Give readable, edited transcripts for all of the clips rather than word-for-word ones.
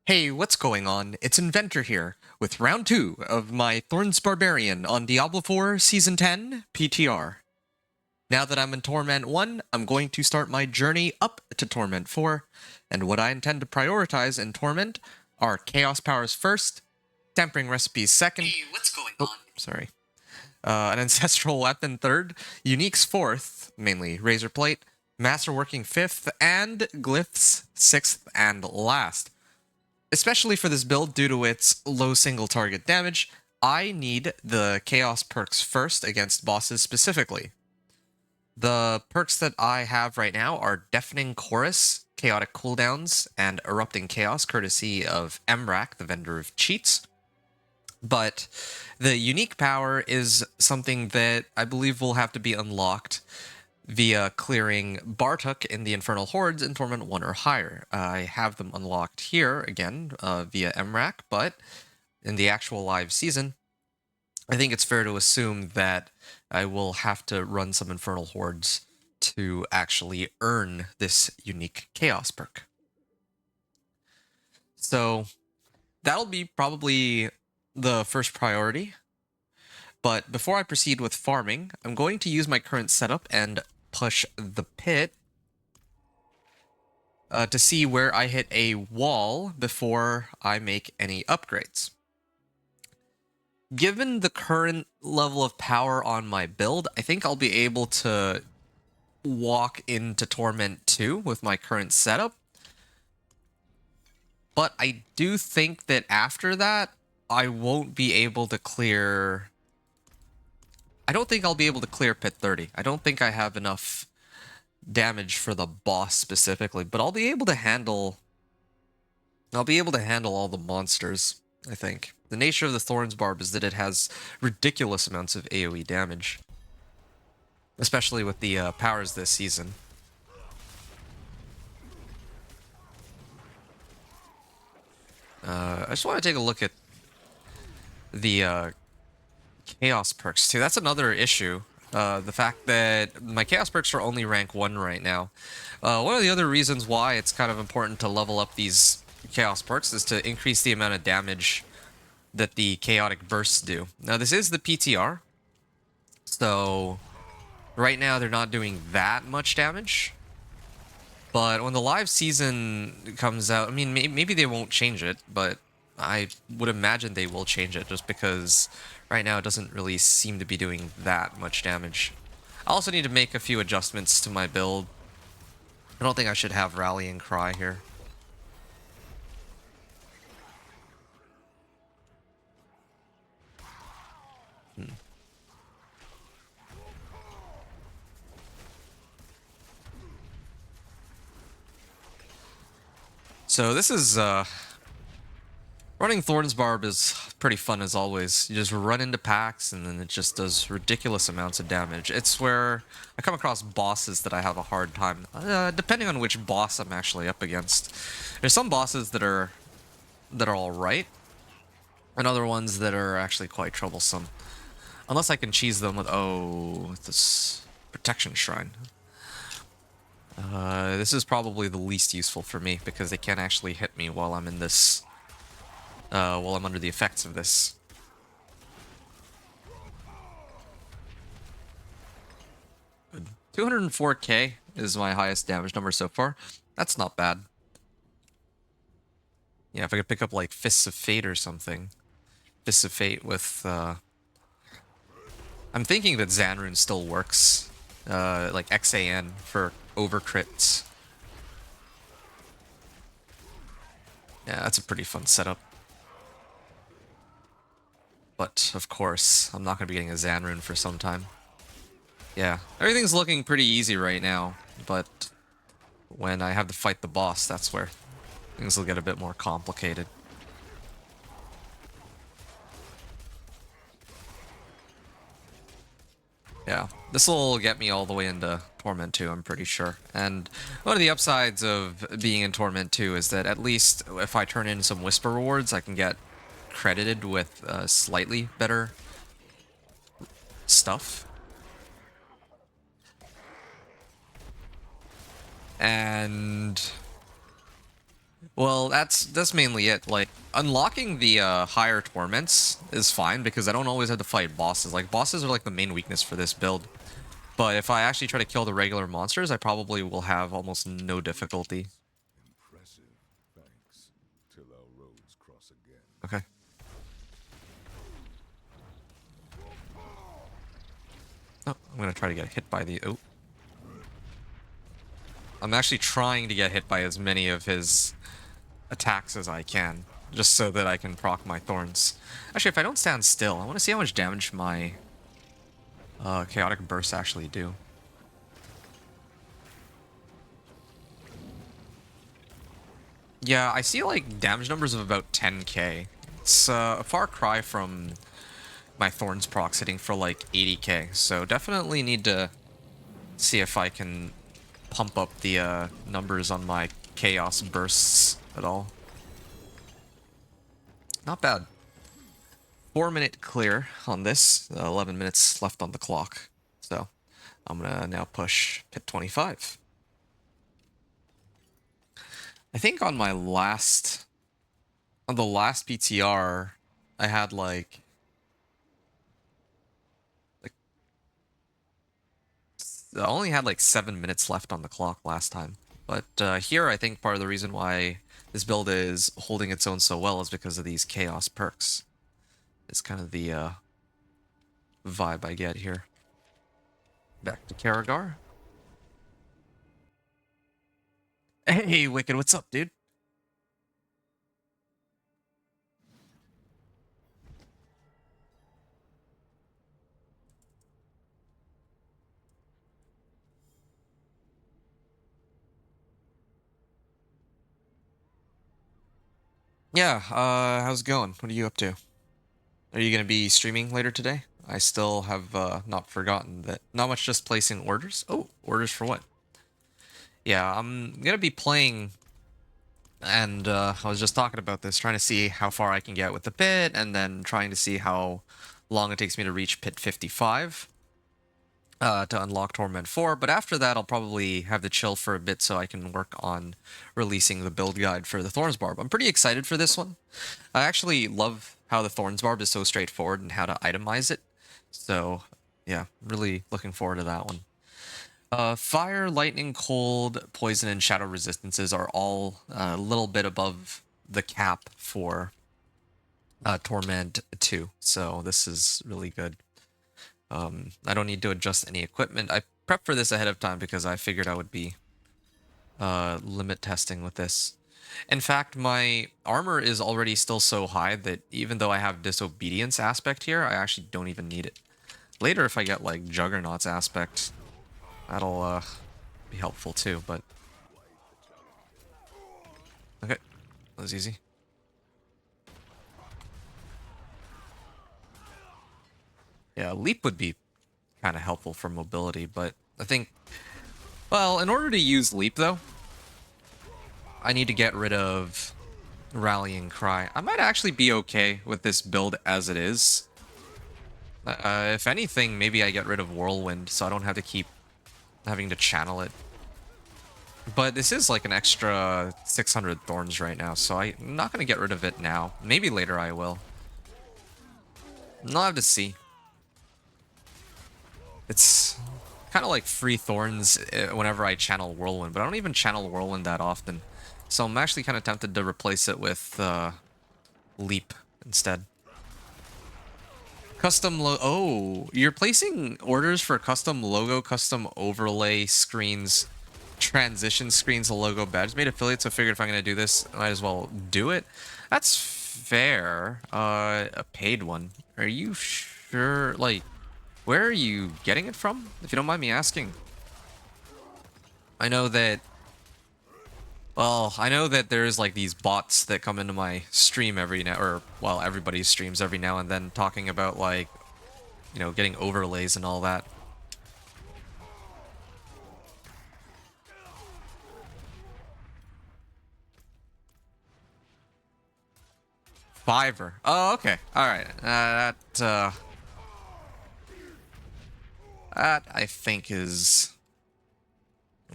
Hey, what's going on? It's Inventor here, with round 2 of my Thorns Barbarian on Diablo 4 Season 10 PTR. Now that I'm in Torment 1, I'm going to start my journey up to Torment 4, and what I intend to prioritize in Torment are Chaos Powers first, Tempering Recipes second. Hey, what's going on? Sorry. An Ancestral Weapon third, Uniques fourth, mainly Razor Plate, Masterworking fifth, and Glyphs sixth and last. Especially for this build, due to its low single target damage, I need the Chaos perks first against bosses specifically. The perks that I have right now are Deafening Chorus, Chaotic Cooldowns, and Erupting Chaos, courtesy of Emrak, the vendor of cheats. But the unique power is something that I believe will have to be unlocked via clearing Bartuk in the Infernal Hordes in Torment 1 or higher. I have them unlocked here, again, via Emrak, but in the actual live season, I think it's fair to assume that I will have to run some Infernal Hordes to actually earn this unique Chaos perk. So that'll be probably the first priority. But before I proceed with farming, I'm going to use my current setup and push the pit to see where I hit a wall before I make any upgrades. Given the current level of power on my build, I think I'll be able to walk into Torment 2 with my current setup. But I do think that after that, I won't be able to clear... I don't think I'll be able to clear Pit 30. I don't think I have enough damage for the boss specifically, but I'll be able to handle all the monsters, I think. The nature of the Thorns Barb is that it has ridiculous amounts of AoE damage, especially with the powers this season. I just want to take a look at the Chaos perks too. That's another issue. The fact that my Chaos perks are only rank 1 right now. One of the other reasons why it's kind of important to level up these Chaos perks is to increase the amount of damage that the Chaotic Bursts do. Now, this is the PTR, so right now they're not doing that much damage. But when the live season comes out, I mean, maybe they won't change it, but I would imagine they will change it just because right now it doesn't really seem to be doing that much damage. I also need to make a few adjustments to my build. I don't think I should have Rallying Cry here. So this is running Thorns Barb is pretty fun as always. You just run into packs and then it just does ridiculous amounts of damage. It's where I come across bosses that I have a hard time, depending on which boss I'm actually up against. There's some bosses that are alright, and other ones that are actually quite troublesome. Unless I can cheese them with, this Protection Shrine. This is probably the least useful for me because they can't actually hit me while I'm in this, while I'm under the effects of this. Good. 204k is my highest damage number so far. That's not bad. Yeah, if I could pick up like Fists of Fate or something. Fists of Fate with, I'm thinking that Zanrune still works. Like XAN for overcrits. Yeah, that's a pretty fun setup. But, of course, I'm not going to be getting a Zanrune for some time. Yeah, everything's looking pretty easy right now, but when I have to fight the boss, that's where things will get a bit more complicated. Yeah, this will get me all the way into Torment 2, I'm pretty sure. And one of the upsides of being in Torment 2 is that at least if I turn in some Whisper rewards, I can get credited with slightly better stuff. And Well, that's mainly it. Like, unlocking the higher torments is fine because I don't always have to fight bosses. Like, bosses are like the main weakness for this build. But if I actually try to kill the regular monsters, I probably will have almost no difficulty. Impressive. Thanks. Till our roads cross again. Okay. Oh, I'm gonna try to get hit by the... Oh. I'm actually trying to get hit by as many of his attacks as I can, just so that I can proc my thorns. Actually, if I don't stand still, I want to see how much damage my chaotic bursts actually do. Yeah, I see like damage numbers of about 10k. It's a far cry from my thorns procs hitting for like 80k, so definitely need to see if I can pump up the numbers on my chaos bursts at all. Not bad. 4-minute clear on this. 11 minutes left on the clock. So I'm gonna now push pit 25. I think on my last, on the last PTR, I had like I only had like 7 minutes left on the clock last time. But here, I think part of the reason why this build is holding its own so well is because of these chaos perks. It's kind of the vibe I get here. Back to Karagar. Hey, Wicked, what's up, dude? Yeah, how's it going? What are you up to? Are you going to be streaming later today? I still have not forgotten that. Not much, just placing orders. Oh, orders for what? Yeah, I'm going to be playing, and I was just talking about this, trying to see how far I can get with the pit, and then trying to see how long it takes me to reach pit 55 to unlock Torment 4. But after that, I'll probably have to chill for a bit so I can work on releasing the build guide for the Thorns Barb. I'm pretty excited for this one. I actually love how the Thorns Barb is so straightforward and how to itemize it. So, yeah, really looking forward to that one. Fire, lightning, cold, poison, and shadow resistances are all a little bit above the cap for Torment 2. So this is really good. I don't need to adjust any equipment. I prepped for this ahead of time because I figured I would be limit testing with this. In fact, my armor is already still so high that even though I have disobedience aspect here, I actually don't even need it. Later, if I get like Juggernaut's aspect, that'll be helpful too, but... Okay, that was easy. Yeah, leap would be kind of helpful for mobility, but I think... Well, in order to use leap, though, I need to get rid of Rallying Cry. I might actually be okay with this build as it is. If anything, maybe I get rid of Whirlwind so I don't have to keep having to channel it. But this is like an extra 600 thorns right now, so I'm not going to get rid of it now. Maybe later I will. I'll have to see. It's kind of like free thorns whenever I channel Whirlwind, but I don't even channel Whirlwind that often. So I'm actually kind of tempted to replace it with Leap instead. Custom oh, you're placing orders for custom logo, custom overlay screens, transition screens, a logo badge. Made affiliate, so I figured if I'm going to do this, I might as well do it. That's fair. A paid one. Are you sure? Like, where are you getting it from, if you don't mind me asking? I know that... Well, I know that there's like these bots that come into my stream every now, or well, everybody's streams every now and then, talking about like, you know, getting overlays and all that. Fiverr. Oh, okay. All right. That I think is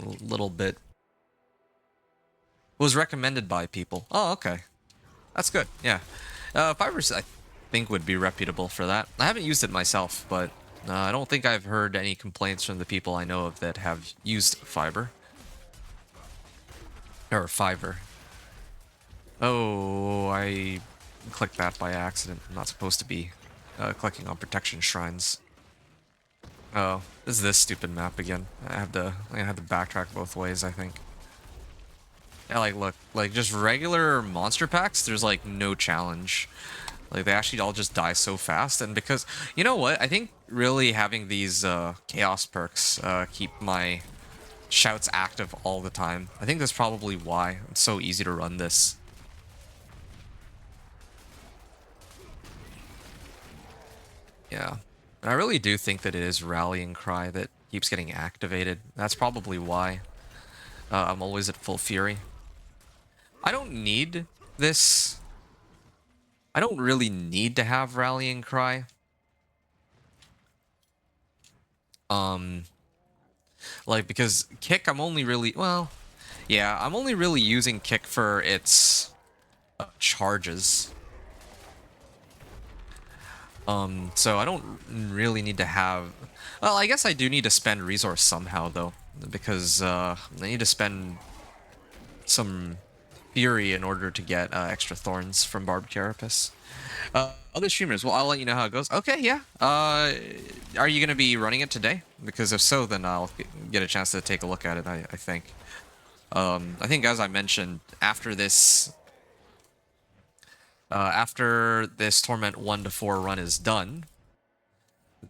a little bit Was recommended by people. Oh, okay. That's good. Yeah. Fibers, I think, would be reputable for that. I haven't used it myself, but I don't think I've heard any complaints from the people I know of that have used Fiber. Or Fiverr. Oh, I clicked that by accident. I'm not supposed to be clicking on protection shrines. Oh, this is this stupid map again. I have to backtrack both ways, I think. Yeah, like, look, like, just regular monster packs, there's, like, no challenge. Like, they actually all just die so fast, and because... You know what? I think really having these chaos perks keep my shouts active all the time. I think that's probably why it's so easy to run this. Yeah. And I really do think that it is Rallying Cry that keeps getting activated. That's probably why I'm always at full fury. I don't need this. I don't really need to have Rallying Cry. Like, because Kick, I'm only really... Well, yeah, I'm only really using Kick for its charges. So I don't really need to have... Well, I guess I do need to spend resource somehow, though. Because I need to spend some fury in order to get extra thorns from Barb Carapace. Other streamers, well, I'll let you know how it goes. Okay, yeah. Are you going to be running it today? Because if so, then I'll get a chance to take a look at it, I think. I think, as I mentioned, after this Torment 1 to 4 run is done,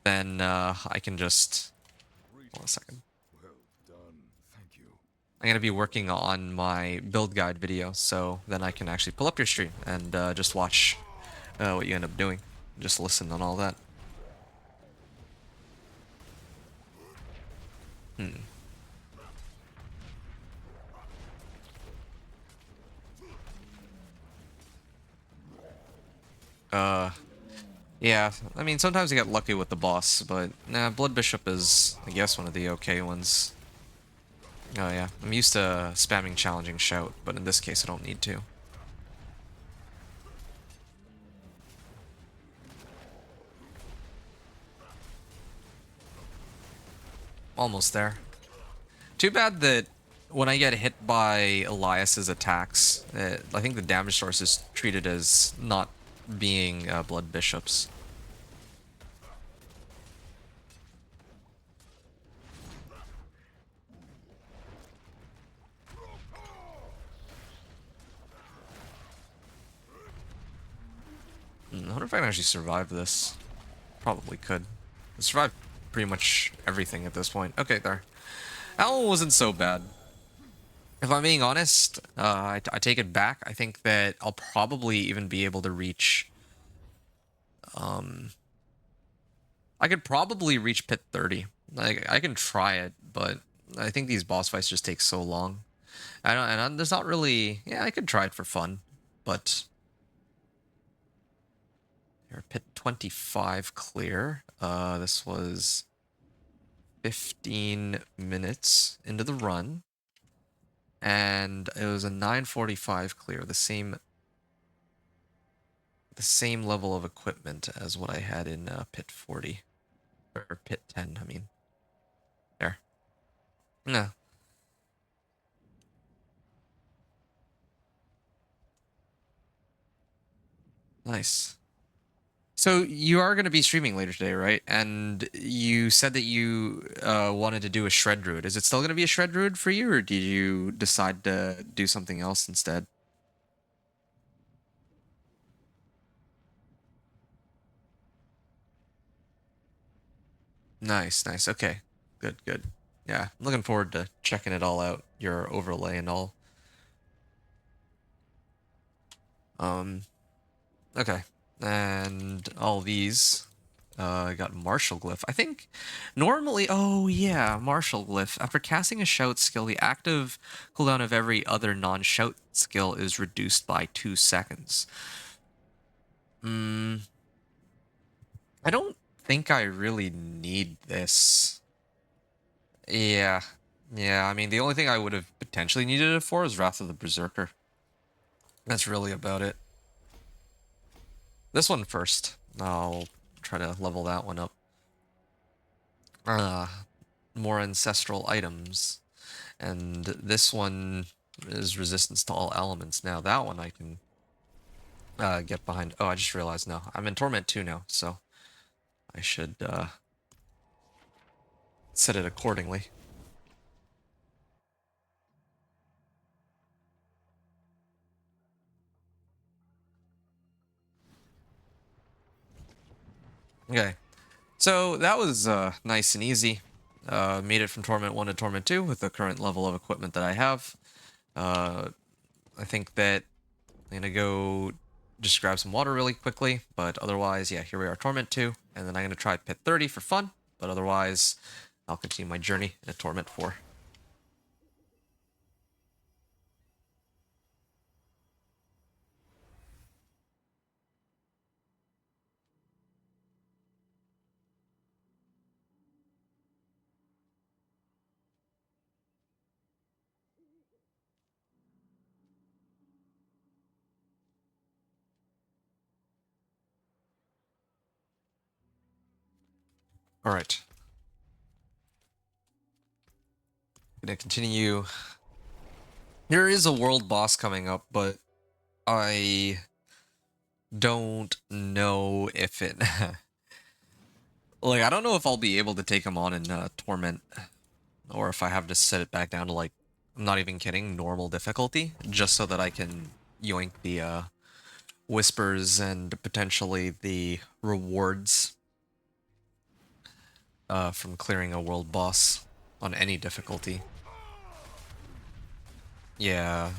then I can just... Hold on a second. Well done. Thank you. I'm going to be working on my build guide video, so then I can actually pull up your stream and just watch what you end up doing. Just listen on all that. Yeah, I mean, sometimes you get lucky with the boss, but nah, Blood Bishop is, I guess, one of the okay ones. Oh yeah, I'm used to spamming challenging shout, but in this case I don't need to. Almost there. Too bad that when I get hit by Elias's attacks, I think the damage source is treated as not being Blood Bishops. I wonder if I can actually survive this. Probably could. I survived pretty much everything at this point. Okay, there. That one wasn't so bad. If I'm being honest, I take it back. I think that I'll probably even be able to reach... I could probably reach Pit 30. Like, I can try it, but I think these boss fights just take so long. There's not really... Yeah, I could try it for fun, but... Here, Pit 25 clear. This was 15 minutes into the run. And it was a 9:45 clear, the same level of equipment as what I had in Pit 40. Or Pit 10, I mean. There. No. Nice. So you are going to be streaming later today, right? And you said that you wanted to do a Shred Druid. Is it still going to be a Shred Druid for you, or did you decide to do something else instead? Nice, nice. Okay. Good, good. Yeah, I'm looking forward to checking it all out, your overlay and all. Okay. And all these, I got Martial Glyph. I think normally, oh yeah, Martial Glyph. After casting a shout skill, the active cooldown of every other non-shout skill is reduced by 2 seconds. I don't think I really need this. Yeah. Yeah, I mean, the only thing I would have potentially needed it for is Wrath of the Berserker. That's really about it. This one first. I'll try to level that one up. Uh, more ancestral items. And this one is resistance to all elements. Now, that one I can get behind. Oh, I just realized now. I'm in Torment 2 now, so I should set it accordingly. Okay, so that was nice and easy. Made it from Torment 1 to Torment 2 with the current level of equipment that I have. I think that I'm gonna go just grab some water really quickly, but otherwise, yeah, here we are, Torment 2, and then I'm gonna try Pit 30 for fun, but otherwise, I'll continue my journey in Torment 4. Alright. Gonna continue. There is a world boss coming up, but I don't know if it... like, I don't know if I'll be able to take him on in Torment, or if I have to set it back down to, like, I'm not even kidding, normal difficulty, just so that I can yoink the whispers and potentially the rewards from clearing a world boss on any difficulty. Yeah,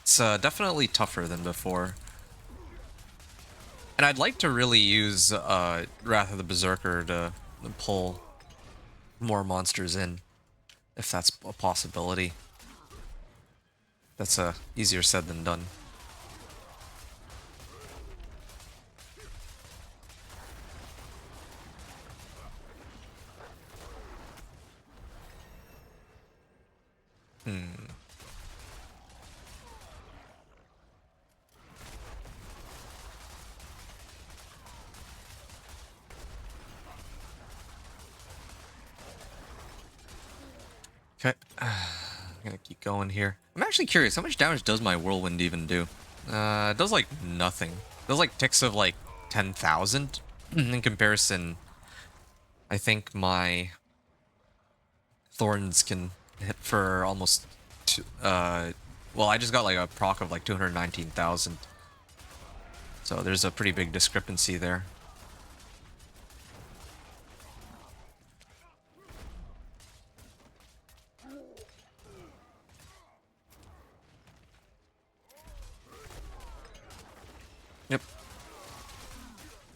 it's definitely tougher than before. And I'd like to really use Wrath of the Berserker to pull more monsters in, if that's a possibility. That's easier said than done. Hmm. Okay. I'm gonna keep going here. I'm actually curious, how much damage does my Whirlwind even do? It does like nothing. It does like ticks of like 10,000 in comparison. I think my Thorns can hit for almost, well, I just got like a proc of like 219,000. So there's a pretty big discrepancy there. Yep.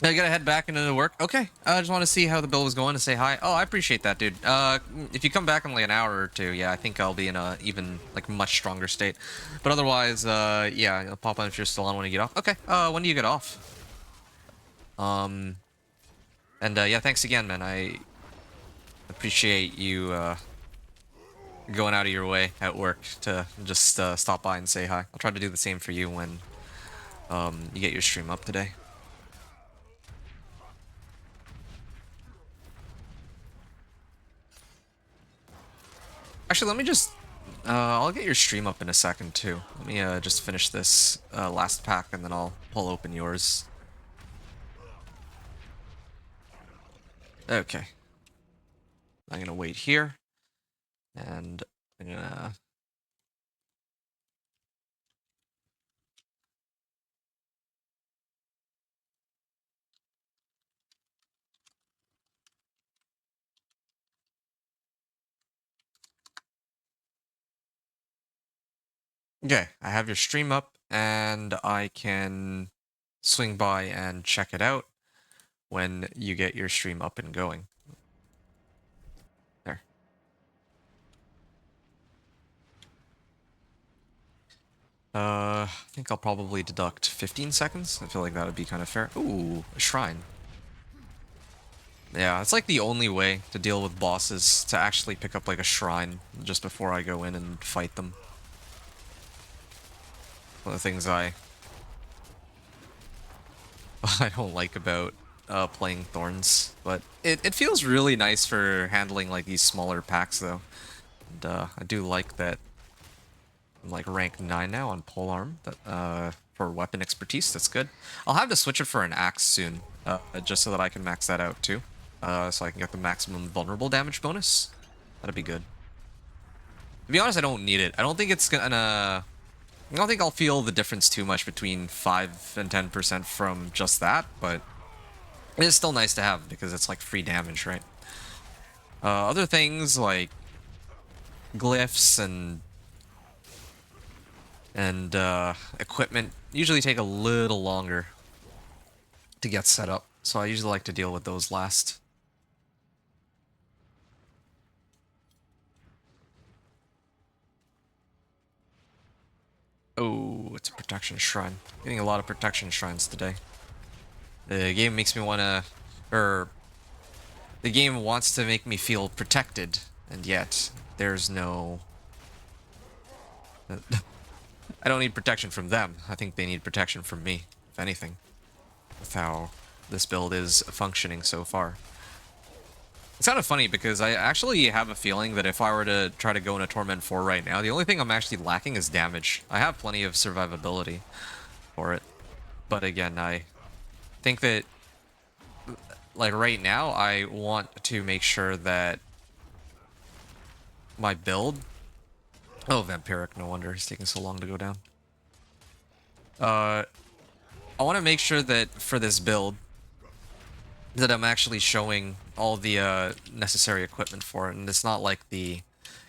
I gotta head back into the work. Okay. I just want to see how the build was going and say hi. Oh, I appreciate that, dude. If you come back in like an hour or two, yeah, I think I'll be in a even like much stronger state. But otherwise, yeah, I'll pop on if you're still on when you get off. Okay. When do you get off? And yeah, thanks again, man. I appreciate you going out of your way at work to just stop by and say hi. I'll try to do the same for you when you get your stream up today. Actually, let me just... I'll get your stream up in a second, too. Let me just finish this last pack, and then I'll pull open yours. Okay. I'm gonna wait here, and I'm gonna... Okay, I have your stream up, and I can swing by and check it out when you get your stream up and going. There. I think I'll probably deduct 15 seconds. I feel like that would be kind of fair. Ooh, a shrine. Yeah, it's like the only way to deal with bosses to actually pick up like a shrine just before I go in and fight them. One of the things I I don't like about playing Thorns, but it feels really nice for handling like these smaller packs though. And I do like that I'm like rank 9 now on polearm that, for weapon expertise. That's good. I'll have to switch it for an axe soon, just so that I can max that out too. So I can get the maximum vulnerable damage bonus. That'd be good. To be honest, I don't need it. I don't think it's gonna... I don't think I'll feel the difference too much between 5 and 10% from just that, but it is still nice to have because it's like free damage, right? Other things like glyphs and equipment usually take a little longer to get set up, so I usually like to deal with those last. Oh, it's a protection shrine. Getting a lot of protection shrines today. The game makes me want to, or the game wants to make me feel protected, and yet there's no... I don't need protection from them. I think they need protection from me, if anything, with how this build is functioning so far. It's kind of funny because I actually have a feeling that if I were to try to go into Torment 4 right now, the only thing I'm actually lacking is damage. I have plenty of survivability for it. But again, I think that, like right now, I want to make sure that my build... Oh, Vampiric, no wonder it's taking so long to go down. I want to make sure that for this build, that I'm actually showing all the necessary equipment for it, and it's not like the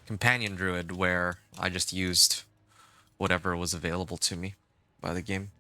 Companion Druid where I just used whatever was available to me by the game.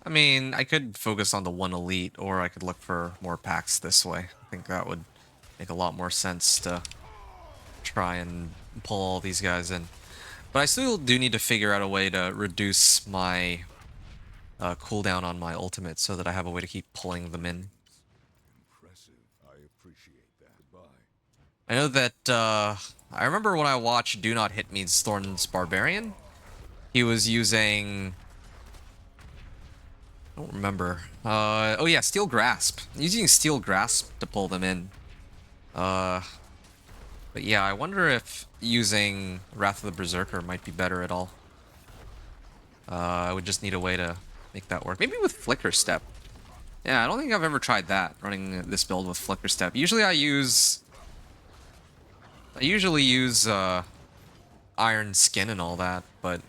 I mean, I could focus on the one elite, or I could look for more packs this way. I think that would make a lot more sense to try and pull all these guys in. But I still do need to figure out a way to reduce my cooldown on my ultimate so that I have a way to keep pulling them in. Impressive. I appreciate that. Goodbye. I know that, I remember when I watched Do Not Hit Me's Thorns Barbarian, he was using... I don't remember. Oh yeah, Steel Grasp. He's using Steel Grasp to pull them in. But yeah, I wonder if using Wrath of the Berserker might be better at all. I would just need a way to make that work. Maybe with Flicker Step. Yeah, I don't think I've ever tried that, running this build with Flicker Step. Usually I usually use Iron Skin and all that, but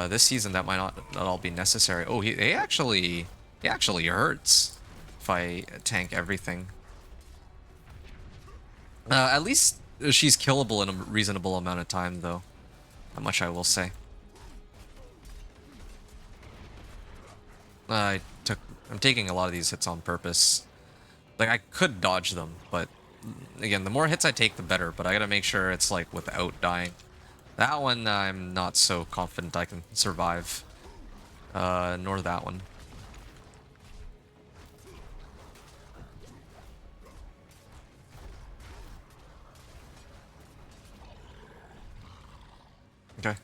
this season that might not all be necessary. Oh, he actually hurts if I tank everything. At least she's killable in a reasonable amount of time, though. That much I will say. I'm taking a lot of these hits on purpose. Like, I could dodge them, but again, the more hits I take, the better. But I gotta make sure it's like without dying. That one, I'm not so confident I can survive. Nor that one. Okay. I'm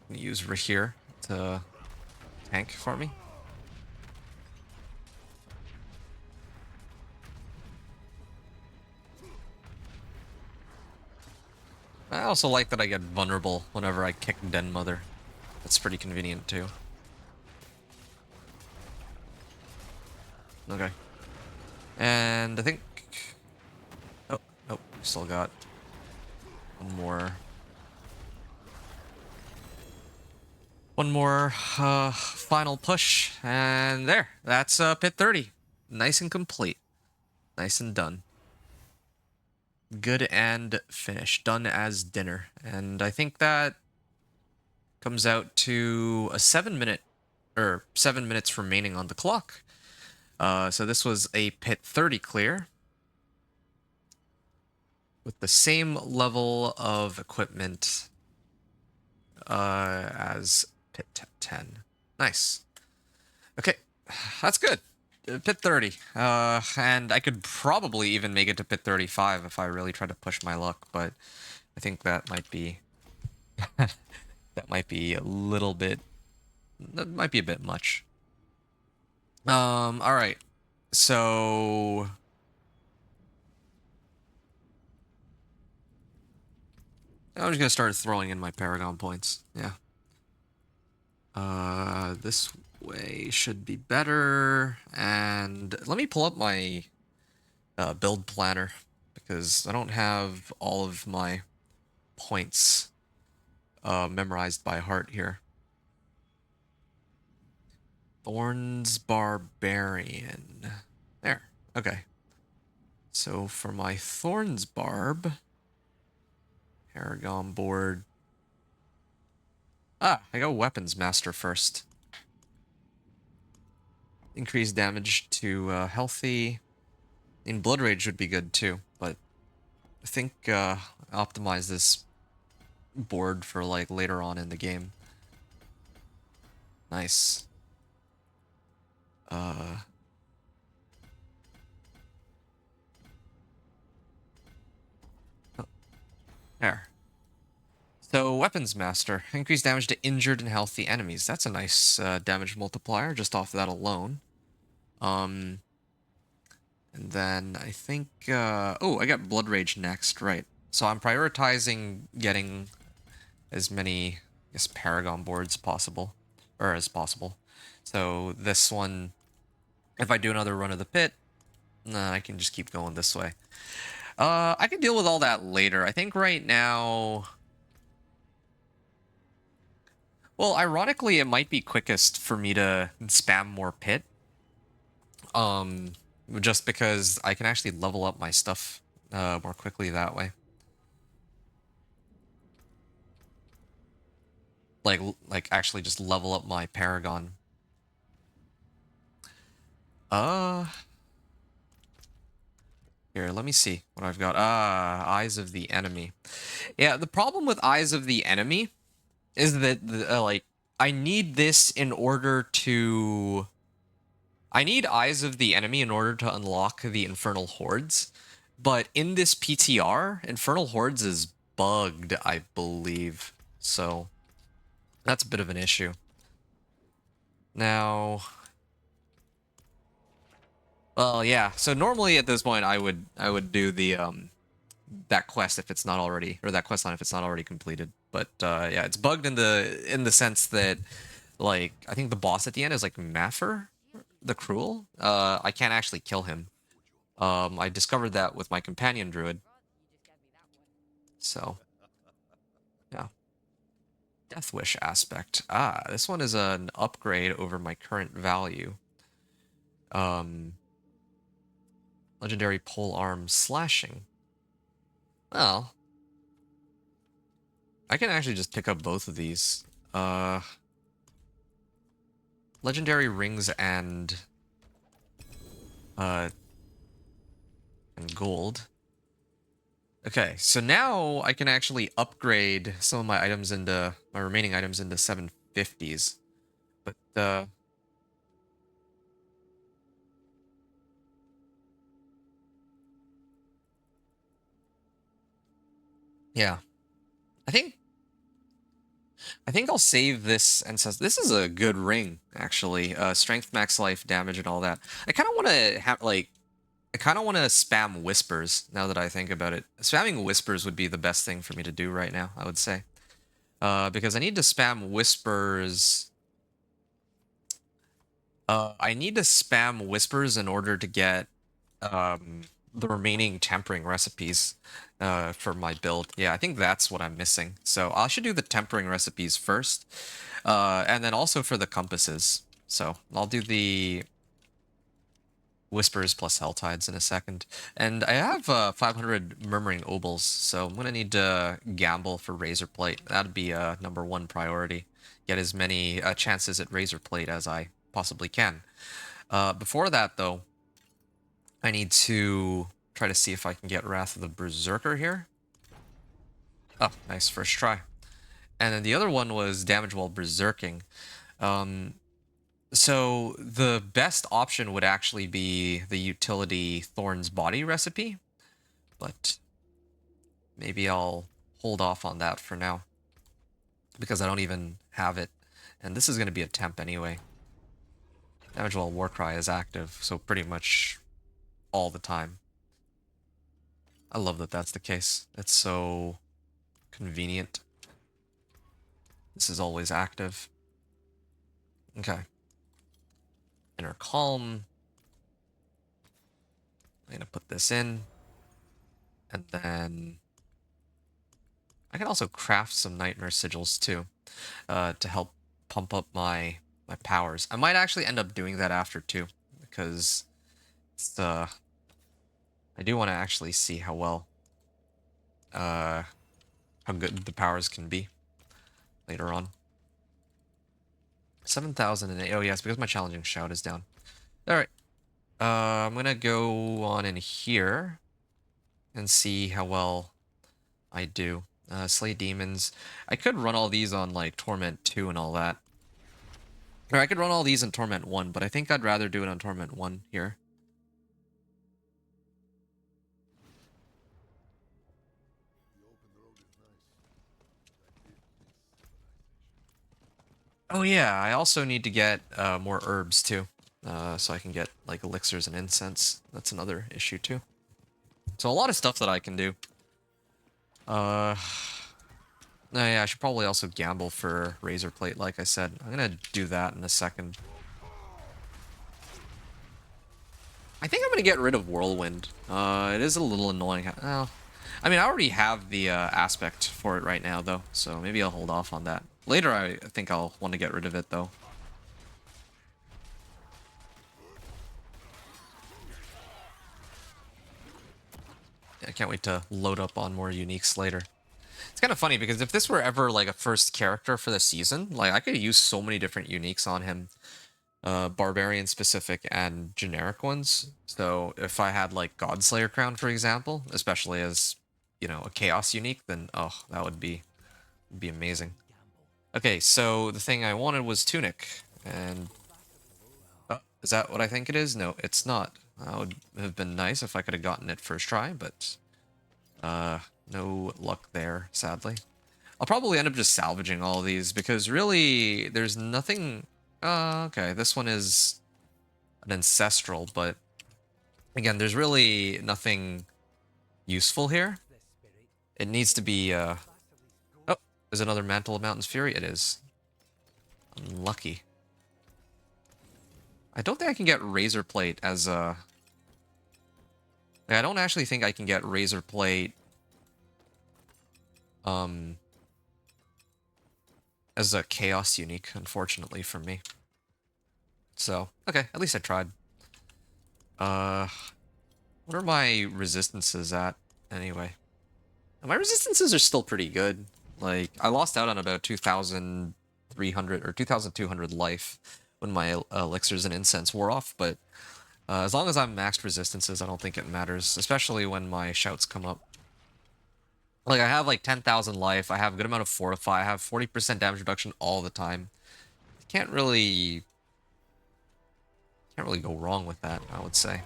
gonna use Rahir to tank for me. I also like that I get vulnerable whenever I kick Den Mother. That's pretty convenient too. Okay. And I think... Oh, nope. Still got one more. One more final push, and there. That's pit 30. Nice and complete. Nice and done. Good and finished. Done as dinner. And I think that comes out to a 7 minute, or 7 minutes remaining on the clock. So this was a pit 30 clear with the same level of equipment as pit 10. Nice. Okay, that's good. Pit 30. And I could probably even make it to pit 35 if I really try to push my luck, but I think that might be that might be a little bit, that might be a bit much. All right. So I'm just gonna start throwing in my Paragon points. Yeah. This way should be better. And let me pull up my build planner because I don't have all of my points memorized by heart here. Thorns Barbarian. There. Okay. So for my Thorns Barb, Paragon board. I go Weapons Master first. Increase damage to healthy. In Blood Rage would be good too, but I think optimize this board for like later on in the game. Nice. There. So, Weapons Master. Increase damage to injured and healthy enemies. That's a nice damage multiplier just off that alone. And then I think... oh, I got Blood Rage next, right. So I'm prioritizing getting as many, I guess, Paragon boards possible. Or as possible. So this one, if I do another run of the pit, I can just keep going this way. I can deal with all that later. I think right now... Well, ironically, it might be quickest for me to spam more pit. Just because I can actually level up my stuff more quickly that way. Like actually just level up my Paragon. Here, let me see what I've got. Eyes of the Enemy. Yeah, the problem with Eyes of the Enemy is that, like, I need this in order to... I need Eyes of the Enemy in order to unlock the Infernal Hordes. But in this PTR, Infernal Hordes is bugged, I believe. So, that's a bit of an issue. Now... Well, yeah. So normally at this point, I would do the that quest if it's not already, or that quest line if it's not already completed. But yeah, it's bugged in the sense that, like, I think the boss at the end is like Maffer, the Cruel. I can't actually kill him. I discovered that with my companion druid. So, yeah. Death Wish aspect. This one is an upgrade over my current value. Legendary pole arm slashing. Well, I can actually just pick up both of these. Legendary rings and gold. Okay, so now I can actually upgrade some of my items into my remaining items into 750s. But yeah. I think I'll save this ancestor. This is a good ring, actually. Strength, max life, damage, and all that. I kind of want to have, like, I kind of want to spam whispers, now that I think about it. Spamming whispers would be the best thing for me to do right now, I would say. Because I need to spam whispers... I need to spam whispers in order to get, the remaining tempering recipes for my build. Yeah, I think that's what I'm missing. So I should do the tempering recipes first, and then also for the compasses. So I'll do the Whispers plus Helltides in a second. And I have 500 Murmuring Obols, so I'm going to need to gamble for Razor Plate. That'd be number one priority. Get as many chances at Razor Plate as I possibly can. Before that, though, I need to try to see if I can get Wrath of the Berserker here. Oh, nice first try. And then the other one was Damage while Berserking. So the best option would actually be the utility Thorns Body recipe, but maybe I'll hold off on that for now because I don't even have it. And this is going to be a temp anyway. Damage while Warcry is active, so pretty much all the time. I love that that's the case. It's so convenient. This is always active. Okay. Inner Calm. I'm going to put this in. And then I can also craft some Nightmare Sigils too, to help pump up my powers. I might actually end up doing that after too, because it's, I do want to actually see how well, how good the powers can be later on. 7,008. Oh yes, because my challenging shout is down. All right. I'm gonna go on in here and see how well I do. Slay demons. I could run all these on like Torment 2 and all that. Or I could run all these in Torment 1, but I think I'd rather do it on Torment 1 here. Oh yeah, I also need to get more herbs too. So I can get like elixirs and incense. That's another issue too. So a lot of stuff that I can do. No, yeah, I should probably also gamble for Razor Plate, like I said. I'm gonna do that in a second. I think I'm gonna get rid of Whirlwind. It is a little annoying. Well, I mean, I already have the aspect for it right now, though, so maybe I'll hold off on that. Later, I think I'll want to get rid of it, though. I can't wait to load up on more uniques later. It's kind of funny because if this were ever like a first character for the season, like I could use so many different uniques on him, barbarian specific and generic ones. So if I had like Godslayer Crown, for example, especially as, you know, a chaos unique, then oh, that would be amazing. Okay, so the thing I wanted was Tunic, and is that what I think it is? No, it's not. That would have been nice if I could have gotten it first try, but no luck there, sadly. I'll probably end up just salvaging all of these because really there's nothing. Okay, this one is an ancestral, but again, there's really nothing useful here. It needs to be. Oh, there's another Mantle of Mountain's Fury. It is. Unlucky. I don't think I can get Razor Plate as a. I don't actually think I can get Razor Plate as a chaos unique, unfortunately for me. So, okay, at least I tried. What are my resistances at anyway? My resistances are still pretty good. Like, I lost out on about 2,300 or 2,200 life when my elixirs and incense wore off, but as long as I'm maxed resistances, I don't think it matters, especially when my shouts come up. Like, I have like 10,000 life, I have a good amount of fortify, I have 40% damage reduction all the time. Can't really go wrong with that, I would say.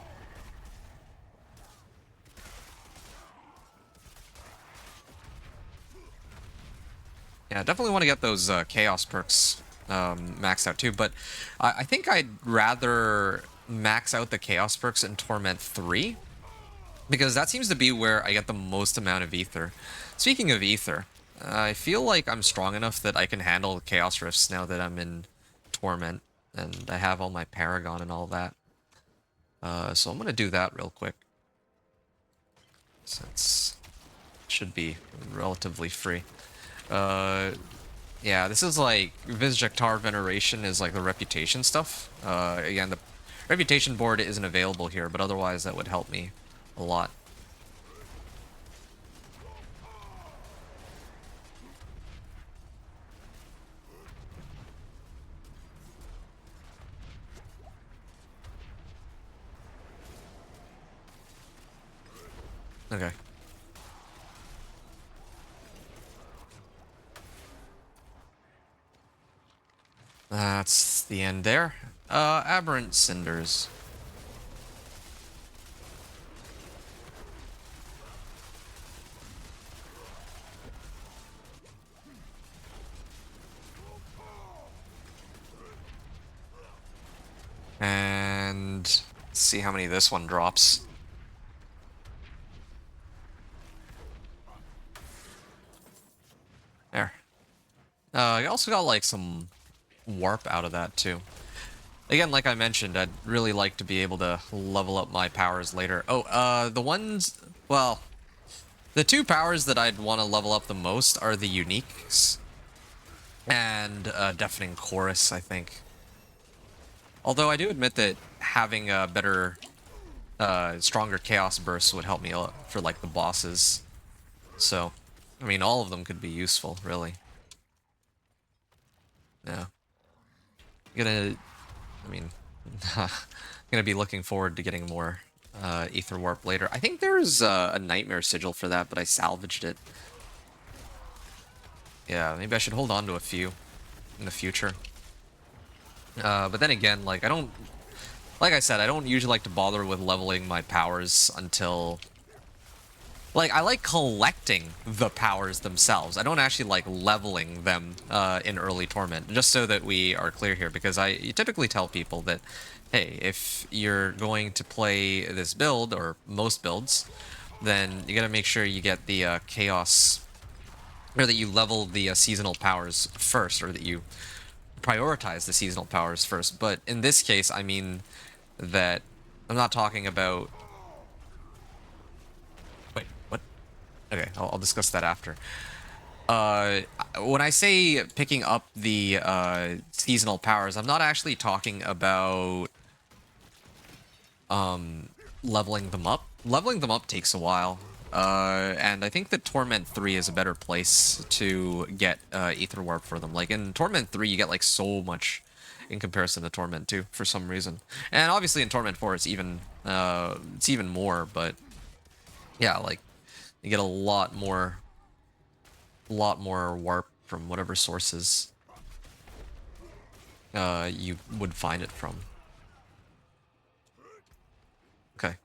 Yeah, definitely want to get those chaos perks maxed out too, but I think I'd rather max out the chaos perks in Torment 3, because that seems to be where I get the most amount of ether. Speaking of ether, I feel like I'm strong enough that I can handle chaos rifts now that I'm in Torment, and I have all my Paragon and all that. So I'm going to do that real quick. So it's should be relatively free. Yeah, this is like Visjaktar Veneration is like the reputation stuff. Again, the reputation board isn't available here, but otherwise that would help me a lot. Okay. That's the end there. Aberrant Cinders. And let's see how many this one drops. There. I also got like some warp out of that too. Again, like I mentioned, I'd really like to be able to level up my powers later. Oh, the ones... Well, the two powers that I'd want to level up the most are the Uniques and Deafening Chorus, I think. Although I do admit that having a better, stronger Chaos Bursts would help me a lot for, like, the bosses. So, I mean, all of them could be useful, really. Yeah. I mean, gonna be looking forward to getting more Ether Warp later. I think there's a Nightmare Sigil for that, but I salvaged it. Yeah, maybe I should hold on to a few in the future. But then again, like, like I said, I don't usually like to bother with leveling my powers until... Like, I like collecting the powers themselves. I don't actually like leveling them in early Torment, just so that we are clear here, because you typically tell people that, hey, if you're going to play this build, or most builds, then you gotta make sure you get the Chaos, or that you level the seasonal powers first, or that you prioritize the seasonal powers first. But in this case, I mean that I'm not talking about... Wait, what? Okay, I'll discuss that after. When I say picking up the seasonal powers, I'm not actually talking about leveling them up. Leveling them up takes a while. And I think that Torment 3 is a better place to get Ether Warp for them. Like, in Torment 3, you get, like, so much in comparison to Torment 2, for some reason. And obviously in Torment 4, it's even more, but... Yeah, like, you get a lot more warp from whatever sources you would find it from. Okay.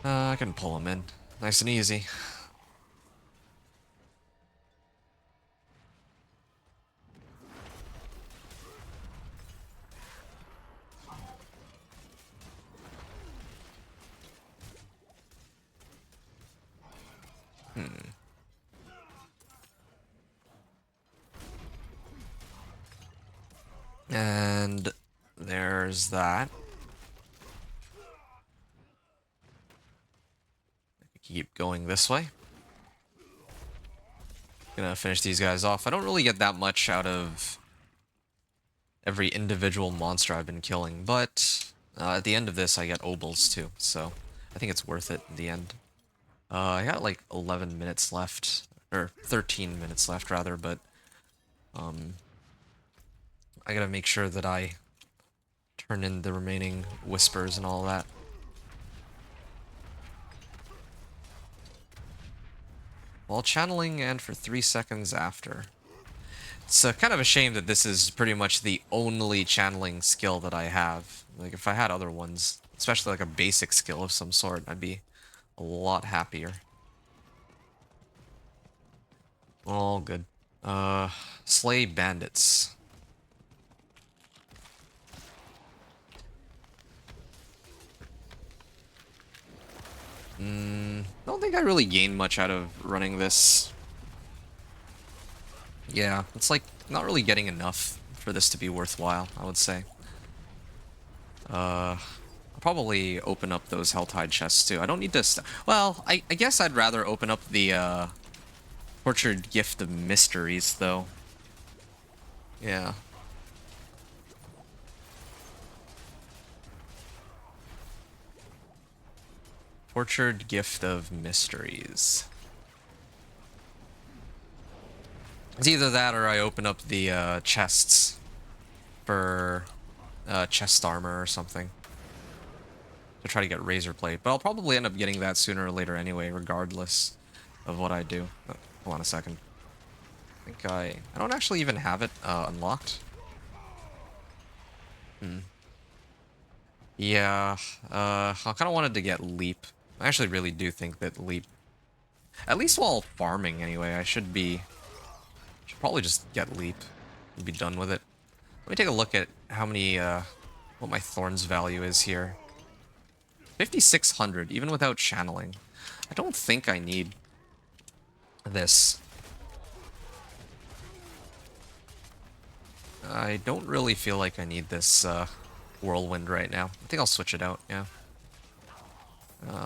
I can pull him in. Nice and easy. And there's that. Keep going this way. Gonna finish these guys off. I don't really get that much out of every individual monster I've been killing, but at the end of this I get obols too, so I think it's worth it in the end. I got like 11 minutes left, or 13 minutes left rather, but I gotta make sure that I turn in the remaining whispers and all that. While channeling and for 3 seconds after. It's kind of a shame that this is pretty much the only channeling skill that I have. Like, if I had other ones, especially like a basic skill of some sort, I'd be a lot happier. All good. Slay bandits. Don't think I really gain much out of running this. Yeah, it's like not really getting enough for this to be worthwhile, I would say. I'll probably open up those Helltide chests too. I don't need to... Well, I guess I'd rather open up the Tortured Gift of Mysteries, though. Yeah. Tortured Gift of Mysteries. It's either that or I open up the chests for chest armor or something to try to get Razor Plate. But I'll probably end up getting that sooner or later anyway, regardless of what I do. Oh, hold on a second. I think I don't actually even have it unlocked. Yeah, I kind of wanted to get Leap. I actually really do think that Leap, at least while farming anyway, I should probably just get Leap and be done with it. Let me take a look at how many, what my Thorns value is here. 5,600, even without channeling. I don't think I need this. I don't really feel like I need this Whirlwind right now. I think I'll switch it out, yeah.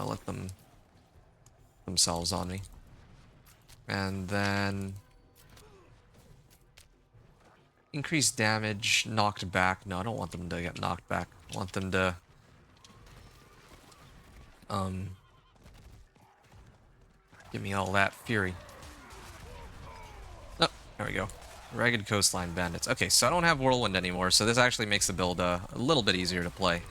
Let them themselves on me. And then... increased damage, knocked back. No, I don't want them to get knocked back. I want them to... give me all that fury. Oh, there we go. Ragged Coastline Bandits. Okay, so I don't have Whirlwind anymore, so this actually makes the build a little bit easier to play.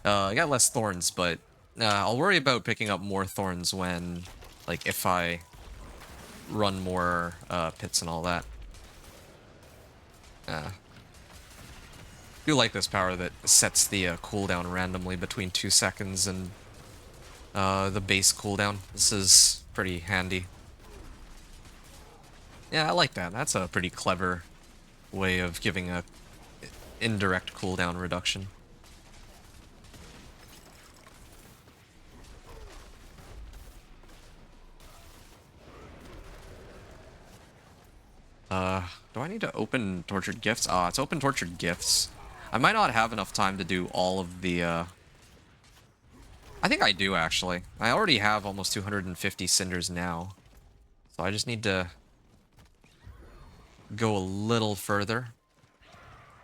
I got less Thorns, but I'll worry about picking up more Thorns when, like, if I run more pits and all that. I do like this power that sets the cooldown randomly between 2 seconds and the base cooldown. This is pretty handy. Yeah, I like that. That's a pretty clever way of giving a indirect cooldown reduction. Do I need to open Tortured Gifts? Ah, it's open Tortured Gifts. I might not have enough time to do all of the, I think I do, actually. I already have almost 250 Cinders now. So I just need to go a little further.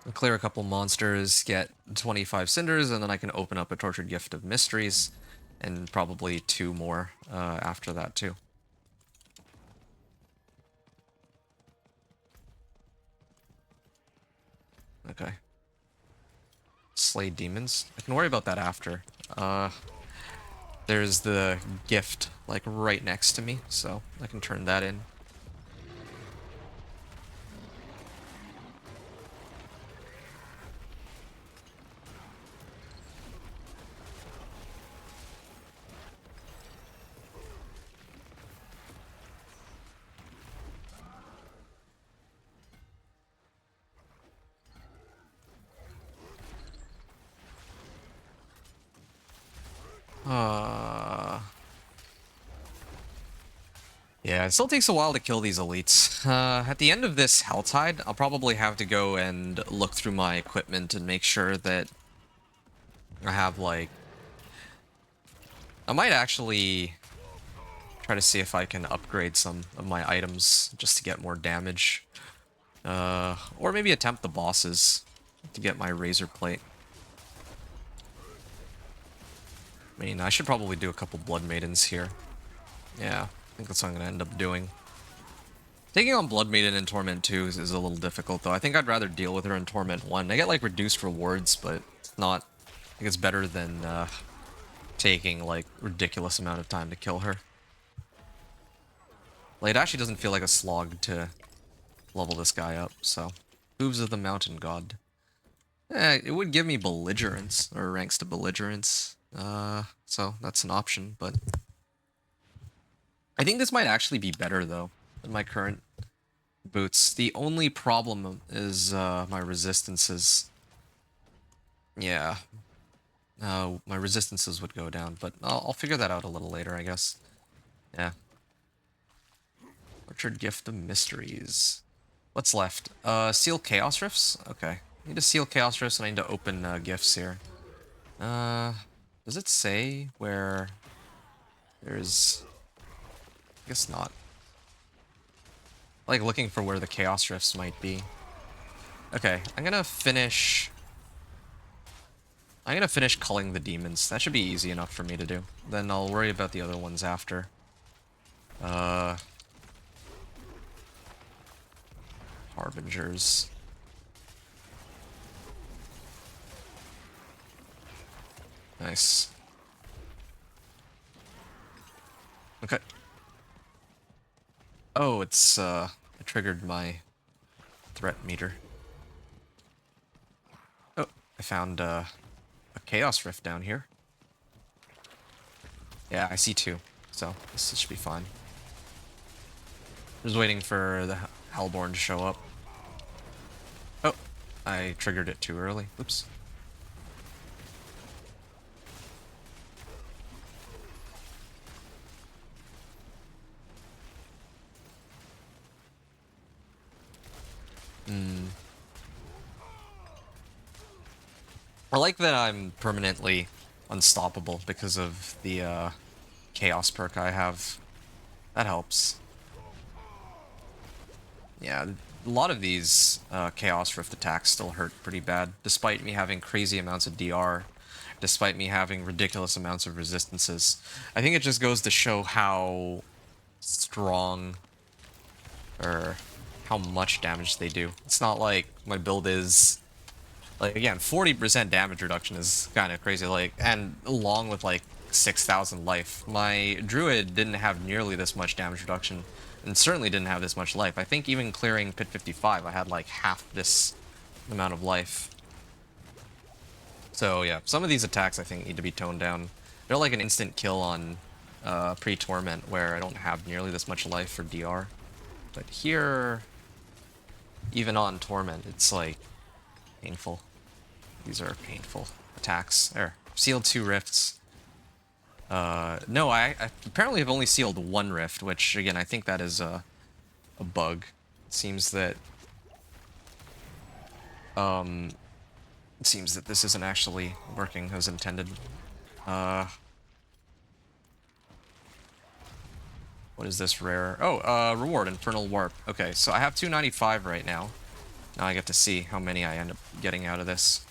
I'll clear a couple monsters, get 25 Cinders, and then I can open up a Tortured Gift of Mysteries, and probably 2 more after that, too. Okay. Slay demons. I can worry about that after. There's the gift, like, right next to me, so I can turn that in. Yeah, it still takes a while to kill these elites. At the end of this Helltide, I'll probably have to go and look through my equipment and make sure that I have, like... I might actually try to see if I can upgrade some of my items just to get more damage. Or maybe attempt the bosses to get my Razor Plate. I mean, I should probably do a couple Blood Maidens here. Yeah. I think that's what I'm going to end up doing. Taking on Blood Maiden in Torment 2 is a little difficult, though. I think I'd rather deal with her in Torment 1. I get, like, reduced rewards, but it's not... I think it's better than taking, like, ridiculous amount of time to kill her. Like, it actually doesn't feel like a slog to level this guy up, so... Hooves of the Mountain God. It would give me Belligerence, or ranks to Belligerence. So that's an option, but... I think this might actually be better, though, than my current boots. The only problem is my resistances. Yeah. My resistances would go down, but I'll figure that out a little later, I guess. Yeah. Orchard Gift of Mysteries. What's left? Seal Chaos Rifts? Okay. I need to seal Chaos Rifts and I need to open gifts here. Does it say where there's... I guess not. Like looking for where the Chaos Rifts might be. Okay, I'm gonna finish culling the demons. That should be easy enough for me to do. Then I'll worry about the other ones after. Harbingers. Nice. Okay. Oh, it's, it triggered my threat meter. Oh, I found, a Chaos Rift down here. Yeah, I see two, so this should be fine. Just waiting for the Hellborn to show up. Oh, I triggered it too early. Oops. I like that I'm permanently unstoppable because of the Chaos perk I have. That helps. Yeah, a lot of these Chaos Rift attacks still hurt pretty bad, despite me having crazy amounts of DR, despite me having ridiculous amounts of resistances. I think it just goes to show how strong, or how much damage they do. It's not like my build is... Like, again, 40% damage reduction is kind of crazy, like, and along with, like, 6,000 life. My Druid didn't have nearly this much damage reduction, and certainly didn't have this much life. I think even clearing Pit 55, I had, like, half this amount of life. So, yeah, some of these attacks, I think, need to be toned down. They're like an instant kill on pre-Torment, where I don't have nearly this much life for DR. But here, even on Torment, it's, like, painful. These are painful attacks. There. Sealed 2 rifts. No, I apparently have only sealed 1 rift, which, again, I think that is a bug. It seems that... It seems that this isn't actually working as intended. What is this rare? Oh, reward, Infernal Warp. Okay, so I have 295 right now. Now I get to see how many I end up getting out of this.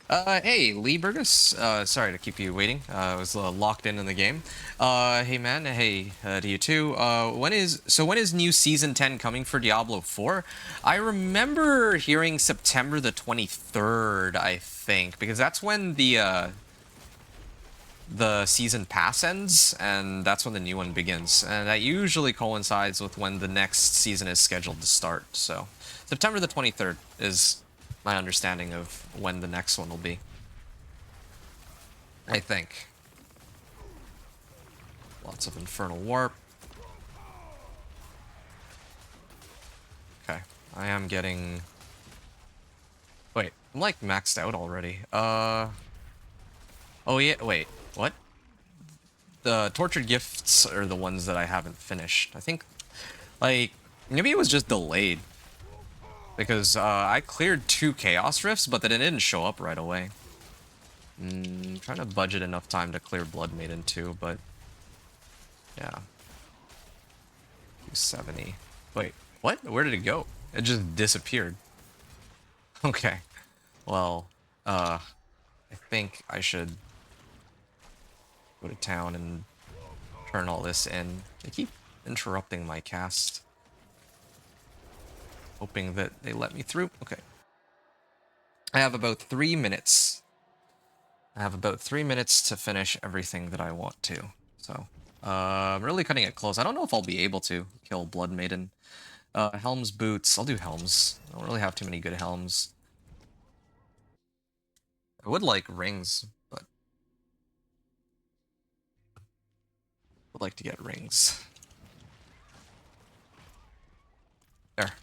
Hey, Lee Burgess. Sorry to keep you waiting. I was locked in the game. Hey man, hey to you too. When is new season 10 coming for Diablo 4? I remember hearing September the 23rd, I think, because that's when the season pass ends, and that's when the new one begins. And that usually coincides with when the next season is scheduled to start. So, September the 23rd is my understanding of when the next one will be. I think. Lots of Infernal Warp. Okay, I am getting... Wait, I'm like maxed out already. Oh yeah, wait, what? The Tortured Gifts are the ones that I haven't finished. I think, like, maybe it was just delayed. Because I cleared 2 Chaos Rifts, but then it didn't show up right away. Trying to budget enough time to clear Blood Maiden too, but... Yeah. 270. Wait, what? Where did it go? It just disappeared. Okay. Well, I think I should go to town and turn all this in. They keep interrupting my cast. Hoping that they let me through. Okay. I have about 3 minutes. I have about 3 minutes to finish everything that I want to. So, I'm really cutting it close. I don't know if I'll be able to kill Blood Maiden. Helm's Boots. I'll do Helms. I don't really have too many good Helms. I would like rings, but... I would like to get rings. There.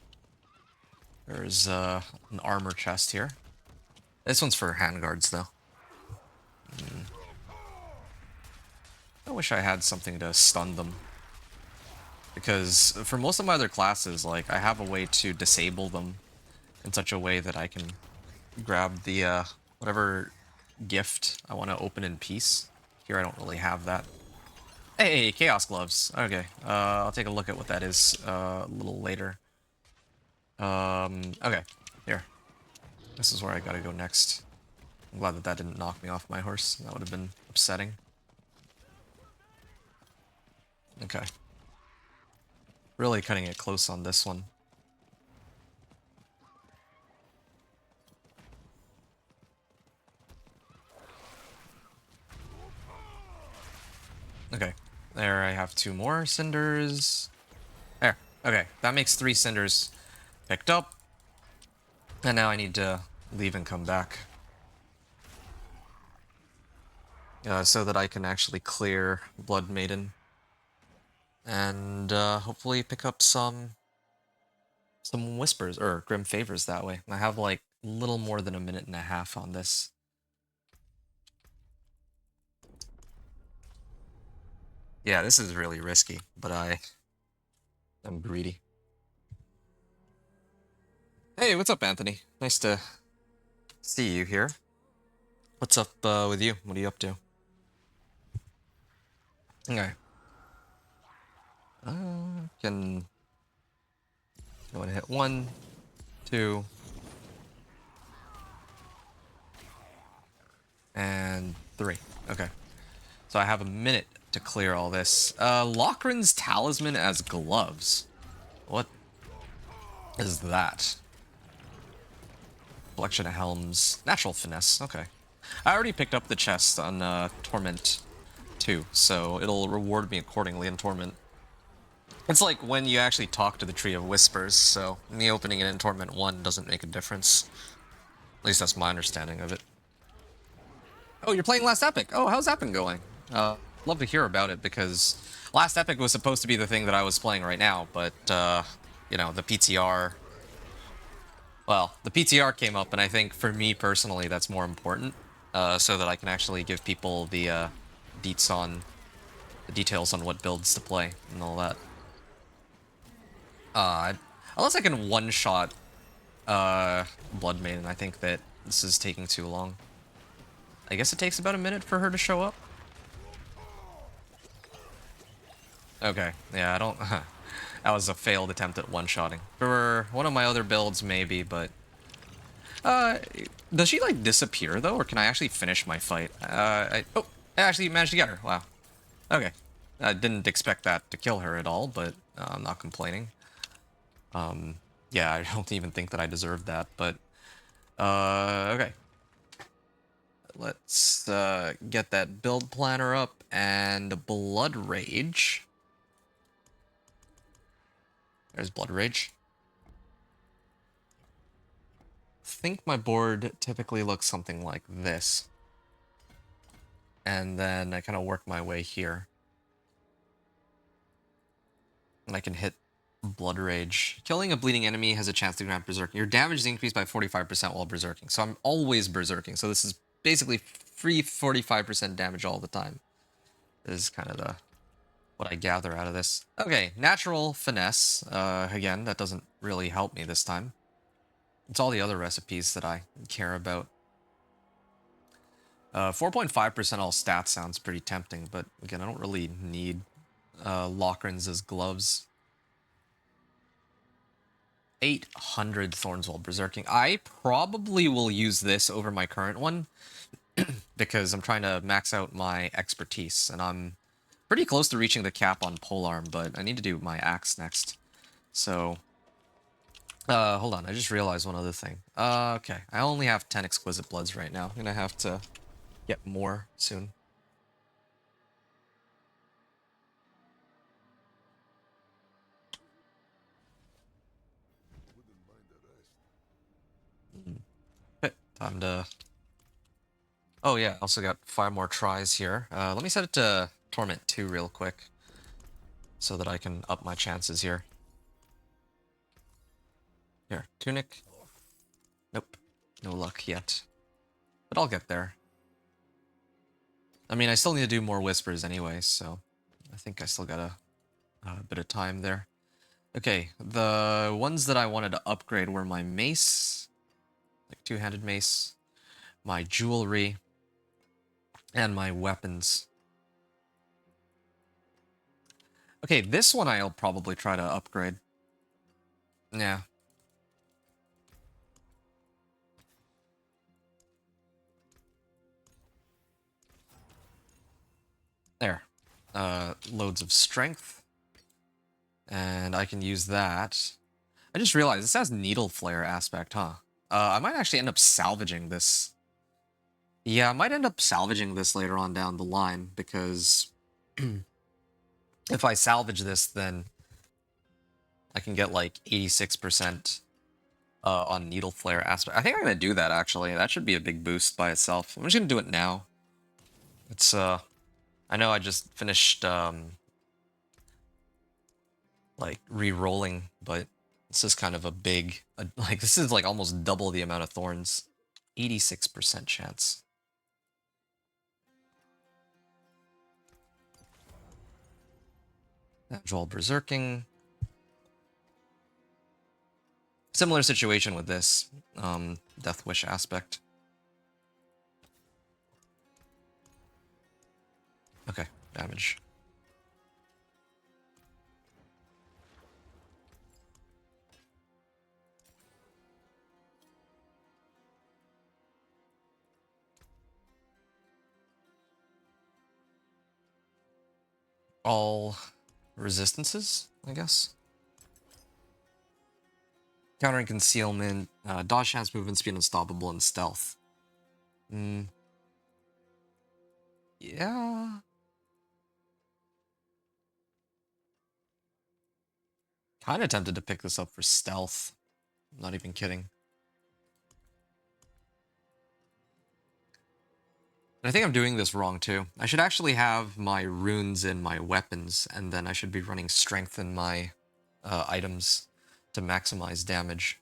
There's an armor chest here. This one's for handguards, though. wish I had something to stun them. Because for most of my other classes, like, I have a way to disable them in such a way that I can grab the, whatever gift I want to open in peace. Here I don't really have that. Hey, Chaos Gloves. Okay, I'll take a look at what that is a little later. Okay, here. This is where I gotta go next. I'm glad that that didn't knock me off my horse. That would have been upsetting. Okay. Really cutting it close on this one. Okay. There, I have 2 more cinders. There. Okay, that makes 3 cinders picked up. And now I need to leave and come back. So that I can actually clear Blood Maiden. And hopefully pick up some whispers, or grim favors that way. I have like a little more than a minute and a half on this. Yeah, this is really risky, but I'm greedy. Hey, what's up, Anthony? Nice to see you here. What's up with you? What are you up to? Okay. Can go and hit 1, 2, and 3. Okay. So I have a minute to clear all this. Lochran's Talisman as gloves. What is that? Collection of helms. Natural finesse. Okay. I already picked up the chest on Torment 2, so it'll reward me accordingly in Torment. It's like when you actually talk to the Tree of Whispers, so me opening it in Torment 1 doesn't make a difference. At least that's my understanding of it. Oh, you're playing Last Epic. Oh, how's that been going? Love to hear about it, because Last Epic was supposed to be the thing that I was playing right now, but, you know, the PTR... Well, the PTR came up, and I think for me personally that's more important, so that I can actually give people the, deets on... the details on what builds to play, and all that. Unless I can one-shot, Blood Maiden, I think that this is taking too long. I guess it takes about a minute for her to show up. Okay, yeah, I don't... That was a failed attempt at one-shotting. For one of my other builds, maybe, but... Does she, like, disappear, though? Or can I actually finish my fight? Oh, I actually managed to get her. Wow. Okay. I didn't expect that to kill her at all, but I'm not complaining. Yeah, I don't even think that I deserved that, but... okay. Let's get that build planner up, and Blood Rage. There's Blood Rage. I think my board typically looks something like this. And then I kind of work my way here. And I can hit Blood Rage. Killing a bleeding enemy has a chance to grant berserking. Your damage is increased by 45% while berserking. So I'm always berserking. So this is basically free 45% damage all the time. This is kind of what I gather out of this. Okay, natural finesse. Again, that doesn't really help me this time. It's all the other recipes that I care about. 4.5% all stats sounds pretty tempting, but again, I don't really need Lochran's as gloves. 800 Thorns while berserking. I probably will use this over my current one because I'm trying to max out my expertise, and I'm pretty close to reaching the cap on polearm, but I need to do my axe next. So, hold on, I just realized one other thing. Okay, I only have 10 Exquisite Bloods right now. I'm gonna have to get more soon. Okay, time to... Oh yeah, also got 5 more tries here. Let me set it to Torment 2 real quick, so that I can up my chances here. Here, Tunic. Nope, no luck yet. But I'll get there. I mean, I still need to do more whispers anyway, so I think I still got a bit of time there. Okay, the ones that I wanted to upgrade were my mace, like two-handed mace, my jewelry, and my weapons. Okay, this one I'll probably try to upgrade. Yeah. There. Loads of strength. And I can use that. I just realized this has needle flare aspect, huh? I might actually end up salvaging this. Yeah, I might end up salvaging this later on down the line, because if I salvage this, then I can get like 86% on needle flare aspect. I think I'm gonna do that actually. That should be a big boost by itself. I'm just gonna do it now. It's I know I just finished like re-rolling, but this is kind of a big like this is like almost double the amount of thorns. 86% chance. Natural berserking. Similar situation with this Death Wish aspect. Okay, damage. All resistances, I guess. Countering concealment, dodge chance, movement speed, unstoppable, and stealth. Yeah. Kind of tempted to pick this up for stealth. Not even kidding. I think I'm doing this wrong too. I should actually have my runes in my weapons, and then I should be running strength in my items to maximize damage.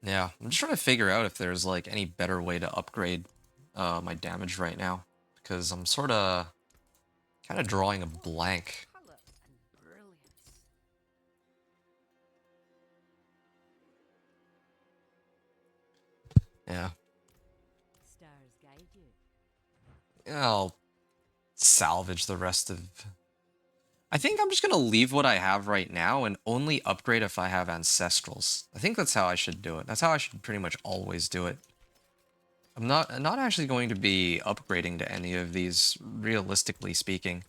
Yeah, I'm just trying to figure out if there's like any better way to upgrade my damage right now, because I'm sort of kind of drawing a blank. Yeah. I'll salvage the rest of... I think I'm just going to leave what I have right now and only upgrade if I have Ancestrals. I think that's how I should do it. That's how I should pretty much always do it. I'm not actually going to be upgrading to any of these, realistically speaking.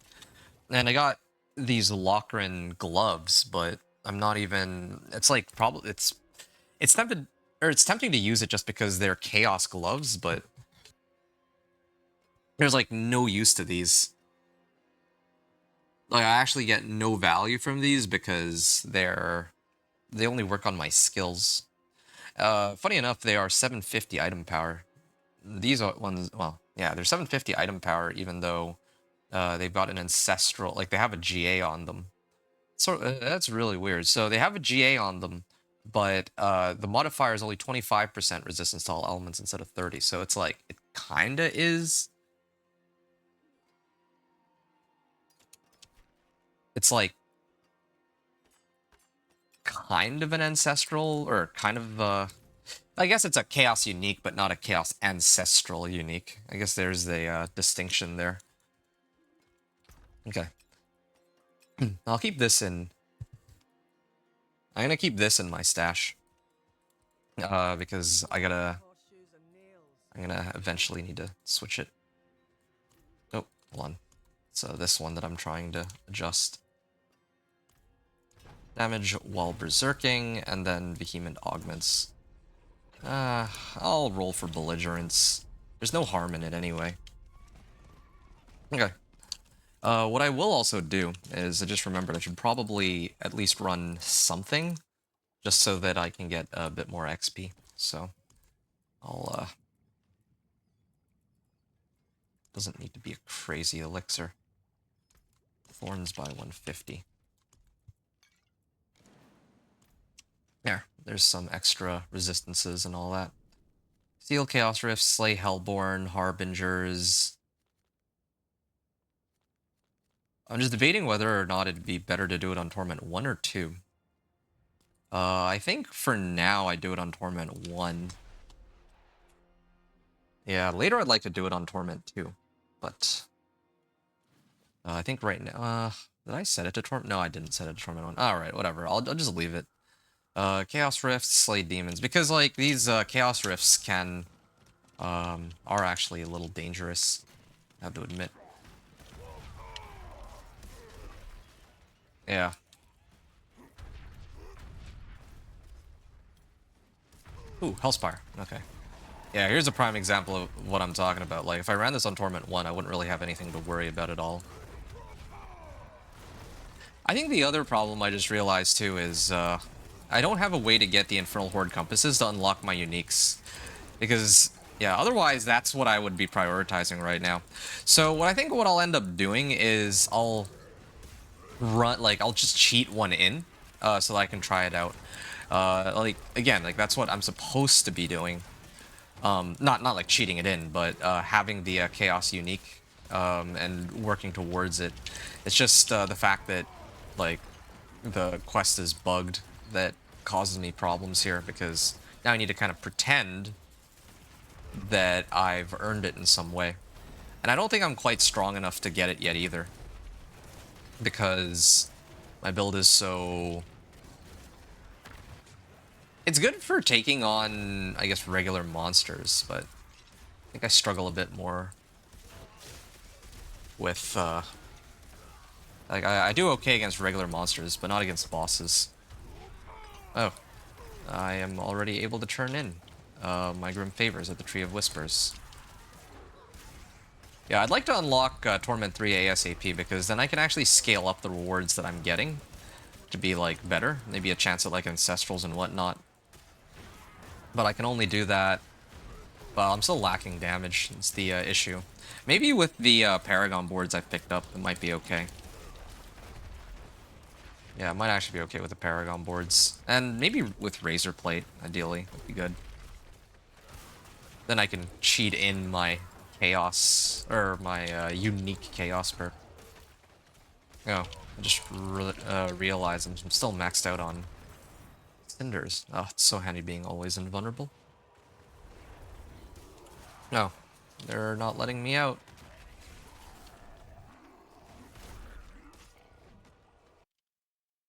And I got these Lochran gloves, but I'm not even... It's like, probably... It's tempted... Or it's tempting to use it just because they're Chaos gloves, but... There's like no use to these. Like, I actually get no value from these because they only work on my skills. Funny enough, they are 750 item power. These are ones, well, yeah, they're 750 item power, even though they've got an ancestral, like they have a GA on them. So that's really weird. So they have a GA on them, but the modifier is only 25% resistance to all elements instead of 30. So it's like, it kinda is. It's like kind of an ancestral, or kind of I guess it's a chaos unique, but not a chaos ancestral unique. I guess there's a distinction there. Okay. I'll keep this in. I'm gonna keep this in my stash. Because I'm gonna eventually need to switch it. Oh, hold on. So this one that I'm trying to adjust. Damage while berserking, and then vehement augments. I'll roll for belligerence. There's no harm in it anyway. Okay. What I will also do is, I just remembered I should probably at least run something, just so that I can get a bit more XP. So, I'll, doesn't need to be a crazy elixir. Thorns by 150. There's some extra resistances and all that. Steal Chaos Rifts, Slay Hellborn, Harbingers. I'm just debating whether or not it'd be better to do it on Torment 1 or 2. I think for now I do it on Torment 1. Yeah, later I'd like to do it on Torment 2. But I think right now... did I set it to Torment? No, I didn't set it to Torment 1. Alright, whatever. I'll just leave it. Chaos Rifts, Slay Demons. Because, like, these Chaos Rifts can... are actually a little dangerous, I have to admit. Yeah. Ooh, Hellspire. Okay. Yeah, here's a prime example of what I'm talking about. Like, if I ran this on Torment 1, I wouldn't really have anything to worry about at all. I think the other problem I just realized, too, is I don't have a way to get the Infernal Horde compasses to unlock my uniques. Because, yeah, otherwise, that's what I would be prioritizing right now. So, what I'll end up doing is I'll just cheat one in so that I can try it out. Again, that's what I'm supposed to be doing. Not like cheating it in, but having the Chaos unique and working towards it. It's just the fact that, like, the quest is bugged that causes me problems here, because now I need to kind of pretend that I've earned it in some way. And I don't think I'm quite strong enough to get it yet either, because my build is so... It's good for taking on, I guess, regular monsters, but I think I struggle a bit more with, like, I do okay against regular monsters, but not against bosses. Oh, I am already able to turn in my Grim Favors at the Tree of Whispers. Yeah, I'd like to unlock Torment 3 ASAP, because then I can actually scale up the rewards that I'm getting to be, like, better. Maybe a chance at, like, Ancestrals and whatnot. But I can only do that... Well, I'm still lacking damage. It's the issue. Maybe with the Paragon boards I've picked up, it might be okay. Yeah, it might actually be okay with the Paragon boards. And maybe with Razor Plate, ideally. Would be good. Then I can cheat in my Chaos... or my unique Chaos perk. Oh, I just realized I'm still maxed out on Cinders. Oh, it's so handy being always invulnerable. No, they're not letting me out.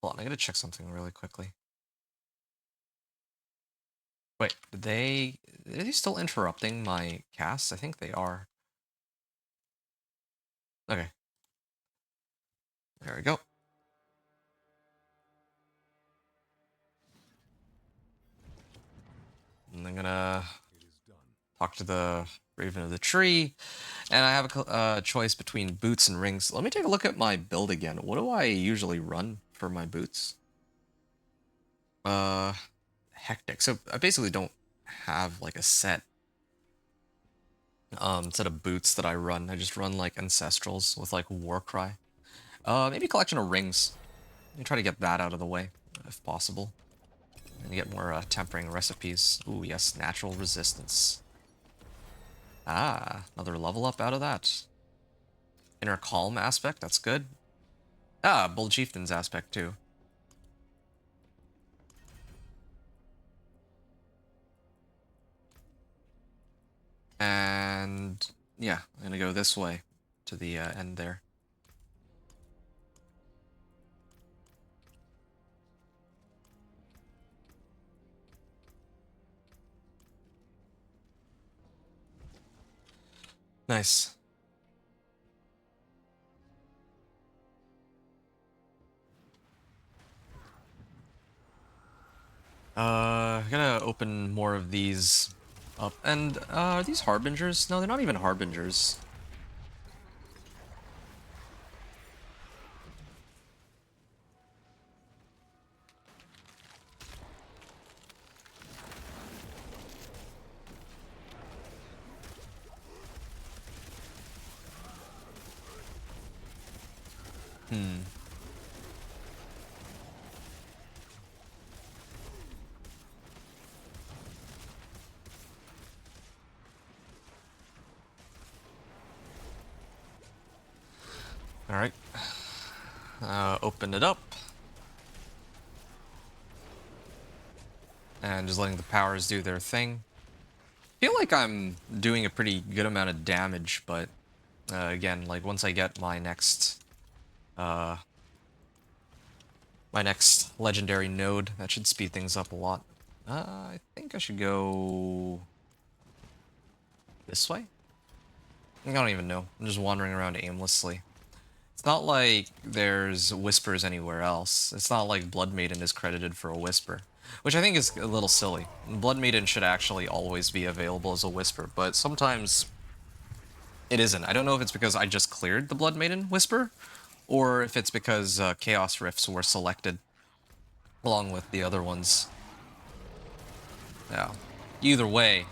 Hold on, I gotta check something really quickly. Wait, are they still interrupting my cast? I think they are. Okay. There we go. And I'm gonna talk to the Raven of the Tree, and I have a choice between boots and rings. Let me take a look at my build again. What do I usually run for my boots? Hectic. So I basically don't have like a set of boots that I run. I just run like Ancestrals with like Warcry. Maybe a collection of rings. Let me try to get that out of the way, if possible. And get more tempering recipes. Ooh, yes, natural resistance. Ah, another level up out of that. Inner calm aspect, that's good. Ah, Bold Chieftain's aspect too. And yeah, I'm gonna go this way to the end there. Nice. I gotta open more of these up. And are these Harbingers? No, they're not even Harbingers. Hmm. Alright. Open it up. And just letting the powers do their thing. I feel like I'm doing a pretty good amount of damage, but again, like once I get my next legendary node, that should speed things up a lot. I think I should go this way? I don't even know. I'm just wandering around aimlessly. It's not like there's whispers anywhere else. It's not like Blood Maiden is credited for a whisper, which I think is a little silly. Blood Maiden should actually always be available as a whisper, but sometimes it isn't. I don't know if it's because I just cleared the Blood Maiden whisper, or if it's because Chaos Rifts were selected along with the other ones. Yeah. Either way,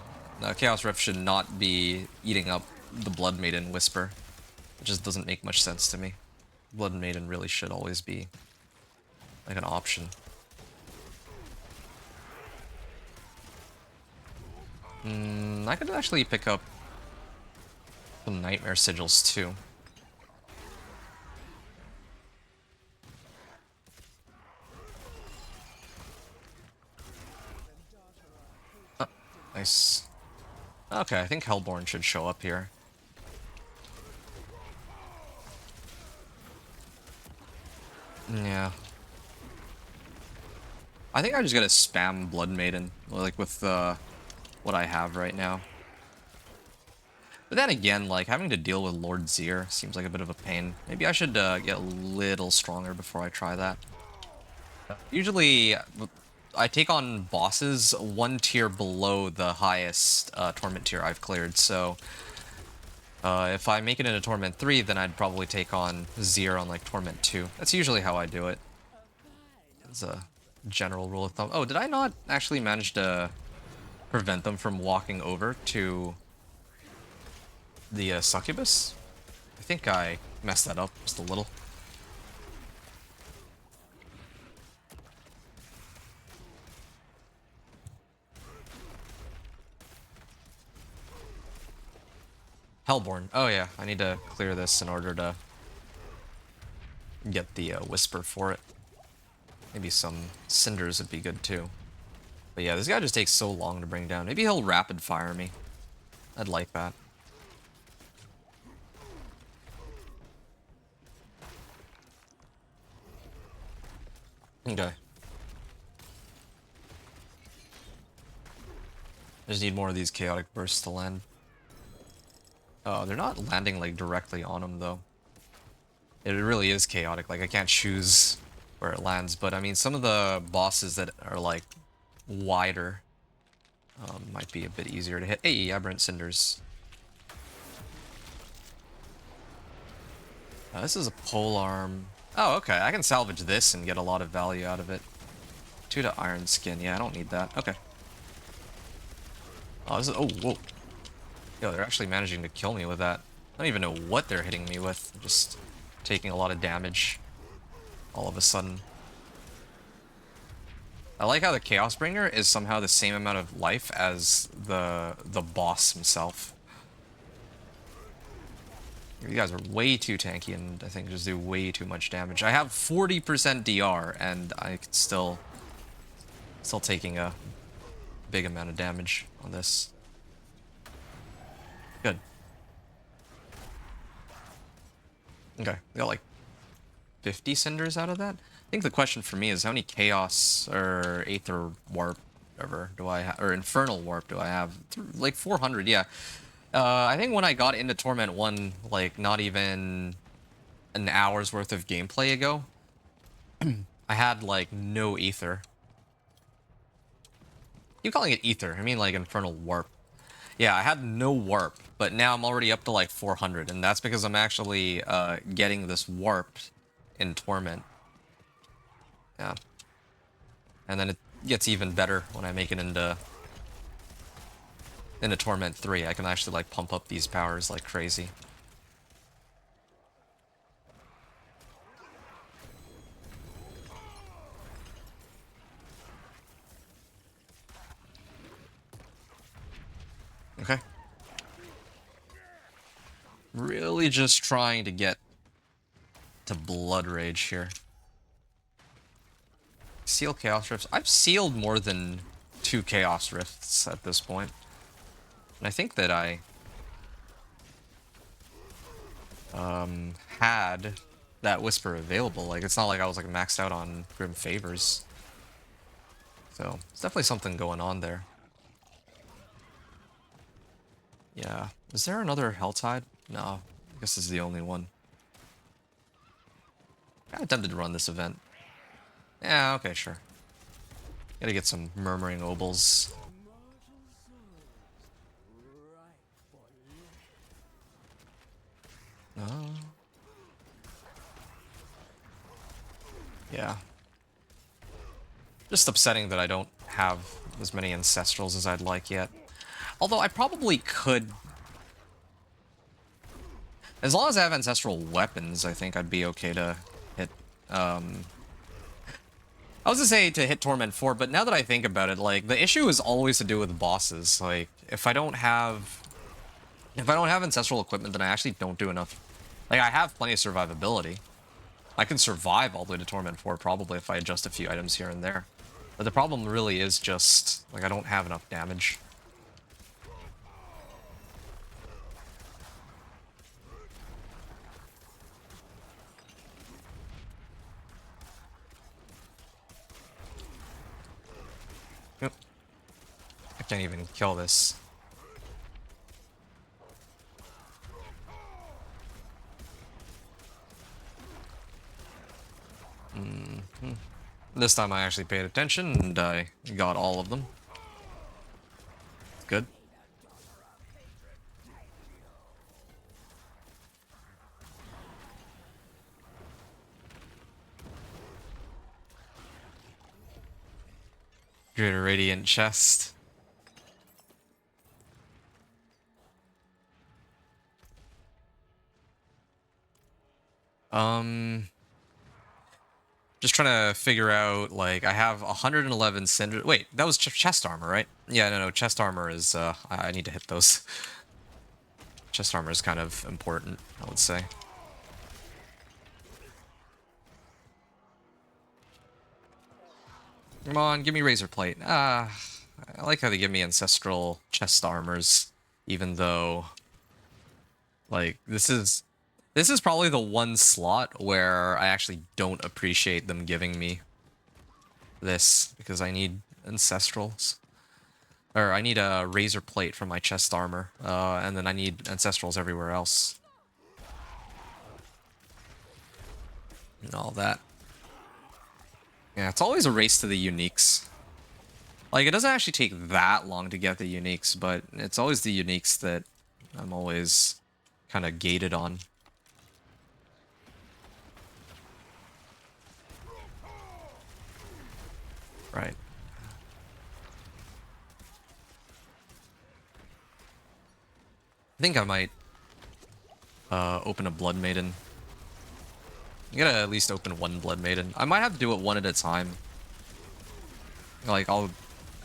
Chaos Rift should not be eating up the Blood Maiden whisper. It just doesn't make much sense to me. Blood Maiden really should always be like an option. I could actually pick up some Nightmare Sigils too. Oh, nice. Okay, I think Hellborn should show up here. Yeah. I think I'm just gonna spam Blood Maiden, like with what I have right now. But then again, like having to deal with Lord Zir seems like a bit of a pain. Maybe I should get a little stronger before I try that. Usually, I take on bosses one tier below the highest Torment tier I've cleared, so if I make it into Torment 3, then I'd probably take on Zir on like Torment 2. That's usually how I do it. It's a general rule of thumb. Oh, did I not actually manage to prevent them from walking over to the succubus? I think I messed that up just a little. Hellborn. Oh yeah, I need to clear this in order to get the whisper for it. Maybe some cinders would be good too. But yeah, this guy just takes so long to bring down. Maybe he'll rapid fire me. I'd like that. Okay. I just need more of these chaotic bursts to land. Oh, they're not landing like directly on him though. It really is chaotic. Like I can't choose where it lands, but I mean some of the bosses that are like wider might be a bit easier to hit. Hey, Aberrant Cinders. This is a polearm. Oh, okay. I can salvage this and get a lot of value out of it. 2 to Iron Skin. Yeah, I don't need that. Okay. Oh, this is... Oh, whoa. Yo, they're actually managing to kill me with that. I don't even know what they're hitting me with. I'm just taking a lot of damage all of a sudden. I like how the Chaos Bringer is somehow the same amount of life as the boss himself. You guys are way too tanky and I think just do way too much damage. I have 40% DR and I can still taking a big amount of damage on this. Good. Okay, we got like 50 cinders out of that. I think the question for me is how many chaos or aether warp ever do I have, or infernal warp do I have? Like 400, yeah. I think when I got into Torment 1, like not even an hour's worth of gameplay ago, I had like no ether. Keep calling it ether. I mean like infernal warp. Yeah, I had no warp, but now I'm already up to like 400, and that's because I'm actually getting this warp in Torment. Yeah. And then it gets even better when I make it into Torment 3. I can actually like pump up these powers like crazy. Okay. Really just trying to get to Blood Rage here. Seal Chaos Rifts. I've sealed more than 2 Chaos Rifts at this point. And I think that I had that Whisper available. Like, it's not like I was like maxed out on Grim Favors. So, it's definitely something going on there. Yeah. Is there another Helltide? No. I guess this is the only one. I'm tempted to run this event. Yeah, okay, sure. Gotta get some Murmuring Obols. Oh. Yeah. Just upsetting that I don't have as many Ancestrals as I'd like yet. Although I probably could... As long as I have Ancestral Weapons, I think I'd be okay to hit... I was gonna say to hit Torment 4, but now that I think about it, like, the issue is always to do with bosses. Like, if I don't have Ancestral Equipment, then I actually don't do enough. Like, I have plenty of survivability. I can survive all the way to Torment 4, probably, if I adjust a few items here and there. But the problem really is just, like, I don't have enough damage. Yep. I can't even kill this. This time I actually paid attention and I got all of them. Good. Greater Radiant Chest. Just trying to figure out, like, I have 111 Cinder... Wait, that was chest armor, right? Yeah, no, chest armor is, I need to hit those. Chest armor is kind of important, I would say. Come on, give me Razor Plate. I like how they give me Ancestral chest armors, even though, like, this is probably the one slot where I actually don't appreciate them giving me this, because I need Ancestrals. Or I need a Razor Plate for my chest armor, and then I need Ancestrals everywhere else. And all that. Yeah, it's always a race to the uniques. Like, it doesn't actually take that long to get the uniques, but it's always the uniques that I'm always kind of gated on. Right. I think I might open a Blood Maiden. You gotta at least open one Blood Maiden. I might have to do it one at a time. Like, I'll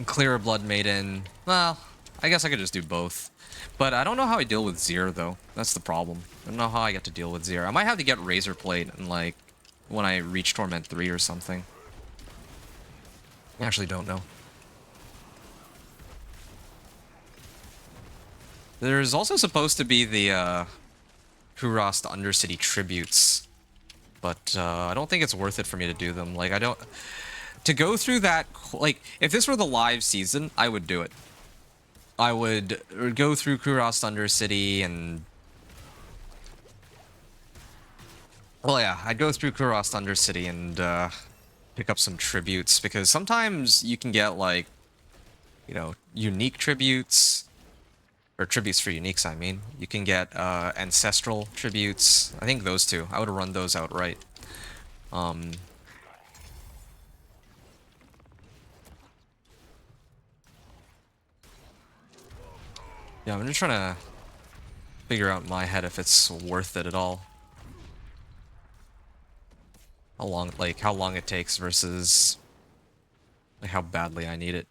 clear a Blood Maiden. Well, I guess I could just do both. But I don't know how I deal with Zir, though. That's the problem. I don't know how I get to deal with Zir. I might have to get Razor Plate and, like, when I reach Torment 3 or something. I actually don't know. There's also supposed to be the Kurast Undercity tributes, but I don't think it's worth it for me to do them. Like, I don't... To go through that... Like, if this were the live season, I would do it. I would go through Kurast Undercity and... Well, yeah, I'd go through Kurast Undercity and pick up some tributes, because sometimes you can get, like, you know, unique tributes... Or tributes for uniques, I mean. You can get ancestral tributes. I think those two. I would run those outright. Yeah, I'm just trying to figure out in my head if it's worth it at all. How long it takes versus like how badly I need it.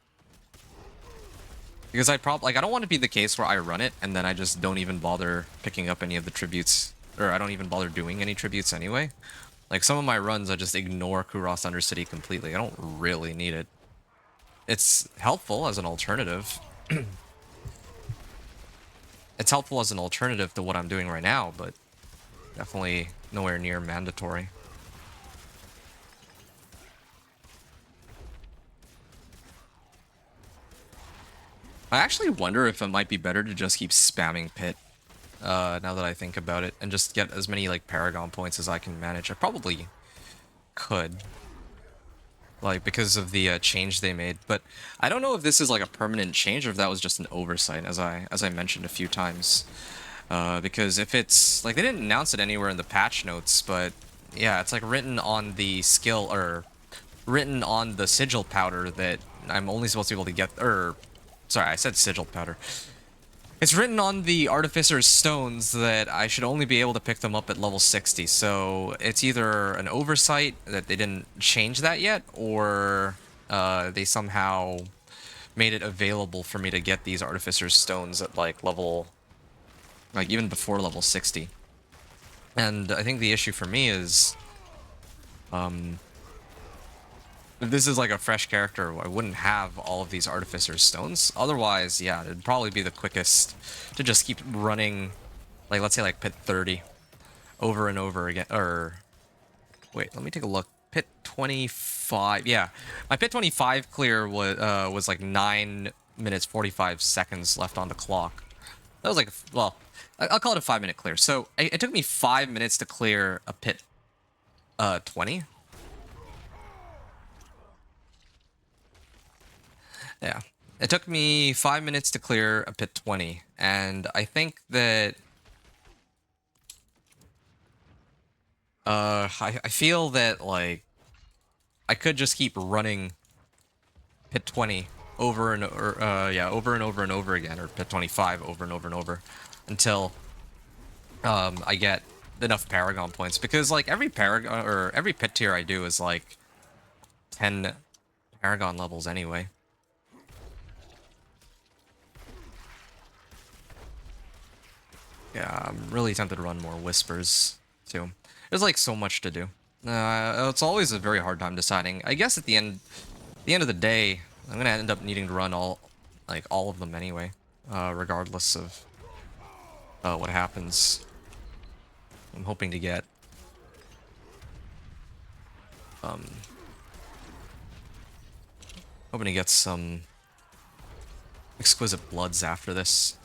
Because I don't want to be the case where I run it and then I just don't even bother picking up any of the tributes or I don't even bother doing any tributes anyway. Like, some of my runs, I just ignore Kuros Undercity completely. I don't really need it. It's helpful as an alternative. It's helpful as an alternative to what I'm doing right now, but definitely nowhere near mandatory. I actually wonder if it might be better to just keep spamming Pit, now that I think about it, and just get as many, like, Paragon points as I can manage. I probably could, like, because of the change they made, but I don't know if this is, like, a permanent change or if that was just an oversight, as I mentioned a few times. Because if it's, like, they didn't announce it anywhere in the patch notes, but yeah, it's, like, written on the skill, or written on the sigil powder that I'm only supposed to be able to get, or, sorry, I said sigil powder. It's written on the Artificer's Stones that I should only be able to pick them up at level 60, so it's either an oversight that they didn't change that yet, or they somehow made it available for me to get these Artificer's Stones at, like, level, like, even before level 60. And I think the issue for me is, if this is like a fresh character, I wouldn't have all of these Artificer's Stones. Otherwise, yeah, it'd probably be the quickest to just keep running, like, let's say, like, Pit 30 over and over again. Or, wait, let me take a look. Pit 25, yeah. My Pit 25 clear was like 9 minutes 45 seconds left on the clock. That was like, well, I'll call it a 5-minute clear. So it took me 5 minutes to clear a Pit 20. Yeah. It took me 5 minutes to clear a Pit 20, and I think that I feel that, like, I could just keep running Pit 20 over and over and over and over again, or Pit 25 over and over and over until I get enough Paragon points, because, like, every Paragon or every Pit tier I do is like 10 Paragon levels anyway. Yeah, I'm really tempted to run more Whispers, too. There's, like, so much to do. It's always a very hard time deciding. I guess at the end of the day, I'm gonna end up needing to run all of them anyway, regardless of what happens. I'm hoping to get some exquisite bloods after this.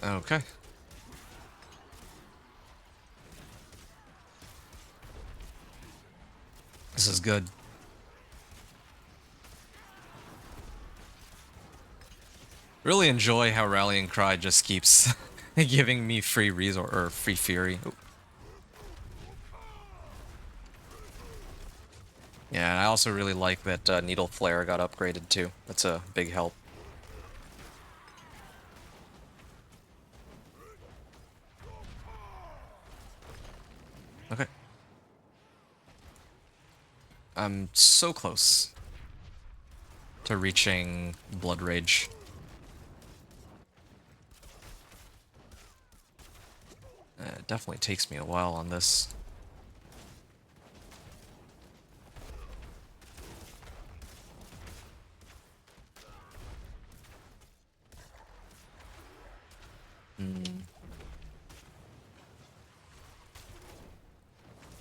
Okay. This is good. Really enjoy how Rallying Cry just keeps giving me free resource or free fury. Ooh. Yeah, and I also really like that Needle Flare got upgraded too. That's a big help. Okay. I'm so close to reaching Blood Rage. It definitely takes me a while on this.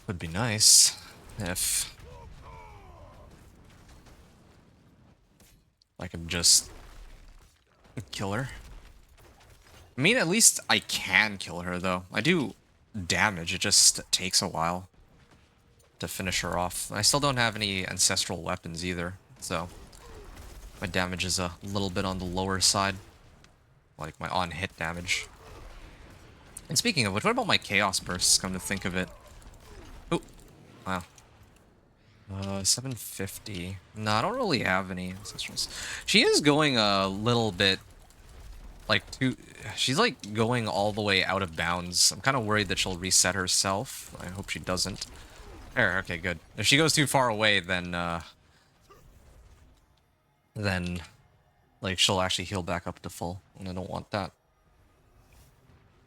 Would be nice if I could just kill her. I mean, at least I can kill her, though. I do damage, it just takes a while to finish her off. I still don't have any ancestral weapons either, so my damage is a little bit on the lower side. Like, my on-hit damage. And speaking of which, what about my Chaos Bursts, come to think of it? Oh, wow. 750. No, I don't really have any ancestrals. She is going a little bit like too. She's like going all the way out of bounds. I'm kind of worried that she'll reset herself. I hope she doesn't. There, okay, good. If she goes too far away, then like she'll actually heal back up to full, and I don't want that.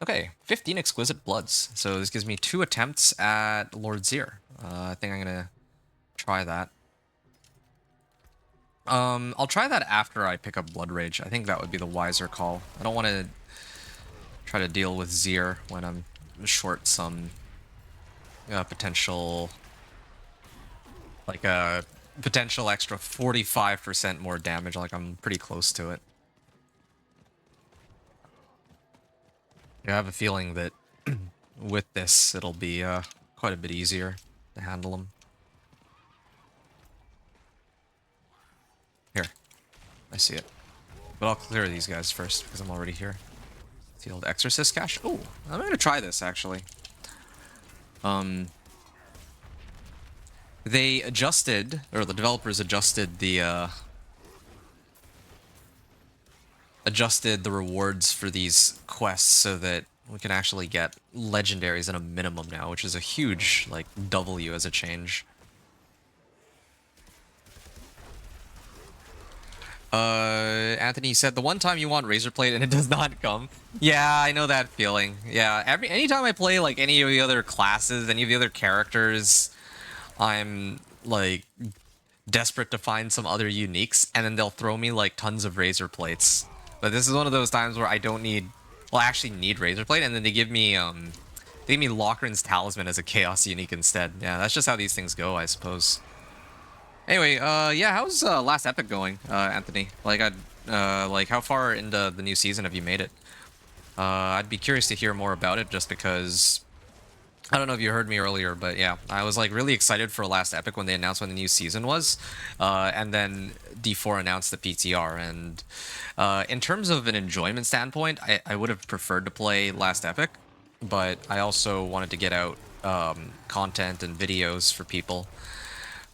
Okay, 15 exquisite bloods. So this gives me 2 attempts at Lord Zir. I think I'm gonna try that. I'll try that after I pick up Blood Rage. I think that would be the wiser call. I don't want to try to deal with Zir when I'm short some potential, like a potential extra 45% more damage. Like I'm pretty close to it. Yeah, I have a feeling that with this, it'll be quite a bit easier to handle them. Here, I see it. But I'll clear these guys first because I'm already here. Sealed Exorcist cache. Oh, I'm gonna try this actually. They adjusted, or the developers adjusted the rewards for these quests so that we can actually get legendaries at a minimum now, which is a huge like W as a change. Anthony said the one time you want Razorblade and it does not come. Yeah, I know that feeling. Yeah, anytime I play like any of the other classes, any of the other characters, I'm like desperate to find some other uniques, and then they'll throw me like tons of razor plates. But this is one of those times where I don't need, well, I actually need razor plate, and then they give me Lockeran's Talisman as a chaos unique instead. Yeah, that's just how these things go, I suppose. Anyway, yeah, how's last epic going, Anthony? Like, like how far into the new season have you made it? I'd be curious to hear more about it, just because I don't know if you heard me earlier, but yeah, I was like really excited for last epic when they announced when the new season was, and then D4 announced the PTR. And in terms of an enjoyment standpoint, I would have preferred to play last epic, but I also wanted to get out content and videos for people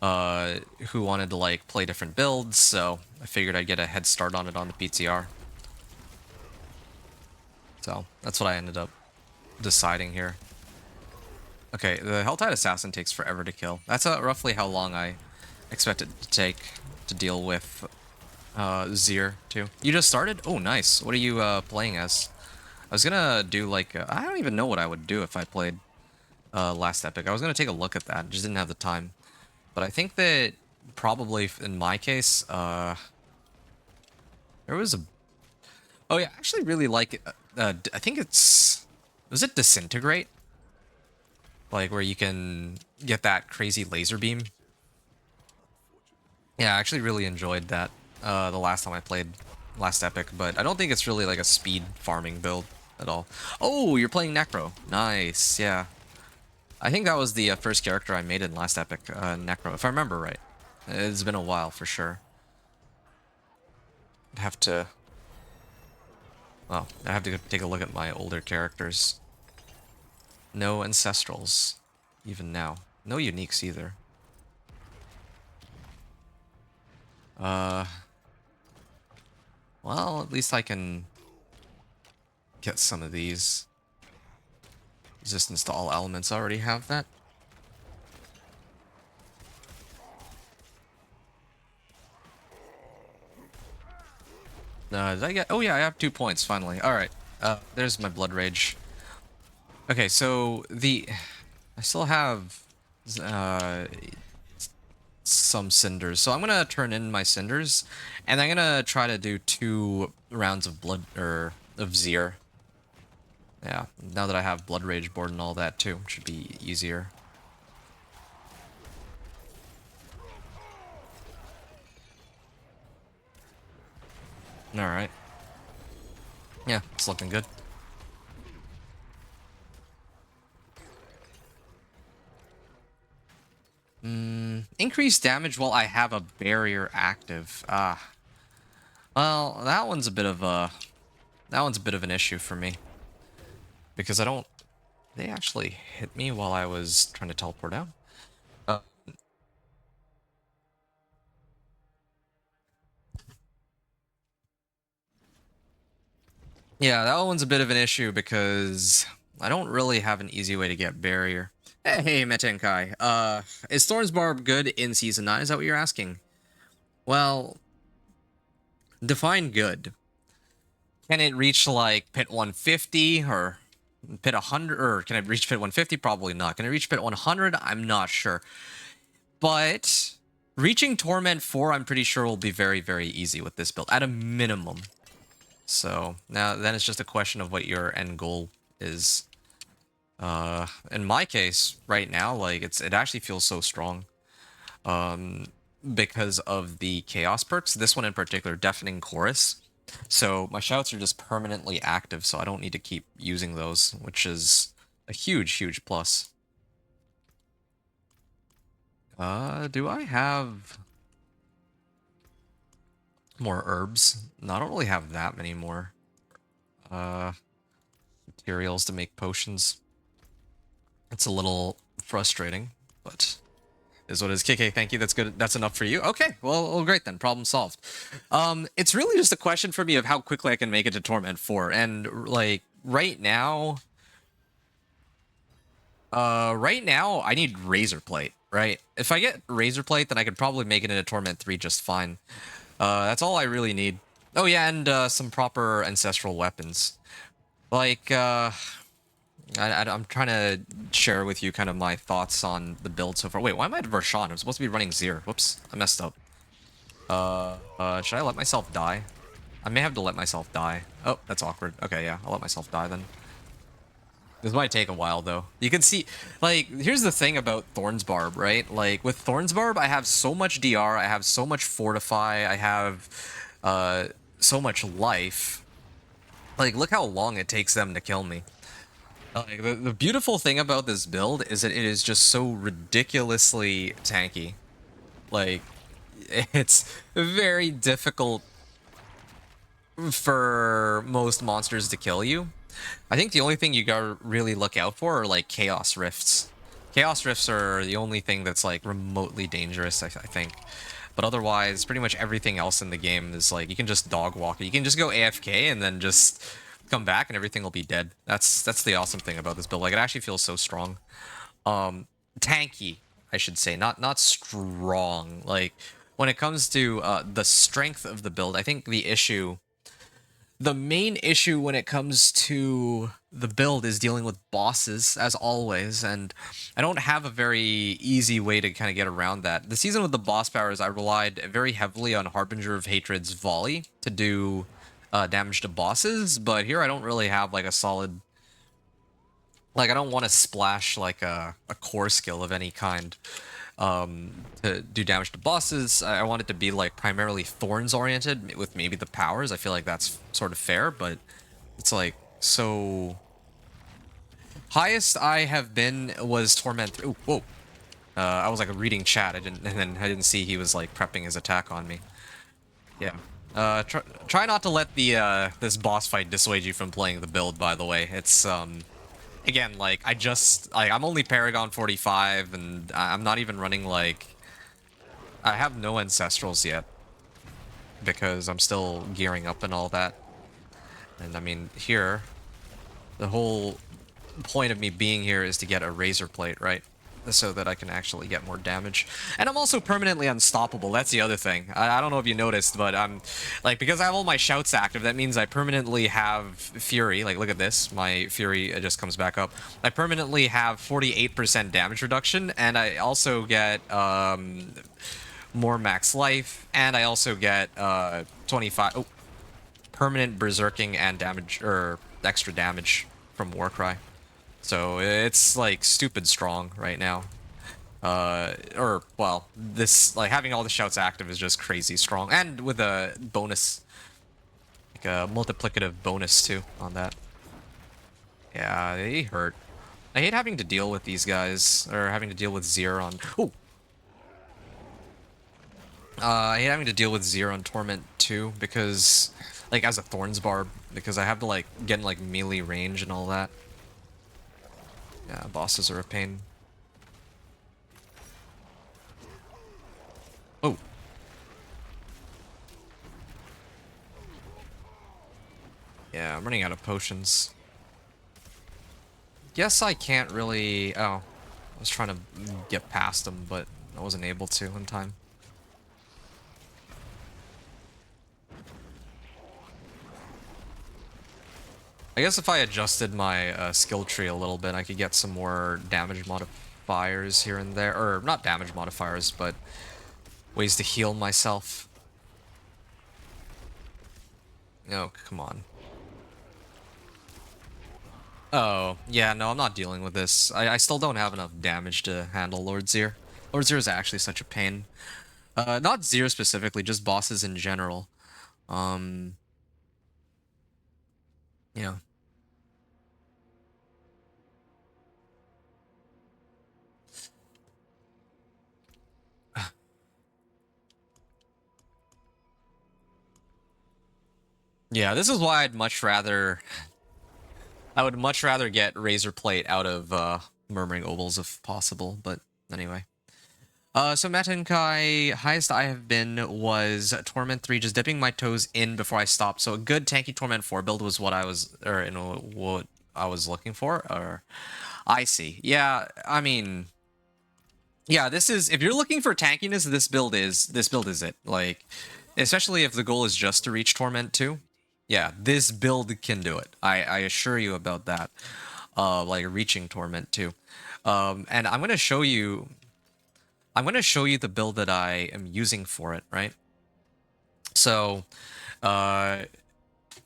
who wanted to like play different builds, so I figured I'd get a head start on it on the PTR. So that's what I ended up deciding here. Okay, the Helltide Assassin takes forever to kill. That's roughly how long I expect it to take to deal with Zir, too. You just started? Oh, nice. What are you playing as? I was gonna do like... I don't even know what I would do if I played last epic. I was gonna take a look at that, just didn't have the time. But I think that probably in my case, there was a... Oh yeah, I actually really like it. I think it's... Was it Disintegrate? Like where you can get that crazy laser beam. Yeah, I actually really enjoyed that the last time I played last epic, but I don't think it's really like a speed farming build at all. Oh, you're playing Necro. Nice, yeah. I think that was the first character I made in last epic, Necro, if I remember right. It's been a while for sure. I'd have to... Well, I have to take a look at my older characters. No ancestrals, even now. No uniques either. Well, at least I can get some of these. Resistance to all elements, I already have that. Did I get... Oh yeah, I have 2 points, finally. Alright, there's my Blood Rage. Okay, so I still have some cinders, so I'm gonna turn in my cinders, and I'm gonna try to do 2 rounds of blood of Zir. Yeah, now that I have Blood Rage board and all that too, should be easier. All right. Yeah, it's looking good. Increased damage while I have a barrier active. Ah. Well, that one's a bit of an issue for me. Because I don't... They actually hit me while I was trying to teleport out. Yeah, that one's a bit of an issue because I don't really have an easy way to get barrier. Hey, Metenkai. Is Thorns Barb good in Season 9? Is that what you're asking? Well, define good. Can it reach, like, pit 150 or pit 100? Or can it reach pit 150? Probably not. Can it reach pit 100? I'm not sure. But reaching Torment 4, I'm pretty sure will be very, very easy with this build, at a minimum. So, now then it's just a question of what your end goal is. In my case, right now, like, it actually feels so strong. Because of the chaos perks. This one in particular, Deafening Chorus. So my shouts are just permanently active, so I don't need to keep using those, which is a huge, huge plus. Do I have more herbs? No, I don't really have that many more materials to make potions. It's a little frustrating, but is what it is. KK, thank you. That's good. That's enough for you. Okay, well, great then. Problem solved. It's really just a question for me of how quickly I can make it to Torment 4. And, like, right now, I need Razor Plate, right? If I get Razor Plate, then I could probably make it into Torment 3 just fine. That's all I really need. Oh, yeah, and some proper ancestral weapons. Like, I'm trying to share with you kind of my thoughts on the build so far. Wait, why am I at Vershawn? I'm supposed to be running Zir. Whoops, I messed up. Should I let myself die? I may have to let myself die. Oh, that's awkward. Okay, yeah, I'll let myself die then. This might take a while, though. You can see, like, here's the thing about Thorns Barb, right? Like, with Thorns Barb, I have so much DR, I have so much Fortify, I have, so much life. Like, look how long it takes them to kill me. Like, the beautiful thing about this build is that it is just so ridiculously tanky. Like, it's very difficult for most monsters to kill you. I think the only thing you gotta really look out for are, like, Chaos Rifts. Chaos Rifts are the only thing that's, like, remotely dangerous, I think. But otherwise, pretty much everything else in the game is, like, you can just dog walk it. You can just go AFK and then just come back and everything will be dead. That's the awesome thing about this build. Like, it actually feels so strong. Tanky, I should say, not strong. Like, when it comes to the strength of the build, I think the main issue when it comes to the build is dealing with bosses, as always, and I don't have a very easy way to kind of get around that. The season with the boss powers, I relied very heavily on Harbinger of Hatred's volley to do damage to bosses, but here I don't really have, like, a solid... Like, I don't want to splash, like, a core skill of any kind to do damage to bosses. I want it to be, like, primarily Thorns oriented with maybe the powers. I feel like that's sort of fair, but it's, like, so... Highest I have been was Torment 3. Ooh, whoa. I was, like, reading chat, and then I didn't see he was, like, prepping his attack on me. Yeah. Try not to let the this boss fight dissuade you from playing the build, by the way. It's, again, like, I'm only Paragon 45, and I'm not even running, like... I have no Ancestrals yet, because I'm still gearing up and all that. And, I mean, here, the whole point of me being here is to get a Razor Plate, right? So that I can actually get more damage. And I'm also permanently unstoppable, that's the other thing. I don't know if you noticed, but I'm... Like, because I have all my shouts active, that means I permanently have Fury. Like, look at this. My Fury just comes back up. I permanently have 48% damage reduction, and I also get, more max life, and I also get, 25... Oh, permanent berserking and damage, or extra damage from Warcry. So it's, like, stupid strong right now. Well, this, like, having all the shouts active is just crazy strong. And with a bonus, like a multiplicative bonus, too, on that. Yeah, they hurt. I hate having to deal with these guys, or having to deal with Zir on... Ooh! I hate having to deal with Zir on Torment, too, because, like, as a Thorns Barb, because I have to, like, get in, like, melee range and all that. Yeah, bosses are a pain. Oh. Yeah, I'm running out of potions. Guess I can't really... Oh, I was trying to get past him, but I wasn't able to in time. I guess if I adjusted my skill tree a little bit, I could get some more damage modifiers here and there. Or, not damage modifiers, but ways to heal myself. Oh, come on. Oh, yeah, no, I'm not dealing with this. I still don't have enough damage to handle Lord Zir. Lord Zir is actually such a pain. Not Zir specifically, just bosses in general. Yeah. Yeah, this is why I would much rather get Razor Plate out of Murmuring Ovals if possible, but anyway. So Matenkai, highest I have been was Torment 3, just dipping my toes in before I stopped. So a good tanky Torment 4 build was what I was, or you know, what I was looking for, or I see. Yeah, I mean, yeah, this is, if you're looking for tankiness, this build is it. Like, especially if the goal is just to reach Torment 2. Yeah, this build can do it. I assure you about that. Like reaching Torment 2. And I'm gonna show you the build that I am using for it, right? So,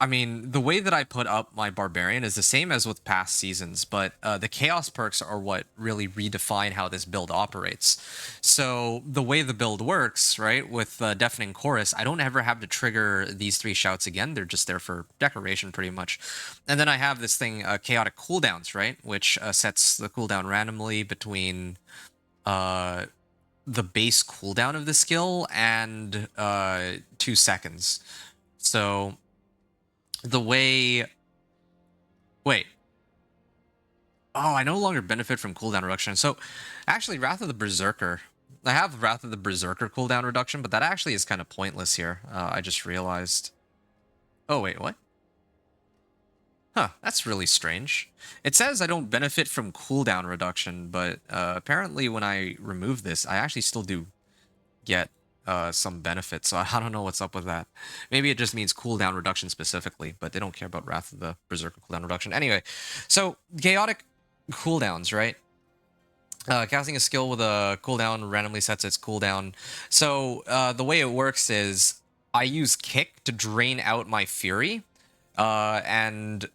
I mean, the way that I put up my Barbarian is the same as with past seasons, but the Chaos perks are what really redefine how this build operates. So, the way the build works, right, with Deafening Chorus, I don't ever have to trigger these 3 shouts again. They're just there for decoration, pretty much. And then I have this thing, Chaotic Cooldowns, right, which sets the cooldown randomly between the base cooldown of the skill and 2 seconds. So the way... Wait. Oh, I no longer benefit from cooldown reduction. So actually, Wrath of the Berserker... I have Wrath of the Berserker cooldown reduction, but that actually is kind of pointless here. I just realized. Oh, wait, what? Huh, that's really strange. It says I don't benefit from cooldown reduction, but apparently when I remove this, I actually still do get some benefit, so I don't know what's up with that. Maybe it just means cooldown reduction specifically, but they don't care about Wrath of the Berserker cooldown reduction. Anyway, so chaotic cooldowns, right? Casting a skill with a cooldown randomly sets its cooldown. So the way it works is I use Kick to drain out my Fury, and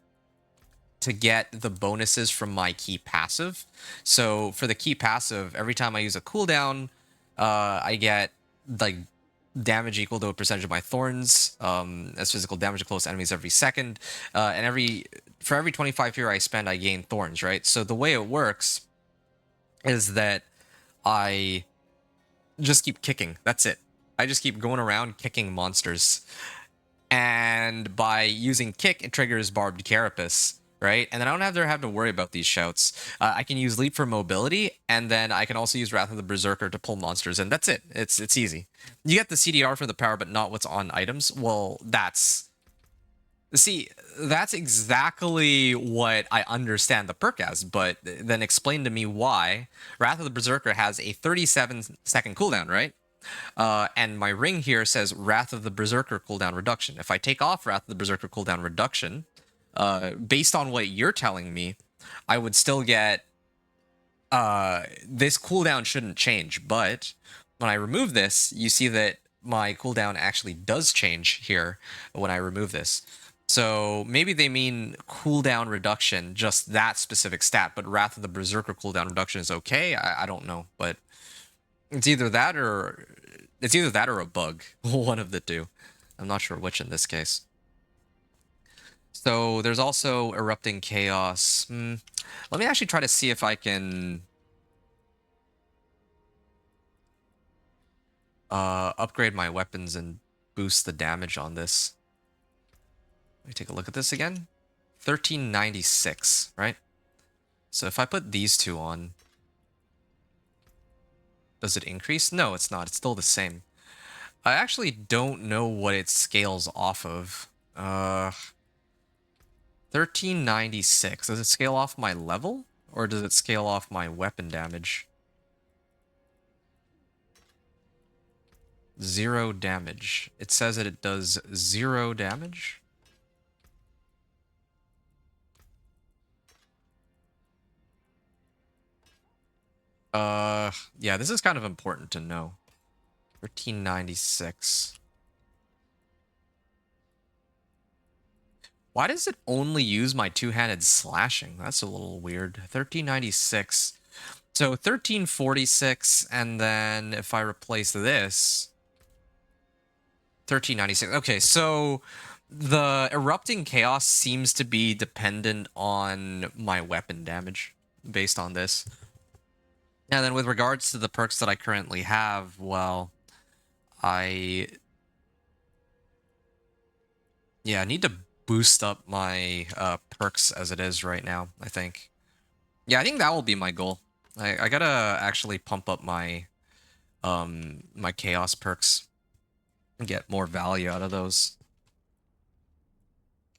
to get the bonuses from my key passive. So for the key passive, every time I use a cooldown, I get like damage equal to a percentage of my thorns as physical damage to close enemies every second. And for every 25 Fury I spend, I gain thorns, right? So the way it works is that I just keep kicking. That's it. I just keep going around kicking monsters. And by using Kick, it triggers Barbed Carapace, right? And then I don't have to worry about these shouts. I can use Leap for mobility, and then I can also use Wrath of the Berserker to pull monsters, and that's it. It's easy. You get the CDR for the power, but not what's on items. Well, that's exactly what I understand the perk as, but then explain to me why Wrath of the Berserker has a 37-second cooldown, right? And my ring here says Wrath of the Berserker cooldown reduction. If I take off Wrath of the Berserker cooldown reduction, based on what you're telling me, I would still get... this cooldown shouldn't change, but when I remove this, you see that my cooldown actually does change here when I remove this. So maybe they mean cooldown reduction, just that specific stat, but Wrath of the Berserker cooldown reduction is okay? I don't know, but it's either that or a bug. One of the two. I'm not sure which in this case. So there's also Erupting Chaos. Let me actually try to see if I can upgrade my weapons and boost the damage on this. Let me take a look at this again. 1396, right? So if I put these two on, does it increase? No, it's not. It's still the same. I actually don't know what it scales off of. 1396. Does it scale off my level? Or does it scale off my weapon damage? 0 damage. It says that it does 0 damage. Yeah, this is kind of important to know. 1396. Why does it only use my two-handed slashing? That's a little weird. 1396. So 1346, and then if I replace this, 1396. Okay, so the erupting chaos seems to be dependent on my weapon damage based on this. And then with regards to the perks that I currently have, well, I need to boost up my perks as it is right now, I think. Yeah, I think that will be my goal. I gotta actually pump up my my chaos perks and get more value out of those.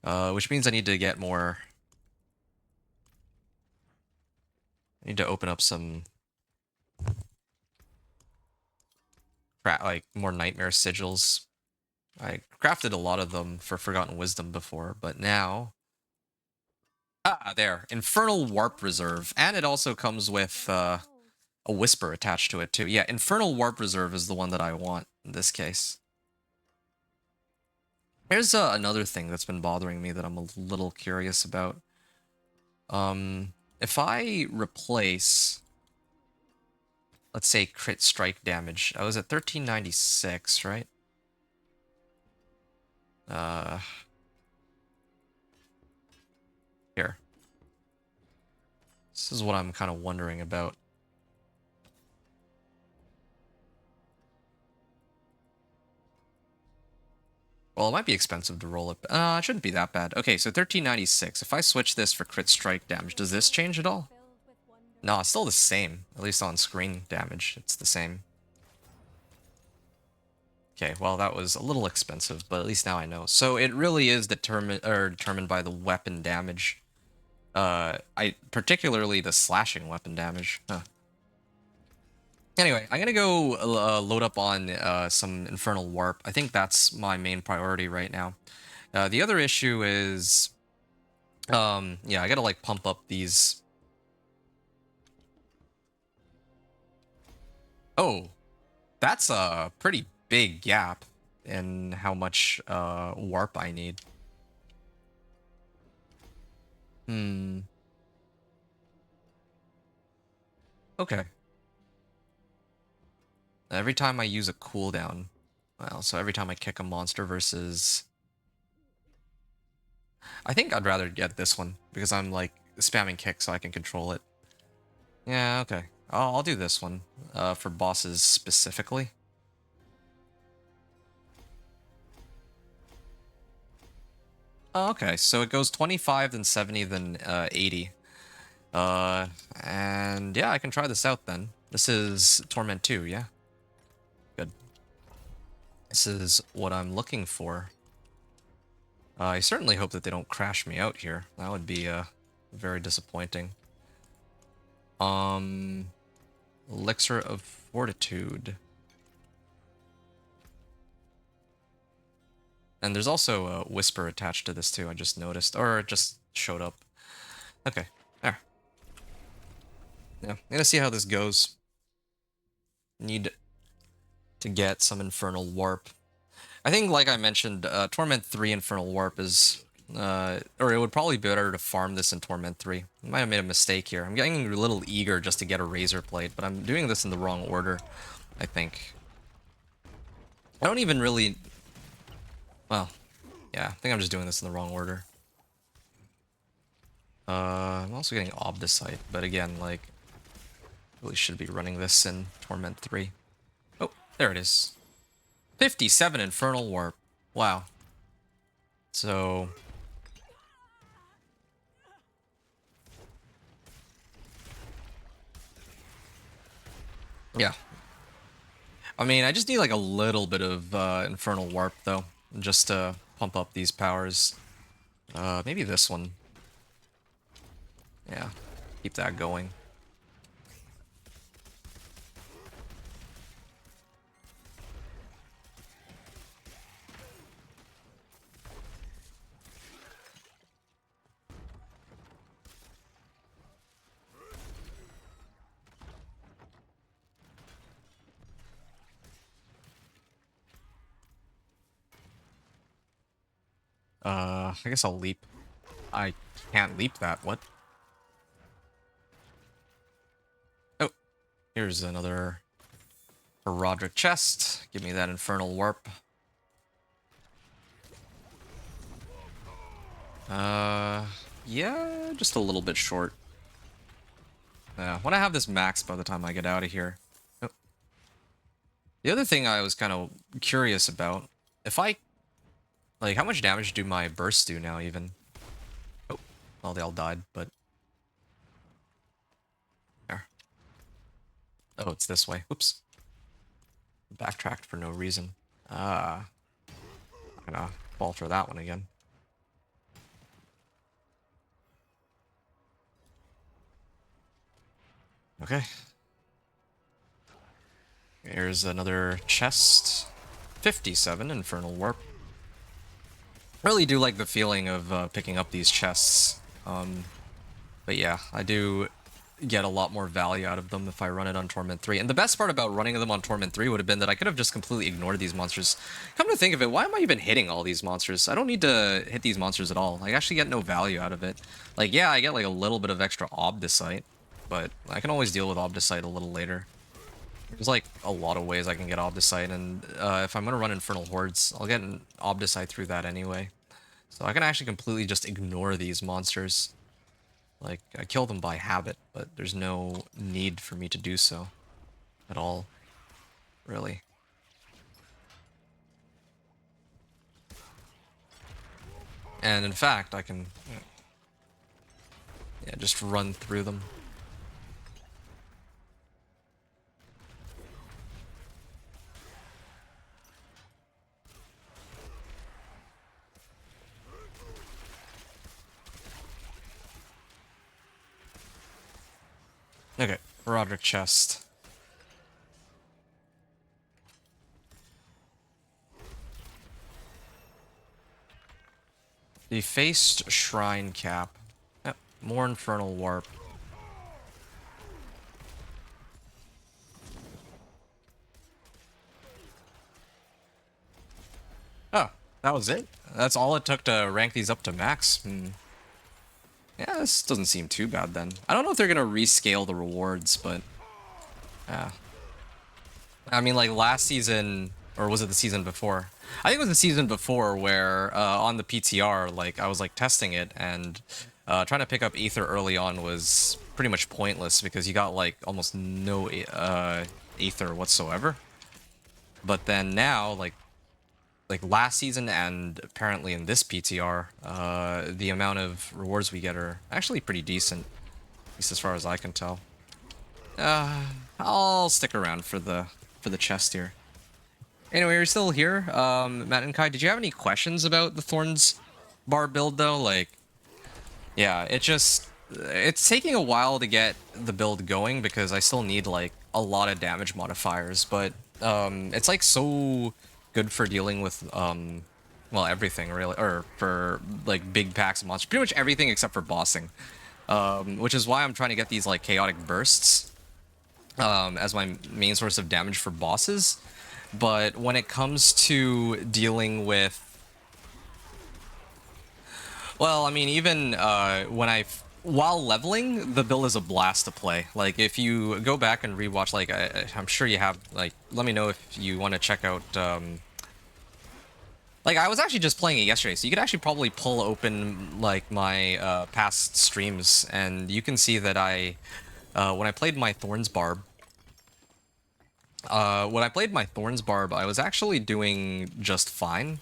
Which means I need to get more. I need to open up some like more nightmare sigils. I crafted a lot of them for Forgotten Wisdom before, but now there, Infernal Warp Reserve, and it also comes with a Whisper attached to it too. Yeah, Infernal Warp Reserve is the one that I want in this case. Here's another thing that's been bothering me that I'm a little curious about. If I replace, let's say, crit strike damage, I was at 1396, right? Here. This is what I'm kind of wondering about. Well, it might be expensive to roll it. It shouldn't be that bad. Okay, so 1396. If I switch this for crit strike damage, does this change at all? No, it's still the same. At least on screen damage, it's the same. Okay, well, that was a little expensive, but at least now I know. So it really is determined by the weapon damage. Particularly the slashing weapon damage. Huh. Anyway, I'm gonna go load up on some Infernal Warp. I think that's my main priority right now. The other issue is, yeah, I gotta like pump up these. Oh, that's a pretty big gap in how much warp I need. Okay. Every time I use a cooldown, well, so every time I kick a monster versus... I think I'd rather get this one, because I'm, like, spamming kick so I can control it. Yeah, okay. I'll do this one, for bosses specifically. Oh, okay, so it goes 25, then 70, then 80. And yeah, I can try this out then. This is Torment 2, yeah? Good. This is what I'm looking for. I certainly hope that they don't crash me out here. That would be very disappointing. Elixir of Fortitude. And there's also a Whisper attached to this too, I just noticed. Or it just showed up. Okay, there. Yeah, I'm gonna see how this goes. Need to get some Infernal Warp. I think, like I mentioned, Torment 3 Infernal Warp is... or it would probably be better to farm this in Torment 3. I might have made a mistake here. I'm getting a little eager just to get a Razor Plate, but I'm doing this in the wrong order, I think. I don't even really... Well, yeah, I think I'm just doing this in the wrong order. I'm also getting Obdicite, but again, like... really should be running this in Torment 3. Oh, there it is. 57 Infernal Warp. Wow. So... yeah. I mean, I just need like a little bit of Infernal Warp, though, just to pump up these powers. Maybe this one. Yeah, keep that going. I guess I'll leap. I can't leap that. What? Oh, here's another Roderick chest. Give me that infernal warp. Yeah, just a little bit short. Yeah, when I have this max by the time I get out of here. Oh. The other thing I was kind of curious about, if I, like, how much damage do my bursts do now even? Oh, well, they all died, but... There. Oh, it's this way. Oops. Backtracked for no reason. I'm gonna fall for that one again. Okay. Here's another chest. 57 Infernal Warp. Really do like the feeling of picking up these chests. But yeah, I do get a lot more value out of them if I run it on Torment 3. And the best part about running them on Torment 3 would have been that I could have just completely ignored these monsters. Come to think of it, why am I even hitting all these monsters? I don't need to hit these monsters at all. I actually get no value out of it. Like, yeah, I get like a little bit of extra Obdicite, but I can always deal with Obdicite a little later. There's like a lot of ways I can get Obdicite, and if I'm going to run Infernal Hordes, I'll get an Obdicite through that anyway. So I can actually completely just ignore these monsters. Like, I kill them by habit, but there's no need for me to do so at all, really. And in fact, I can yeah, just run through them. Okay, Roderick chest. Defaced Shrine Cap. Yep, more Infernal Warp. Oh, that was it? That's all it took to rank these up to max? Yeah, this doesn't seem too bad then. I don't know if they're gonna rescale the rewards, but... yeah. I mean, like, last season... or was it the season before? I think it was the season before where, on the PTR, like, I was, like, testing it, and trying to pick up Ether early on was pretty much pointless, because you got, like, almost no Ether whatsoever. But then now, like last season and apparently in this PTR, the amount of rewards we get are actually pretty decent, at least as far as I can tell. I'll stick around for the chest here. Anyway, you're still here. Matt and Kai, did you have any questions about the Thorns Barb build though? Like, yeah, it's taking a while to get the build going because I still need like a lot of damage modifiers, but it's like so good for dealing with well, everything really, or for like big packs of monsters, pretty much everything except for bossing, which is why I'm trying to get these like chaotic bursts as my main source of damage for bosses. But when it comes to dealing with, well, I mean, even while leveling, the build is a blast to play. Like, if you go back and rewatch, like, I'm sure you have, like, let me know if you want to check out, like, I was actually just playing it yesterday, so you could actually probably pull open, like, my past streams, and you can see that when I played my Thorns Barb, I was actually doing just fine.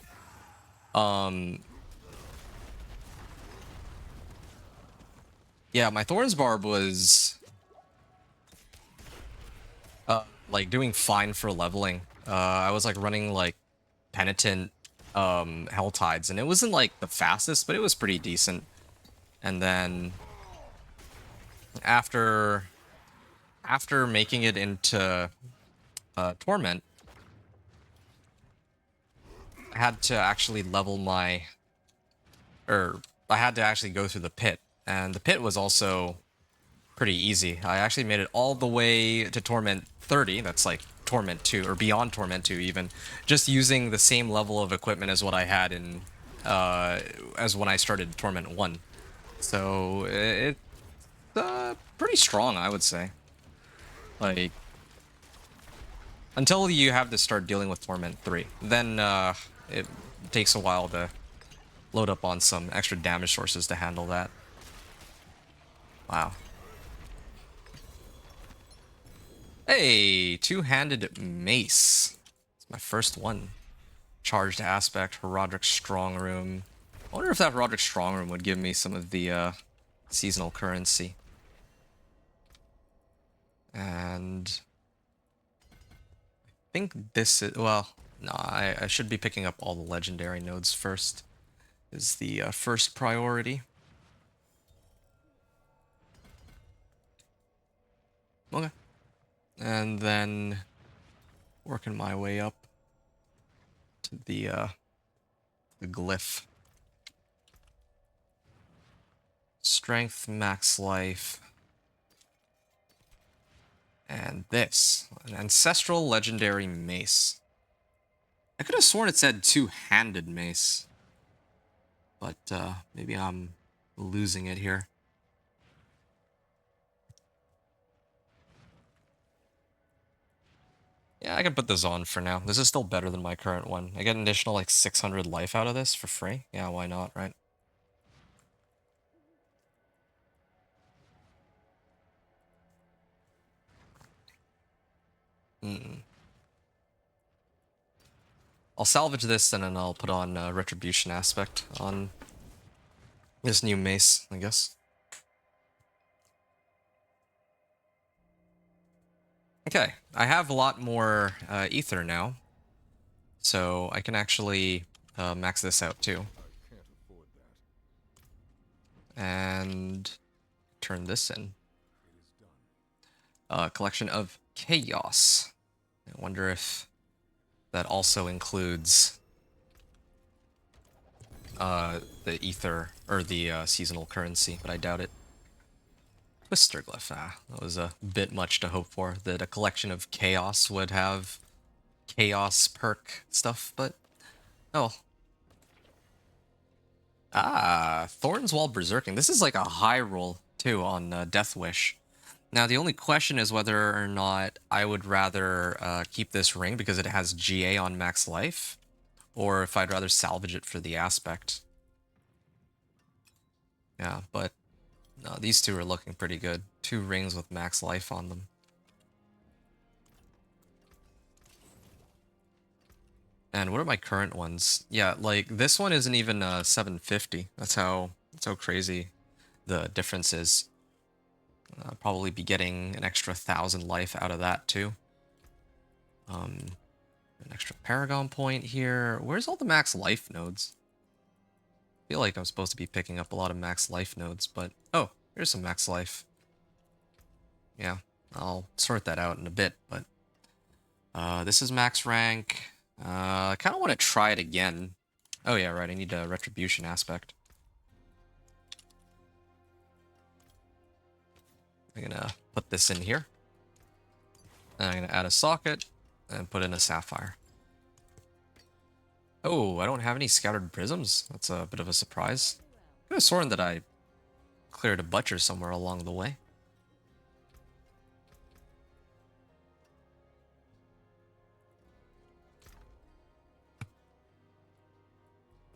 Yeah, my Thorns Barb was like doing fine for leveling. I was like running like Penitent Hell Tides, and it wasn't like the fastest, but it was pretty decent. And then after making it into Torment, I had to actually level my, or I had to actually go through the pit, and the pit was also pretty easy. I actually made it all the way to Torment 30. That's like Torment 2 or beyond Torment 2 even, just using the same level of equipment as what I had in as when I started Torment 1. So it's pretty strong, I would say. Like until you have to start dealing with Torment 3, then it takes a while to load up on some extra damage sources to handle that. Wow. Hey, two-handed mace. It's my first one. Charged aspect, Roderick Strong Room. I wonder if that Roderick Strong Room would give me some of the seasonal currency. And I think this is, well, no, I should be picking up all the legendary nodes first. Is the first priority. Okay. And then working my way up to the glyph. Strength, max life. And this, an ancestral legendary mace. I could have sworn it said two-handed mace. But maybe I'm losing it here. Yeah, I can put this on for now. This is still better than my current one. I get an additional like 600 life out of this for free. Yeah, why not, right? I'll salvage this and then I'll put on Retribution aspect on this new mace, I guess. Okay, I have a lot more ether now, so I can actually max this out too. I can't afford that. And turn this in. It is done. Collection of chaos. I wonder if that also includes the ether or the seasonal currency, but I doubt it. Twister glyph. Ah, that was a bit much to hope for. That a collection of chaos would have chaos perk stuff, but oh. Ah, Thorns while berserking. This is like a high roll too on Death Wish. Now the only question is whether or not I would rather keep this ring because it has GA on max life, or if I'd rather salvage it for the aspect. Yeah, but no, these two are looking pretty good. Two rings with max life on them. And what are my current ones? Yeah, like this one isn't even 750. That's how crazy the difference is. I'll probably be getting an extra 1,000 life out of that too. An extra Paragon point here. Where's all the max life nodes? I feel like I'm supposed to be picking up a lot of max life nodes, but oh, here's some max life. Yeah, I'll sort that out in a bit, but this is max rank. I kind of want to try it again. Oh yeah, right, I need a retribution aspect. I'm gonna put this in here. And I'm gonna add a socket and put in a sapphire. Oh, I don't have any scattered prisms. That's a bit of a surprise. I could have sworn that I cleared a butcher somewhere along the way.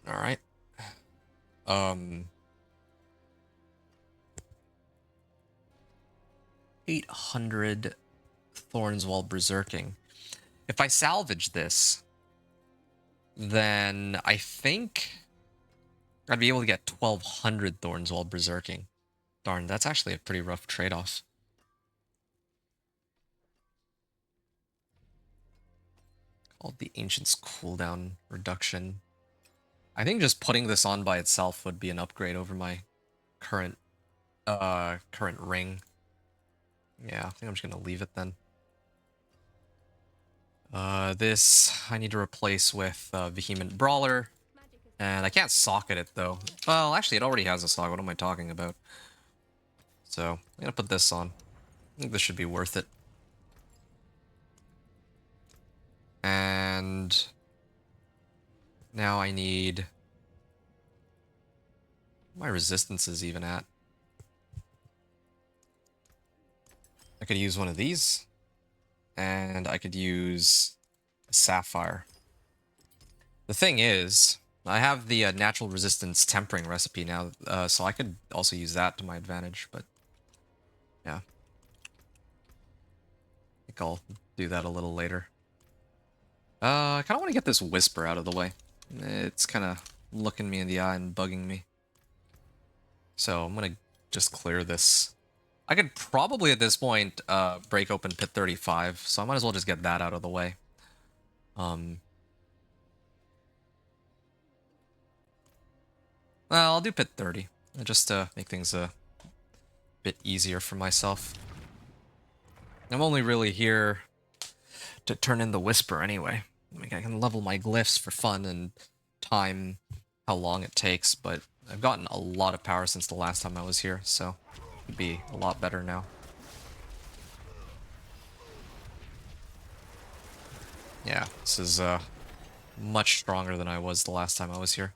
All right. 800 thorns while berserking. If I salvage this, then I think I'd be able to get 1,200 thorns while berserking. Darn, that's actually a pretty rough trade-off. Called the Ancient's cooldown reduction. I think just putting this on by itself would be an upgrade over my current ring. Yeah, I think I'm just gonna leave it then. This I need to replace with Vehement Brawler, and I can't socket it though. Well, actually, it already has a socket. What am I talking about? So I'm gonna put this on. I think this should be worth it. And now I need my resistances even at. I could use one of these, and I could use a sapphire. The thing is, I have the natural resistance tempering recipe now, so I could also use that to my advantage, but yeah. I think I'll do that a little later. I kind of want to get this whisper out of the way. It's kind of looking me in the eye and bugging me. So I'm going to just clear this. I could probably at this point break open pit 35, so I might as well just get that out of the way. Well, I'll do pit 30, just to make things a bit easier for myself. I'm only really here to turn in the whisper anyway. I mean, I can level my glyphs for fun and time how long it takes, but I've gotten a lot of power since the last time I was here, so it'd be a lot better now. Yeah, this is much stronger than I was the last time I was here.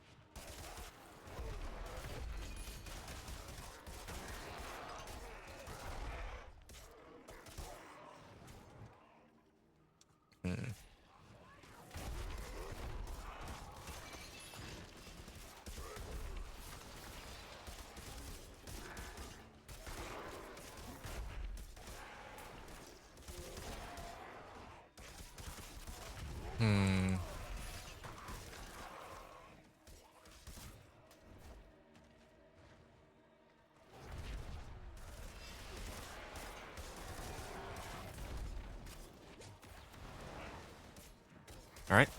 Hmm. Hmm. All right.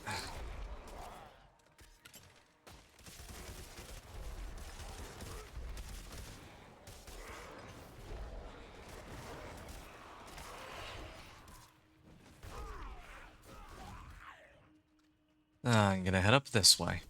I'm gonna head up this way.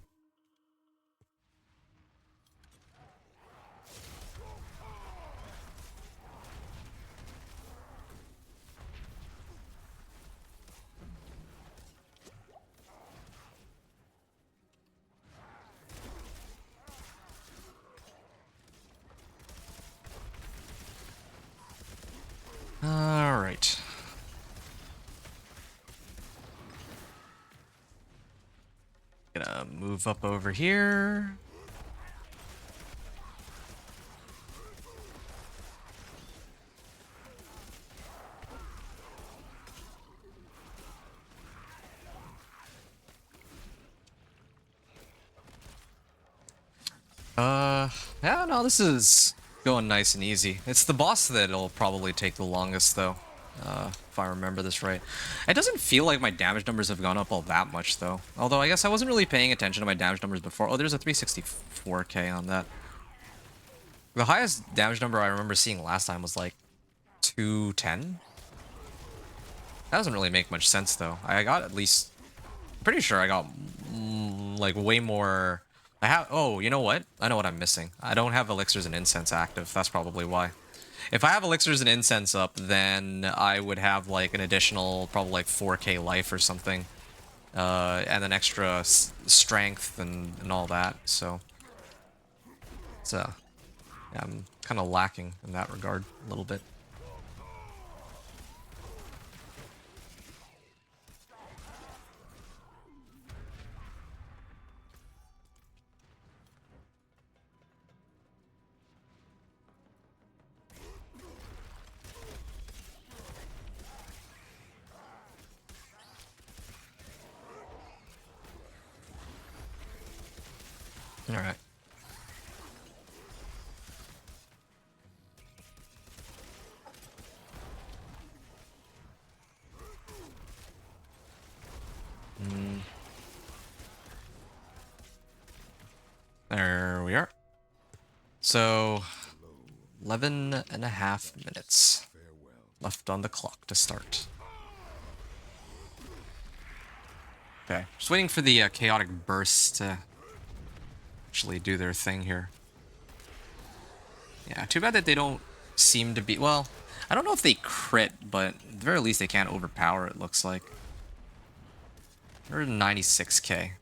All right. Gonna move up over here. Yeah, no, this is going nice and easy. It's the boss that'll probably take the longest, though, if I remember this right. It doesn't feel like my damage numbers have gone up all that much, though. Although I guess I wasn't really paying attention to my damage numbers before. Oh, there's a 364k on that. The highest damage number I remember seeing last time was like 210. That doesn't really make much sense, though. I got at least... I'm pretty sure I got, like, way more... I have... Oh, you know what? I know what I'm missing. I don't have Elixirs and Incense active. That's probably why. If I have Elixirs and Incense up, then I would have, like, an additional, probably, like, 4k life or something. And an extra strength and all that, so... It's, yeah, I'm kind of lacking in that regard a little bit. Alright. There we are. So, 11 and a half minutes. Farewell left on the clock to start. Okay, just waiting for the chaotic bursts to actually do their thing here. Yeah, too bad that they don't seem to be... Well, I don't know if they crit, but at the very least they can't overpower, it looks like. 196k.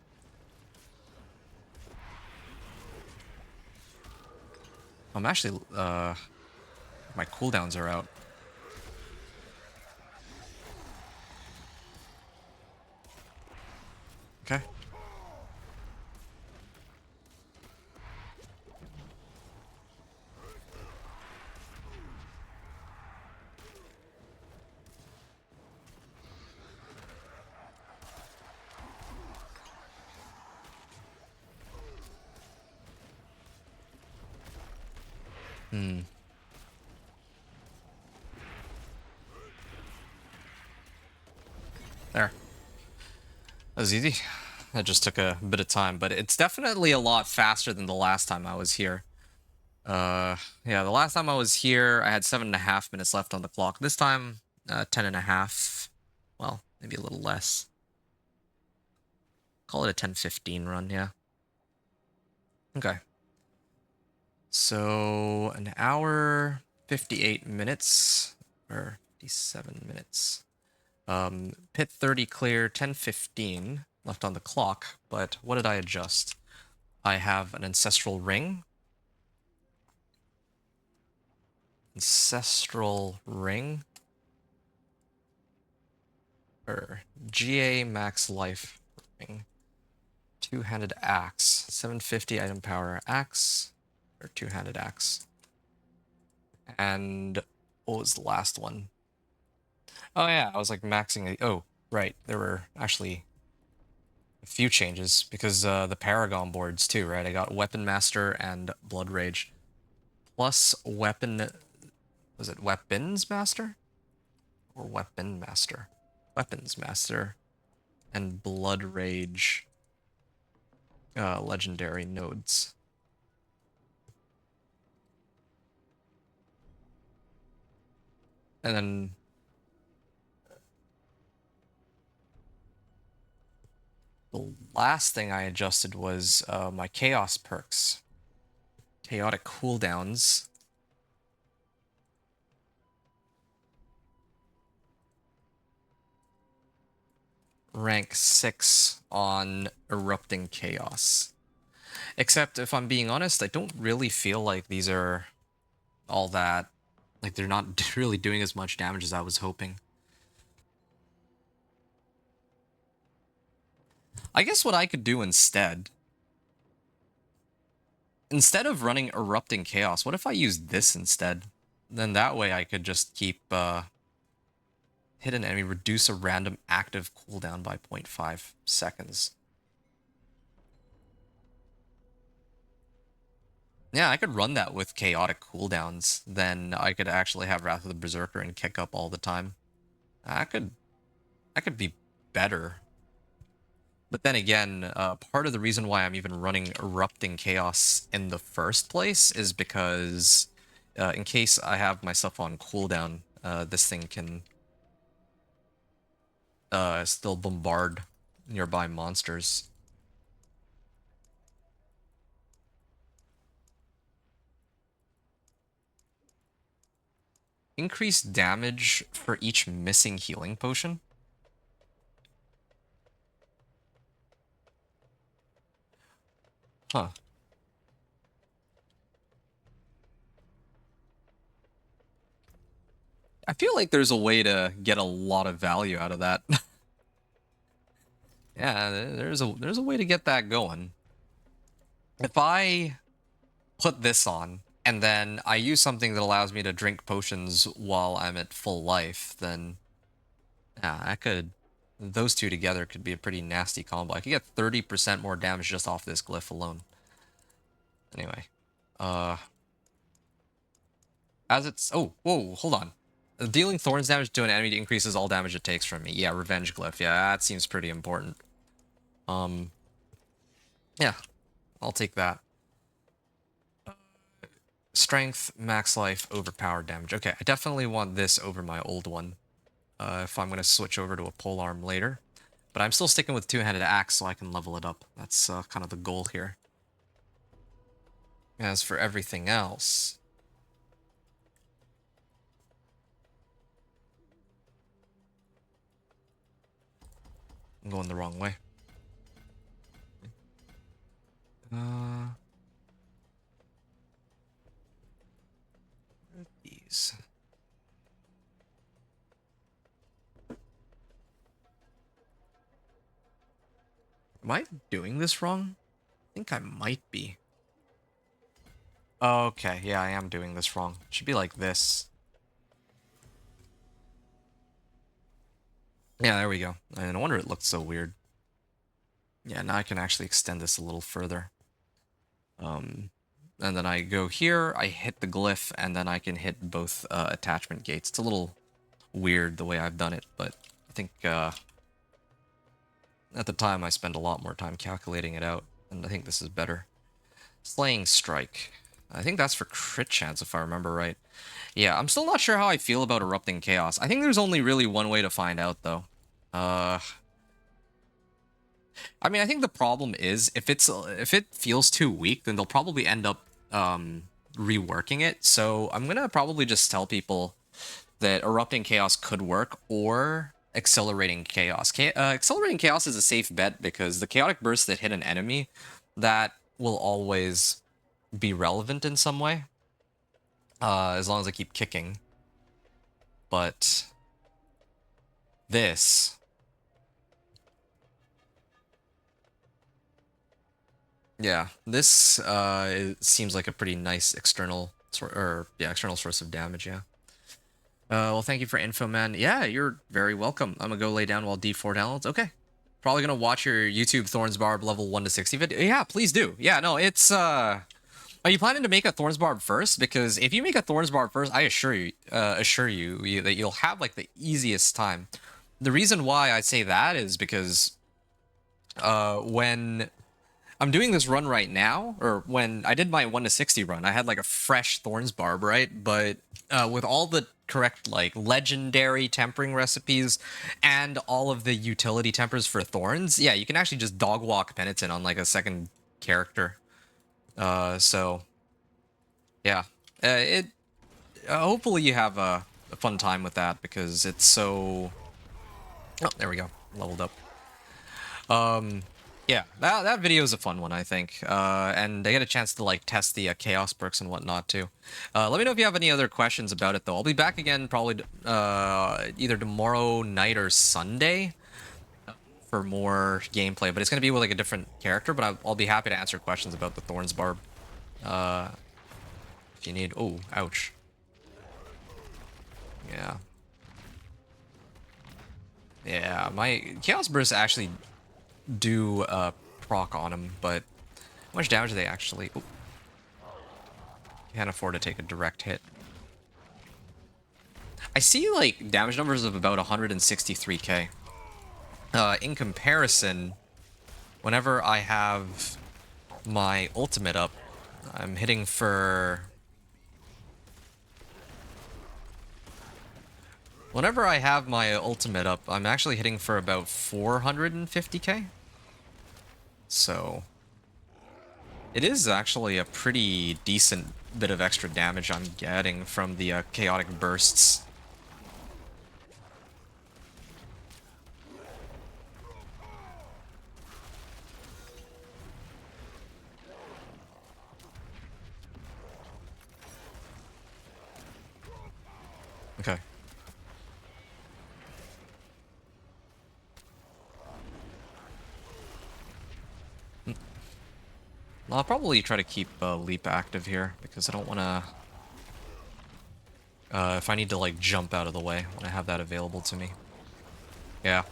I'm actually... my cooldowns are out. Okay. There. That was easy. That just took a bit of time, but it's definitely a lot faster than the last time I was here. Yeah, the last time I was here, I had 7.5 minutes left on the clock. This time, 10.5. Well, maybe a little less. Call it a 10:15 run, yeah. Okay. So, an hour, 58 minutes, or 57 minutes. Pit 30 clear, 10:15 left on the clock, but what did I adjust? I have an Ancestral Ring. Ancestral Ring. Or GA Max Life Ring. Two-handed axe. 750 item power axe. Or two-handed axe. And what was the last one? Oh yeah, I was like maxing... Oh, right. There were actually a few changes because the Paragon boards too, right? I got Weapon Master and Blood Rage. Plus Weapon... Was it Weapons Master? Or Weapon Master? Weapons Master. And Blood Rage... legendary nodes. And then... The last thing I adjusted was my Chaos perks. Chaotic cooldowns. Rank 6 on Erupting Chaos. Except, if I'm being honest, I don't really feel like these are all that... Like, they're not really doing as much damage as I was hoping. I guess what I could do instead of running Erupting Chaos, what if I used this instead? Then that way I could just keep hit an enemy, reduce a random active cooldown by 0.5 seconds. Yeah, I could run that with chaotic cooldowns. Then I could actually have Wrath of the Berserker and kick up all the time. I could be better. But then again, part of the reason why I'm even running Erupting Chaos in the first place is because in case I have myself on cooldown, this thing can still bombard nearby monsters. Increased damage for each missing healing potion. Huh. I feel like there's a way to get a lot of value out of that. Yeah, there's a way to get that going. If I put this on, and then I use something that allows me to drink potions while I'm at full life, then yeah, I could... Those two together could be a pretty nasty combo. I could get 30% more damage just off this glyph alone. Anyway. As it's... Oh, whoa, hold on. Dealing Thorns damage to an enemy increases all damage it takes from me. Yeah, Revenge Glyph. Yeah, that seems pretty important. Yeah, I'll take that. Strength, max life, overpowered damage. Okay, I definitely want this over my old one. If I'm going to switch over to a polearm later. But I'm still sticking with two-handed axe so I can level it up. That's kind of the goal here. As for everything else... I'm going the wrong way. These. Am I doing this wrong? I think I might be. Okay, yeah, I am doing this wrong. It should be like this. Yeah, there we go. And no wonder it looked so weird. Yeah, now I can actually extend this a little further. And then I go here, I hit the glyph, and then I can hit both attachment gates. It's a little weird the way I've done it, but I think at the time I spent a lot more time calculating it out, and I think this is better. Slaying Strike. I think that's for crit chance if I remember right. Yeah, I'm still not sure how I feel about Erupting Chaos. I think there's only really one way to find out, though. I mean, I think the problem is if it feels too weak, then they'll probably end up reworking it. So I'm gonna probably just tell people that Erupting Chaos could work or Accelerating Chaos. Accelerating Chaos is a safe bet because the chaotic bursts that hit an enemy, that will always be relevant in some way, as long as I keep kicking. But this... Yeah, this it seems like a pretty nice external external source of damage, yeah. Well, thank you for info, man. Yeah, you're very welcome. I'm gonna go lay down while D4 downloads. Okay. Probably gonna watch your YouTube Thorns Barb level 1 to 60 video. Yeah, please do. Yeah, no, it's are you planning to make a Thorns Barb first? Because if you make a Thorns Barb first, I assure you that you'll have like the easiest time. The reason why I say that is because when I'm doing this run right now, or when I did my 1 to 60 run, I had like a fresh Thorns Barb, right? But with all the correct like legendary tempering recipes and all of the utility tempers for Thorns, yeah, you can actually just dog walk Penitent on like a second character. So yeah, it hopefully you have a fun time with that because it's so... Oh, there we go, leveled up. Yeah, that video is a fun one, I think. And I get a chance to like test the chaos perks and whatnot too. Let me know if you have any other questions about it though. I'll be back again probably either tomorrow night or Sunday for more gameplay, but it's gonna be with like a different character. But I'll be happy to answer questions about the Thorns Barb if you need. Oh, ouch. Yeah. Yeah, my Chaos Bursts actually do proc on him, but how much damage do they actually... Ooh. Can't afford to take a direct hit. I see like damage numbers of about 163k. In comparison, whenever I have my ultimate up, I'm hitting for... Whenever I have my ultimate up, I'm actually hitting for about 450k. So it is actually a pretty decent bit of extra damage I'm getting from the chaotic bursts. Okay. I'll probably try to keep Leap active here, because I don't want to... if I need to, like, jump out of the way, when I have that available to me. Yeah.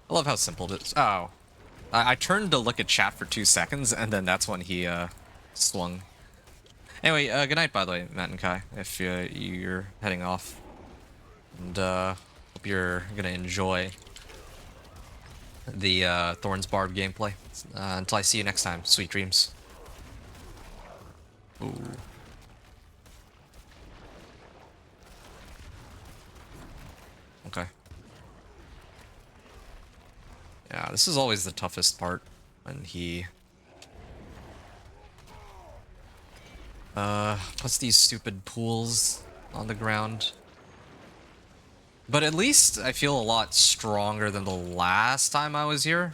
I love how simple it is. Oh. I turned to look at chat for 2 seconds, and then that's when he, swung. Anyway, good night, by the way, Matt and Kai, if you're heading off. And, hope you're gonna enjoy the Thorns Barb gameplay. Until I see you next time, sweet dreams. Ooh. Yeah, this is always the toughest part when he puts these stupid pools on the ground. But at least I feel a lot stronger than the last time I was here.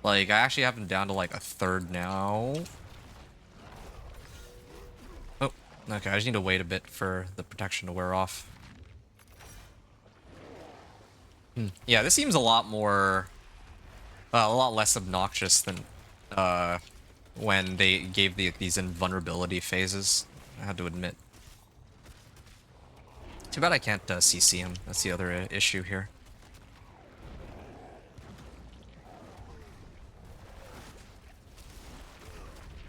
Like, I actually have him down to like a third now. Oh, okay, I just need to wait a bit for the protection to wear off. Yeah, this seems a lot more... a lot less obnoxious than when they gave these invulnerability phases, I had to admit. Too bad I can't CC him. That's the other issue here.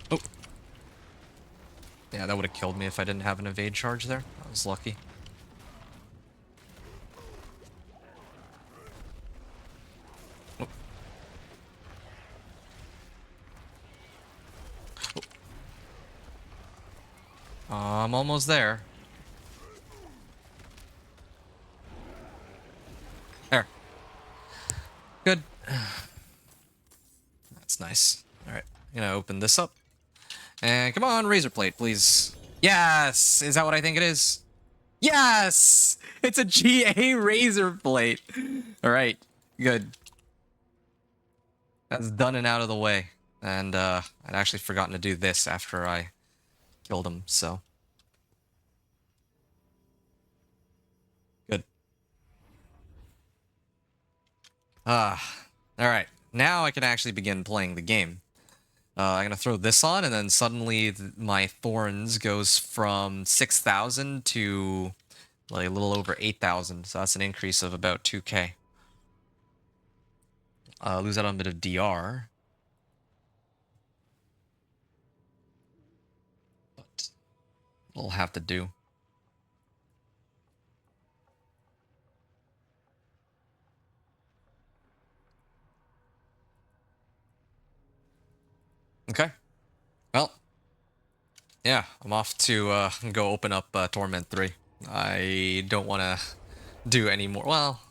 Oh. Yeah, that would have killed me if I didn't have an evade charge there. I was lucky. Oh. Oh. I'm almost there. There. Good. That's nice. Alright, I'm gonna open this up. And come on, razor plate, please. Yes! Is that what I think it is? Yes! It's a GA razor plate. Alright, good. That's done and out of the way. And I'd actually forgotten to do this after I killed him, so. Good. Alright. Now I can actually begin playing the game. I'm gonna throw this on, and then suddenly my Thorns goes from 6,000 to like a little over 8,000, so that's an increase of about 2k. Lose out on a bit of DR. But we'll have to do. Okay. Well, yeah, I'm off to go open up Torment 3. I don't want to do any more. Well,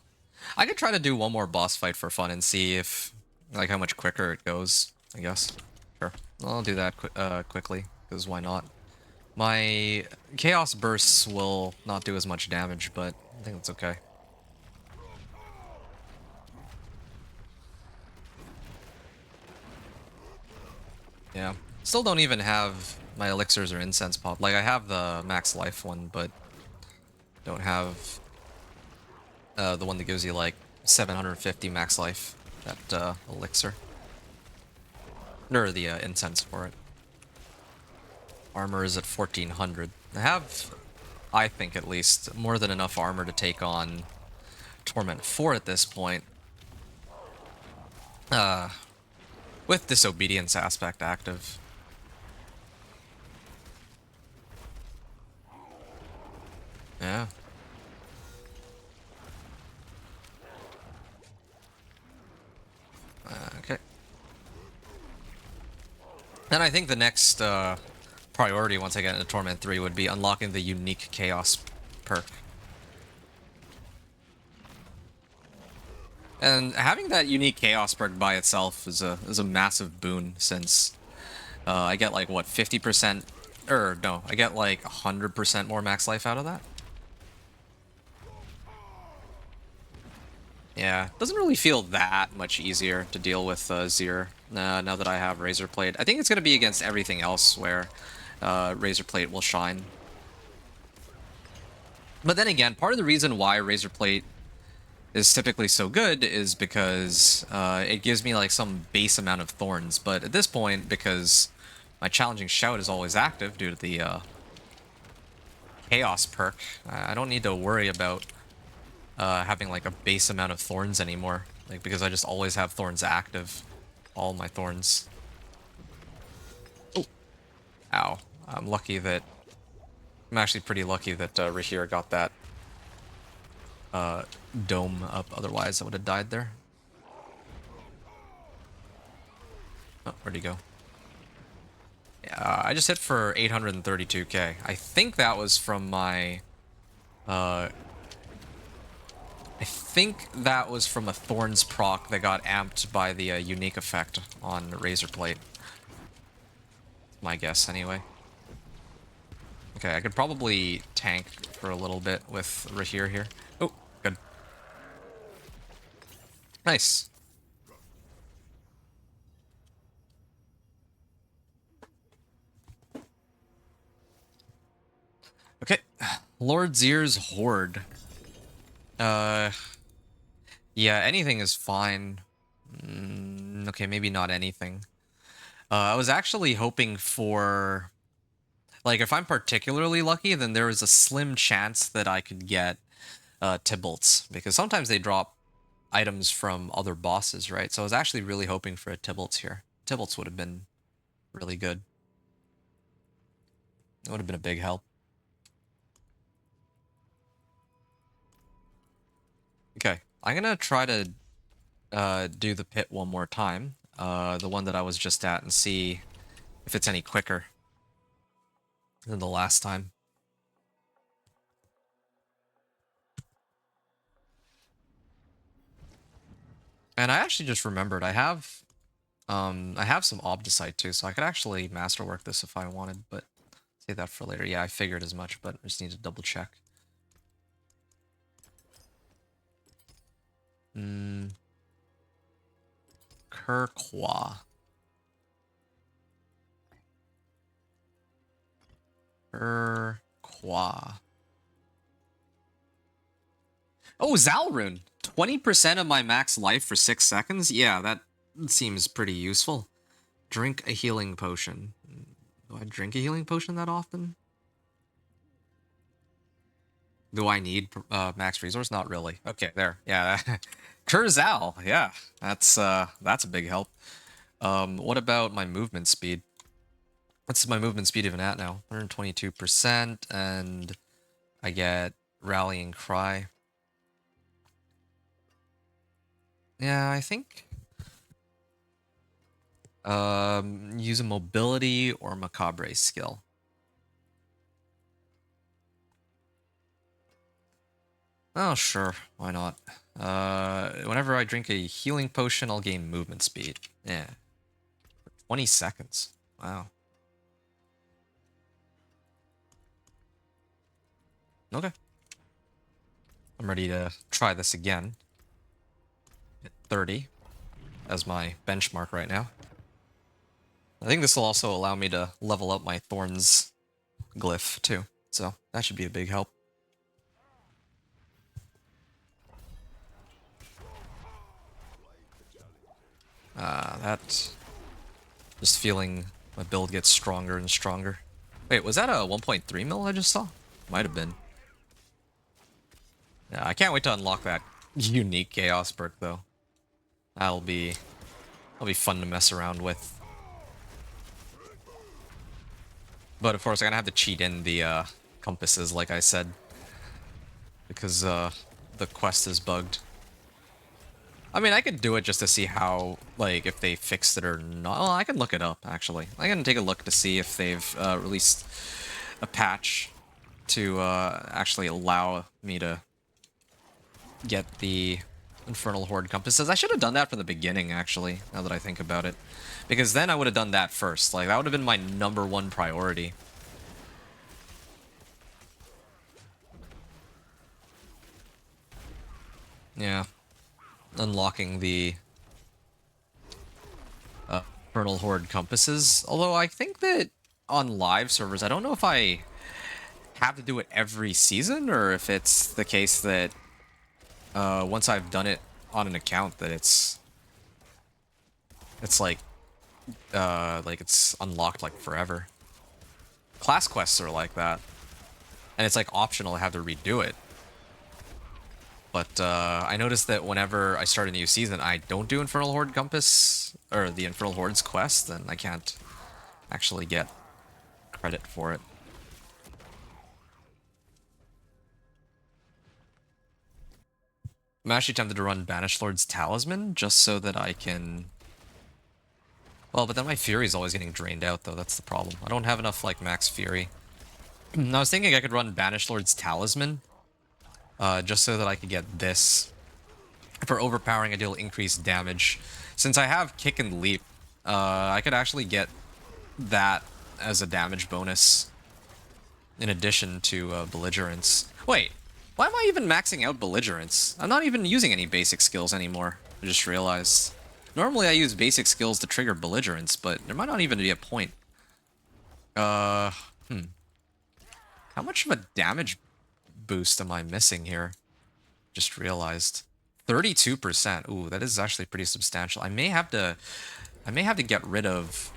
I could try to do one more boss fight for fun and see if, like, how much quicker it goes, I guess. Sure. I'll do that quickly, because why not? My Chaos Bursts will not do as much damage, but I think it's okay. Yeah. Still don't even have my elixirs or incense pop. Like, I have the max life one, but don't have the one that gives you, like, 750 max life. That elixir. Or the incense for it. Armor is at 1400. I have, I think at least, more than enough armor to take on Torment 4 at this point. With Disobedience aspect active. Yeah. Okay. And I think the next priority once I get into Torment 3 would be unlocking the unique Chaos perk. And having that unique Chaos perk by itself is a massive boon, since I get like, what, 50%? Or no, I get like 100% more max life out of that. Yeah, doesn't really feel that much easier to deal with Zir now that I have Razor Plate. I think it's going to be against everything else where Razor Plate will shine. But then again, part of the reason why Razor Plate is typically so good is because it gives me like some base amount of Thorns. But at this point, because my Challenging Shout is always active due to the Chaos perk, I don't need to worry about having like a base amount of Thorns anymore, like, because I just always have Thorns active, all my Thorns. Oh, ow! I'm lucky that I'm actually pretty lucky that Rahir got that dome up. Otherwise, I would have died there. Oh, where'd he go? Yeah, I just hit for 832k. I think that was from my I think that was from a Thorns proc that got amped by the unique effect on Razor Plate. My guess, anyway. Okay, I could probably tank for a little bit with Rahir here. Oh, good. Nice. Okay, Lord Zir's Horde. Yeah, anything is fine. Okay, maybe not anything. I was actually hoping for... Like, if I'm particularly lucky, then there is a slim chance that I could get Tybalt's, because sometimes they drop items from other bosses, right? So I was actually really hoping for a Tybalt's here. Tybalt's would have been really good. It would have been a big help. Okay, I'm gonna try to do the pit one more time. The one that I was just at, and see if it's any quicker than the last time. And I actually just remembered I have some Obdicite too, so I could actually masterwork this if I wanted, but save that for later. Yeah, I figured as much, but I just need to double check. Kirkwa. Kirkwa. Oh, Zalrune! 20% of my max life for 6 seconds? Yeah, that seems pretty useful. Drink a healing potion. Do I drink a healing potion that often? Do I need max resource? Not really. Okay, there. Yeah. Kurzal. Yeah, that's a big help. What about my movement speed? What's my movement speed even at now? 122%, and I get Rallying Cry. Yeah, I think use a mobility or macabre skill. Oh, sure, why not? Whenever I drink a healing potion, I'll gain movement speed. Yeah. 20 seconds. Wow. Okay. I'm ready to try this again. At 30 as my benchmark right now. I think this will also allow me to level up my Thorns glyph too, so that should be a big help. That... Just feeling my build gets stronger and stronger. Wait, was that a 1.3 mil I just saw? Might have been. Yeah, I can't wait to unlock that unique chaos perk though. That'll be fun to mess around with. But of course, I'm gonna have to cheat in the compasses, like I said, because the quest is bugged. I mean, I could do it just to see how, like, if they fixed it or not. Well, I can look it up, actually. I can take a look to see if they've released a patch to actually allow me to get the Infernal Horde compasses. I should have done that from the beginning, actually, now that I think about it. Because then I would have done that first. Like, that would have been my #1 priority. Yeah. Unlocking the Infernal Horde compasses. Although I think that on live servers, I don't know if I have to do it every season, or if it's the case that once I've done it on an account that it's like it's unlocked like forever. Class quests are like that, and it's like optional to have to redo it. But I noticed that whenever I start a new season, I don't do Infernal Horde Compass, or the Infernal Horde's quest, then I can't actually get credit for it. I'm actually tempted to run Banished Lord's Talisman, just so that I can... Well, but then my Fury's always getting drained out, though. That's the problem. I don't have enough, like, max Fury. I was thinking I could run Banished Lord's Talisman, just so that I could get this. For overpowering, I deal increased damage. Since I have kick and leap, I could actually get that as a damage bonus in addition to belligerence. Wait, why am I even maxing out belligerence? I'm not even using any basic skills anymore. I just realized. Normally I use basic skills to trigger belligerence, but there might not even be a point. Uh, How much of a damage boost am I missing here? Just realized. 32%. Ooh, that is actually pretty substantial. I may have to get rid of...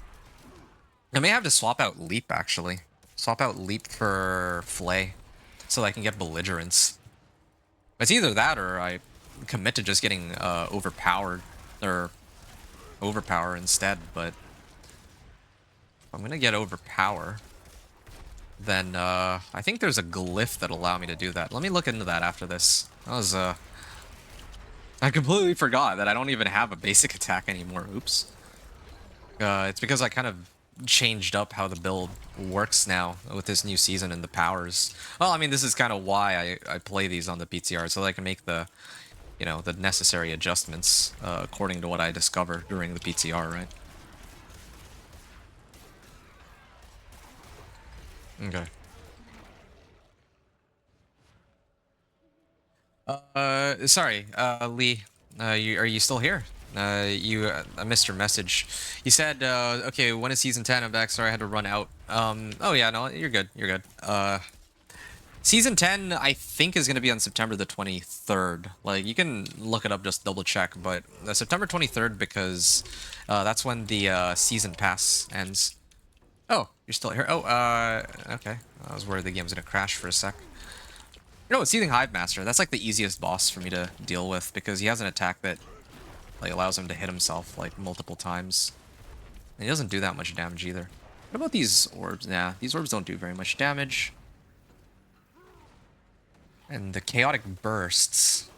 I may have to swap out Leap, actually. Swap out Leap for Flay, so that I can get Belligerence. It's either that, or I commit to just getting overpowered, or Overpower instead, but... if I'm gonna get Overpower, then I think there's a glyph that'll allow me to do that. Let me look into that after this. That was, I completely forgot that I don't even have a basic attack anymore. Oops. It's because I kind of changed up how the build works now with this new season and the powers. Well, I mean, this is kind of why I play these on the PTR, so that I can make the, you know, the necessary adjustments according to what I discover during the PTR, right? Okay. Sorry, Lee. Are you still here? I missed your message. You said, okay, when is season 10? I'm back. Sorry, I had to run out. Oh yeah, no, you're good. You're good. Season 10, I think, is going to be on September the 23rd. Like, you can look it up, just double check, but September 23rd, because that's when the season pass ends. Oh, you're still here. Oh, okay. I was worried the game's going to crash for a sec. No, it's Seething Hive Master. That's like the easiest boss for me to deal with, because he has an attack that like allows him to hit himself like multiple times. And he doesn't do that much damage either. What about these orbs? Nah, these orbs don't do very much damage. And the chaotic bursts.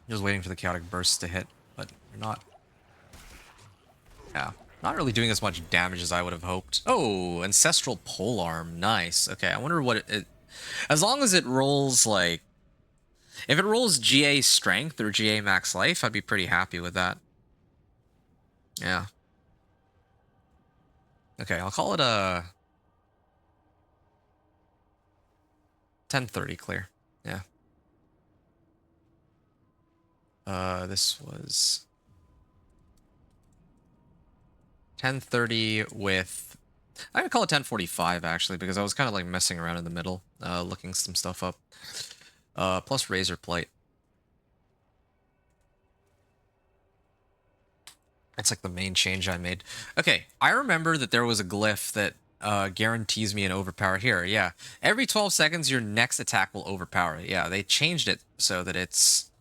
Just waiting for the chaotic bursts to hit, but they're not. Yeah, not really doing as much damage as I would have hoped. Oh, Ancestral Polearm. Nice. Okay, I wonder what it as long as it rolls like... if it rolls GA Strength or GA Max Life, I'd be pretty happy with that. Yeah. Okay, I'll call it a 1030 clear. Yeah. This was 1030 with... I would call it 1045 actually, because I was kind of like messing around in the middle, looking some stuff up. Plus Razor Plate. That's like the main change I made. Okay, I remember that there was a glyph that guarantees me an overpower here. Yeah, every 12 seconds your next attack will overpower. Yeah, they changed it so that it's...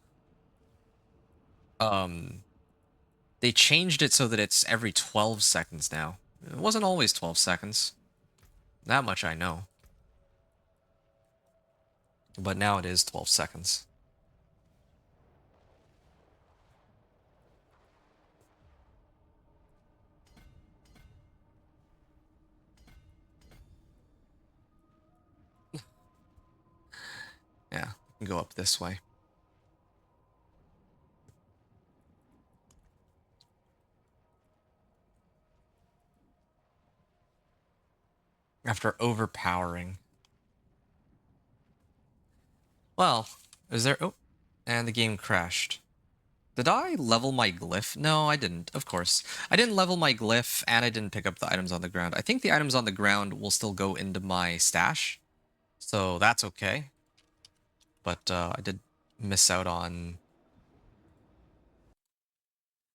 They changed it so that it's every 12 seconds now. It wasn't always 12 seconds. That much I know. But now it is 12 seconds. Yeah, I can go up this way. After overpowering. Well, is there... oh, and the game crashed. Did I level my glyph? No, I didn't, of course. I didn't level my glyph, and I didn't pick up the items on the ground. I think the items on the ground will still go into my stash, so that's okay. But I did miss out on...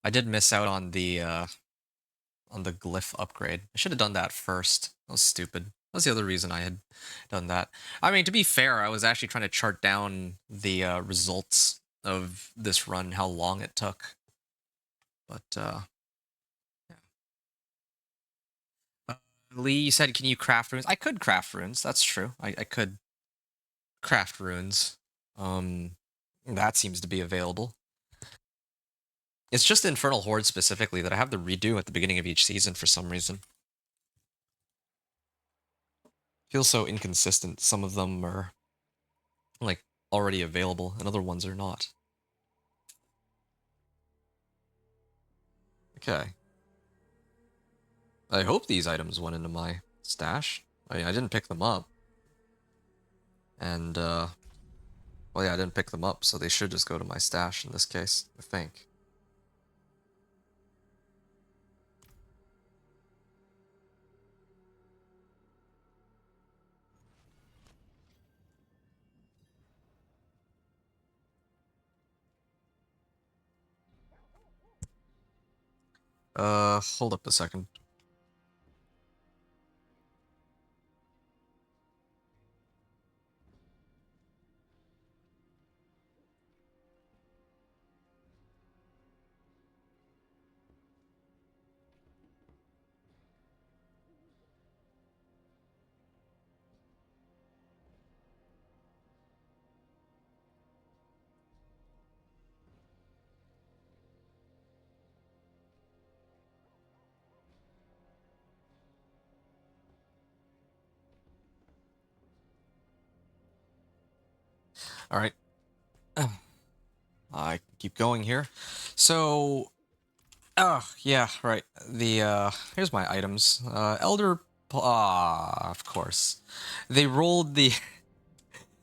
I did miss out on the glyph upgrade. I should have done that first. That was stupid. That's the other reason I had done that. I mean, to be fair, I was actually trying to chart down the results of this run, how long it took. But, yeah. Lee, you said, can you craft runes? I could craft runes. That's true. I could craft runes. That seems to be available. It's just Infernal Horde specifically that I have to redo at the beginning of each season for some reason. Feels so inconsistent. Some of them are like already available, and other ones are not. Okay. I hope these items went into my stash. I didn't pick them up. And, well, yeah, I didn't pick them up, so they should just go to my stash in this case, I think. Hold up a second. Alright. I keep going here. So, oh, yeah, right. Here's my items. Of course. They rolled the,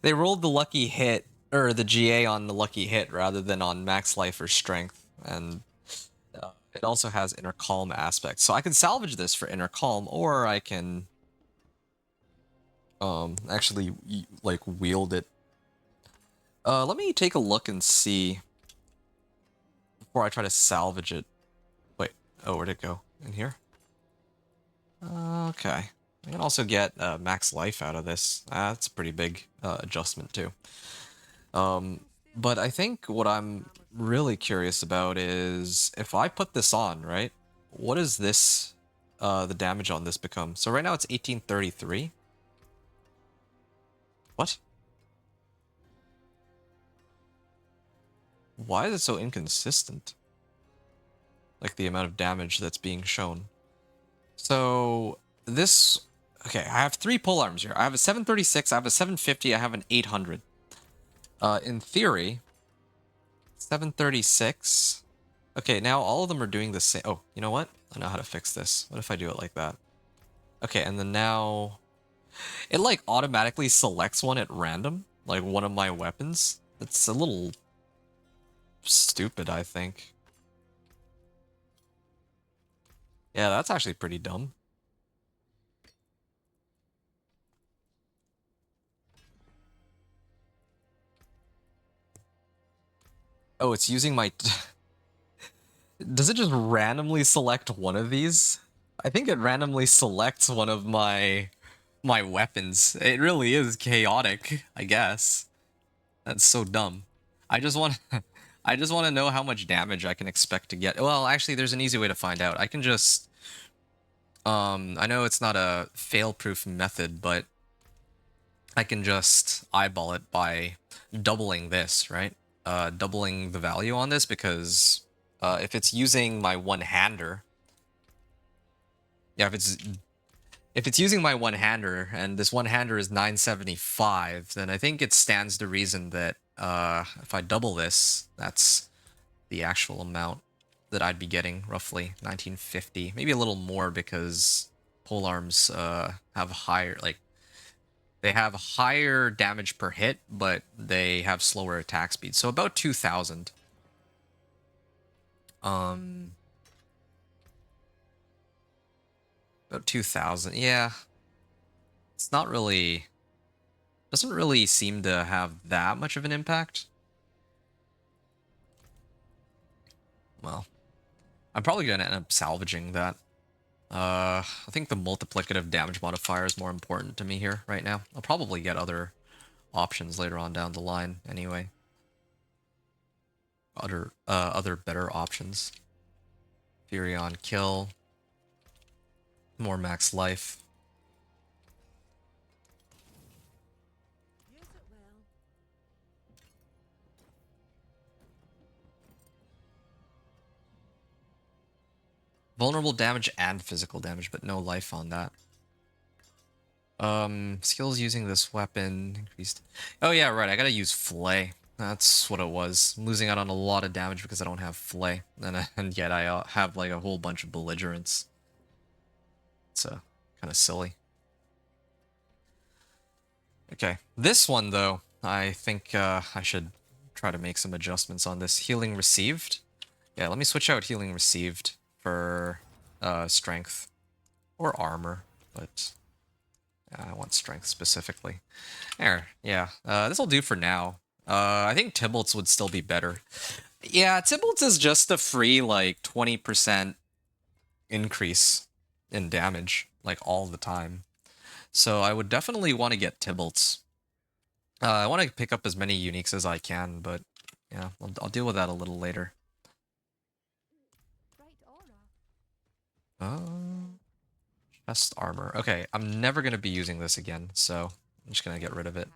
they rolled the lucky hit, or the GA on the lucky hit rather than on max life or strength. And it also has inner calm aspects. So I can salvage this for inner calm, or I can, actually, like, wield it. Let me take a look and see before I try to salvage it. Wait, oh, where'd it go? In here? Okay. I can also get max life out of this. That's a pretty big adjustment too. But I think what I'm really curious about is if I put this on, right? What is this, the damage on this become? So right now it's 1833. What? Why is it so inconsistent? Like the amount of damage that's being shown. So this, okay, I have 3 polearms here. I have a 736, I have a 750, I have an 800. In theory, 736. Okay, now all of them are doing the same. Oh, you know what? I know how to fix this. What if I do it like that? Okay, and then now it like automatically selects one at random, like one of my weapons. That's a little stupid, I think. Yeah, that's actually pretty dumb. Oh, it's using my... Does it just randomly select one of these? I think it randomly selects one of my weapons. It really is chaotic, I guess. That's so dumb. I just want I just want to know how much damage I can expect to get. Well, actually there's an easy way to find out. I can just I know it's not a fail-proof method, but I can just eyeball it by doubling this, right? Doubling the value on this because if it's using my one-hander, yeah, if it's using my one-hander and this one-hander is 975, then I think it stands to reason that if I double this, that's the actual amount that I'd be getting, roughly 1950, maybe a little more because polearms have higher, like they have higher damage per hit, but they have slower attack speed, so about 2,000. About 2,000, yeah. It's not really, doesn't really seem to have that much of an impact. Well, I'm probably gonna end up salvaging that. I think the multiplicative damage modifier is more important to me here right now. I'll probably get other options later on down the line anyway. Other better options. Furion kill. More max life. Vulnerable damage and physical damage, but no life on that. Skills using this weapon increased. Oh yeah, right. I gotta use Flay. That's what it was. I'm losing out on a lot of damage because I don't have Flay, and yet I have like a whole bunch of belligerence. It's kind of silly. Okay, this one though, I think I should try to make some adjustments on this. Healing received. Yeah, let me switch out healing received for strength or armor, but I want strength specifically. There, yeah. This will do for now. I think Tybalt's would still be better. Yeah, Tybalt's is just a free, like, 20% increase in damage, like, all the time. So I would definitely want to get Tybalt's. I want to pick up as many uniques as I can, but, yeah, I'll deal with that a little later. Chest armor. Okay, I'm never going to be using this again, so I'm just going to get rid of it.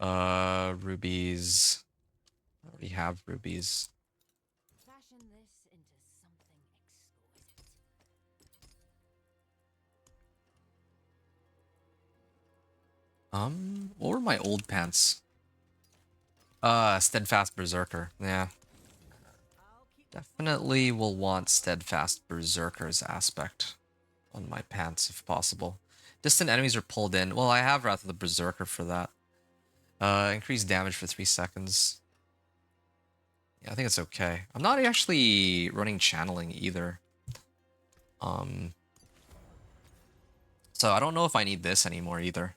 Rubies. I already have rubies. What were my old pants? Steadfast Berserker. Yeah. Definitely will want Steadfast Berserker's aspect on my pants if possible. Distant enemies are pulled in. Well, I have Wrath of the Berserker for that. Increased damage for 3 seconds. Yeah, I think it's okay. I'm not actually running channeling either. So I don't know if I need this anymore either.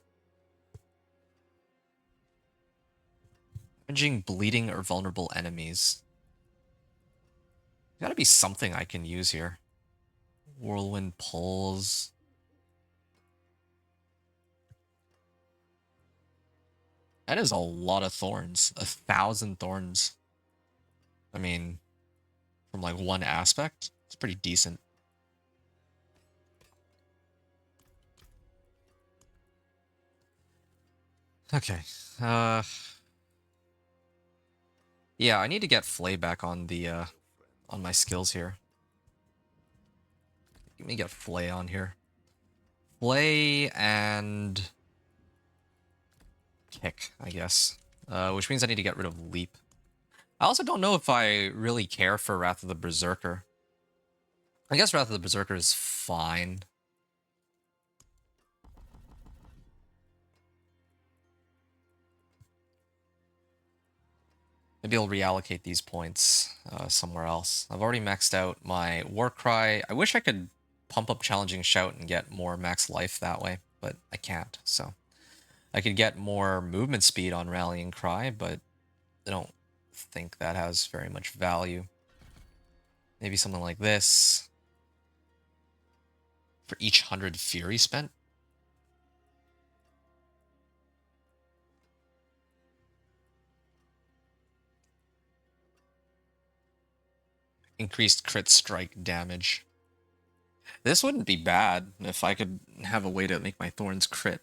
Damaging bleeding or vulnerable enemies. Gotta be something I can use here. Whirlwind pulls. That is a lot of thorns. 1,000 thorns. I mean, from like one aspect, it's pretty decent. Okay. Yeah, I need to get Flay back on the on my skills here. Let me get Flay on here. Flay and kick, I guess. Which means I need to get rid of leap. I also don't know if I really care for Wrath of the Berserker. I guess Wrath of the Berserker is fine. Maybe I'll reallocate these points somewhere else. I've already maxed out my Warcry. I wish I could pump up Challenging Shout and get more max life that way, but I can't. So I could get more movement speed on Rallying Cry, but I don't think that has very much value. Maybe something like this. For each 100 Fury spent. Increased crit strike damage. This wouldn't be bad if I could have a way to make my Thorns crit.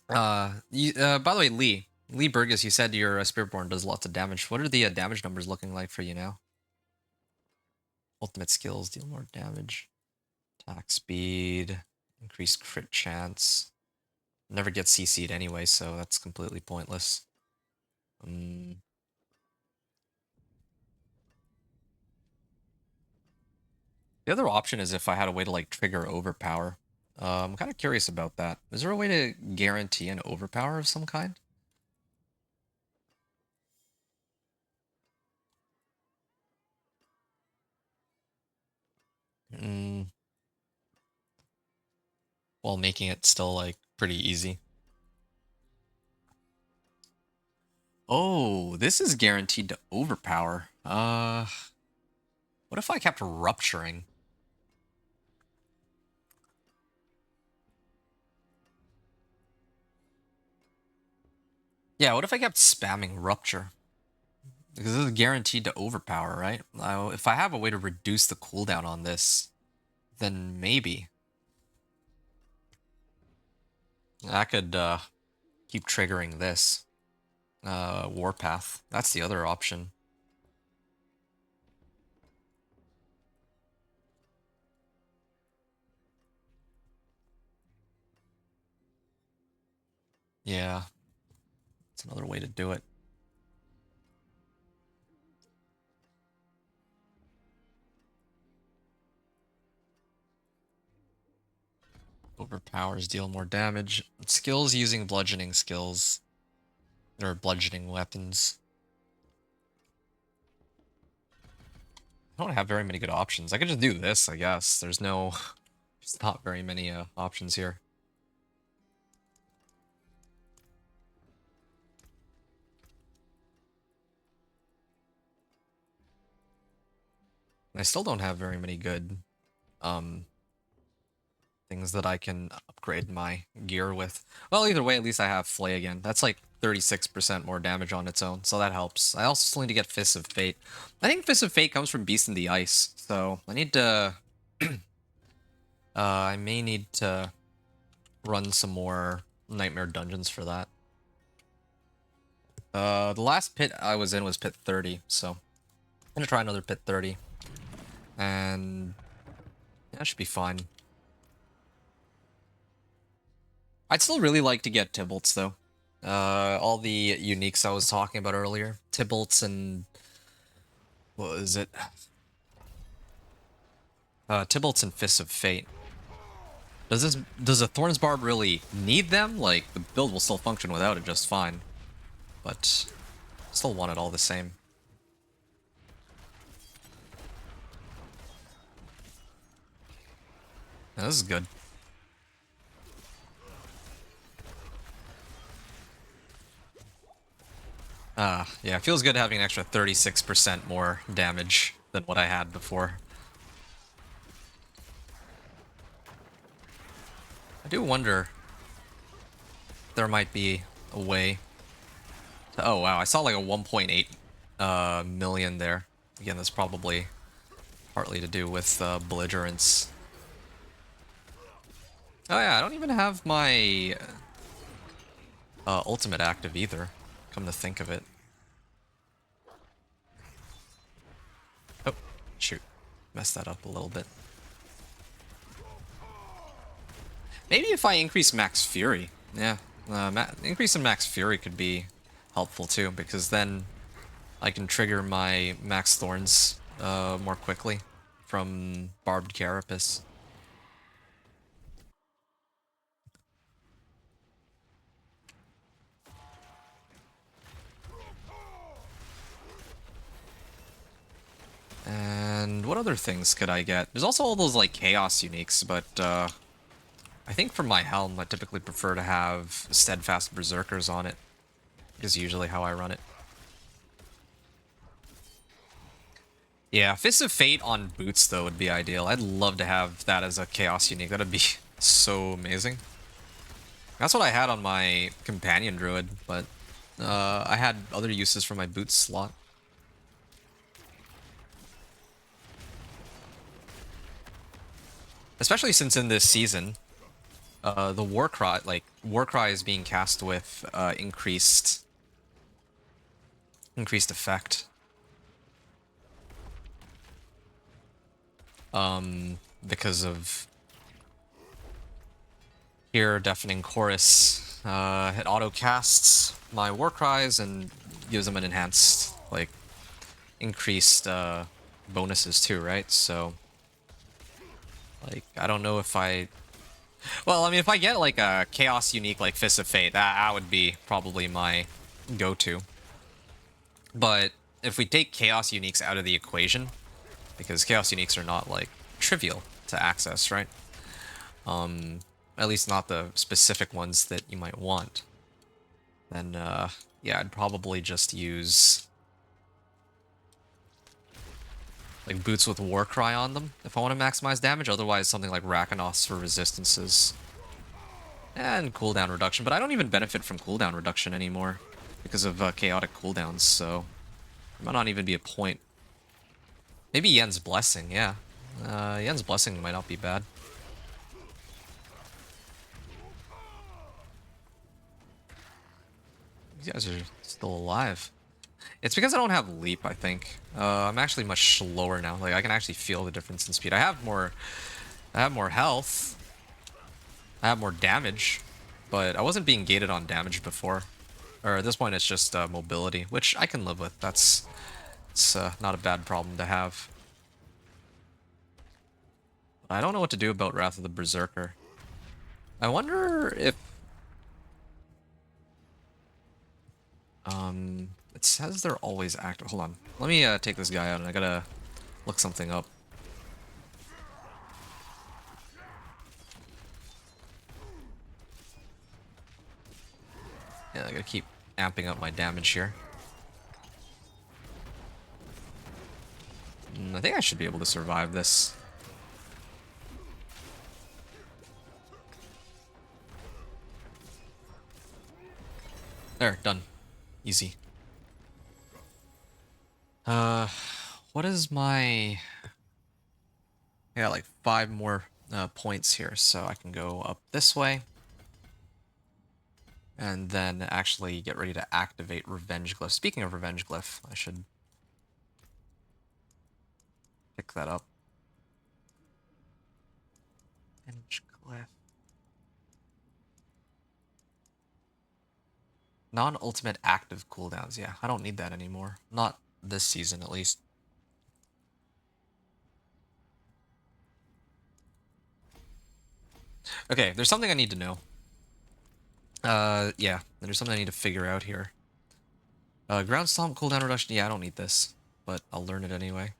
By the way, Lee Burgess, you said your Spiritborn does lots of damage. What are the damage numbers looking like for you now? Ultimate skills deal more damage. Attack speed, increased crit chance. Never get CC'd anyway, so that's completely pointless. The other option is if I had a way to like trigger overpower. I'm kind of curious about that. Is there a way to guarantee an overpower of some kind? While making it still like pretty easy. Oh, this is guaranteed to overpower. What if I kept rupturing? Yeah, what if I kept spamming rupture? Because this is guaranteed to overpower, right? If I have a way to reduce the cooldown on this, then maybe. I could keep triggering this. Warpath. That's the other option. Yeah. It's another way to do it. Overpowers, deal more damage. Skills using bludgeoning skills. Or bludgeoning weapons. I don't have very many good options. I could just do this, I guess. There's not very many options here. I still don't have very many good things that I can upgrade my gear with. Well, either way, at least I have Flay again. That's like 36% more damage on its own, so that helps. I also still need to get Fists of Fate. I think Fists of Fate comes from Beast in the Ice, so I need to... I may need to run some more Nightmare Dungeons for that. The last pit I was in was pit 30, so I'm gonna try another pit 30. And that should be fine. I'd still really like to get Tybalt's, though. All the uniques I was talking about earlier. Tybalt's and... what is it? Tybalt's and Fists of Fate. Does a Thorns Barb really need them? Like, the build will still function without it just fine. But still want it all the same. Now, this is good. Yeah, it feels good having an extra 36% more damage than what I had before. I do wonder if there might be a way to... oh wow, I saw like a 1.8 million there. Again, that's probably partly to do with belligerence. Oh yeah, I don't even have my ultimate active either, come to think of it. Oh, shoot. Messed that up a little bit. Maybe if I increase Max Fury. Yeah, increase in Max Fury could be helpful too, because then I can trigger my Max Thorns more quickly from Barbed Carapace. And what other things could I get? There's also all those like Chaos uniques, but I think for my helm I typically prefer to have Steadfast Berserkers on it. Is usually how I run it. Yeah, Fists of Fate on boots though would be ideal. I'd love to have that as a Chaos unique. That'd be so amazing. That's what I had on my Companion Druid, but I had other uses for my boots slot. Especially since in this season, the Warcry is being cast with increased effect. Because of here, Deafening Chorus, it auto casts my Warcries and gives them an enhanced, like, increased bonuses too, right? So, like, I don't know if I... well, I mean, if I get, like, a Chaos unique like Fist of Fate, that would be probably my go-to. But if we take Chaos uniques out of the equation, because Chaos uniques are not, like, trivial to access, right? At least not the specific ones that you might want. Then, yeah, I'd probably just use... like boots with Warcry on them if I want to maximize damage. Otherwise, something like Rakanoths for resistances. And cooldown reduction. But I don't even benefit from cooldown reduction anymore because of chaotic cooldowns, so it might not even be a point. Maybe Yen's Blessing, yeah. Yen's Blessing might not be bad. These guys are still alive. It's because I don't have Leap, I think. I'm actually much slower now. Like, I can actually feel the difference in speed. I have more health. I have more damage. but I wasn't being gated on damage before. Or at this point, it's just mobility, which I can live with. It's not a bad problem to have. I don't know what to do about Wrath of the Berserker. I wonder if... It says they're always active. Hold on. Let me take this guy out, and I gotta look something up. Yeah, I gotta keep amping up my damage here. I think I should be able to survive this. There, done. Easy. What is my... I got like 5 more points here, so I can go up this way. And then actually get ready to activate Revenge Glyph. Speaking of Revenge Glyph, I should pick that up. Revenge Glyph. Non-ultimate active cooldowns. Yeah, I don't need that anymore. Not this season, at least. Okay, there's something I need to know. Yeah, there's something I need to figure out here. Ground Stomp cooldown reduction. Yeah, I don't need this, but I'll learn it anyway.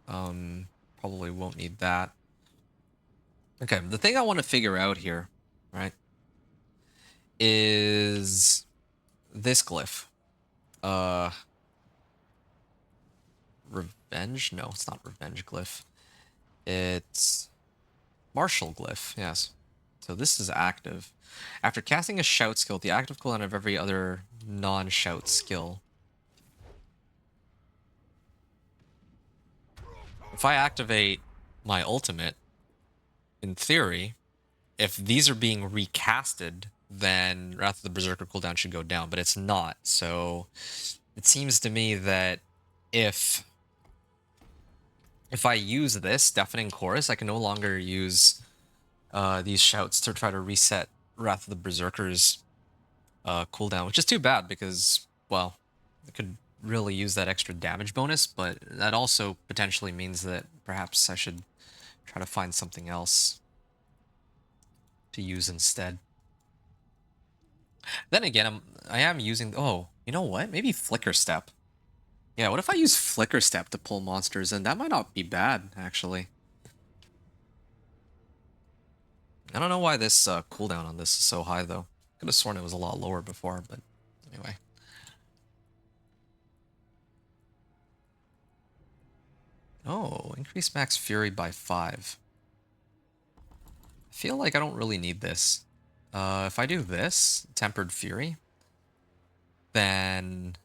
Probably won't need that. Okay, the thing I want to figure out here, right, is this glyph. Revenge? No, it's not Revenge Glyph. It's Martial Glyph, yes. So this is active. After casting a shout skill, the active cooldown of every other non-shout skill. If I activate my ultimate, in theory, if these are being recasted, then Wrath of the Berserker cooldown should go down, but it's not. So it seems to me that if I use this Deafening Chorus, I can no longer use these shouts to try to reset Wrath of the Berserker's cooldown, which is too bad because, well, I could really use that extra damage bonus, but that also potentially means that perhaps I should try to find something else to use instead. Then again, I am using... Oh, you know what? Maybe Flicker Step. Yeah, what if I use Flicker Step to pull monsters? And that might not be bad, actually. I don't know why this cooldown on this is so high, though. Could have sworn it was a lot lower before, but anyway. Oh, increase max fury by 5. I feel like I don't really need this. If I do this, tempered fury, then...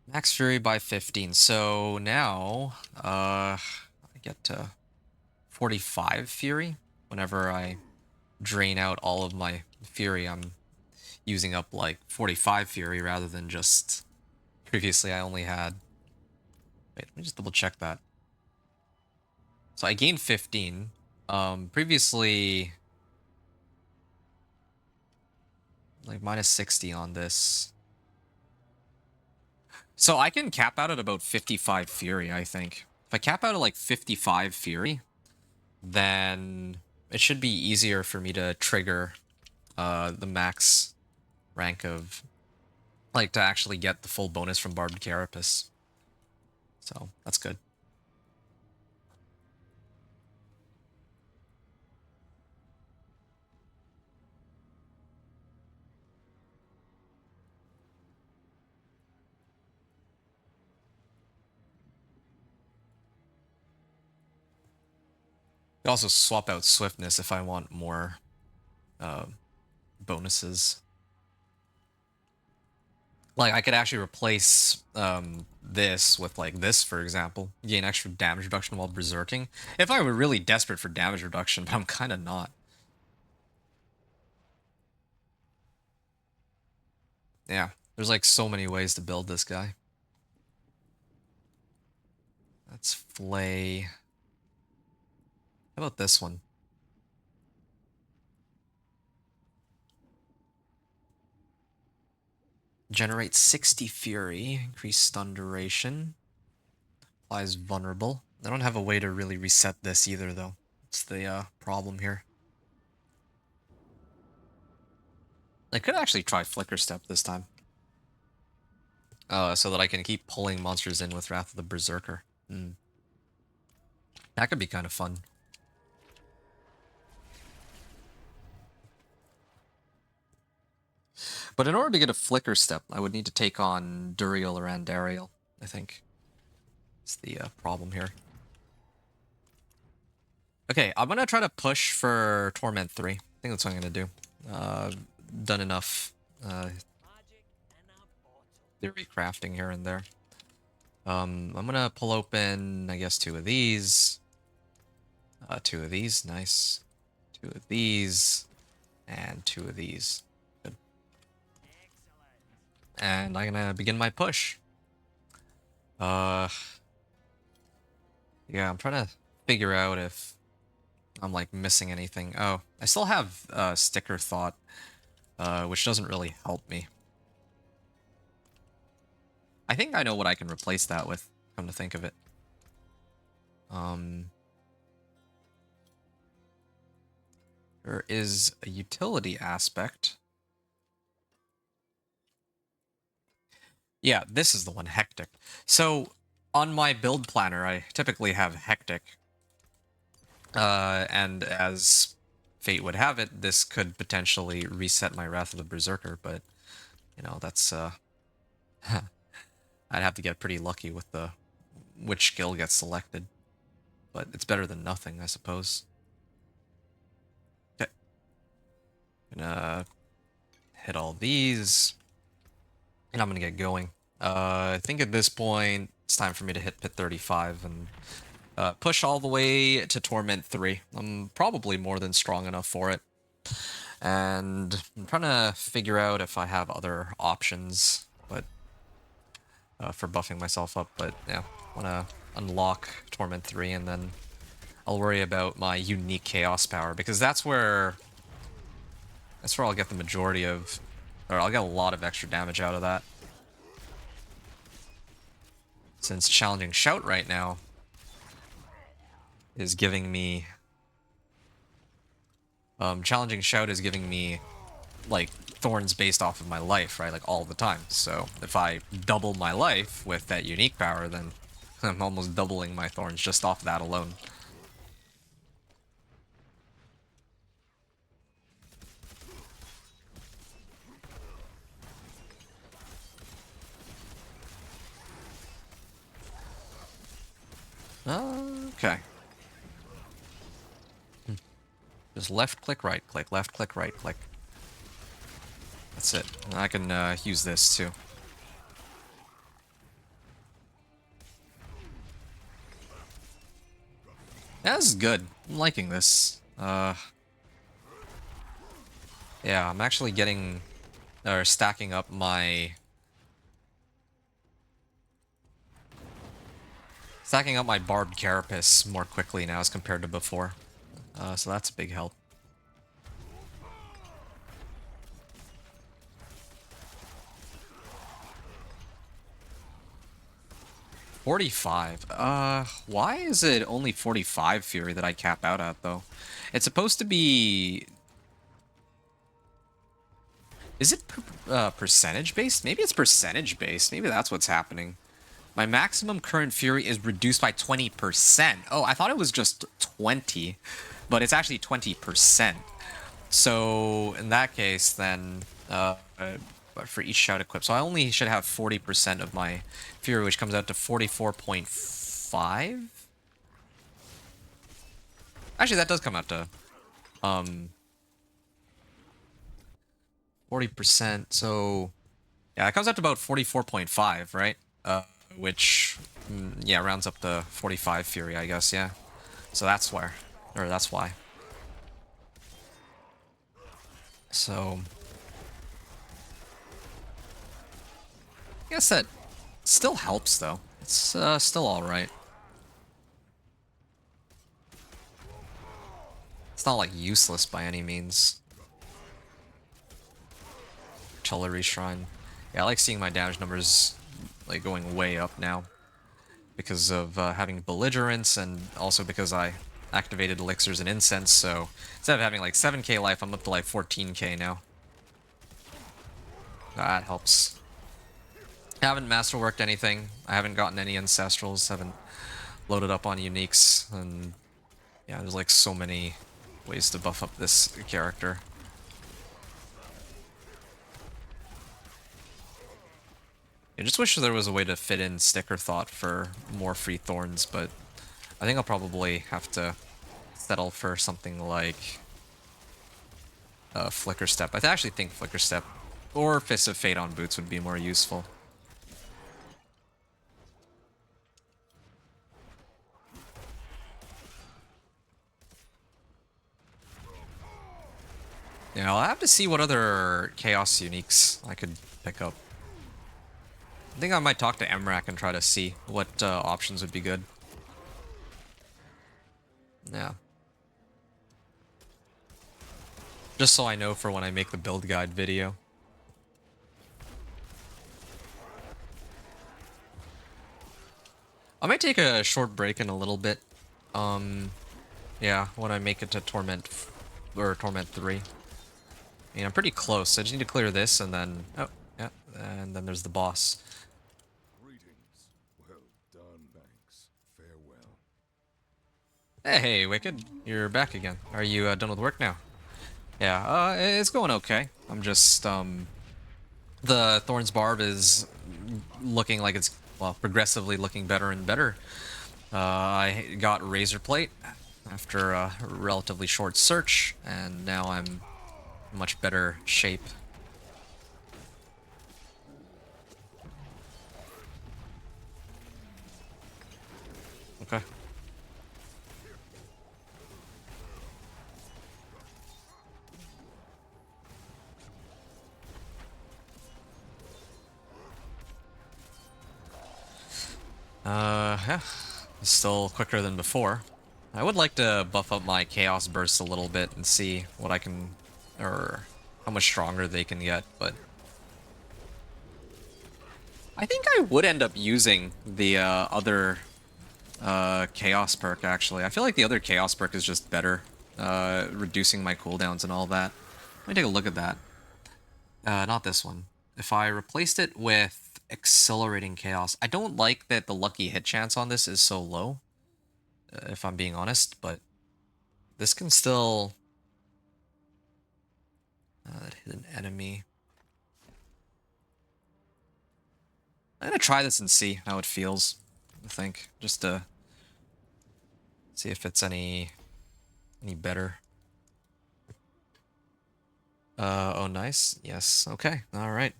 max fury by 15. So now, I get to 45 fury. Whenever I drain out all of my fury, I'm using up like 45 fury rather than just... Previously I only had... Wait, let me just double check that. So I gained 15. Previously... like minus 60 on this. So I can cap out at about 55 fury, I think. If I cap out at like 55 fury, then it should be easier for me to trigger the max rank of... like, to actually get the full bonus from Barbed Carapace. So, that's good. I also swap out Swiftness if I want more bonuses. Like, I could actually replace this with, like, this, for example. Gain extra damage reduction while berserking. If I were really desperate for damage reduction, but I'm kind of not. Yeah, there's, like, so many ways to build this guy. Let's flay. How about this one? Generate 60 fury, increase stun duration. Applies vulnerable. I don't have a way to really reset this either, though. It's the problem here. I could actually try Flicker Step this time. So that I can keep pulling monsters in with Wrath of the Berserker. That could be kind of fun. But in order to get a Flicker Step, I would need to take on Duriel or Andariel, I think. It's the problem here. Okay, I'm going to try to push for Torment 3. I think that's what I'm going to do. Done enough theory crafting here and there. I'm going to pull open, I guess, 2 of these. 2 of these, nice. 2 of these. And 2 of these. Good. And I'm going to begin my push. Yeah, I'm trying to figure out if I'm like missing anything. Oh, I still have Sticker Thought, which doesn't really help me. I think I know what I can replace that with, come to think of it. There is a utility aspect. Yeah, this is the one, Hectic. So, on my build planner, I typically have Hectic. And as fate would have it, this could potentially reset my Wrath of the Berserker, but, you know, that's, I'd have to get pretty lucky with which skill gets selected. But it's better than nothing, I suppose. Okay. Gonna hit all these. And I'm gonna get going. I think at this point, it's time for me to hit Pit 35 and push all the way to Torment 3. I'm probably more than strong enough for it. And I'm trying to figure out if I have other options, but for buffing myself up. But yeah, I want to unlock Torment 3 and then I'll worry about my unique chaos power, because that's where I'll get the majority of, or I'll get a lot of extra damage out of that. Since Challenging Shout right now is giving me... Challenging Shout is giving me, like, thorns based off of my life, right? Like, all the time. So, if I double my life with that unique power, then I'm almost doubling my thorns just off that alone. Okay. Just left click, right click, left click, right click. That's it. And I can use this too. Yeah, this is good. I'm liking this. Yeah, I'm actually getting, or stacking up my... Stacking up my Barb Carapace more quickly now as compared to before. So that's a big help. $45. Why is it only 45 Fury that I cap out at, though? It's supposed to be... Is it percentage-based? Maybe it's percentage-based. Maybe that's what's happening. My maximum current Fury is reduced by 20%. Oh, I thought it was just 20, but it's actually 20%. So, in that case, then, for each shout equipped. So I only should have 40% of my Fury, which comes out to 44.5? Actually, that does come out to, 40%, so... Yeah, it comes out to about 44.5, right? Which, yeah, rounds up to 45 Fury, I guess, yeah. So that's where, or that's why. So... I guess that still helps, though. It's still alright. It's not like useless by any means. Artillery Shrine. Yeah, I like seeing my damage numbers like going way up now because of having belligerence, and also because I activated elixirs and incense. So instead of having like 7k life, I'm up to like 14k now. That helps. I haven't masterworked anything. I haven't gotten any ancestrals. Haven't loaded up on uniques, and yeah, there's like so many ways to buff up this character. I just wish there was a way to fit in Sticker Thought for more free thorns, but I think I'll probably have to settle for something like Flicker Step. I actually think Flicker Step or Fist of Fate on boots would be more useful. Yeah, I'll have to see what other Chaos uniques I could pick up. I think I might talk to Emrak and try to see what options would be good. Yeah. Just so I know for when I make the build guide video. I might take a short break in a little bit. Yeah, when I make it to Torment or Torment 3. I mean, I'm pretty close. I just need to clear this, and then yeah, and then there's the boss. Greetings. Well done, Banks. Farewell. Hey, Wicked, you're back again. Are you done with work now? Yeah, it's going okay. I'm just the Thorns Barb is looking like it's, well, progressively looking better and better. I got Razor Plate after a relatively short search, and now I'm in much better shape. Okay. Yeah, still quicker than before. I would like to buff up my Chaos Bursts a little bit and see what I can, or how much stronger they can get, but I think I would end up using the other Chaos perk, actually. I feel like the other Chaos perk is just better, reducing my cooldowns and all that. Let me take a look at that. Not this one. If I replaced it with Accelerating Chaos, I don't like that the lucky hit chance on this is so low, if I'm being honest, but this can still hit an enemy. I'm gonna try this and see how it feels, I think, just to see if it's any better. Oh, nice. Yes. Okay. All right.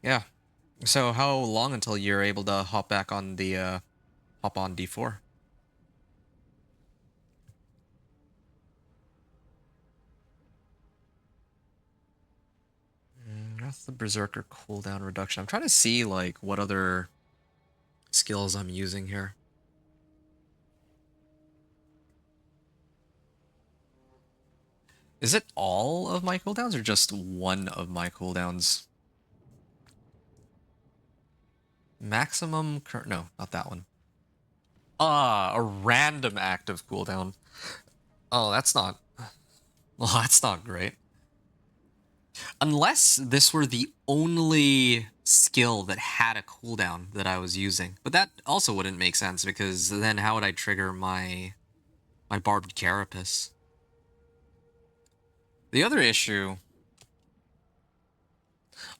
Yeah. So how long until you're able to hop back on the hop on D4? That's the Berserker cooldown reduction. I'm trying to see like what other skills I'm using here. Is it all of my cooldowns or just one of my cooldowns? Maximum current, no, not that one. Ah, a random active cooldown. Oh, that's not, well, that's not great. Unless this were the only skill that had a cooldown that I was using. But that also wouldn't make sense, because then how would I trigger my Barbed Carapace? The other issue,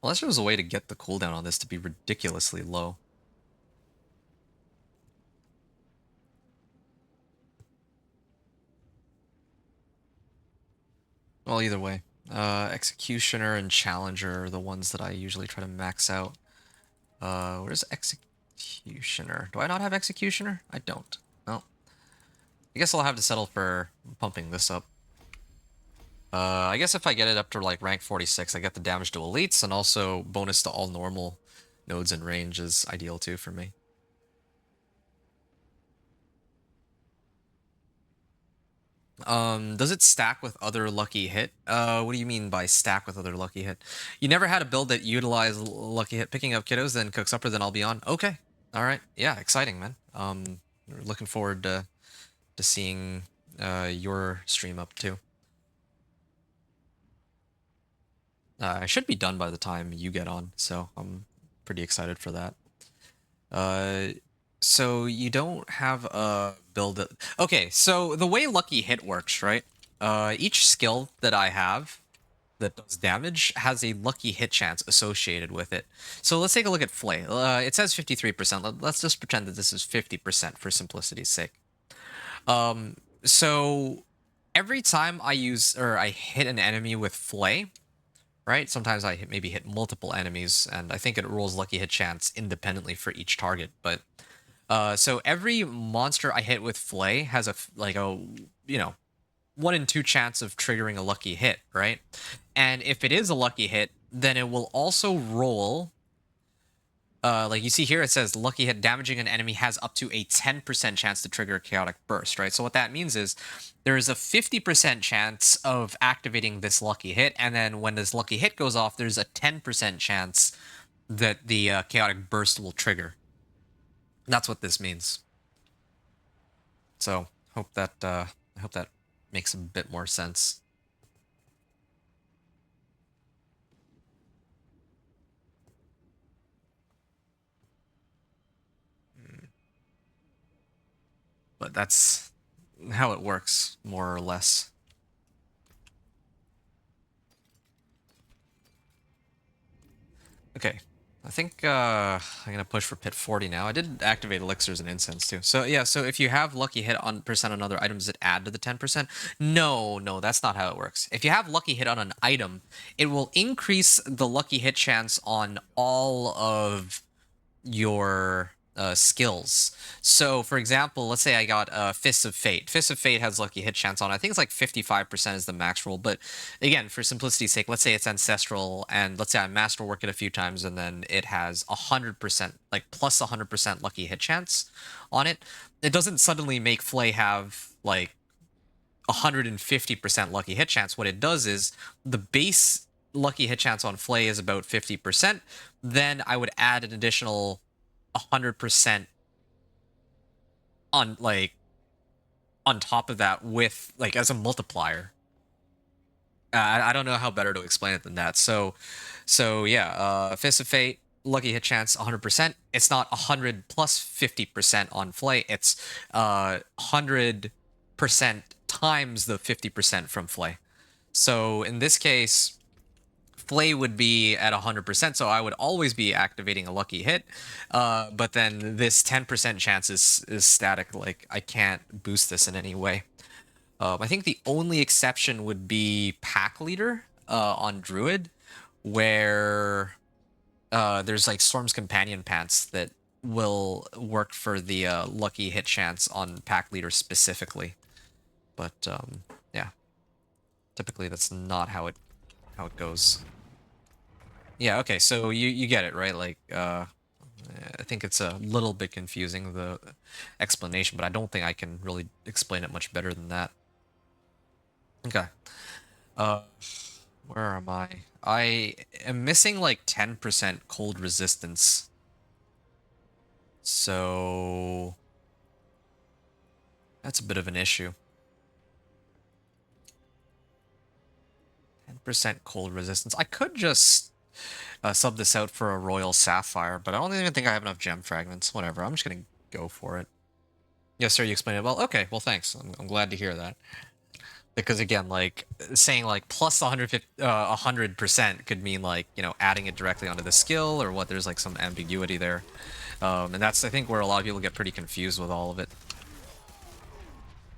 unless there was a way to get the cooldown on this to be ridiculously low. Well, either way. Executioner and Challenger are the ones that I usually try to max out. Where's Executioner? Do I not have Executioner? I don't. No. I guess I'll have to settle for pumping this up. I guess if I get it up to like rank 46, I get the damage to elites, and also bonus to all normal nodes in range is ideal too for me. Does it stack with other lucky hit? What do you mean by stack with other lucky hit? You never had a build that utilized lucky hit picking up kiddos, then cooks upper, then I'll be on. Okay, all right, yeah, exciting, man. Looking forward to seeing your stream up too. I should be done by the time you get on, so I'm pretty excited for that. So you don't have a build that... Okay, so the way Lucky Hit works, right? Each skill that I have that does damage has a Lucky Hit chance associated with it. So let's take a look at Flay. It says 53%. Let's just pretend that this is 50% for simplicity's sake. So every time I use or I hit an enemy with Flay, right? Sometimes I maybe hit multiple enemies, and I think it rolls Lucky Hit chance independently for each target. But so every monster I hit with Flay has a 1 in 2 chance of triggering a Lucky Hit, right? And if it is a Lucky Hit, then it will also roll. Like you see here, it says Lucky Hit damaging an enemy has up to a 10% chance to trigger a Chaotic Burst, right? So what that means is there is a 50% chance of activating this Lucky Hit, and then when this Lucky Hit goes off, there's a 10% chance that the Chaotic Burst will trigger. That's what this means. So I hope that makes a bit more sense. But that's how it works, more or less. Okay, I think I'm gonna push for pit 40 now. I did activate elixirs and incense too. So yeah, so if you have lucky hit on percent on other items, does it add to the 10%? No, that's not how it works. If you have lucky hit on an item, it will increase the lucky hit chance on all of your skills. So for example, let's say I got Fists of Fate. Fists of Fate has lucky hit chance on. I think it's like 55% is the max roll. But again, for simplicity's sake, let's say it's ancestral, and let's say I masterwork it a few times, and then it has 100%, like plus 100% lucky hit chance on it. It doesn't suddenly make Flay have like 150% lucky hit chance. What it does is the base lucky hit chance on Flay is about 50%. Then I would add an additional 100% on on top of that with like as a multiplier. I don't know how better to explain it than that. So yeah, Fist of Fate, lucky hit chance 100%. It's not 100 plus 50% on Flay. It's 100% times the 50% from Flay. So in this case, Flay would be at 100%, so I would always be activating a lucky hit. But then this 10% chance is static. Like I can't boost this in any way. I think the only exception would be Pack Leader on Druid, where there's like Storm's Companion Pants that will work for the lucky hit chance on Pack Leader specifically. But yeah, typically that's not how it goes. Yeah, okay, so you get it, right? Like, I think it's a little bit confusing, the explanation, but I don't think I can really explain it much better than that. Okay. Where am I? I am missing like 10% cold resistance. So that's a bit of an issue. 10% cold resistance. I could just sub this out for a Royal Sapphire, but I don't even think I have enough gem fragments. Whatever, I'm just gonna go for it. Yes, sir, you explained it well. Okay, well, thanks. I'm glad to hear that. Because again, like saying like plus 100% could mean like, you know, adding it directly onto the skill or what. There's like some ambiguity there, and that's I think where a lot of people get pretty confused with all of it,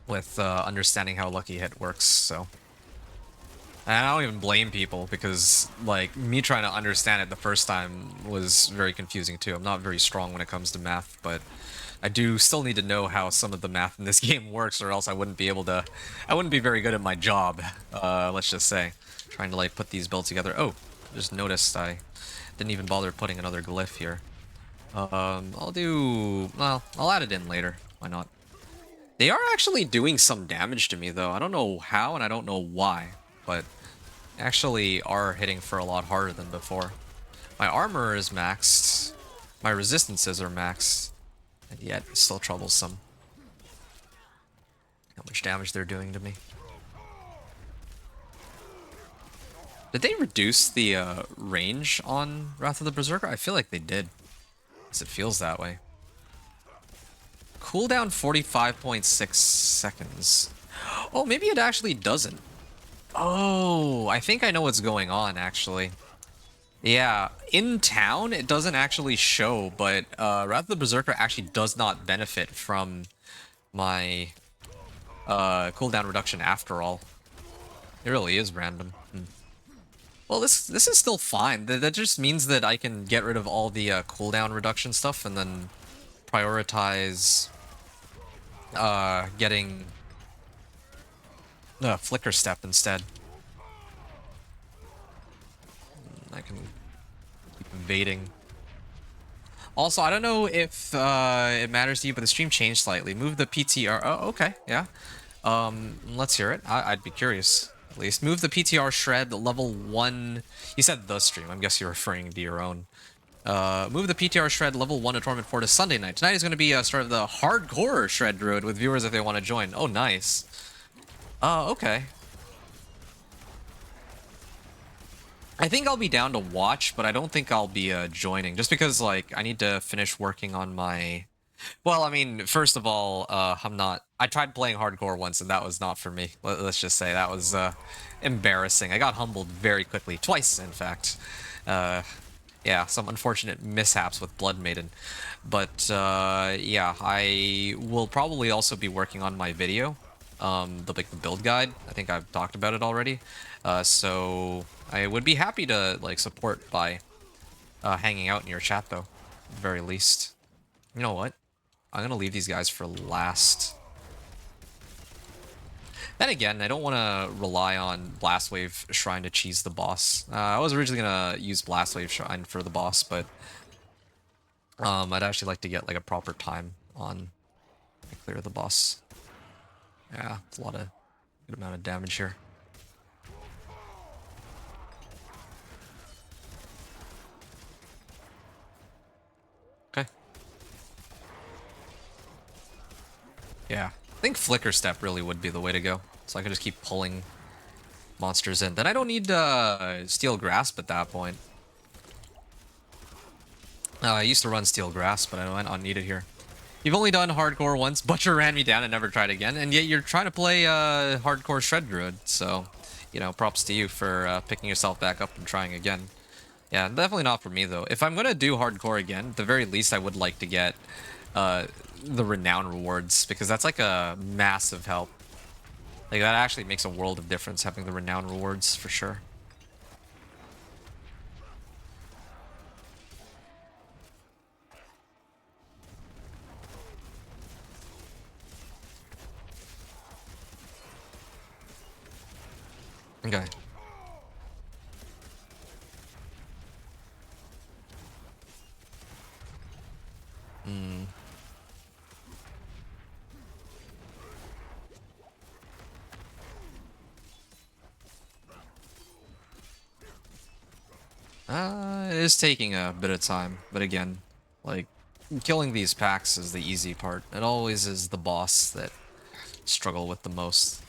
with understanding how lucky hit works. So. And I don't even blame people because, like, me trying to understand it the first time was very confusing too. I'm not very strong when it comes to math, but I do still need to know how some of the math in this game works, or else I wouldn't be able to... I wouldn't be very good at my job, let's just say. Trying to, like, put these builds together. Oh, just noticed I didn't even bother putting another glyph here. I'll do... Well, I'll add it in later. Why not? They are actually doing some damage to me, though. I don't know how, and I don't know why, but actually are hitting for a lot harder than before. My armor is maxed. My resistances are maxed. And yet, it's still troublesome. How much damage they're doing to me. Did they reduce the range on Wrath of the Berserker? I feel like they did. Because it feels that way. Cooldown 45.6 seconds. Oh, maybe it actually doesn't. Oh, I think I know what's going on, actually. Yeah, in town, it doesn't actually show, but Wrath of the Berserker actually does not benefit from my cooldown reduction after all. It really is random. Well, this is still fine. That just means that I can get rid of all the cooldown reduction stuff and then prioritize getting Flicker Step instead. I can keep invading. Also, I don't know if it matters to you, but the stream changed slightly. Move the PTR. Oh, okay, yeah. Let's hear it. I'd be curious, at least. Move the PTR shred level 1. You said the stream. I'm guessing you're referring to your own. Move the PTR shred level 1 to Torment 4 to Sunday night. Tonight is going to be sort of the hardcore shred druid with viewers if they want to join. Oh, nice. Okay. I think I'll be down to watch, but I don't think I'll be joining, just because, like, I need to finish working on my... Well, I mean, first of all, I'm not... I tried playing hardcore once, and that was not for me. Let's just say that was embarrassing. I got humbled very quickly. Twice, in fact. Yeah, some unfortunate mishaps with Blood Maiden. But, yeah, I will probably also be working on my video. The build guide. I think I've talked about it already. So I would be happy to like support by hanging out in your chat, though, at the very least. You know what? I'm gonna leave these guys for last. Then again, I don't want to rely on Blast Wave Shrine to cheese the boss. I was originally gonna use Blast Wave Shrine for the boss, but I'd actually like to get like a proper time on to clear the boss. Yeah, it's a good amount of damage here. Okay. Yeah, I think Flicker Step really would be the way to go. So I can just keep pulling monsters in. Then I don't need Steel Grasp at that point. I used to run Steel Grasp, but I don't need it here. You've only done hardcore once. Butcher ran me down and never tried again. And yet you're trying to play hardcore Shred Druid. So, you know, props to you for picking yourself back up and trying again. Yeah, definitely not for me, though. If I'm going to do hardcore again, at the very least I would like to get the Renown rewards. Because that's like a massive help. Like, that actually makes a world of difference, having the Renown rewards, for sure. Okay. It is taking a bit of time, but again, like, killing these packs is the easy part. It always is the boss that struggle with the most.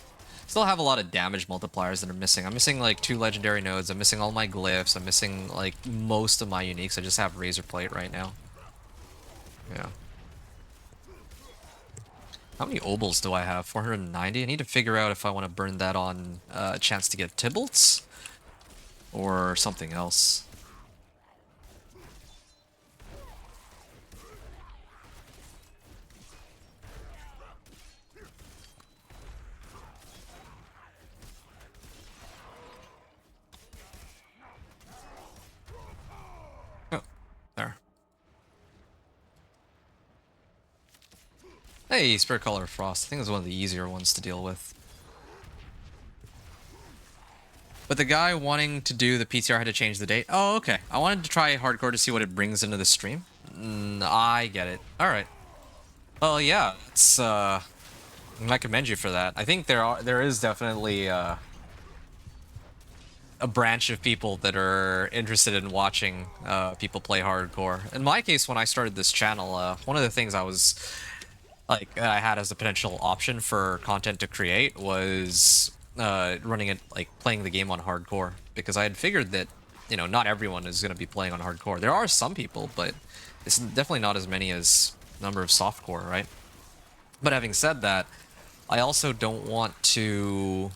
Still have a lot of damage multipliers that are missing. I'm missing like 2 legendary nodes. I'm missing all my glyphs. I'm missing like most of my uniques. I just have Razor Plate right now. Yeah. How many obols do I have? 490? I need to figure out if I want to burn that on a chance to get Tybalt's or something else. Oh, there. Hey, Spirit Color Frost. I think it's one of the easier ones to deal with. But the guy wanting to do the PTR had to change the date. Oh, okay. I wanted to try hardcore to see what it brings into the stream. I get it. Alright. Well, yeah, it's, And I commend you for that. I think there is definitely a branch of people that are interested in watching people play hardcore. In my case, when I started this channel, one of the things I was like I had as a potential option for content to create was running it, like playing the game on hardcore, because I had figured that, you know, not everyone is going to be playing on hardcore. There are some people, but it's definitely not as many as number of softcore, right? But having said that, I also don't want to.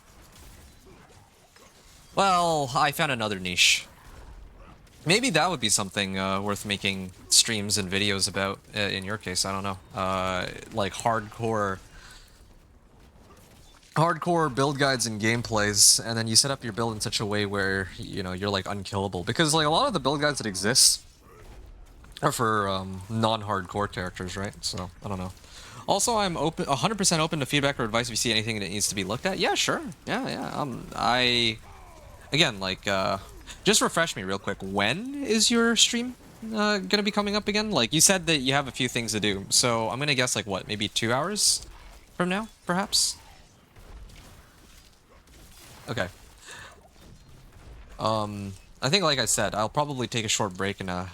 Well, I found another niche. Maybe that would be something worth making streams and videos about. In your case, I don't know. Like hardcore build guides and gameplays, and then you set up your build in such a way where, you know, you're like unkillable, because like a lot of the build guides that exist are for non-hardcore characters, right? So I don't know. Also, I'm 100% open to feedback or advice if you see anything that needs to be looked at. Yeah, sure. Yeah. I again, like, just refresh me real quick. When is your stream gonna be coming up again? Like, you said that you have a few things to do, so I'm gonna guess like what, maybe 2 hours from now, perhaps. Okay. I think, like I said, I'll probably take a short break and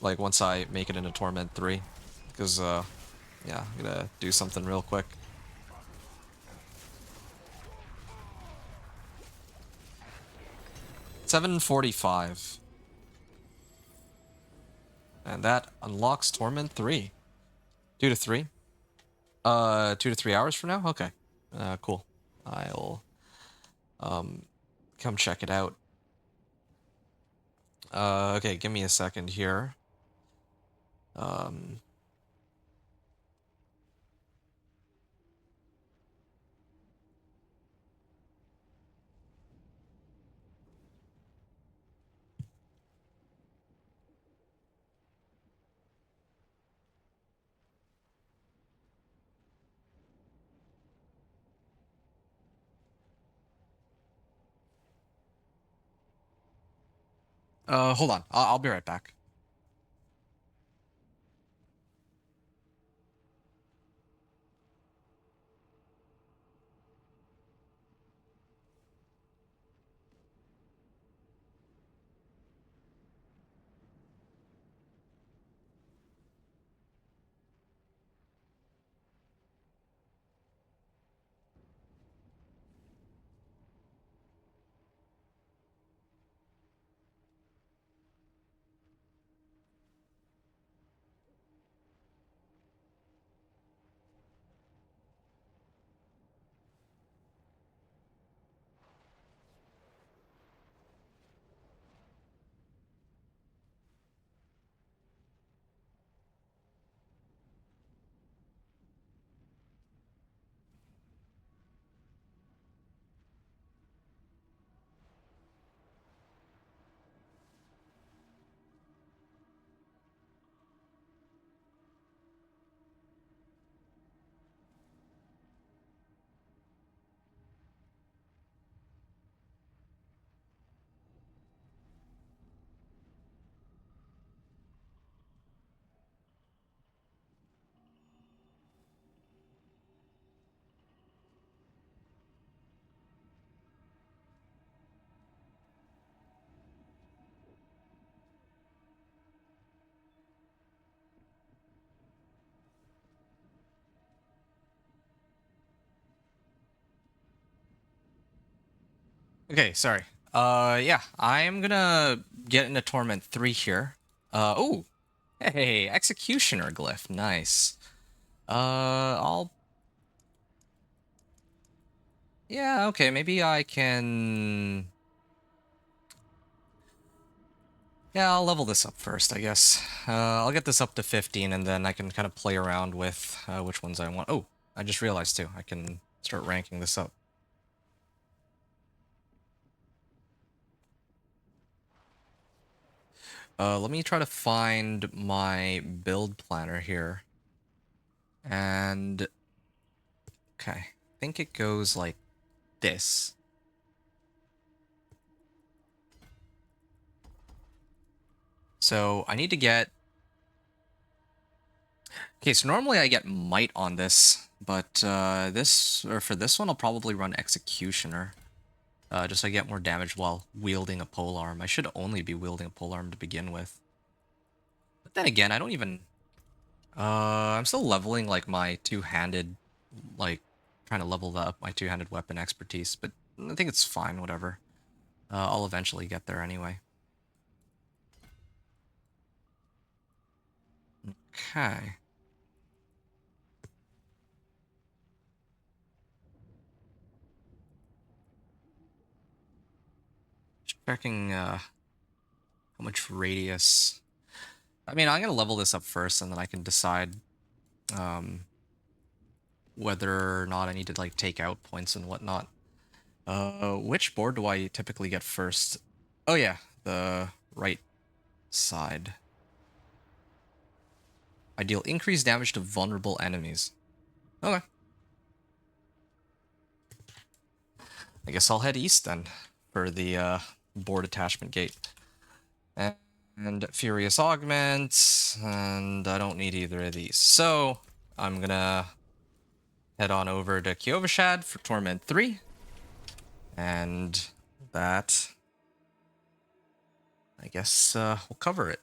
like once I make it into Torment 3, because yeah, I'm gonna do something real quick. $7:45, and that unlocks Torment 3. 2 to 3. 2 to 3 hours from now. Okay. Cool. I'll come check it out. Okay, give me a second here. Um, hold on. I'll be right back. Okay, sorry. Yeah, I'm gonna get into Torment 3 here. Oh, hey, Executioner glyph, nice. I'll... Yeah, okay, maybe I can... Yeah, I'll level this up first, I guess. I'll get this up to 15, and then I can kind of play around with which ones I want. Oh, I just realized, too, I can start ranking this up. Let me try to find my build planner here. And... Okay, I think it goes like this. So I need to get... Okay, so normally I get might on this, But for this one, I'll probably run Executioner. Just so I get more damage while wielding a polearm. I should only be wielding a polearm to begin with. But then again, I don't even... I'm still leveling, like, my two-handed... Like, trying to level up my two-handed weapon expertise. But I think it's fine, whatever. I'll eventually get there anyway. Okay. Checking, how much radius... I mean, I'm going to level this up first, and then I can decide whether or not I need to like take out points and whatnot. Which board do I typically get first? Oh yeah, the right side. I deal increased damage to vulnerable enemies. Okay. I guess I'll head east then for the board attachment gate. And Furious Augment, and I don't need either of these. So I'm gonna head on over to Kyovashad for Torment 3. And that, I guess, we'll cover it.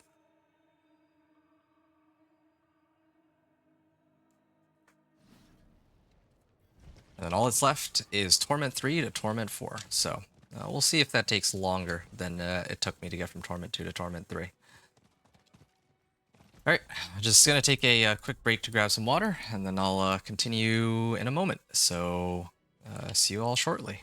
And then all that's left is Torment 3 to Torment 4. So we'll see if that takes longer than it took me to get from Torment 2 to Torment 3. Alright, just gonna take a quick break to grab some water, and then I'll continue in a moment. So, see you all shortly.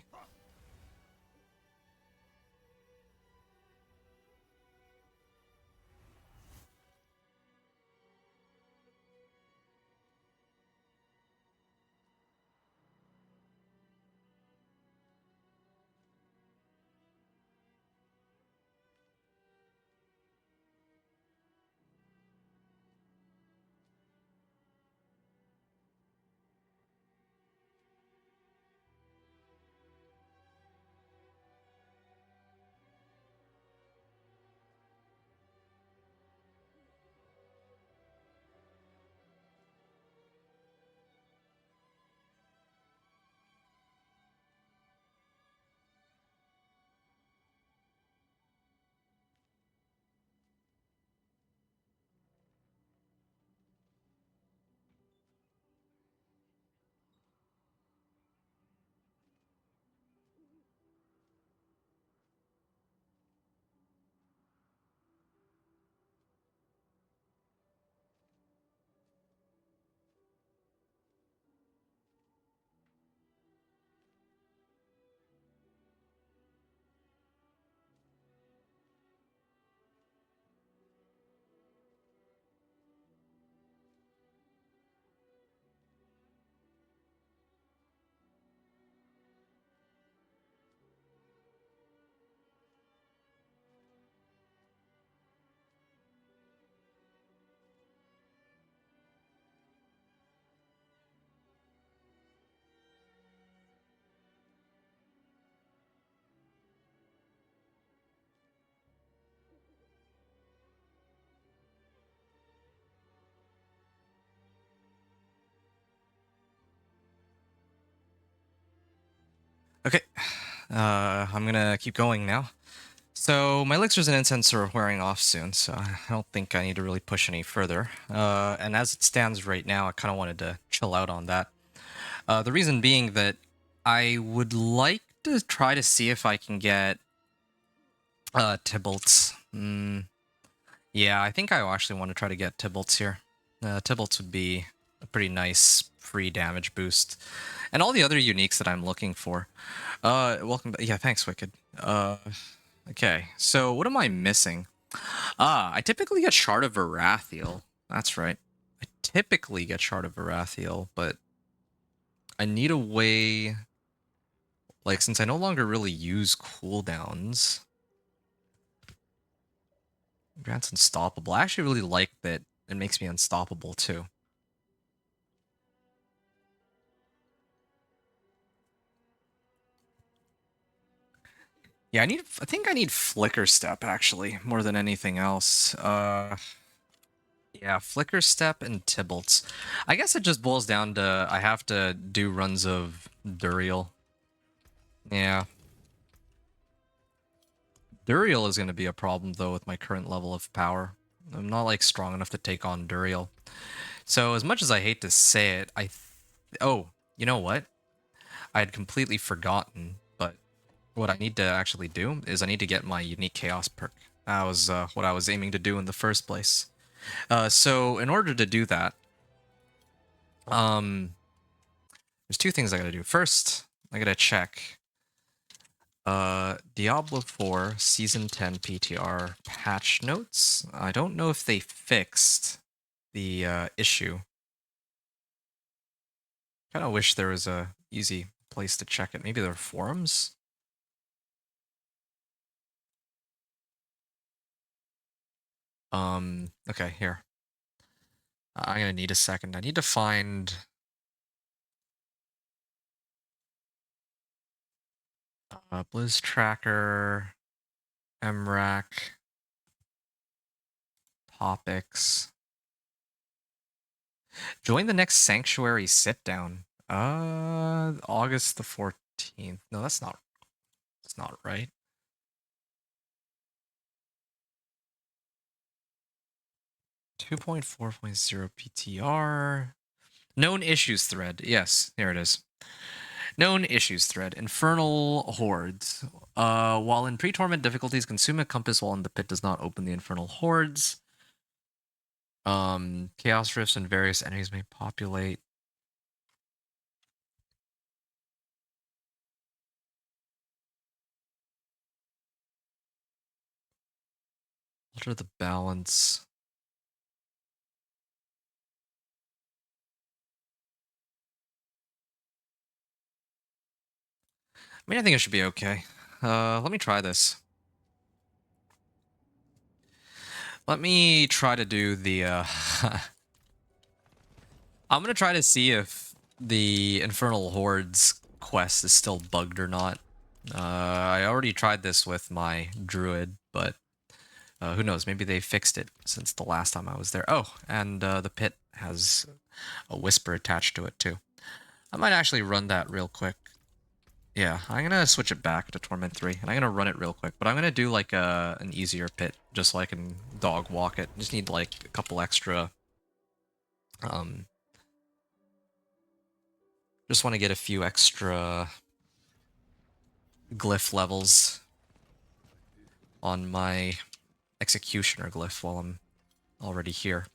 Okay, I'm gonna keep going now. So my elixirs and incense are wearing off soon, so I don't think I need to really push any further. And as it stands right now, I kind of wanted to chill out on that. The reason being that I would like to try to see if I can get Tybalt's. Yeah, I think I actually want to try to get Tybalt's here. Tybalt's would be a pretty nice free damage boost. And all the other uniques that I'm looking for. Welcome back. Yeah, thanks, Wicked. Okay, so what am I missing? I typically get Shard of Varathiel. That's right. I typically get Shard of Varathiel, but I need a way... Like, since I no longer really use cooldowns... Grant's unstoppable. I actually really like that it makes me unstoppable, too. Yeah, I think I need Flicker Step, actually, more than anything else. Yeah, Yeah, Flicker Step and Tybalt's. I guess it just boils down to I have to do runs of Duriel. Yeah. Duriel is going to be a problem, though, with my current level of power. I'm not, like, strong enough to take on Duriel. So, as much as I hate to say it, oh, you know what? I had completely forgotten, but what I need to actually do is I need to get my Unique Chaos perk. That was what I was aiming to do in the first place. So, in order to do that, there's two things I gotta do. First, I gotta check Diablo 4 Season 10 PTR patch notes. I don't know if they fixed the issue. Kind of wish there was a easy place to check it. Maybe there are forums? Okay, here. I'm gonna need a second. I need to find Blizz Tracker, MRAC, topics. Join the next Sanctuary sit down. August the 14th. No, that's not right. Two 2.4.0 PTR. Known issues thread. Yes, here it is. Known issues thread. Infernal hordes. While in pre-torment difficulties, consume a compass while in the pit does not open the infernal hordes. Chaos rifts and various enemies may populate. Alter the balance. I mean, I think it should be okay. Let me try this. Let me try to do the, I'm gonna try to see if the Infernal Hordes quest is still bugged or not. I already tried this with my druid, but who knows? Maybe they fixed it since the last time I was there. Oh, and the pit has a whisper attached to it too. I might actually run that real quick. Yeah, I'm gonna switch it back to Torment 3, and I'm gonna run it real quick. But I'm gonna do like an easier pit, just so I can dog walk it. Just need like a couple extra. Just want to get a few extra glyph levels on my executioner glyph while I'm already here.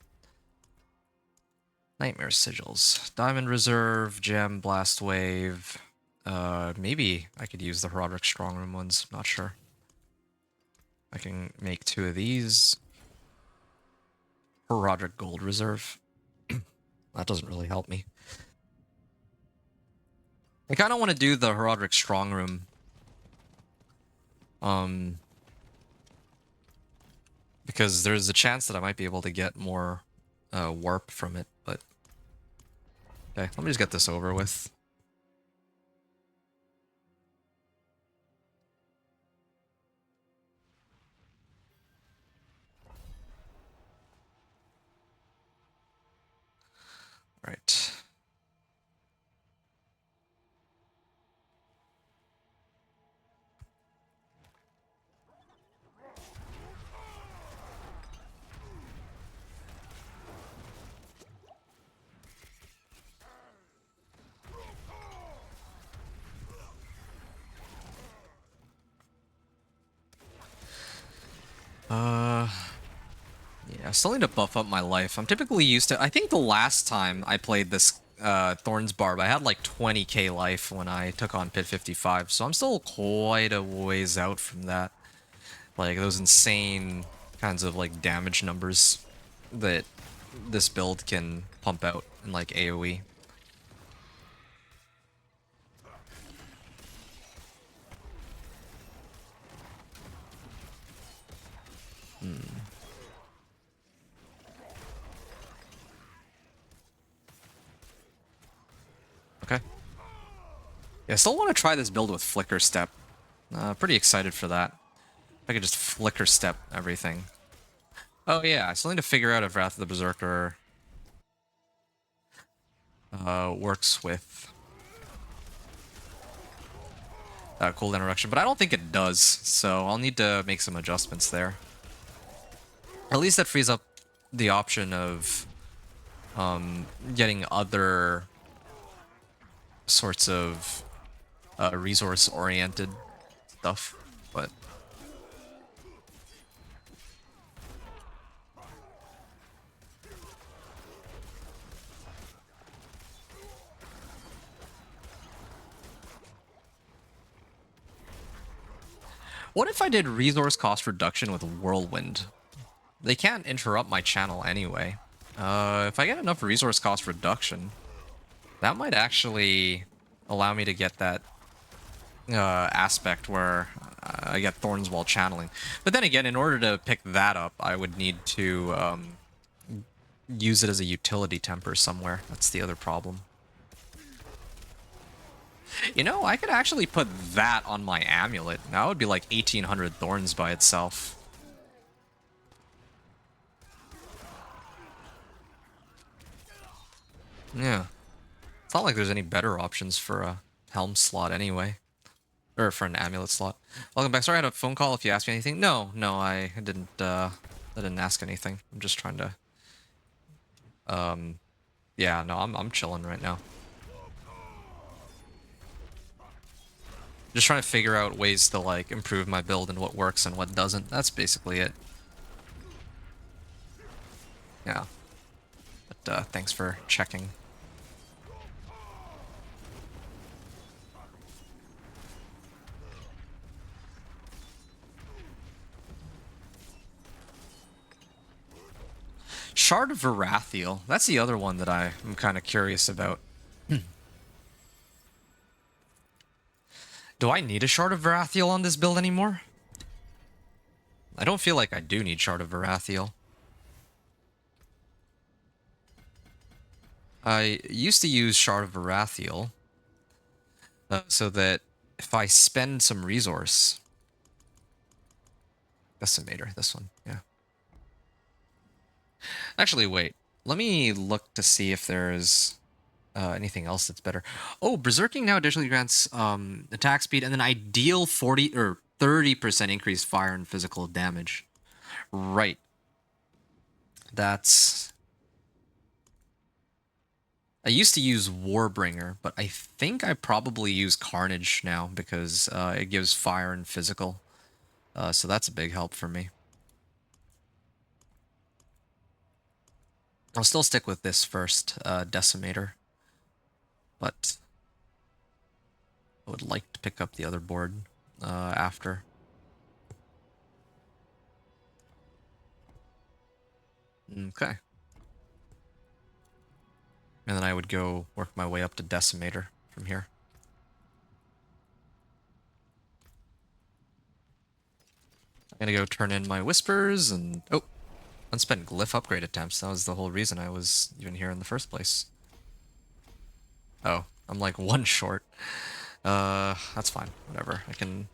Nightmare sigils, diamond reserve, gem, blast wave. Maybe I could use the Roderick Strongroom ones. Not sure. I can make 2 of these. Roderick Gold Reserve. That doesn't really help me. I kind of want to do the Roderick Strongroom. Because there's a chance that I might be able to get more warp from it, but... Okay, let me just get this over with. Right. Yeah, I still need to buff up my life. I'm typically used to... I think the last time I played this Thorns Barb, I had like 20k life when I took on Pit 55, so I'm still quite a ways out from that. Like, those insane kinds of, like, damage numbers that this build can pump out in, like, AoE. Okay. Yeah, I still want to try this build with Flicker Step. Pretty excited for that. I could just Flicker Step everything. Oh yeah, I still need to figure out if Wrath of the Berserker works with cooldown reduction, but I don't think it does, so I'll need to make some adjustments there. At least that frees up the option of getting other sorts of resource-oriented stuff, but... What if I did resource cost reduction with Whirlwind? They can't interrupt my channel anyway. If I get enough resource cost reduction, that might actually allow me to get that aspect where I get Thorns while channeling. But then again, in order to pick that up, I would need to use it as a utility temper somewhere. That's the other problem. You know, I could actually put that on my amulet. That would be like 1800 thorns by itself. Yeah. It's not like there's any better options for a helm slot anyway. Or for an amulet slot. Welcome back. Sorry I had a phone call if you asked me anything. No, I didn't ask anything. I'm just trying to... Yeah, no, I'm chilling right now. Just trying to figure out ways to, like, improve my build and what works and what doesn't. That's basically it. Yeah. But, thanks for checking. Shard of Varathiel. That's the other one that I'm kind of curious about. Do I need a Shard of Varathiel on this build anymore? I don't feel like I do need Shard of Varathiel. I used to use Shard of Varathiel so that if I spend some resource... Decimator, this one, yeah. Actually, wait. Let me look to see if there's anything else that's better. Oh, Berserking now additionally grants attack speed and then ideal 40 or 30% increased fire and physical damage. Right. That's... I used to use Warbringer, but I think I probably use Carnage now because it gives fire and physical. So that's a big help for me. I'll still stick with this first, Decimator. But I would like to pick up the other board after. Okay. And then I would go work my way up to Decimator from here. I'm gonna go turn in my Whispers and... Oh! Unspent Glyph upgrade attempts. That was the whole reason I was even here in the first place. Oh, I'm like one short. That's fine. Whatever. I can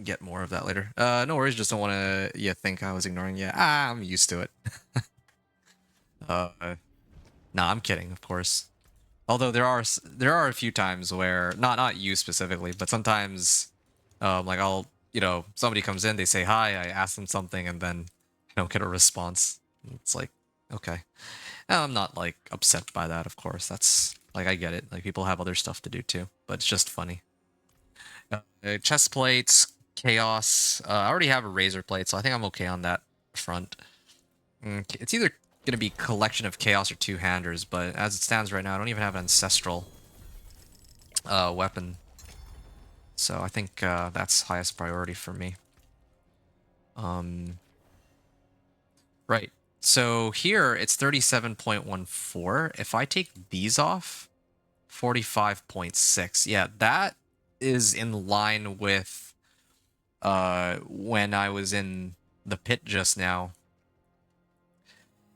get more of that later. No worries. Just don't want to think I was ignoring you. I'm used to it. Nah, I'm kidding, of course. Although there are a few times where not you specifically, but sometimes like I'll somebody comes in, they say hi, I ask them something, and then I don't get a response. It's like, okay. I'm not like upset by that, of course. That's like, I get it. Like, people have other stuff to do too, but it's just funny. Chest plates, chaos. I already have a razor plate, so I think I'm okay on that front. It's either gonna be collection of chaos or two-handers, but as it stands right now, I don't even have an ancestral weapon. So I think that's highest priority for me. Right. So here it's 37.14. If I take these off, 45.6. Yeah, that is in line with when I was in the pit just now.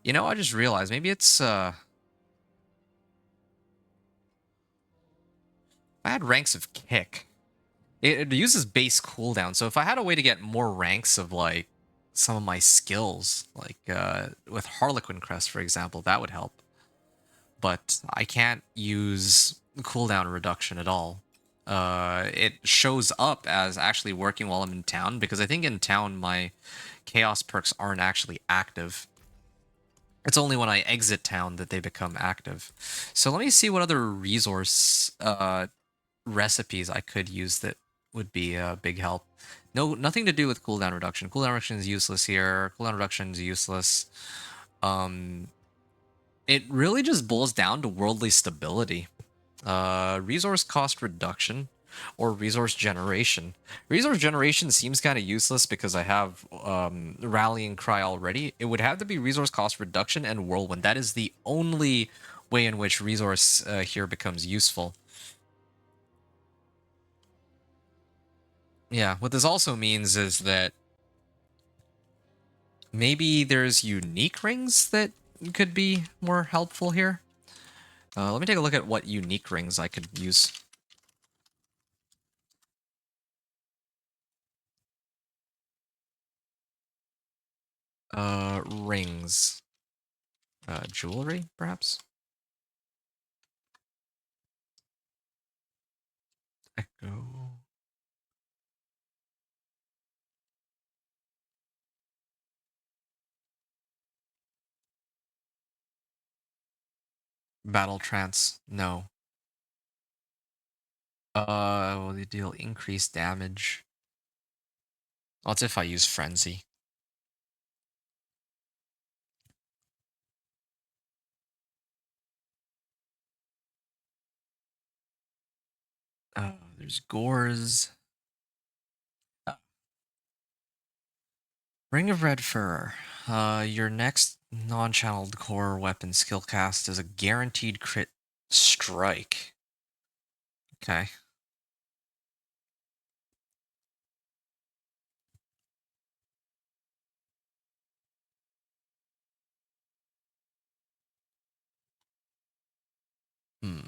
You know, I just realized maybe it's I had ranks of kick. It uses base cooldown, so if I had a way to get more ranks of like some of my skills, like with Harlequin Crest, for example, that would help. But I can't use cooldown reduction at all. It shows up as actually working while I'm in town, because I think in town my chaos perks aren't actually active. It's only when I exit town that they become active. So let me see what other resource recipes I could use that would be a big help. No, nothing to do with cooldown reduction. Cooldown reduction is useless here. Cooldown reduction is useless. It really just boils down to worldly stability. Resource cost reduction or resource generation. Resource generation seems kind of useless because I have Rallying Cry already. It would have to be resource cost reduction and Whirlwind. That is the only way in which resource here becomes useful. Yeah, what this also means is that maybe there's unique rings that could be more helpful here. Let me take a look at what unique rings I could use. Rings. Jewelry, perhaps? Echo. Battle trance. No. Will they deal increased damage? What's if I use frenzy? There's gores. Ring of Red Fur. Your next non-channeled core weapon skill cast is a guaranteed crit strike. Okay. Hmm.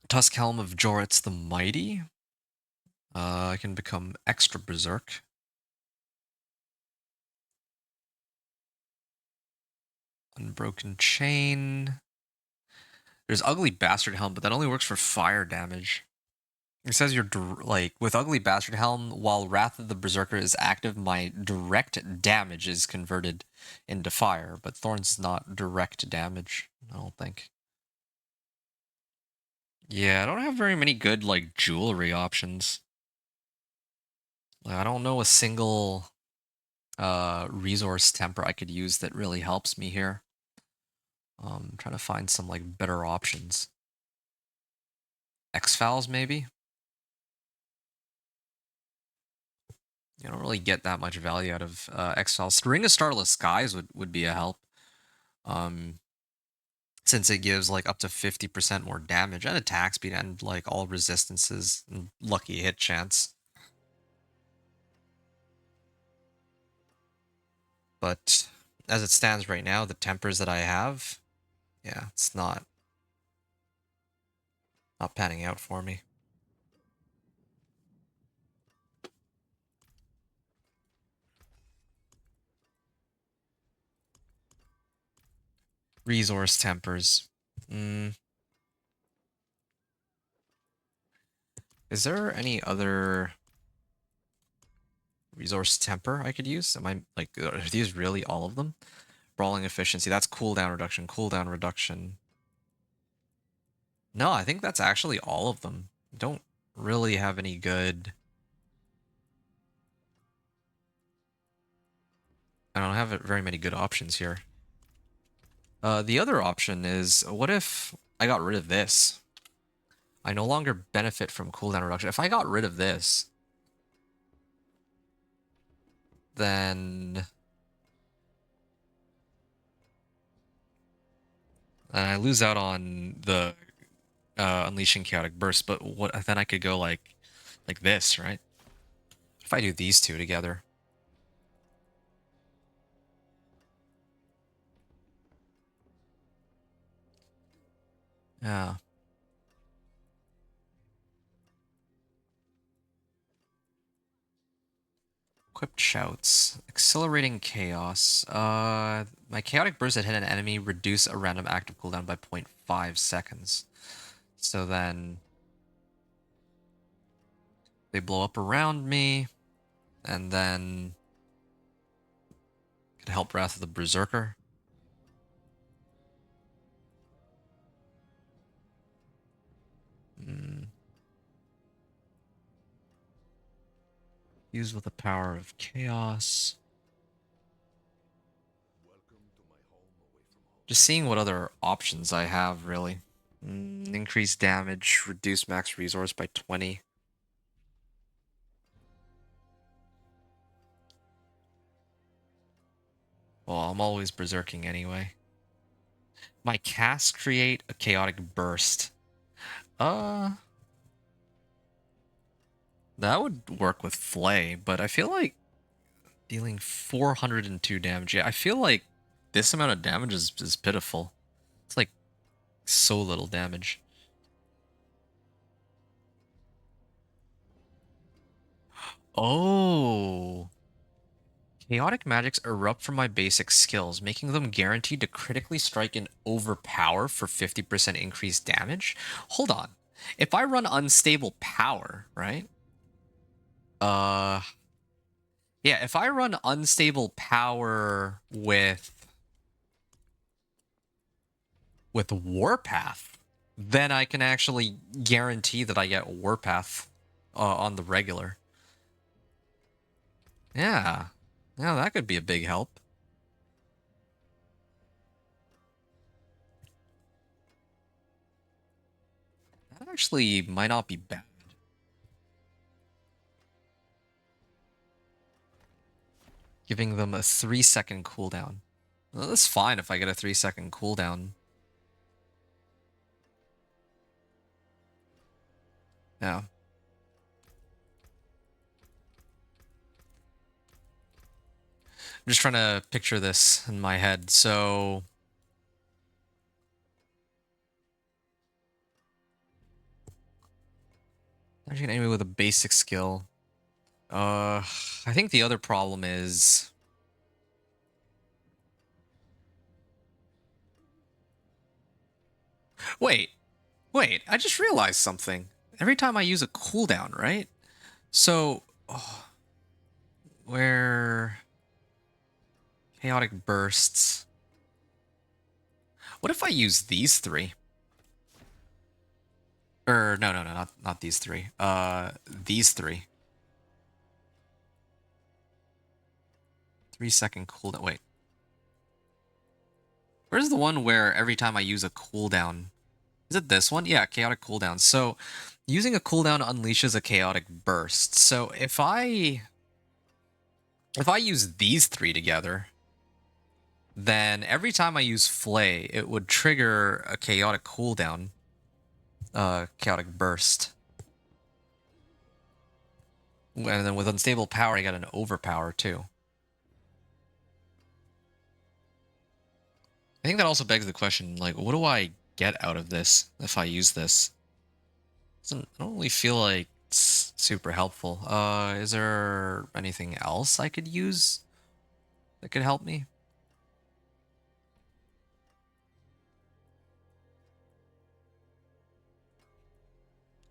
Tusk Helm of Joritz the Mighty. I can become extra berserk. Unbroken Chain. There's Ugly Bastard Helm, but that only works for fire damage. It says you're like with Ugly Bastard Helm, while Wrath of the Berserker is active, my direct damage is converted into fire, but Thorns is not direct damage, I don't think. Yeah, I don't have very many good like jewelry options. I don't know a single resource temper I could use that really helps me here. I'm trying to find some like better options. X-Files maybe? You don't really get that much value out of X-Files. Ring of Starless Skies would be a help. Since it gives like up to 50% more damage and attack speed and like all resistances and lucky hit chance. But as it stands right now, the tempers that I have, yeah, it's not panning out for me. Resource tempers. Is there any other resource temper I could use? Am I like, are these really all of them? Brawling efficiency, that's cooldown reduction, cooldown reduction. No, I think that's actually all of them. Don't really have any good. I don't have very many good options here. The other option is, what if I got rid of this? I no longer benefit from cooldown reduction. If I got rid of this, then I lose out on the unleashing chaotic burst. But what? Then I could go like this, right? If I do these two together. Yeah. Equipped shouts. Accelerating chaos. My chaotic burst that hit an enemy reduce a random active cooldown by 0.5 seconds. So then they blow up around me, and then could help Wrath of the Berserker. Use with the power of chaos. Just seeing what other options I have, really. Increase damage, reduce max resource by 20. Well, I'm always berserking anyway. My cast create a chaotic burst. That would work with Flay, but I feel like dealing 402 damage. Yeah, I feel like this amount of damage is pitiful. It's like so little damage. Oh. Chaotic magics erupt from my basic skills, making them guaranteed to critically strike and overpower for 50% increased damage. Hold on. If I run unstable power, right? Uh yeah, if I run unstable power with Warpath, then I can actually guarantee that I get Warpath on the regular. Yeah. Yeah, that could be a big help. That actually might not be bad. Giving them a 3-second cooldown. Well, that's fine if I get a 3-second cooldown. Yeah. I'm just trying to picture this in my head. So there's an enemy with a basic skill. I think the other problem is wait, I just realized something. Every time I use a cooldown, right? So where chaotic bursts. What if I use these three? Or no, not these three. These three. 3-second cooldown. Wait. Where's the one where every time I use a cooldown? Is it this one? Yeah, chaotic cooldown. So using a cooldown unleashes a chaotic burst. So if I use these three together, then every time I use Flay, it would trigger a chaotic cooldown, chaotic burst. And then with unstable power, I got an overpower too. I think that also begs the question, like, what do I get out of this if I use this? I don't really feel like it's super helpful. Is there anything else I could use that could help me?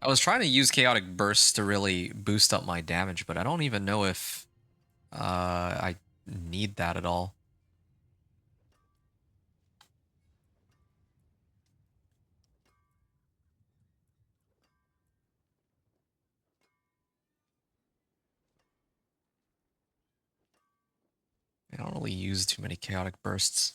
I was trying to use chaotic bursts to really boost up my damage, but I don't even know if I need that at all. I don't really use too many chaotic bursts.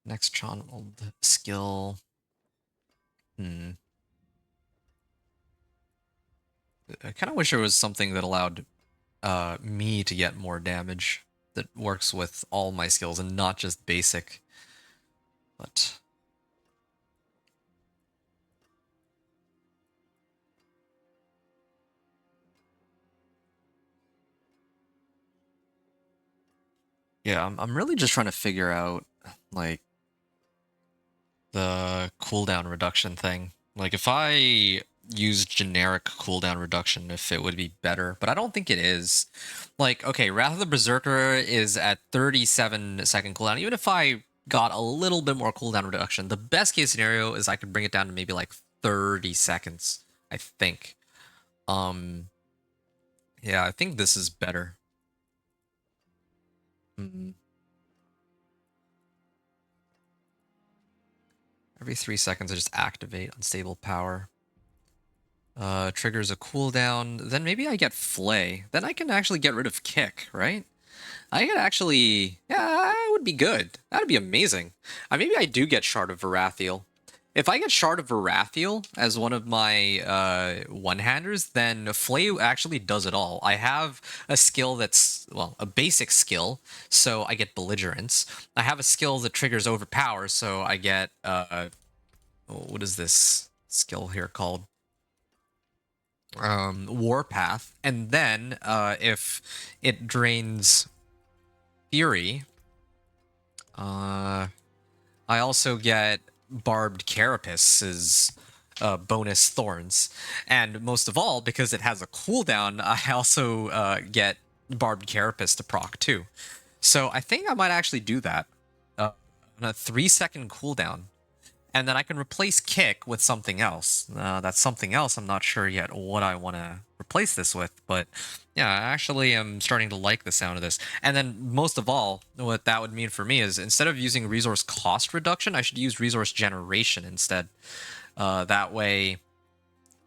Next channeled skill. I kind of wish there was something that allowed me to get more damage that works with all my skills and not just basic. But Yeah, I'm really just trying to figure out like the cooldown reduction thing. Like if I use generic cooldown reduction, if it would be better, but I don't think it is. Like, okay, Wrath of the Berserker is at 37-second cooldown. Even if I got a little bit more cooldown reduction, the best case scenario is I could bring it down to maybe like 30 seconds, I think. Um, yeah, I think this is better. Mm. Every 3 seconds, I just activate unstable power. Triggers a cooldown. Then maybe I get Flay. Then I can actually get rid of Kick, right? I could actually... Yeah, that would be good. That would be amazing. Maybe I do get Shard of Varathiel. If I get Shard of Varathiel as one of my one-handers, then Flay actually does it all. I have a skill that's, well, a basic skill, so I get Belligerence. I have a skill that triggers Overpower, so I get... what is this skill here called? Warpath, and then if it drains Fury, I also get Barbed Carapace's bonus Thorns, and most of all, because it has a cooldown, I also get Barbed Carapace to proc too. So I think I might actually do that on a 3-second cooldown. And then I can replace Kick with something else. That's something else. I'm not sure yet what I want to replace this with. But yeah, I actually am starting to like the sound of this. And then most of all, what that would mean for me is instead of using resource cost reduction, I should use resource generation instead. That way,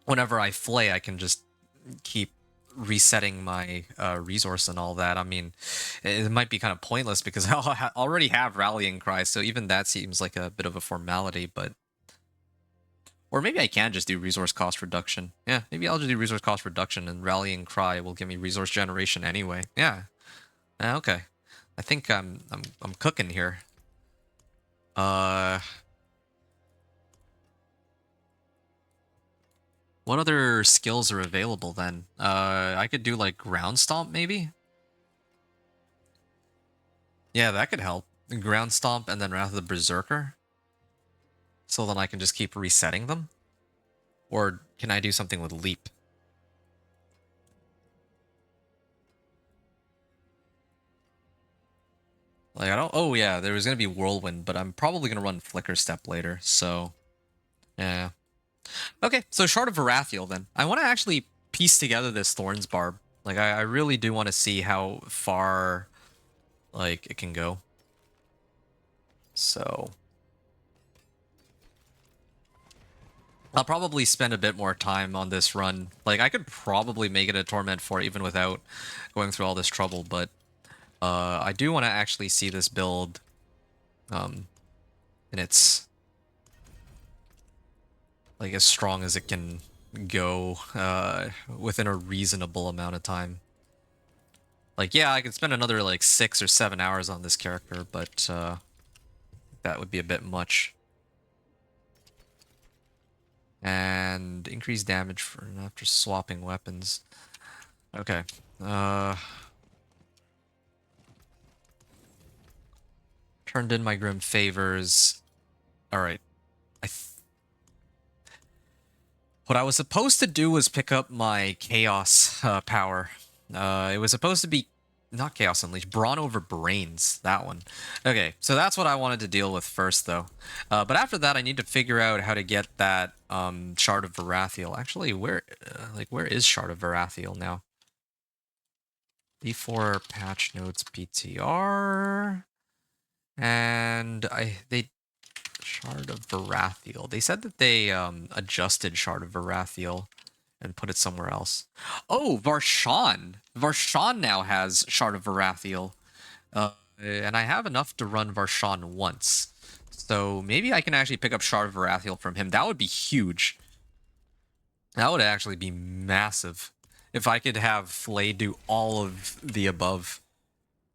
whenever I flay, I can just keep resetting my resource and all that. I mean, it might be kind of pointless because I already have rallying cry, so even that seems like a bit of a formality. But or maybe I can just do resource cost reduction. Yeah, maybe I'll just do resource cost reduction, and rallying cry will give me resource generation anyway. Yeah. Okay. I think I'm cooking here. What other skills are available then? I could do like ground stomp maybe. Yeah, that could help. Ground Stomp and then Wrath of the Berserker. So then I can just keep resetting them? Or can I do something with Leap? Like, I don't... Oh, yeah, there was going to be Whirlwind, but I'm probably going to run Flicker Step later, so... Yeah. Okay, so Shard of Varathiel, then. I want to actually piece together this Thorns Barb. Like, I really do want to see how far, like, it can go. So... I'll probably spend a bit more time on this run. Like, I could probably make it a Torment 4 even without going through all this trouble, but I do want to actually see this build in its, like, as strong as it can go within a reasonable amount of time. Like, yeah, I could spend another, like, 6 or 7 hours on this character, but that would be a bit much. And increase damage for after swapping weapons. Okay. Turned in my Grim Favors. Alright. What I was supposed to do was pick up my Chaos power. It was supposed to be... Not Chaos Unleashed. Brawn over Brains. That one. Okay, so that's what I wanted to deal with first, though. But after that, I need to figure out how to get that Shard of Varathiel. Actually, where is Shard of Varathiel now? D4 patch notes PTR. And they Shard of Varathiel. They said that they adjusted Shard of Varathiel and put it somewhere else. Oh, Varshan. Varshan now has Shard of Varathiel. And I have enough to run Varshan once. So maybe I can actually pick up Shard of Varathiel from him. That would be huge. That would actually be massive. If I could have Flay do all of the above.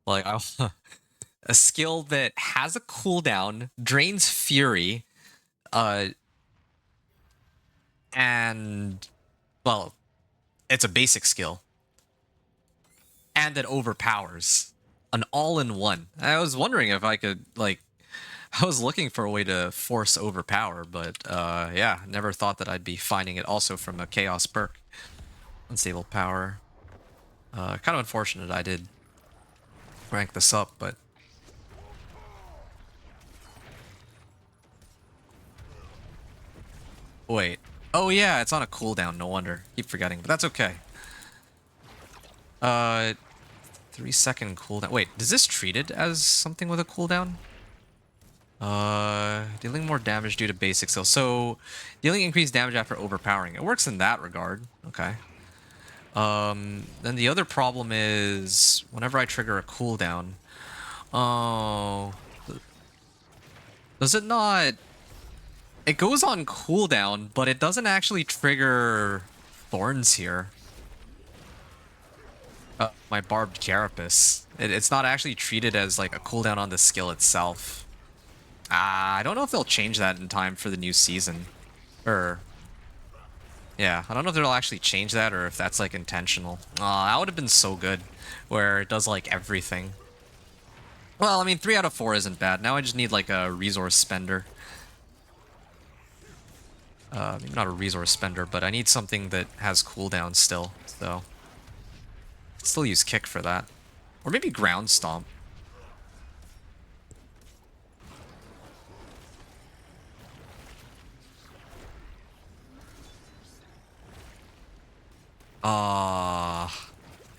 Like, a skill that has a cooldown, drains Fury, and, well, it's a basic skill. And that overpowers. An all-in-one. I was wondering if I could, like, I was looking for a way to force overpower, but yeah, never thought that I'd be finding it also from a chaos perk. Unstable power. Kind of unfortunate I did rank this up, but wait. Oh yeah, it's on a cooldown, no wonder. Keep forgetting, but that's okay. 3-second cooldown. Wait, does this treat it as something with a cooldown? Dealing more damage due to basic skill. So, dealing increased damage after overpowering. It works in that regard. Okay. Then the other problem is whenever I trigger a cooldown. Oh, does it not? It goes on cooldown, but it doesn't actually trigger Thorns here. My barbed carapace. It's not actually treated as like a cooldown on the skill itself. I don't know if they'll change that in time for the new season. Or yeah, I don't know if they'll actually change that or if that's like intentional. That would have been so good, where it does like everything. Well, I mean, 3 out of 4 isn't bad. Now I just need like a resource spender. Maybe not a resource spender, but I need something that has cooldown still. So still use kick for that, or maybe ground stomp.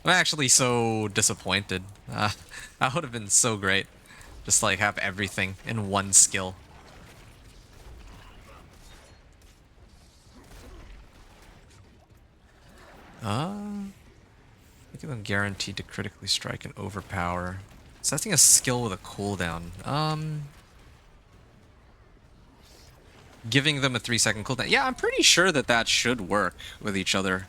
I'm actually so disappointed. That would have been so great. Just like have everything in one skill. Make them guaranteed to critically strike and overpower. Setting a skill with a cooldown. Giving them a 3-second cooldown. Yeah, I'm pretty sure that that should work with each other.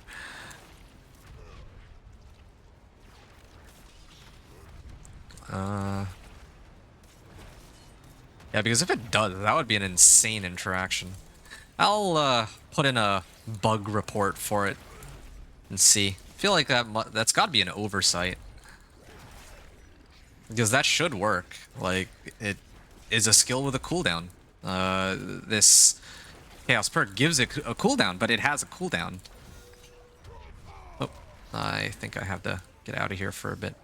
Yeah, because if it does, that would be an insane interaction. I'll put in a bug report for it and see. I feel like that's got to be an oversight. Because that should work. Like, it is a skill with a cooldown. This Chaos perk gives it a cooldown, but it has a cooldown. Oh, I think I have to get out of here for a bit.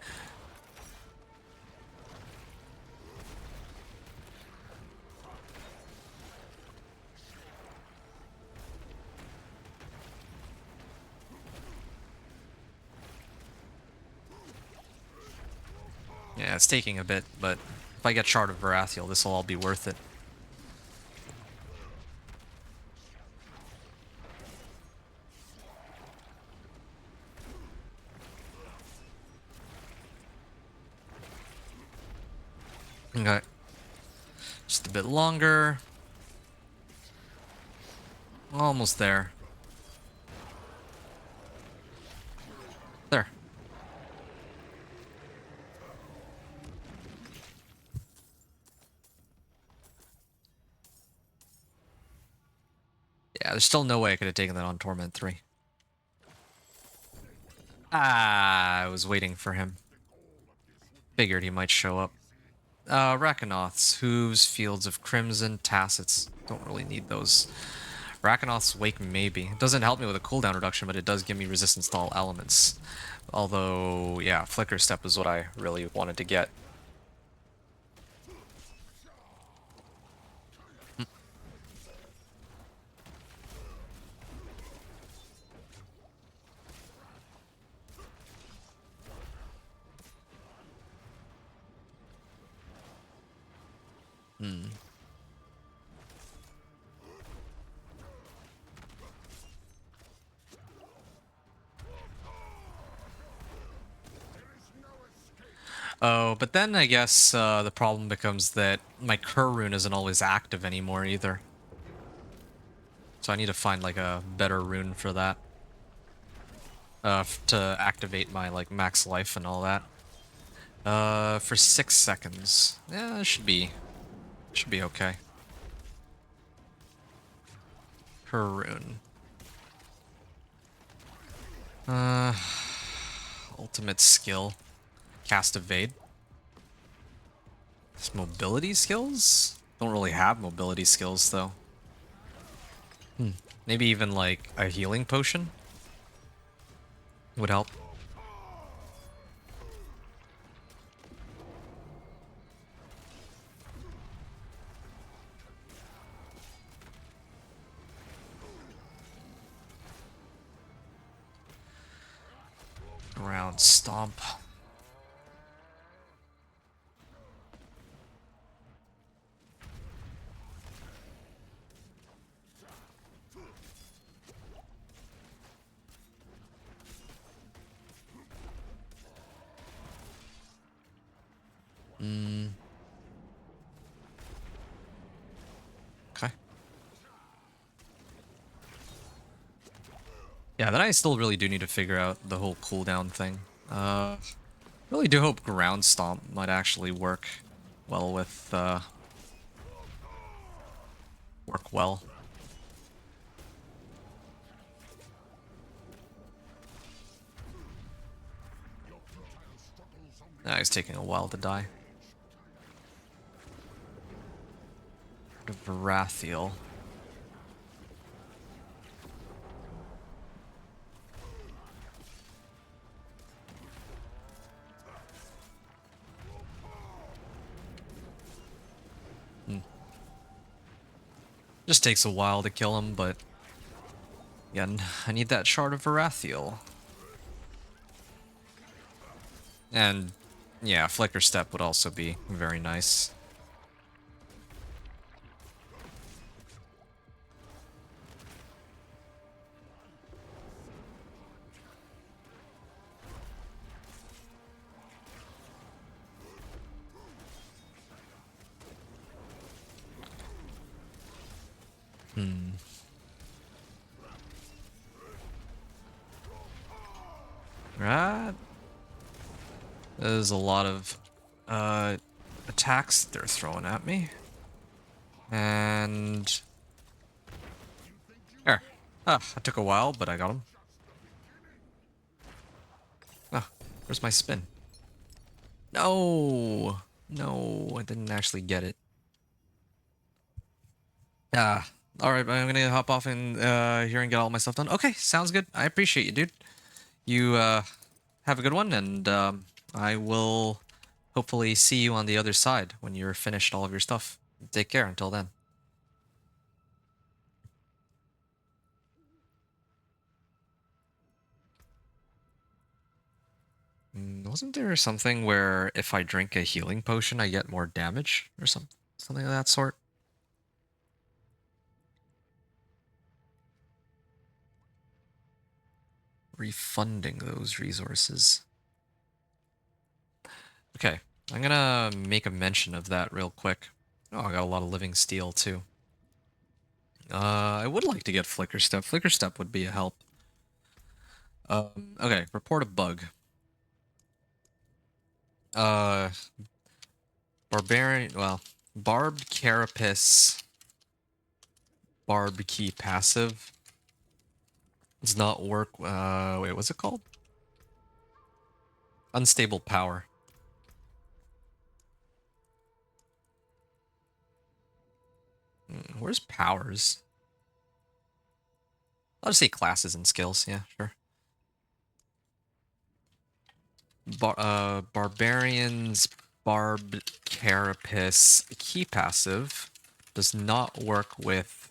Yeah, it's taking a bit, but if I get Shard of Varathiel, this will all be worth it. Okay. Just a bit longer. Almost there. There. Yeah, there's still no way I could have taken that on Torment 3. I was waiting for him. Figured he might show up. Rakanoth's Hooves, Fields of Crimson, Tacits. Don't really need those. Rakanoth's Wake, maybe. It doesn't help me with a cooldown reduction, but it does give me resistance to all elements. Although, yeah, Flicker Step is what I really wanted to get. Oh, but then I guess the problem becomes that my Cur rune isn't always active anymore either. So I need to find like a better rune for that. To activate my like max life and all that. For 6 seconds. Yeah, it should be okay. Cur rune. Ultimate skill. Cast Evade. His mobility skills? Don't really have mobility skills though. Maybe even like a healing potion would help. Ground stomp. Okay. Yeah, then I still really do need to figure out the whole cooldown thing. Really do hope ground stomp might actually work well with work well. He's taking a while to die. Varathiel. Just takes a while to kill him, but again, I need that shard of Varathiel. And yeah, Flicker Step would also be very nice. Right. There's a lot of attacks they're throwing at me. And there. Ah, it took a while, but I got him. Ah, where's my spin? No! No, I didn't actually get it. Ah, alright, I'm gonna hop off and here and get all my stuff done. Okay, sounds good. I appreciate you, dude. You have a good one, and I will hopefully see you on the other side when you're finished all of your stuff. Take care until then. Wasn't there something where if I drink a healing potion, I get more damage or something of that sort? Refunding those resources. Okay, I'm gonna make a mention of that real quick. Oh, I got a lot of living steel too. I would like to get Flicker Step. Flicker Step would be a help. Okay, report a bug. Uh, Barbarian, well, Barbed Carapace, Barb Key passive does not work. Wait, what's it called? Unstable power. Where's powers? I'll just say classes and skills. Yeah, sure. Barbarian's Barbed Carapace key passive does not work with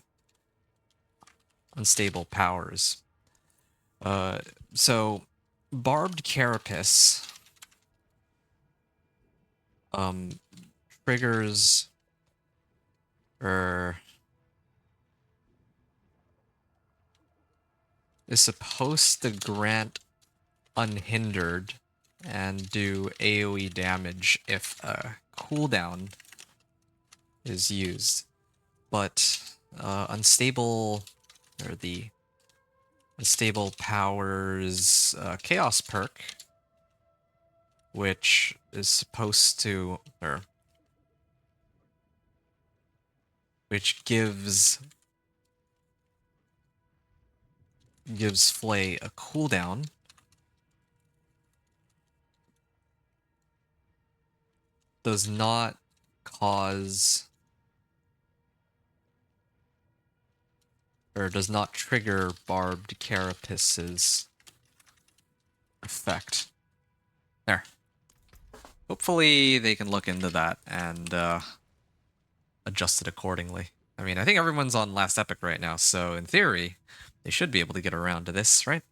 unstable powers. So Barbed Carapace triggers or is supposed to grant unhindered and do AoE damage if a cooldown is used. But unstable or the unstable powers chaos perk, which is supposed to which gives Flay a cooldown, does not cause or does not trigger barbed carapace's effect. There. Hopefully they can look into that and adjust it accordingly. I mean, I think everyone's on last epic right now, so in theory, they should be able to get around to this, right?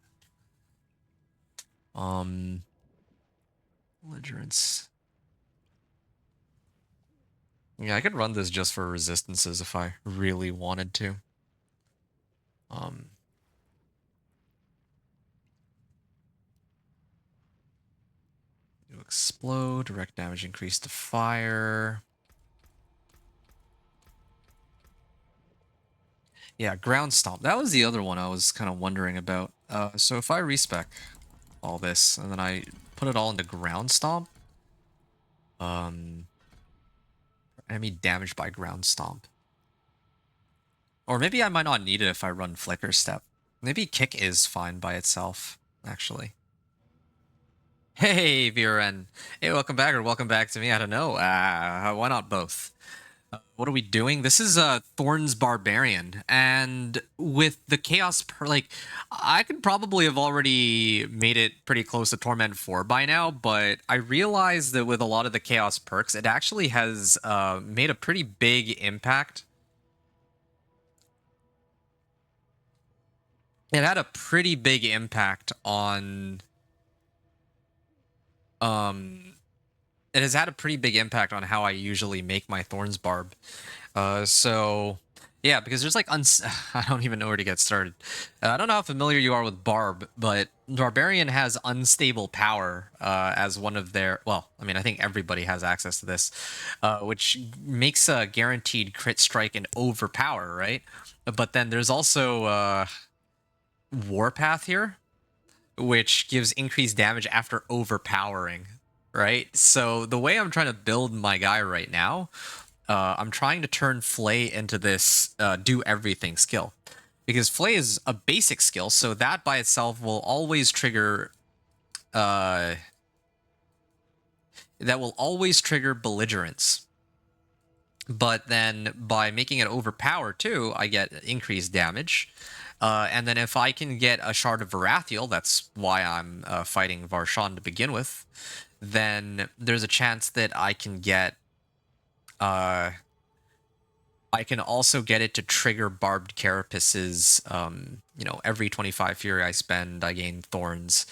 Belligerence. Yeah, I could run this just for resistances if I really wanted to. To explode, direct damage increase to fire. Yeah, ground stomp. That was the other one I was kind of wondering about. So if I respec all this and then I put it all into ground stomp, enemy damaged by ground stomp. Or maybe I might not need it if I run flicker step. Maybe kick is fine by itself, actually. Hey, Viren. Hey, welcome back, or welcome back to me. I don't know. Why not both? What are we doing? This is Thorns Barbarian, and with the Chaos, like, I could probably have already made it pretty close to Torment 4 by now, but I realized that with a lot of the Chaos perks, it actually has made a pretty big impact. It had a pretty big impact on it has had a pretty big impact on how I usually make my Thorns Barb. So yeah, because there's like I don't even know where to get started. I don't know how familiar you are with Barb, but Barbarian has unstable power as one of their, well, I mean, I think everybody has access to this, which makes a guaranteed crit strike and overpower, right? But then there's also Warpath here, which gives increased damage after overpowering, right? So the way I'm trying to build my guy right now, I'm trying to turn Flay into this do everything skill. Because Flay is a basic skill, so that by itself will always trigger that will always trigger belligerence. But then by making it overpower too, I get increased damage. And then if I can get a Shard of Varathiel, that's why I'm fighting Varshan to begin with, then there's a chance that I can get... I can also get it to trigger Barbed Carapace's, every 25 Fury I spend, I gain Thorns.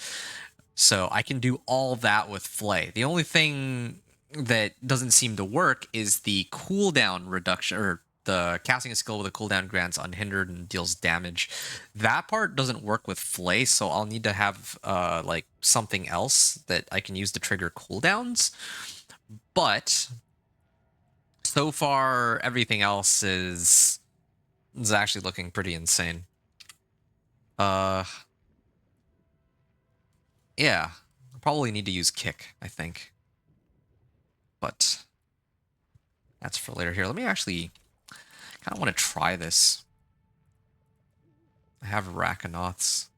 So I can do all that with Flay. The only thing that doesn't seem to work is the cooldown reduction, or the casting a skill with a cooldown grants unhindered and deals damage. That part doesn't work with Flay, so I'll need to have like something else that I can use to trigger cooldowns. But so far, everything else is actually looking pretty insane. Yeah, I'll probably need to use kick, I think. But that's for later. Here, let me actually kind of want to try this. I have Rakanoths.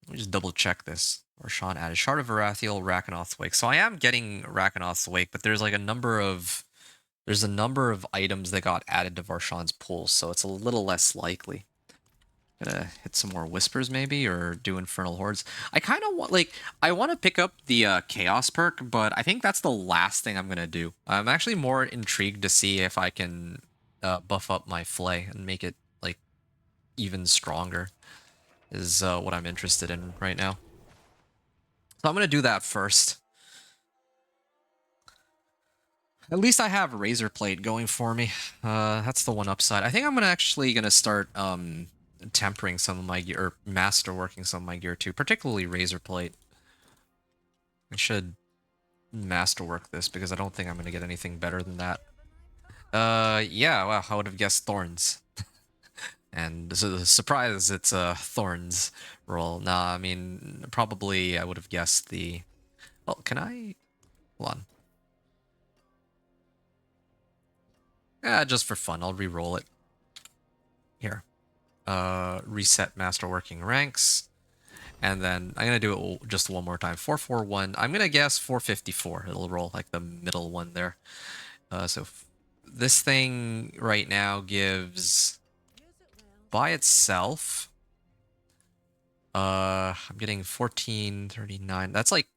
Let me just double check this. Varshan added Shard of Varathiel, Rakanoth's Wake. So I am getting Rakanoth's Wake, but there's like a number of items that got added to Varshan's pool, so it's a little less likely. Gonna hit some more Whispers maybe, or do Infernal Hordes. I kind of want, like, I want to pick up the Chaos perk, but I think that's the last thing I'm gonna do. I'm actually more intrigued to see if I can buff up my Flay and make it, like, even stronger, is what I'm interested in right now. So I'm gonna do that first. At least I have Razor Plate going for me. That's the one upside. I think I'm gonna start tempering some of my gear, or masterworking some of my gear too, particularly Razor Plate. I should masterwork this because I don't think I'm gonna get anything better than that. Yeah, well, I would have guessed Thorns. And so the surprise, it's a Thorns roll. Nah, I mean, probably I would have guessed the... Well, can I... Hold on. Yeah, just for fun, I'll re-roll it. Here. Reset masterworking ranks. And then I'm going to do it just one more time. 441. I'm going to guess 454. It'll roll like the middle one there. This thing right now gives by itself. I'm getting 1439. That's like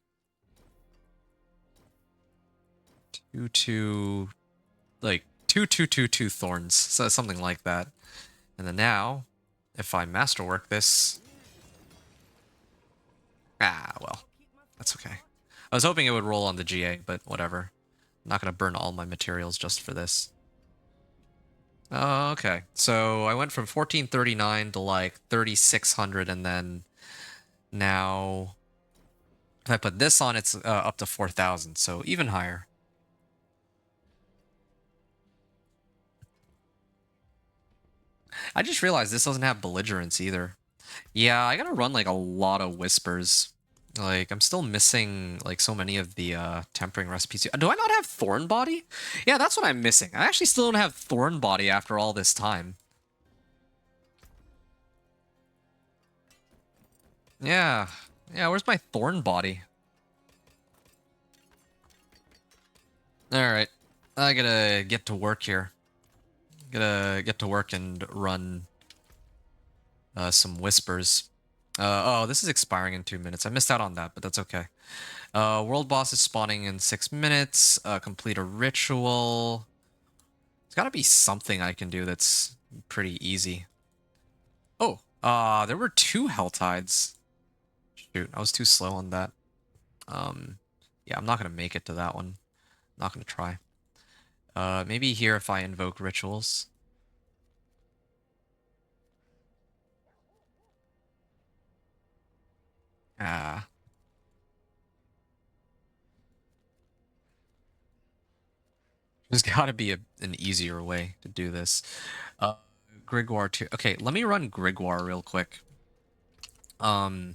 2222 thorns, so something like that. And then now, if I masterwork this, well, that's okay. I was hoping it would roll on the GA, but whatever. I'm not gonna burn all my materials just for this. Okay, so I went from 1439 to like 3600, and then now if I put this on, it's up to 4000, so even higher. I just realized this doesn't have belligerence either. Yeah, I gotta run like a lot of whispers. Like, I'm still missing like so many of the tempering recipes. Do I not have Thorn Body? Yeah, that's what I'm missing. I actually still don't have Thorn Body after all this time. Yeah. Yeah, where's my Thorn Body? Alright. I gotta get to work here. Gotta get to work and run some whispers. Oh, this is expiring in 2 minutes. I missed out on that, but that's okay. World boss is spawning in 6 minutes. Complete a ritual. There's gotta be something I can do that's pretty easy. Oh, there were 2 Hell Tides. Shoot, I was too slow on that. Yeah, I'm not gonna make it to that one. Not gonna try. Maybe here if I invoke rituals. Ah. There's gotta be an easier way to do this. Grigor 2. Okay, let me run Grigor real quick. I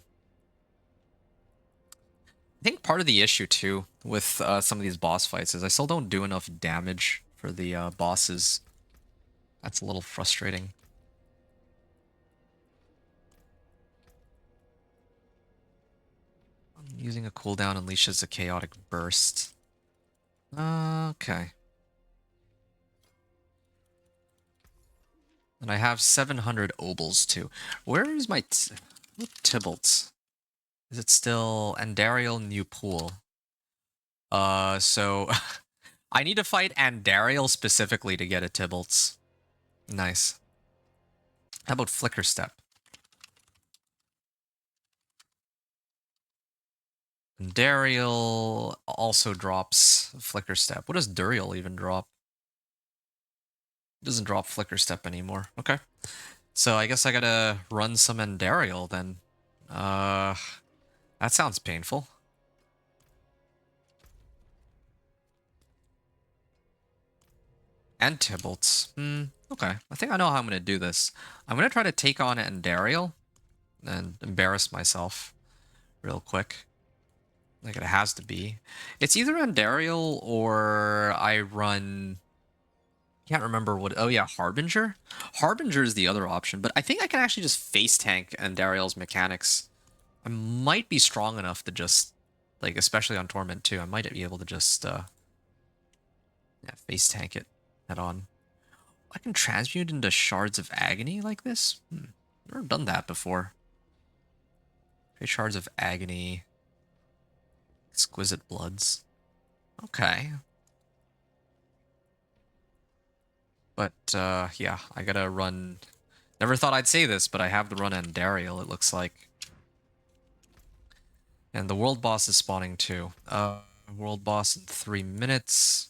think part of the issue too with some of these boss fights is I still don't do enough damage for the bosses. That's a little frustrating. Using a cooldown unleashes a chaotic burst. Okay. And I have 700 obols too. Where is my Tybalt? Is it still Andariel New Pool? So I need to fight Andariel specifically to get a Tybalt's. Nice. How about Flicker Step? Andariel also drops Flicker Step. What does Duriel even drop? It doesn't drop Flicker Step anymore. Okay. So I guess I gotta run some Andariel then. That sounds painful. And Tybalt's. Okay. I think I know how I'm gonna do this. I'm gonna try to take on Andariel and embarrass myself real quick. Like it has to be. It's either Andariel or I run... Can't remember what... Oh yeah, Harbinger? Harbinger is the other option, but I think I can actually just face tank Andariel's mechanics. I might be strong enough to just... Like, especially on Torment too, I might be able to just... yeah, face tank it head on. I can transmute into Shards of Agony like this? Never done that before. Okay, Shards of Agony... Exquisite Bloods. Okay. But, yeah, I gotta run... Never thought I'd say this, but I have to run Andariel, it looks like. And the world boss is spawning too. World boss in 3 minutes.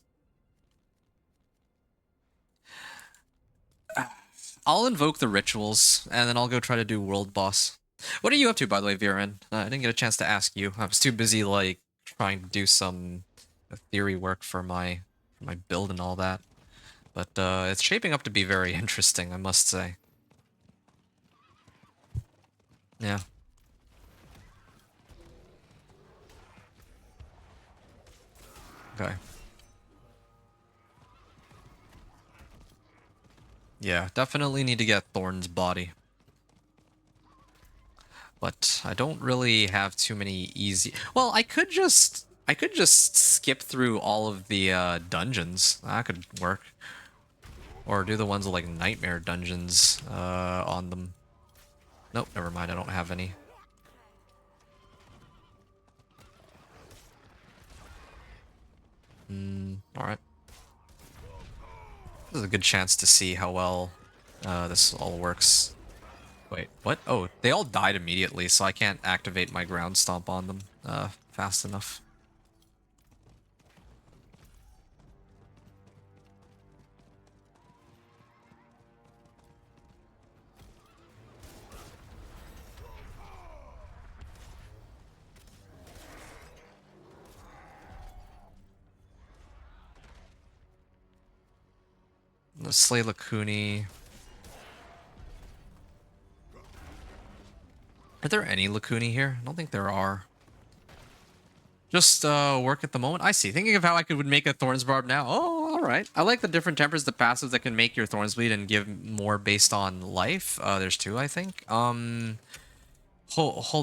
I'll invoke the rituals, and then I'll go try to do world boss. What are you up to, by the way, Viren? I didn't get a chance to ask you. I was too busy, like, trying to do some theory work for my build and all that. But it's shaping up to be very interesting, I must say. Yeah. Okay. Yeah, definitely need to get Thorns Body. But I don't really have too many easy... Well, I could just I could just skip through all of the dungeons. That could work. Or do the ones with like nightmare dungeons on them. Nope, never mind. I don't have any. Alright. This is a good chance to see how well this all works. Wait, what? Oh, they all died immediately, so I can't activate my ground stomp on them fast enough. Let's slay Lakuni. Are there any Lakuni here? I don't think there are. Just work at the moment. I see. Thinking of how I would make a Thorns Barb now. Oh, all right. I like the different tempers, the passives that can make your Thorns bleed and give more based on life. There's two, I think. Hold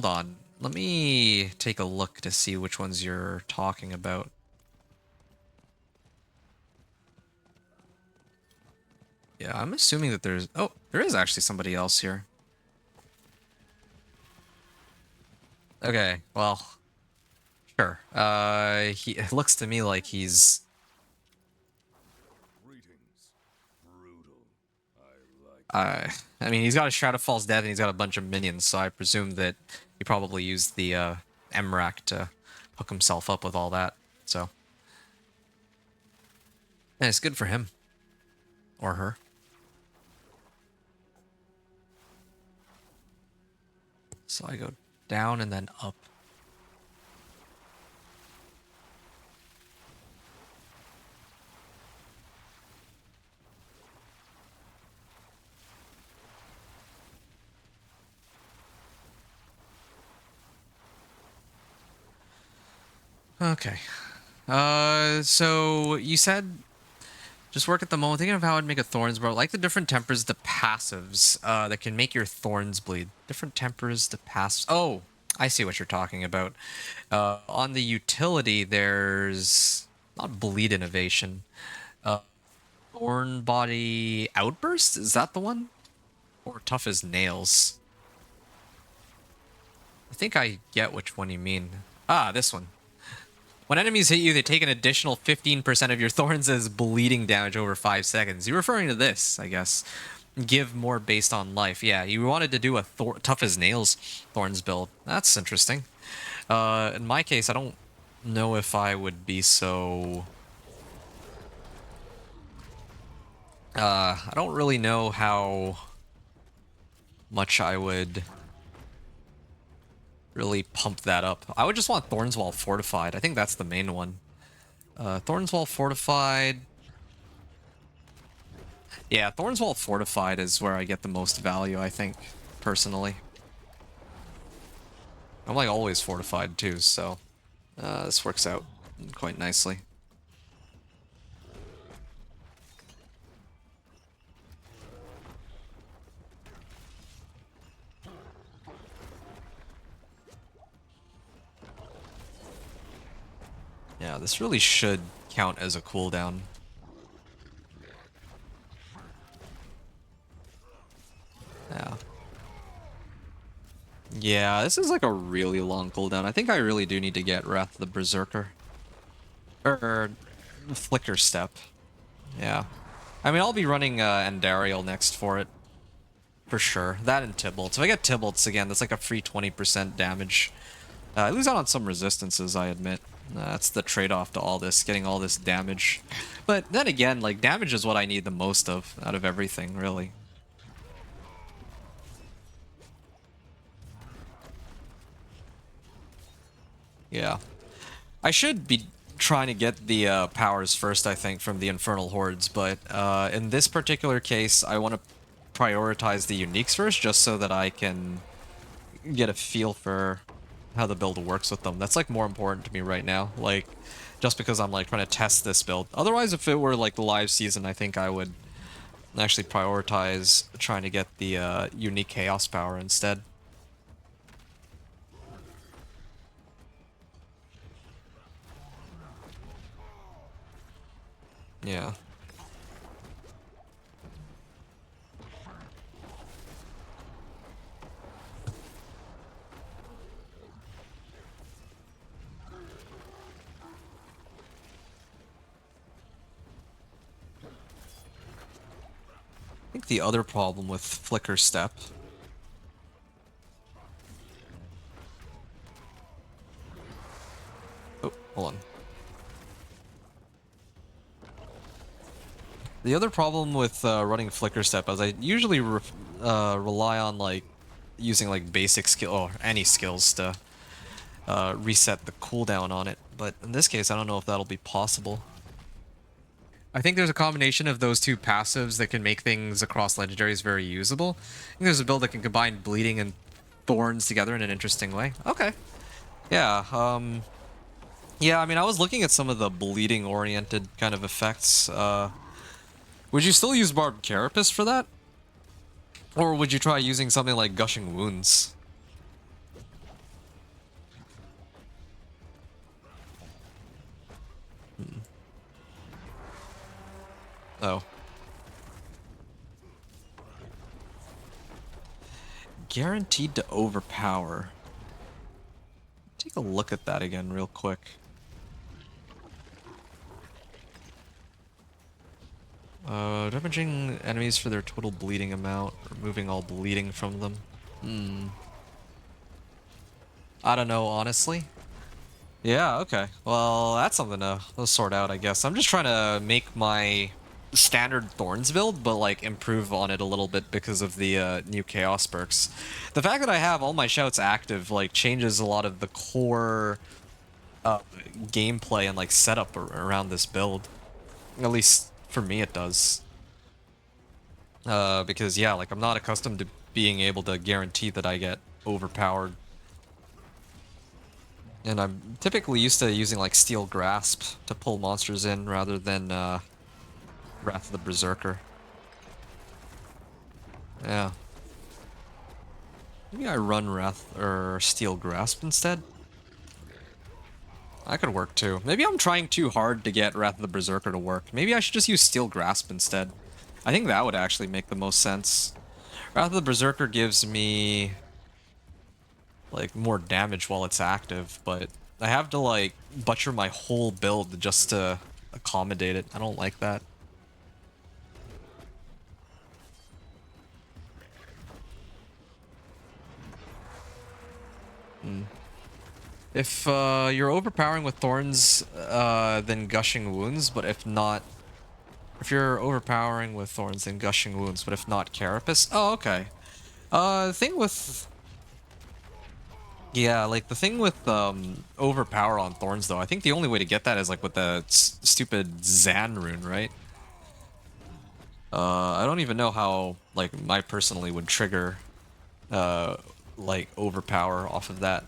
on. Let me take a look to see which ones you're talking about. Yeah, I'm assuming that there's... Oh, there is actually somebody else here. Okay, well... Sure. It looks to me like he's... Greetings. Brutal. I like I mean, he's got a Shroud of False Death and he's got a bunch of minions, so I presume that he probably used the Emrak to hook himself up with all that, so... And it's good for him. Or her. So I go down and then up. Okay. So you said just work at the moment. Thinking of how I'd make a Thorns Bro. Like the different tempers, the passives that can make your Thorns bleed. Different tempers, the passives. Oh, I see what you're talking about. On the utility, there's not bleed innovation. Thorn body outburst. Is that the one? Or tough as nails. I think I get which one you mean. Ah, this one. When enemies hit you, they take an additional 15% of your thorns as bleeding damage over 5 seconds. You're referring to this, I guess. Give more based on life. Yeah, you wanted to do a tough as nails thorns build. That's interesting. In my case, I don't know if I would be so... I don't really know how much I would really pump that up. I would just want Thornswall Fortified. I think that's the main one. Thornswall Fortified. Yeah, Thornswall Fortified is where I get the most value, I think, personally. I'm like always fortified too, so this works out quite nicely. Yeah, this really should count as a cooldown. Yeah. Yeah, this is like a really long cooldown. I think I really do need to get Wrath of the Berserker. Or Flicker Step. Yeah. I mean, I'll be running Andariel next for it. For sure. That and Tybalt's. If I get Tybalt's again, that's like a free 20% damage. I lose out on some resistances, I admit. That's the trade-off to all this, getting all this damage. But then again, like, damage is what I need the most of, out of everything, really. Yeah. I should be trying to get the powers first, I think, from the Infernal Hordes, but in this particular case, I want to prioritize the uniques first, just so that I can get a feel for how the build works with them. That's like more important to me right now, like just because I'm like trying to test this build. Otherwise, if it were like the live season, I think I would actually prioritize trying to get the unique chaos power instead. Yeah. I think the other problem with Flicker Step. Oh, hold on. The other problem with running Flicker Step is I usually rely on like using like basic skill or any skills to reset the cooldown on it. But in this case, I don't know if that'll be possible. I think there's a combination of those two passives that can make things across legendaries very usable. I think there's a build that can combine bleeding and thorns together in an interesting way. Okay. Yeah, yeah, I mean, I was looking at some of the bleeding-oriented kind of effects. Would you still use Barb Carapace for that? Or would you try using something like Gushing Wounds? Oh. Guaranteed to overpower. Take a look at that again real quick. Damaging enemies for their total bleeding amount, removing all bleeding from them. I don't know, honestly. Yeah, okay. Well, that's something to sort out, I guess. I'm just trying to make my standard Thorns build, but like improve on it a little bit because of the new Chaos perks. The fact that I have all my shouts active like changes a lot of the core gameplay and like setup around this build. At least for me it does. Because yeah, like I'm not accustomed to being able to guarantee that I get overpowered. And I'm typically used to using like Steel Grasp to pull monsters in rather than Wrath of the Berserker. Yeah. Maybe I run Wrath or Steel Grasp instead. That could work too. Maybe I'm trying too hard to get Wrath of the Berserker to work. Maybe I should just use Steel Grasp instead. I think that would actually make the most sense. Wrath of the Berserker gives me like more damage while it's active, but I have to like butcher my whole build just to accommodate it. I don't like that. If you're overpowering with Thorns, then Gushing Wounds, but if not... If you're overpowering with Thorns, then Gushing Wounds, but if not, Carapace? Oh, okay. The thing with... Yeah, like, the thing with overpower on Thorns, though, I think the only way to get that is, like, with the stupid Zan rune, right? I don't even know how, like, I personally would trigger, like, overpower off of that.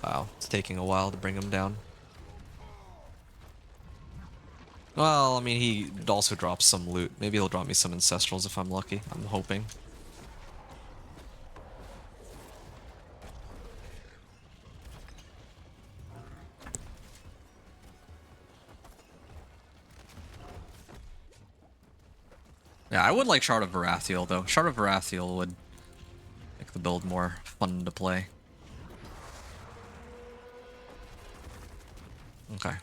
Wow, it's taking a while to bring him down. Well, I mean, he also drops some loot. Maybe he'll drop me some Ancestrals if I'm lucky. I'm hoping. Yeah, I would like Shard of Varathiel, though. Shard of Varathiel would make the build more fun to play. Okay.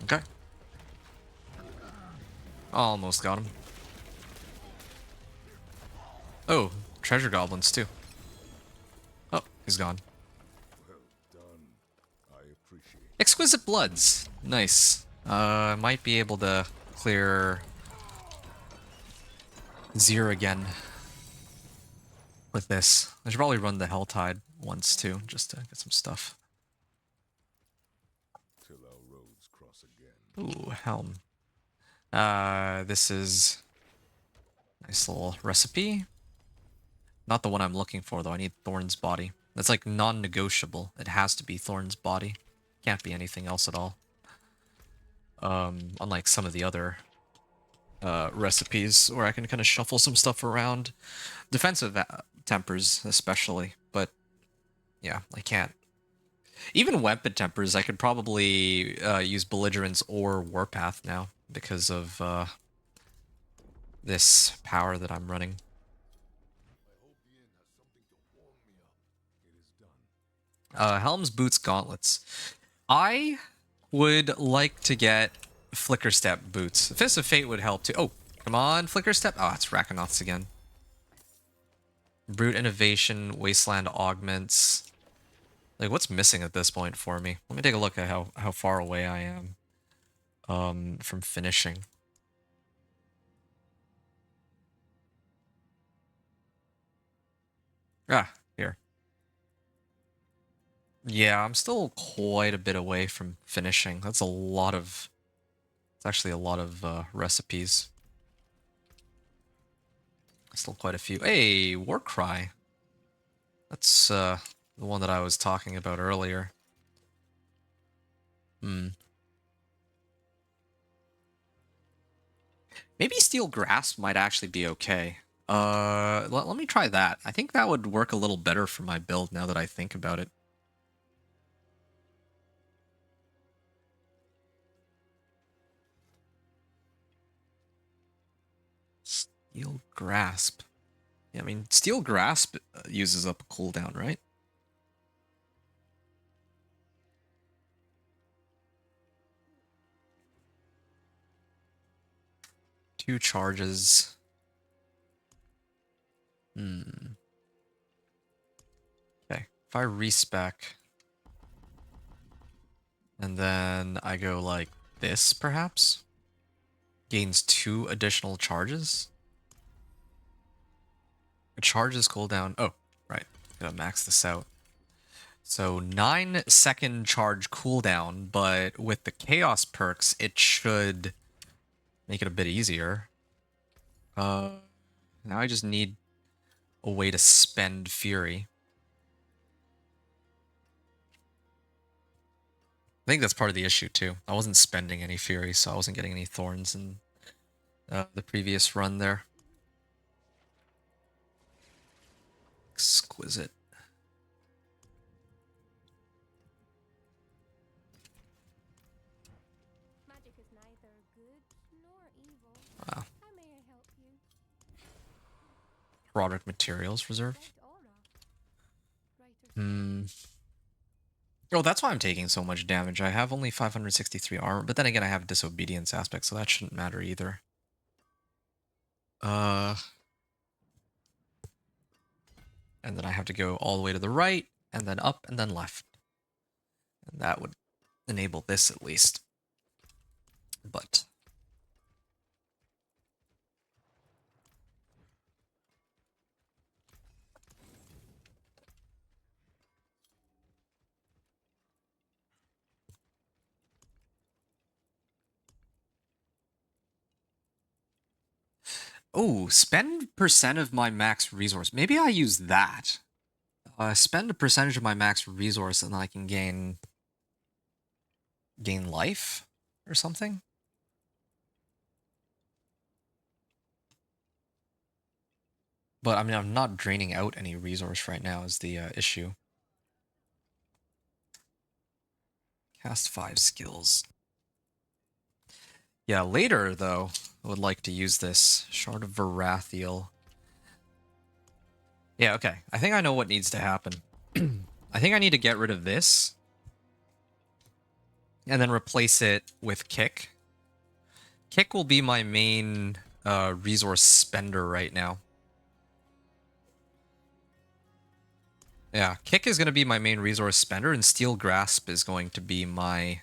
Okay. Almost got him. Oh, treasure goblins too. Oh, he's gone. Well done. I appreciate it. Exquisite Bloods. Nice. Might be able to clear Zir again with this. I should probably run the Helltide once too, just to get some stuff. Till our roads cross again. Ooh, Helm. This is nice little recipe. Not the one I'm looking for though. I need Thorn's body. That's like non-negotiable. It has to be Thorn's body. Can't be anything else at all. Unlike some of the other recipes where I can kind of shuffle some stuff around. Defensive tempers especially, but yeah, I can't. Even weapon tempers, I could probably use belligerence or warpath now because of this power that I'm running. Helm's Boots Gauntlets. I would like to get Flicker Step Boots. Fist of Fate would help too. Oh, come on, Flicker Step. Oh, it's Rakanoths again. Brute Innovation, Wasteland Augments. Like, what's missing at this point for me? Let me take a look at how far away I am from finishing. Ah, here. Yeah, I'm still quite a bit away from finishing. That's a lot of... It's actually a lot of recipes. Still quite a few. Hey, Warcry. That's the one that I was talking about earlier. Maybe Steel Grasp might actually be okay. Let me try that. I think that would work a little better for my build now that I think about it. Steel Grasp. Yeah, I mean, Steel Grasp uses up a cooldown, right? Two charges. Okay, if I respec, and then I go like this, perhaps? Gains 2 additional charges? Charges cooldown. Oh, right. Gotta max this out. So 9-second charge cooldown, but with the chaos perks, it should make it a bit easier. Now I just need a way to spend fury. I think that's part of the issue too. I wasn't spending any fury, so I wasn't getting any thorns in the previous run there. Exquisite. Magic is neither good nor evil. Wow. How may I help you? Roderick Materials Reserve. Oh, that's why I'm taking so much damage. I have only 563 armor, but then again, I have a disobedience aspect, so that shouldn't matter either. And then I have to go all the way to the right, and then up, and then left. And that would enable this at least. But... oh, spend percent of my max resource. Maybe I use that. Spend a percentage of my max resource and then I can gain life or something. But I mean, I'm not draining out any resource right now is the issue. Cast 5 skills. Yeah, later though, I would like to use this Shard of Varathiel. Yeah, okay. I think I know what needs to happen. I think I need to get rid of this. And then replace it with Kick. Kick will be my main resource spender right now. Yeah, Kick is going to be my main resource spender, and Steel Grasp is going to be my...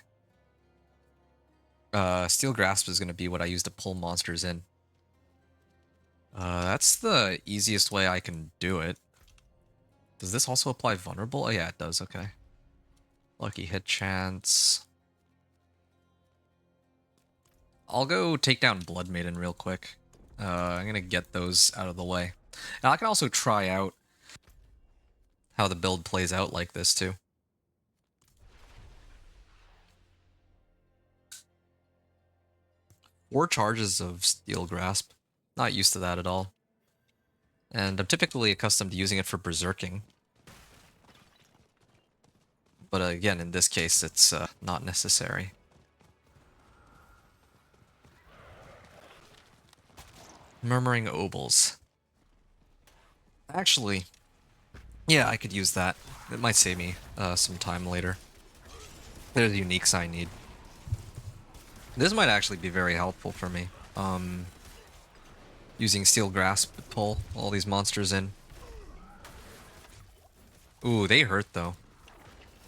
Steel Grasp is going to be what I use to pull monsters in. That's the easiest way I can do it. Does this also apply vulnerable? Oh yeah, it does, okay. Lucky hit chance. I'll go take down Blood Maiden real quick. I'm gonna get those out of the way. Now I can also try out how the build plays out like this too. Four charges of Steel Grasp. Not used to that at all. And I'm typically accustomed to using it for berserking. But again, in this case, it's not necessary. Murmuring Obols. Actually, yeah, I could use that. It might save me some time later. They're the uniques I need. This might actually be very helpful for me. Using Steel Grasp to pull all these monsters in. Ooh, they hurt though.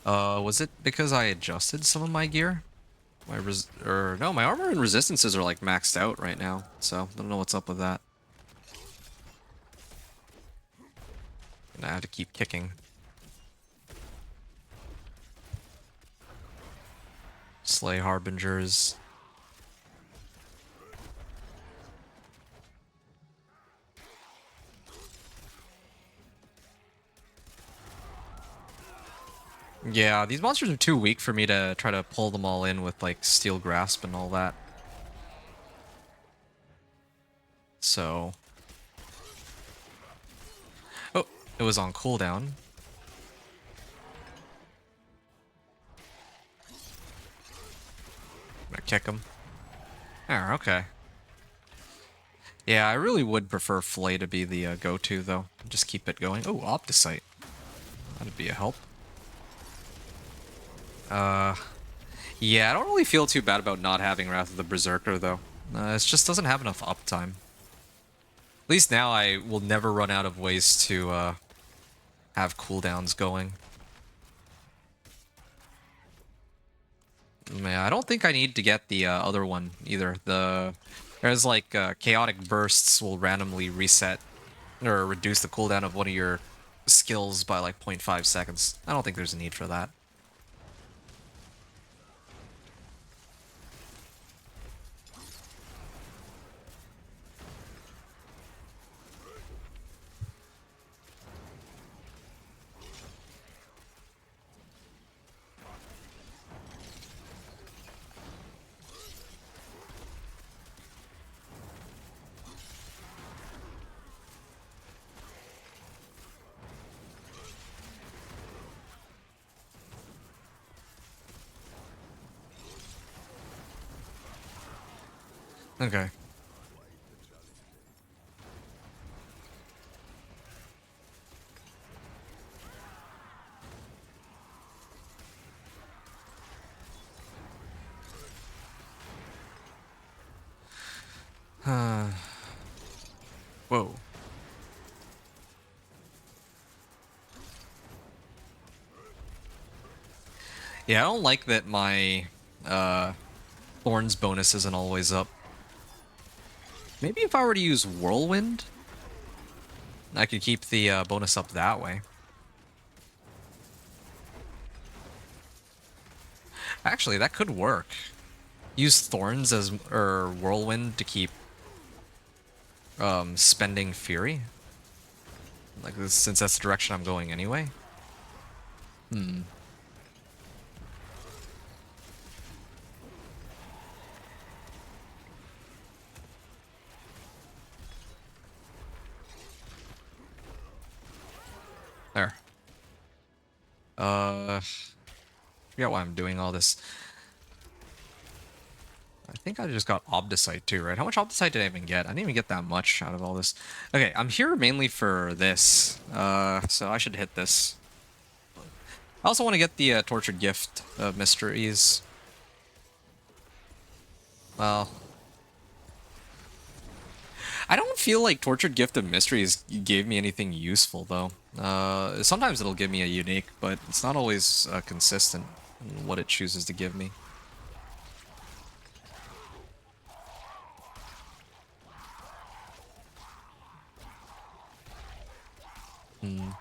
Was it because I adjusted some of my gear? No, my armor and resistances are like maxed out right now, so I don't know what's up with that. And I have to keep kicking. Slay Harbingers. Yeah, these monsters are too weak for me to try to pull them all in with like Steel Grasp and all that. So... Oh, it was on cooldown. I'm gonna kick him. Oh, okay. Yeah, I really would prefer Flay to be the go-to, though. Just keep it going. Oh, Opticite. That'd be a help. Yeah, I don't really feel too bad about not having Wrath of the Berserker, though. It just doesn't have enough uptime. At least now I will never run out of ways to have cooldowns going. Yeah, I don't think I need to get the other one either. There's like chaotic bursts will randomly reset or reduce the cooldown of one of your skills by like 0.5 seconds. I don't think there's a need for that. Okay. Whoa. Yeah, I don't like that my Thorns bonus isn't always up. Maybe if I were to use Whirlwind, I could keep the bonus up that way. Actually, that could work. Use Thorns as or Whirlwind to keep spending Fury. Like this, since that's the direction I'm going anyway. Hmm. There. Forget why I'm doing all this. I think I just got Obdicite too, right? How much Obdicite did I even get? I didn't even get that much out of all this. Okay, I'm here mainly for this. So I should hit this. I also want to get the Tortured Gift of Mysteries. Well... I don't feel like Tortured Gift of Mysteries gave me anything useful, though. Sometimes it'll give me a unique, but it's not always consistent in what it chooses to give me. Hmm.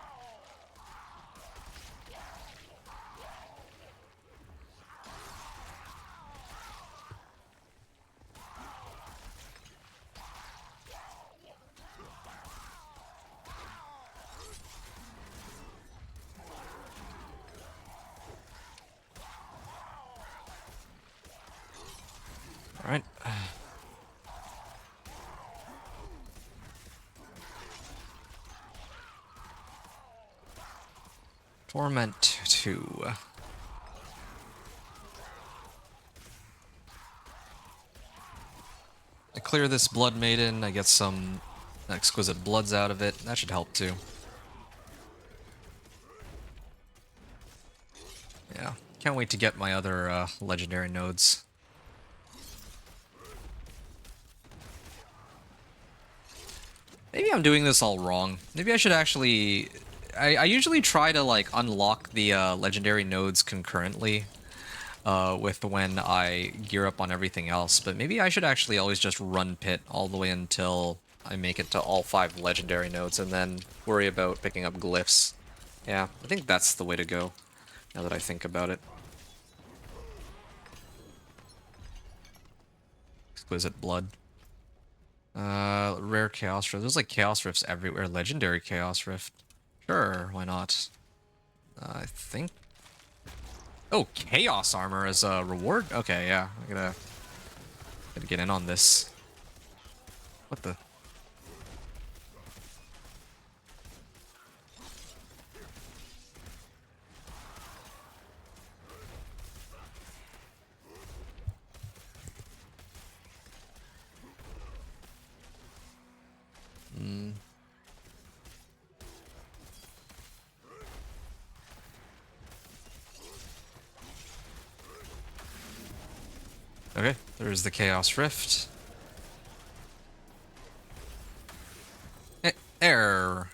Alright. Torment 2. I clear this Blood Maiden, I get some exquisite bloods out of it. That should help too. Yeah, can't wait to get my other legendary nodes. Maybe I'm doing this all wrong. Maybe I should actually... I usually try to like unlock the legendary nodes concurrently with when I gear up on everything else, but maybe I should actually always just run pit all the way until I make it to all 5 legendary nodes and then worry about picking up glyphs. Yeah, I think that's the way to go, now that I think about it. Exquisite blood. Rare Chaos Rift. There's like Chaos Rifts everywhere. Legendary Chaos Rift. Sure, why not? I think... Oh, Chaos Armor as a reward? Okay, yeah. I gotta get in on this. What the... Okay, there's the Chaos Rift. Error.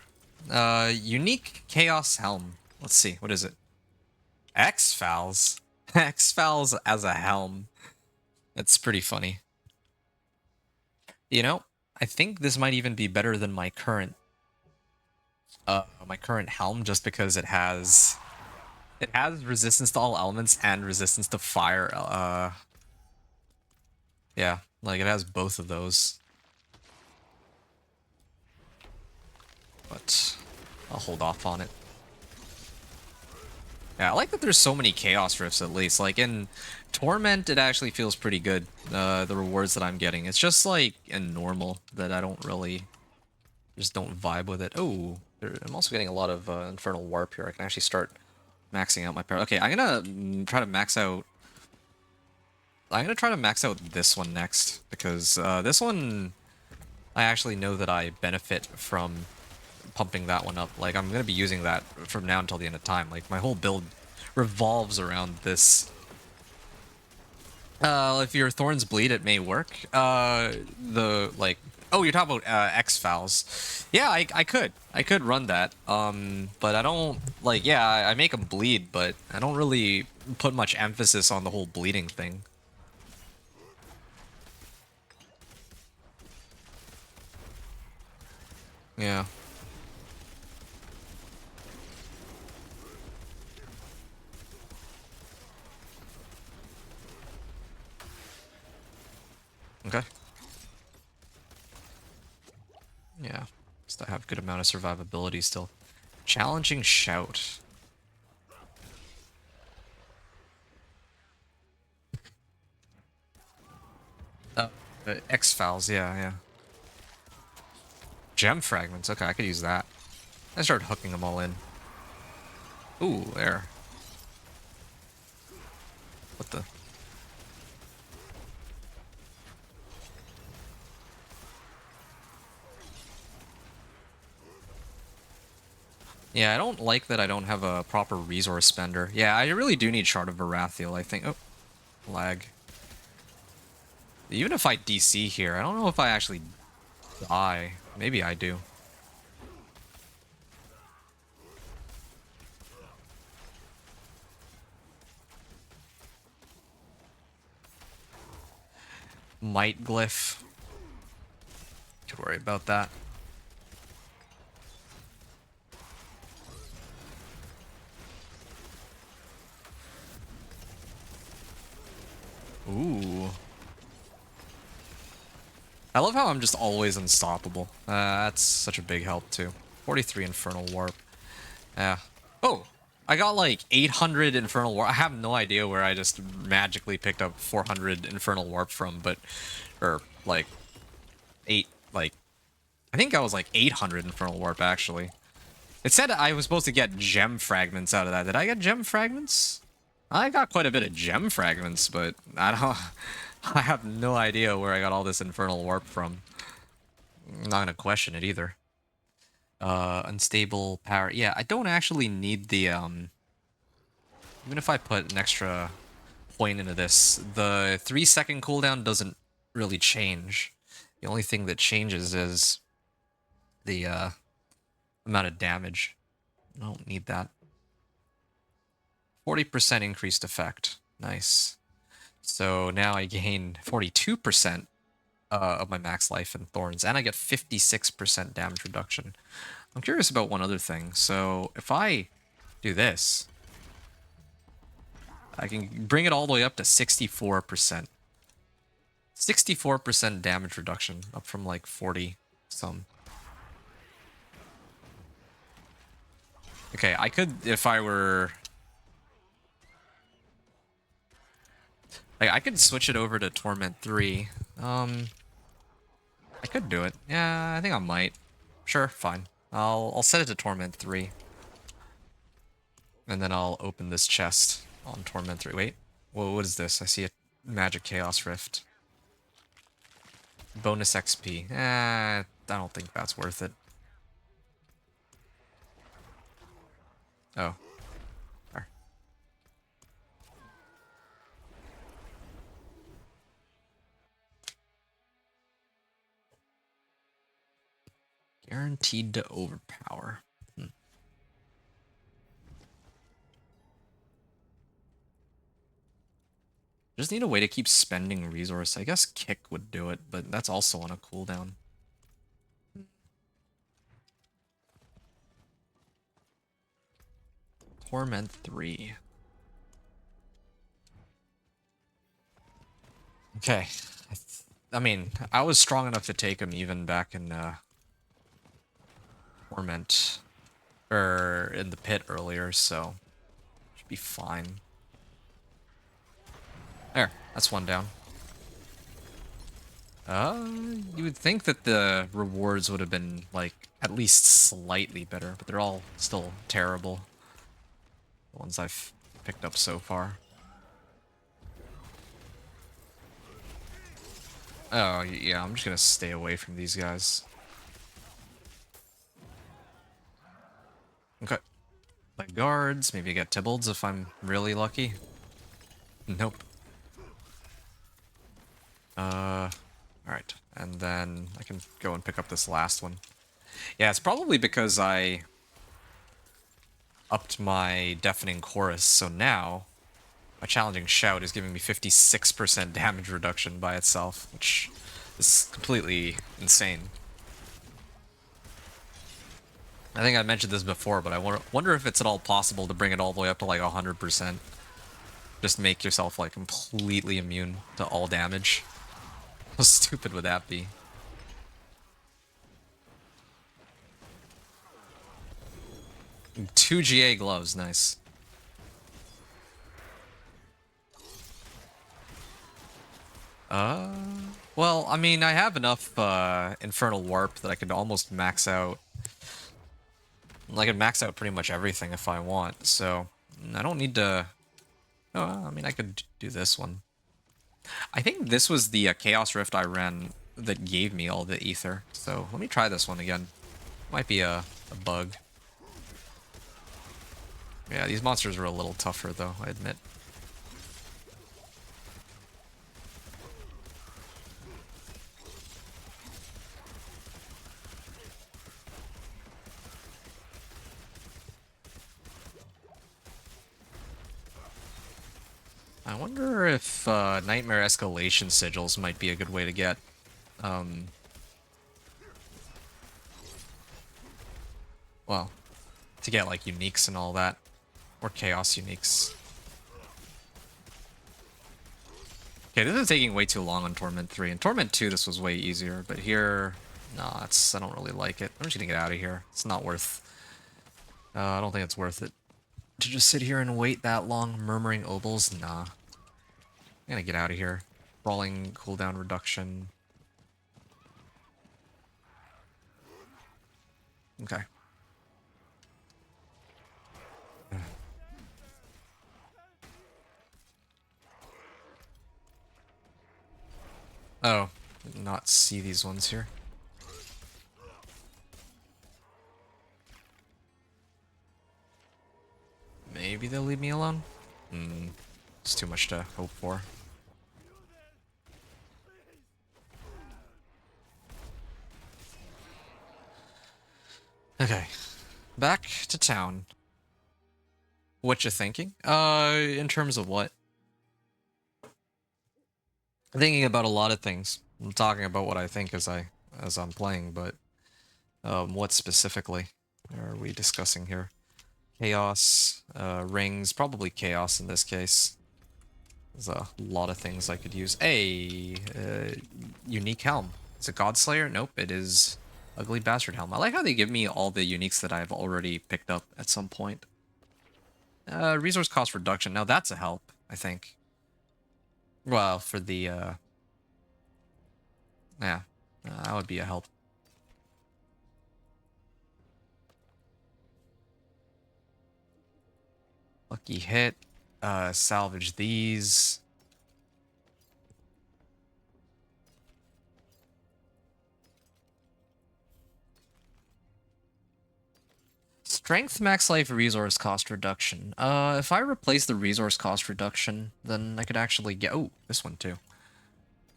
Unique Chaos Helm. Let's see, what is it? X-Fouls. X-Fouls as a helm. That's pretty funny. You know, I think this might even be better than my current helm, just because it has resistance to all elements and resistance to fire. Yeah, like it has both of those. But I'll hold off on it. Yeah, I like that there's so many Chaos Rifts at least. Like in Torment, it actually feels pretty good, the rewards that I'm getting. It's just like in normal that I don't really, just don't vibe with it. Oh, I'm also getting a lot of Infernal Warp here. I can actually start maxing out my power. Okay, I'm gonna try to max out... I'm gonna try to max out this one next, because this one, I actually know that I benefit from pumping that one up. Like, I'm gonna be using that from now until the end of time. Like, my whole build revolves around this. If your Thorns bleed, it may work. Oh, you're talking about X-Fouls. Yeah, I could run that. But I don't, like, yeah, I make them bleed, but I don't really put much emphasis on the whole bleeding thing. Yeah. Okay. Yeah. Still have good amount of survivability still. Challenging Shout. Oh, X-Fouls, yeah. Gem Fragments, okay, I could use that. I started hooking them all in. Ooh, there. What the... Yeah, I don't like that I don't have a proper resource spender. Yeah, I really do need Shard of Varathiel, I think. Oh, lag. Even if I DC here, I don't know if I actually die. Maybe I do. Might Glyph. Could worry about that. Ooh. I love how I'm just always unstoppable. That's such a big help too. 43 Infernal Warp. Yeah. Oh! I got like 800 Infernal Warp. I have no idea where I just magically picked up 400 Infernal Warp from, but... Or, like... 8, like... I think I was like 800 Infernal Warp, actually. It said I was supposed to get gem fragments out of that. Did I get gem fragments? I got quite a bit of gem fragments, but I don't... I have no idea where I got all this Infernal Warp from. I'm not gonna question it either. Unstable power. Yeah, I don't actually need the, Even if I put an extra point into this, the 3-second cooldown doesn't really change. The only thing that changes is the, amount of damage. I don't need that. 40% increased effect. Nice. So now I gain 42% of my max life in Thorns, and I get 56% damage reduction. I'm curious about one other thing. So if I do this, I can bring it all the way up to 64%. 64% damage reduction, up from like 40 some. Okay, I could, if I were... Like, I could switch it over to Torment 3. I could do it. Yeah, I think I might. Sure, fine. I'll set it to Torment 3. And then I'll open this chest on Torment 3. Wait. Whoa, what is this? I see a Magic Chaos Rift. Bonus XP. I don't think that's worth it. Oh. There. Guaranteed to overpower. Just need a way to keep spending resource. I guess kick would do it, but that's also on a cooldown. Torment 3. Okay. I mean, I was strong enough to take him even back in Torment. Or in the pit earlier, so should be fine. There, that's one down. You would think that the rewards would have been, like, at least slightly better, but they're all still terrible. The ones I've picked up so far. Oh, yeah, I'm just gonna stay away from these guys. Okay. Like guards, maybe get Tybbalds if I'm really lucky. Nope. Alright. And then I can go and pick up this last one. Yeah, it's probably because I upped my Deafening Chorus, so now my Challenging Shout is giving me 56% damage reduction by itself, which is completely insane. I think I mentioned this before, but I wonder if it's at all possible to bring it all the way up to like 100%. Just make yourself like completely immune to all damage. How stupid would that be? Two GA gloves, nice. Well, I mean, I have enough Infernal Warp that I could almost max out. I could max out pretty much everything if I want, so I don't need to... Oh, I mean, I could do this one. I think this was the Chaos Rift I ran that gave me all the ether, so let me try this one again. Might be a bug. Yeah, these monsters are a little tougher, though, I admit. I wonder if Nightmare Escalation Sigils might be a good way to get, well, to get like uniques and all that, or chaos uniques. Okay, this is taking way too long on Torment 3. In Torment 2, this was way easier, but here, no, I don't really like it. I'm just gonna get out of here. It's not worth, I don't think it's worth it. to just sit here and wait that long. Murmuring Obols? Nah. I'm gonna get out of here. Brawling cooldown reduction. Okay. Oh, did not see these ones here. Maybe they'll leave me alone? It's too much to hope for. Okay, back to town. What you thinking? In terms of what? I'm thinking about a lot of things. I'm talking about what I think as I'm playing, but what specifically are we discussing here? Chaos, rings, probably chaos in this case. There's a lot of things I could use. Unique helm. Is it Godslayer? Nope, it is Ugly Bastard helm. I like how they give me all the uniques that I've already picked up at some point. Resource cost reduction. Now that's a help, I think. Well, for the, yeah, that would be a help. Lucky hit. Salvage these. Strength max life resource cost reduction. If I replace the resource cost reduction, then I could actually get... Oh, this one too.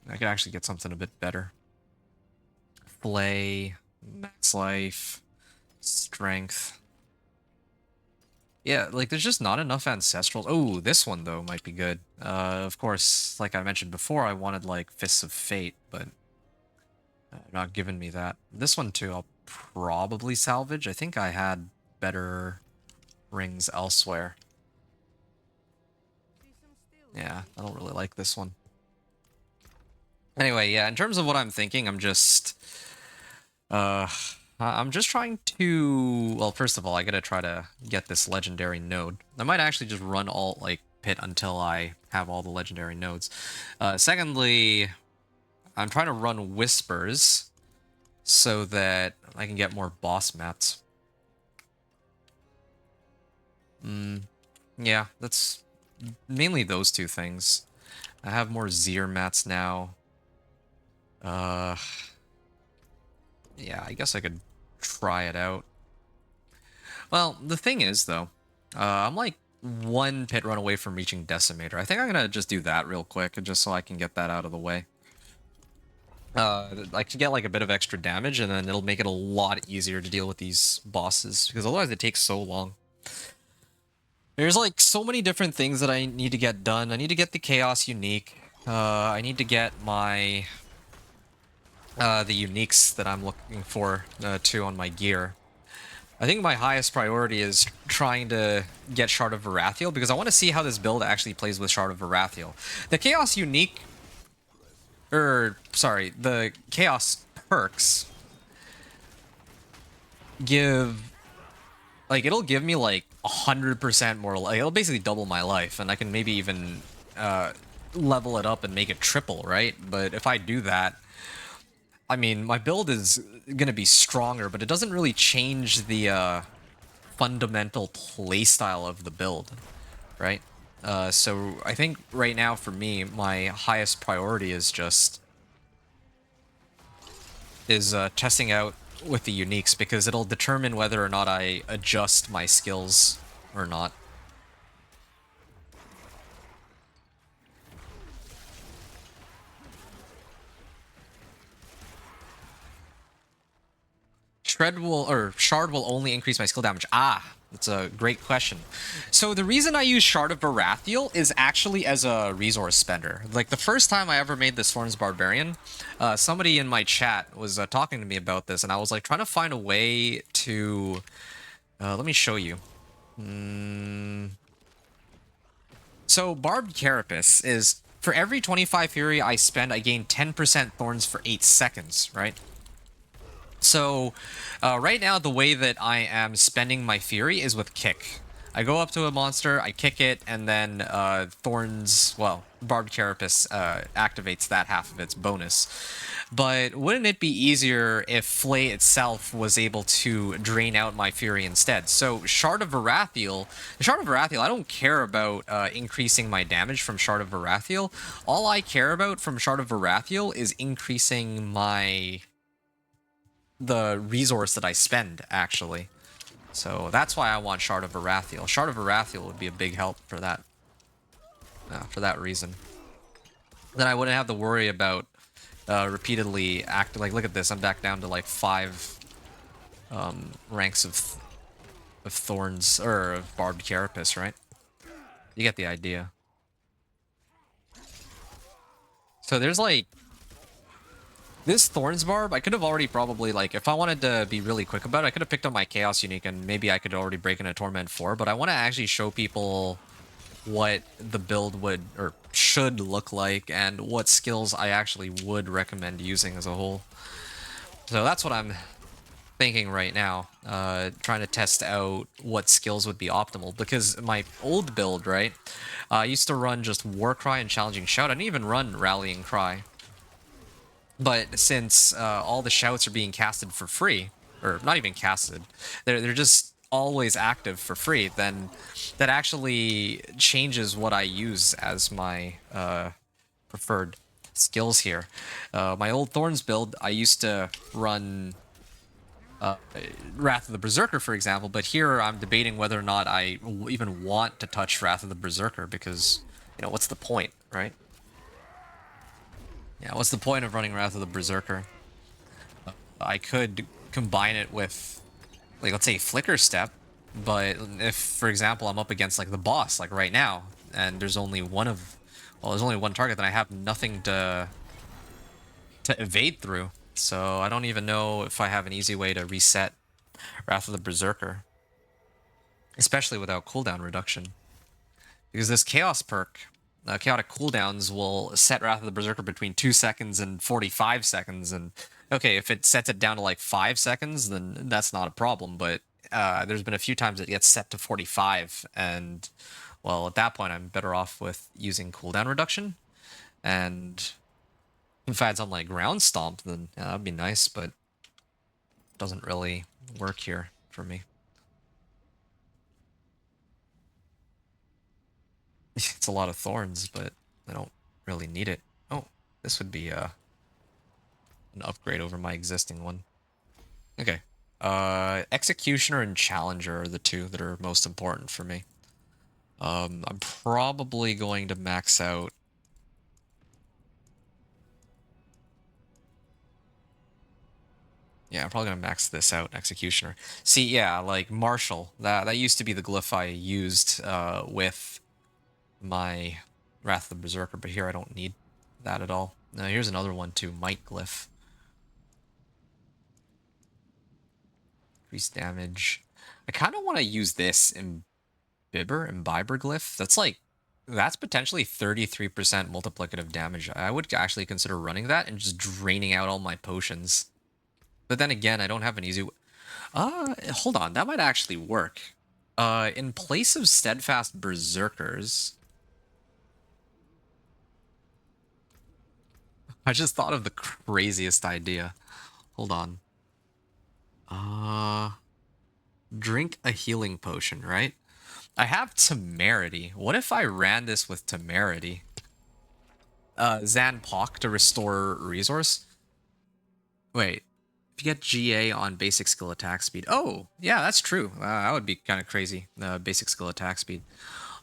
I could actually get something a bit better. Flay, max life, strength. Yeah, like, there's just not enough ancestrals. Oh, this one, though, might be good. Of course, like I mentioned before, I wanted, like, Fists of Fate, but... not giving me that. This one, too, I'll probably salvage. I think I had better rings elsewhere. Yeah, I don't really like this one. Anyway, yeah, in terms of what I'm thinking, I'm just trying to... Well, first of all, I gotta try to get this legendary node. I might actually just run alt, like, pit until I have all the legendary nodes. Secondly, I'm trying to run Whispers so that I can get more boss mats. Yeah, that's mainly those two things. I have more Zir mats now. Yeah, I guess I could try it out. Well, the thing is, though, I'm like one pit run away from reaching Decimator. I think I'm gonna just do that real quick, just so I can get that out of the way. I can get like a bit of extra damage, and then it'll make it a lot easier to deal with these bosses, because otherwise it takes so long. There's like so many different things that I need to get done. I need to get the Chaos Unique. I need to get my... the uniques that I'm looking for, too, on my gear. I think my highest priority is trying to get Shard of Varathiel, because I want to see how this build actually plays with Shard of Varathiel. The Chaos Unique... sorry, the Chaos perks give... Like, it'll give me, like, 100% more life. It'll basically double my life, and I can maybe even level it up and make it triple, right? But if I do that, I mean, my build is going to be stronger, but it doesn't really change the fundamental playstyle of the build, right? So I think right now, for me, my highest priority is just... testing out with the uniques, because it'll determine whether or not I adjust my skills or not. Shard will only increase my skill damage. Ah, that's a great question. So the reason I use Shard of Varathiel is actually as a resource spender. Like, the first time I ever made this Thorns Barbarian, somebody in my chat was talking to me about this, and I was like trying to find a way to... let me show you. So Barbed Carapace is, for every 25 Fury I spend, I gain 10% Thorns for 8 seconds, right? So, right now, the way that I am spending my Fury is with Kick. I go up to a monster, I kick it, and then Barb Carapace activates that half of its bonus. But wouldn't it be easier if Flay itself was able to drain out my Fury instead? So Shard of Varathiel, I don't care about increasing my damage from Shard of Varathiel. All I care about from Shard of Varathiel is increasing the resource that I spend, actually. So that's why I want Shard of Varathiel. Shard of Varathiel would be a big help for that reason. Then I wouldn't have to worry about repeatedly acting. Like, look at this. I'm back down to like 5 ranks of Thorns, or of Barbed Carapace, right? You get the idea. So there's like this Thorns Barb. I could have already probably, like, if I wanted to be really quick about it, I could have picked up my Chaos Unique and maybe I could already break into Torment 4. But I want to actually show people what the build would or should look like and what skills I actually would recommend using as a whole. So that's what I'm thinking right now, trying to test out what skills would be optimal, because my old build, right, I used to run just Warcry and Challenging Shout. I didn't even run Rallying Cry. But since all the shouts are being casted for free, or not even casted, they're just always active for free, then that actually changes what I use as my preferred skills here. My old Thorns build, I used to run Wrath of the Berserker, for example, but here I'm debating whether or not I even want to touch Wrath of the Berserker, because, you know, what's the point, right? Yeah, what's the point of running Wrath of the Berserker? I could combine it with, like, let's say Flicker Step, but if, for example, I'm up against, like, the boss, like right now, and there's only one target, then I have nothing to evade through. So I don't even know if I have an easy way to reset Wrath of the Berserker, especially without cooldown reduction. Because this Chaos perk, chaotic cooldowns, will set Wrath of the Berserker between 2 seconds and 45 seconds. And okay, if it sets it down to like 5 seconds, then that's not a problem. But there's been a few times it gets set to 45, and well, at that point, I'm better off with using cooldown reduction. And if I had something like Ground Stomp, then yeah, that'd be nice, but it doesn't really work here for me. It's a lot of thorns, but I don't really need it. Oh, this would be an upgrade over my existing one. Okay. Executioner and Challenger are the two that are most important for me. I'm probably going to max out. Yeah, I'm probably gonna max this out, Executioner. See, yeah, like Marshall. That used to be the glyph I used with my Wrath of the Berserker, but here I don't need that at all. Now here's another one too, Might Glyph. Increase damage. I kind of want to use this Imbiber Glyph. That's potentially 33% multiplicative damage. I would actually consider running that and just draining out all my potions. But then again, I don't have an easy... hold on, that might actually work. In place of Steadfast Berserkers... I just thought of the craziest idea. Hold on. Drink a healing potion, right? I have Temerity. What if I ran this with Temerity? Zanpok to restore resource? Wait. If you get GA on basic skill attack speed. Oh, yeah, that's true. That would be kind of crazy. Basic skill attack speed.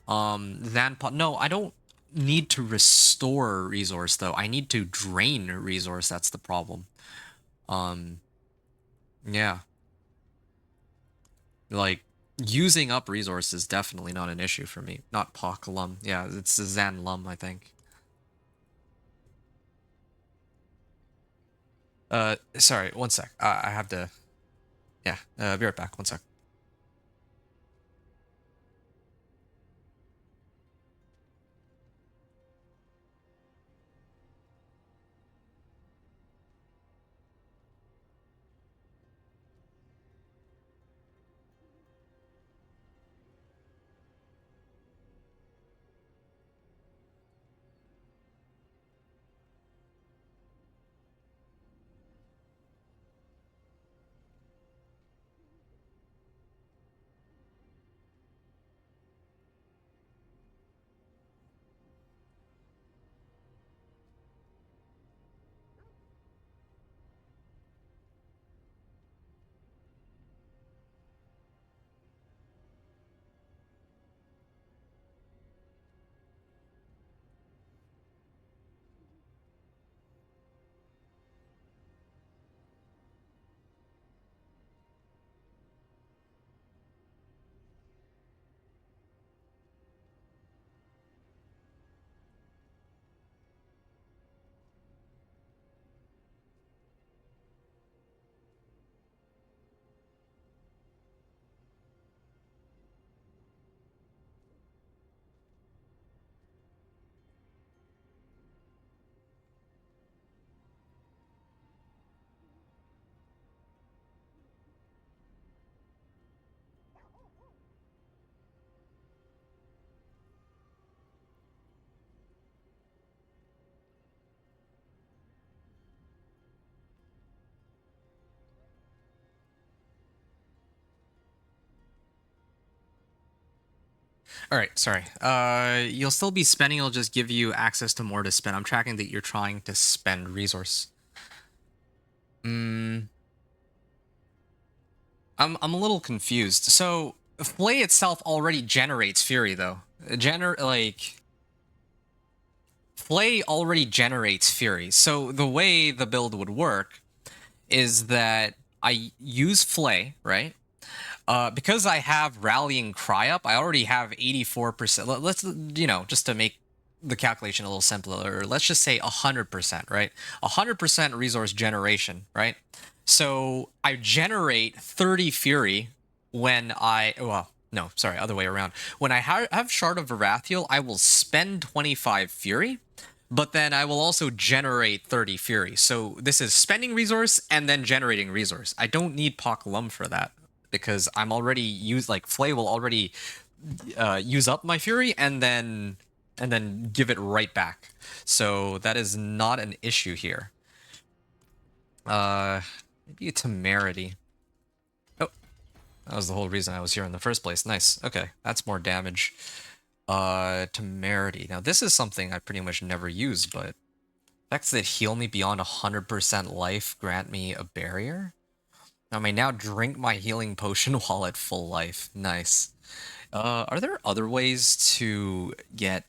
Zanpok. No, I don't need to restore resource, though. I need to drain resource. That's the problem. Yeah. Like, using up resources is definitely not an issue for me. Not Pock Lum. Yeah, it's a Zan Lum, I think. Sorry, one sec. I have to... Yeah, be right back. One sec. All right, sorry. You'll still be spending. It'll just give you access to more to spend. I'm tracking that you're trying to spend resource. I'm a little confused. So Flay itself already generates Fury though. Flay already generates Fury. So the way the build would work is that I use Flay, right? Because I have Rallying Cry up, I already have 84%. Let's, just to make the calculation a little simpler, let's just say 100%, right? 100% resource generation, right? So I generate 30 Fury when no, sorry, other way around. When I have Shard of Varathiel, I will spend 25 Fury, but then I will also generate 30 Fury. So this is spending resource and then generating resource. I don't need Poklum for that because I'm already Flay will already use up my Fury and then give it right back. So that is not an issue here. Maybe a Temerity. Oh, that was the whole reason I was here in the first place. Nice. Okay, that's more damage. Temerity. Now this is something I pretty much never use, but effects that heal me beyond 100% life grant me a barrier. I may now drink my healing potion while at full life. Nice. Are there other ways to get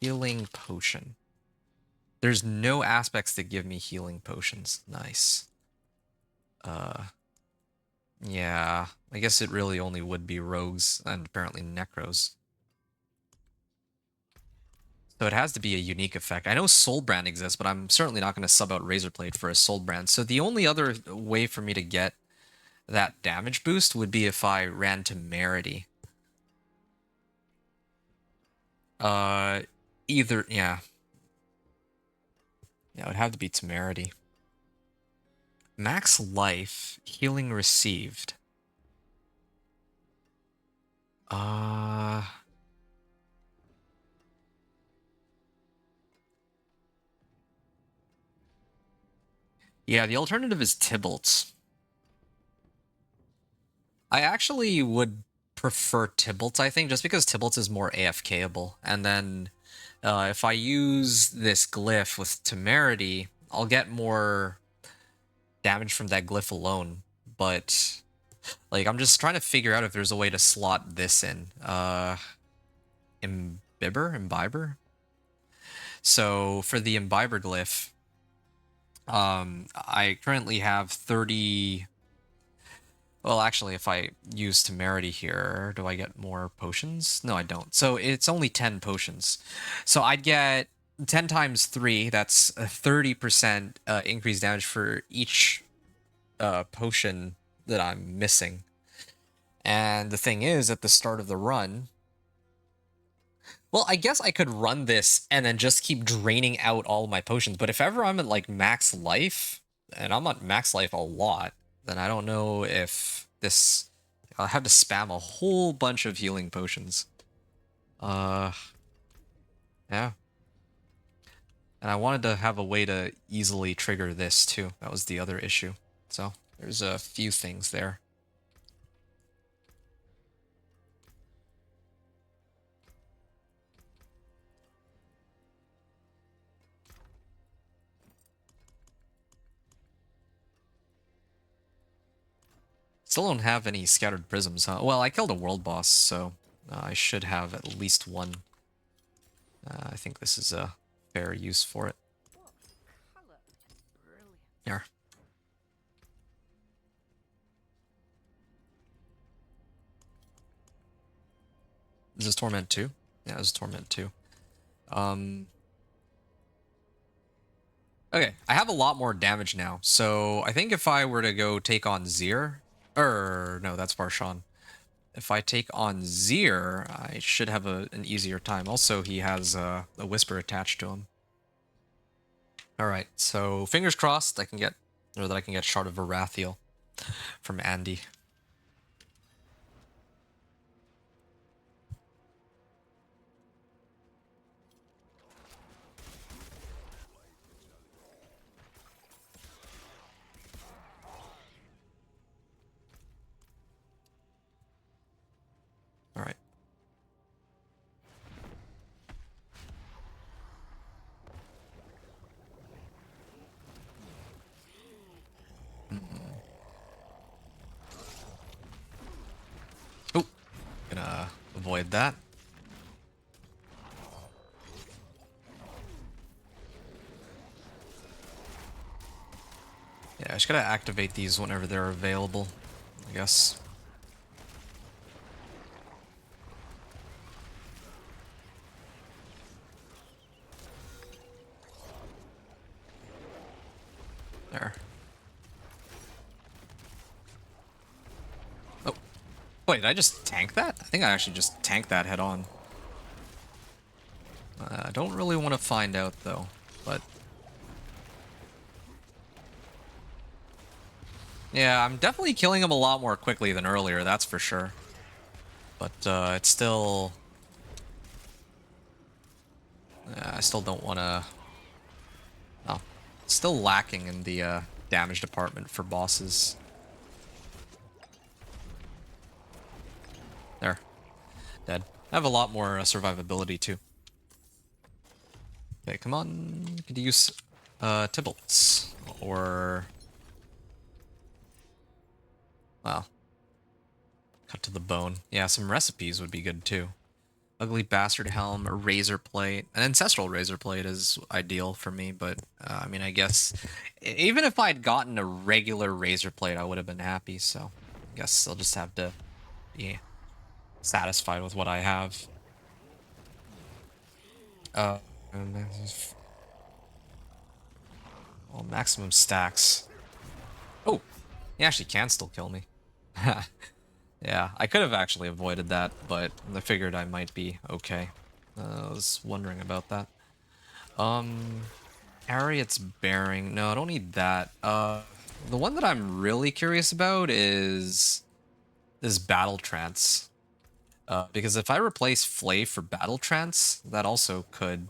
healing potion? There's no aspects that give me healing potions. Nice. Yeah, I guess it really only would be rogues and apparently necros. So it has to be a unique effect. I know Soulbrand exists, but I'm certainly not going to sub out Razorblade for a Soulbrand. So the only other way for me to get that damage boost would be if I ran Temerity. Either, yeah. Yeah, it would have to be Temerity. Max life, healing received. Yeah, the alternative is Tybalt's. I actually would prefer Tybalt's, I think, just because Tybalt's is more AFKable. And then if I use this glyph with Temerity, I'll get more damage from that glyph alone. But, I'm just trying to figure out if there's a way to slot this in. Imbiber? So, for the Imbiber glyph, I currently have 30... Well, actually, if I use Temerity here, do I get more potions? No, I don't. So it's only 10 potions. So I'd get 10 times 3, that's a 30% increased damage for each potion that I'm missing. And the thing is, at the start of the run... Well, I guess I could run this and then just keep draining out all of my potions. But if ever I'm at, max life, and I'm at max life a lot, then I don't know if this... I'll have to spam a whole bunch of healing potions. Yeah. And I wanted to have a way to easily trigger this, too. That was the other issue. So, there's a few things there. Still don't have any scattered prisms, huh? Well, I killed a world boss, so I should have at least one. I think this is a fair use for it. Here. Is this Torment 2? Yeah, this is Torment 2. Okay, I have a lot more damage now, so I think if I were to go take on Zir... no, that's Varshan. If I take on Zir, I should have an easier time. Also, he has a Whisper attached to him. Alright, so fingers crossed I can get Shard of Varathiel from Andy. Gonna avoid that. Yeah, I just gotta activate these whenever they're available, I guess. There. Oh. Wait, did I just tank that? I think I actually just tanked that head on. I don't really want to find out, though, but... Yeah, I'm definitely killing him a lot more quickly than earlier, that's for sure. But it's still... I still don't want to... Oh. Still lacking in the damage department for bosses. There. Dead. I have a lot more survivability, too. Okay, come on. Could use Tybalt's. Or... Well... Cut to the bone. Yeah, some recipes would be good, too. Ugly Bastard Helm, a Razor Plate. An Ancestral Razor Plate is ideal for me, but, I mean, I guess... Even if I'd gotten a regular Razor Plate, I would have been happy, so... I guess I'll just have to be satisfied with what I have. Well, maximum stacks. Oh! He actually can still kill me. Yeah, I could have actually avoided that, but I figured I might be okay. I was wondering about that. Ariat's Bearing. No, I don't need that. The one that I'm really curious about is this Battle Trance. Because if I replace Flay for Battle Trance, that also could...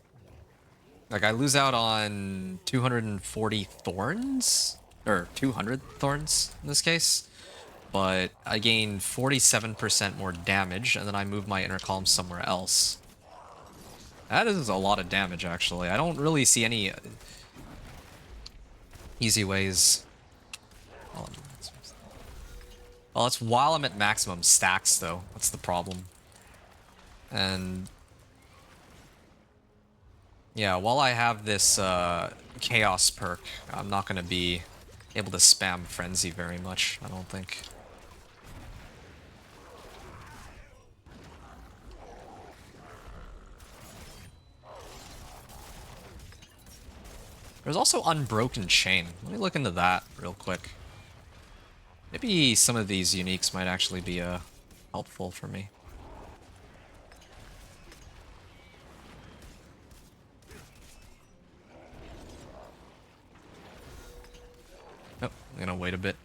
Like, I lose out on 240 Thorns? Or 200 Thorns, in this case. But I gain 47% more damage, and then I move my inner column somewhere else. That is a lot of damage, actually. I don't really see any easy ways. Well, it's while I'm at maximum stacks, though. That's the problem. And... yeah, while I have this Chaos perk, I'm not going to be able to spam Frenzy very much, I don't think. There's also Unbroken Chain. Let me look into that real quick. Maybe some of these uniques might actually be helpful for me. Nope, I'm gonna wait a bit.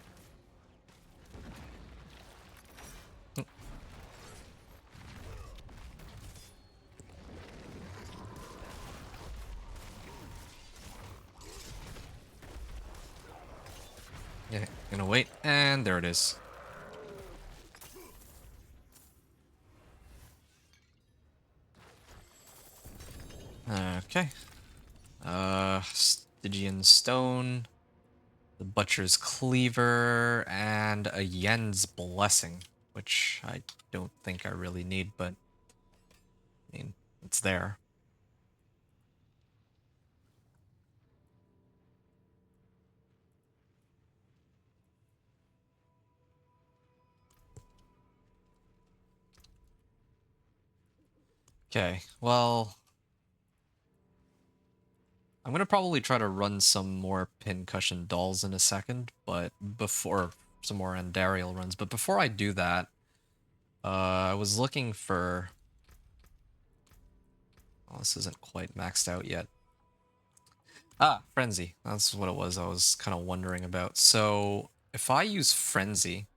Yeah, gonna wait, and there it is. Okay. Stygian Stone, the Butcher's Cleaver, and a Yen's Blessing, which I don't think I really need, but I mean, it's there. Okay, well, I'm gonna probably try to run some more Pincushion Dolls in a second, but before some more Andariel runs. But before I do that, I was looking for... Oh, this isn't quite maxed out yet. Ah, Frenzy. That's what it was I was kind of wondering about. So, if I use Frenzy...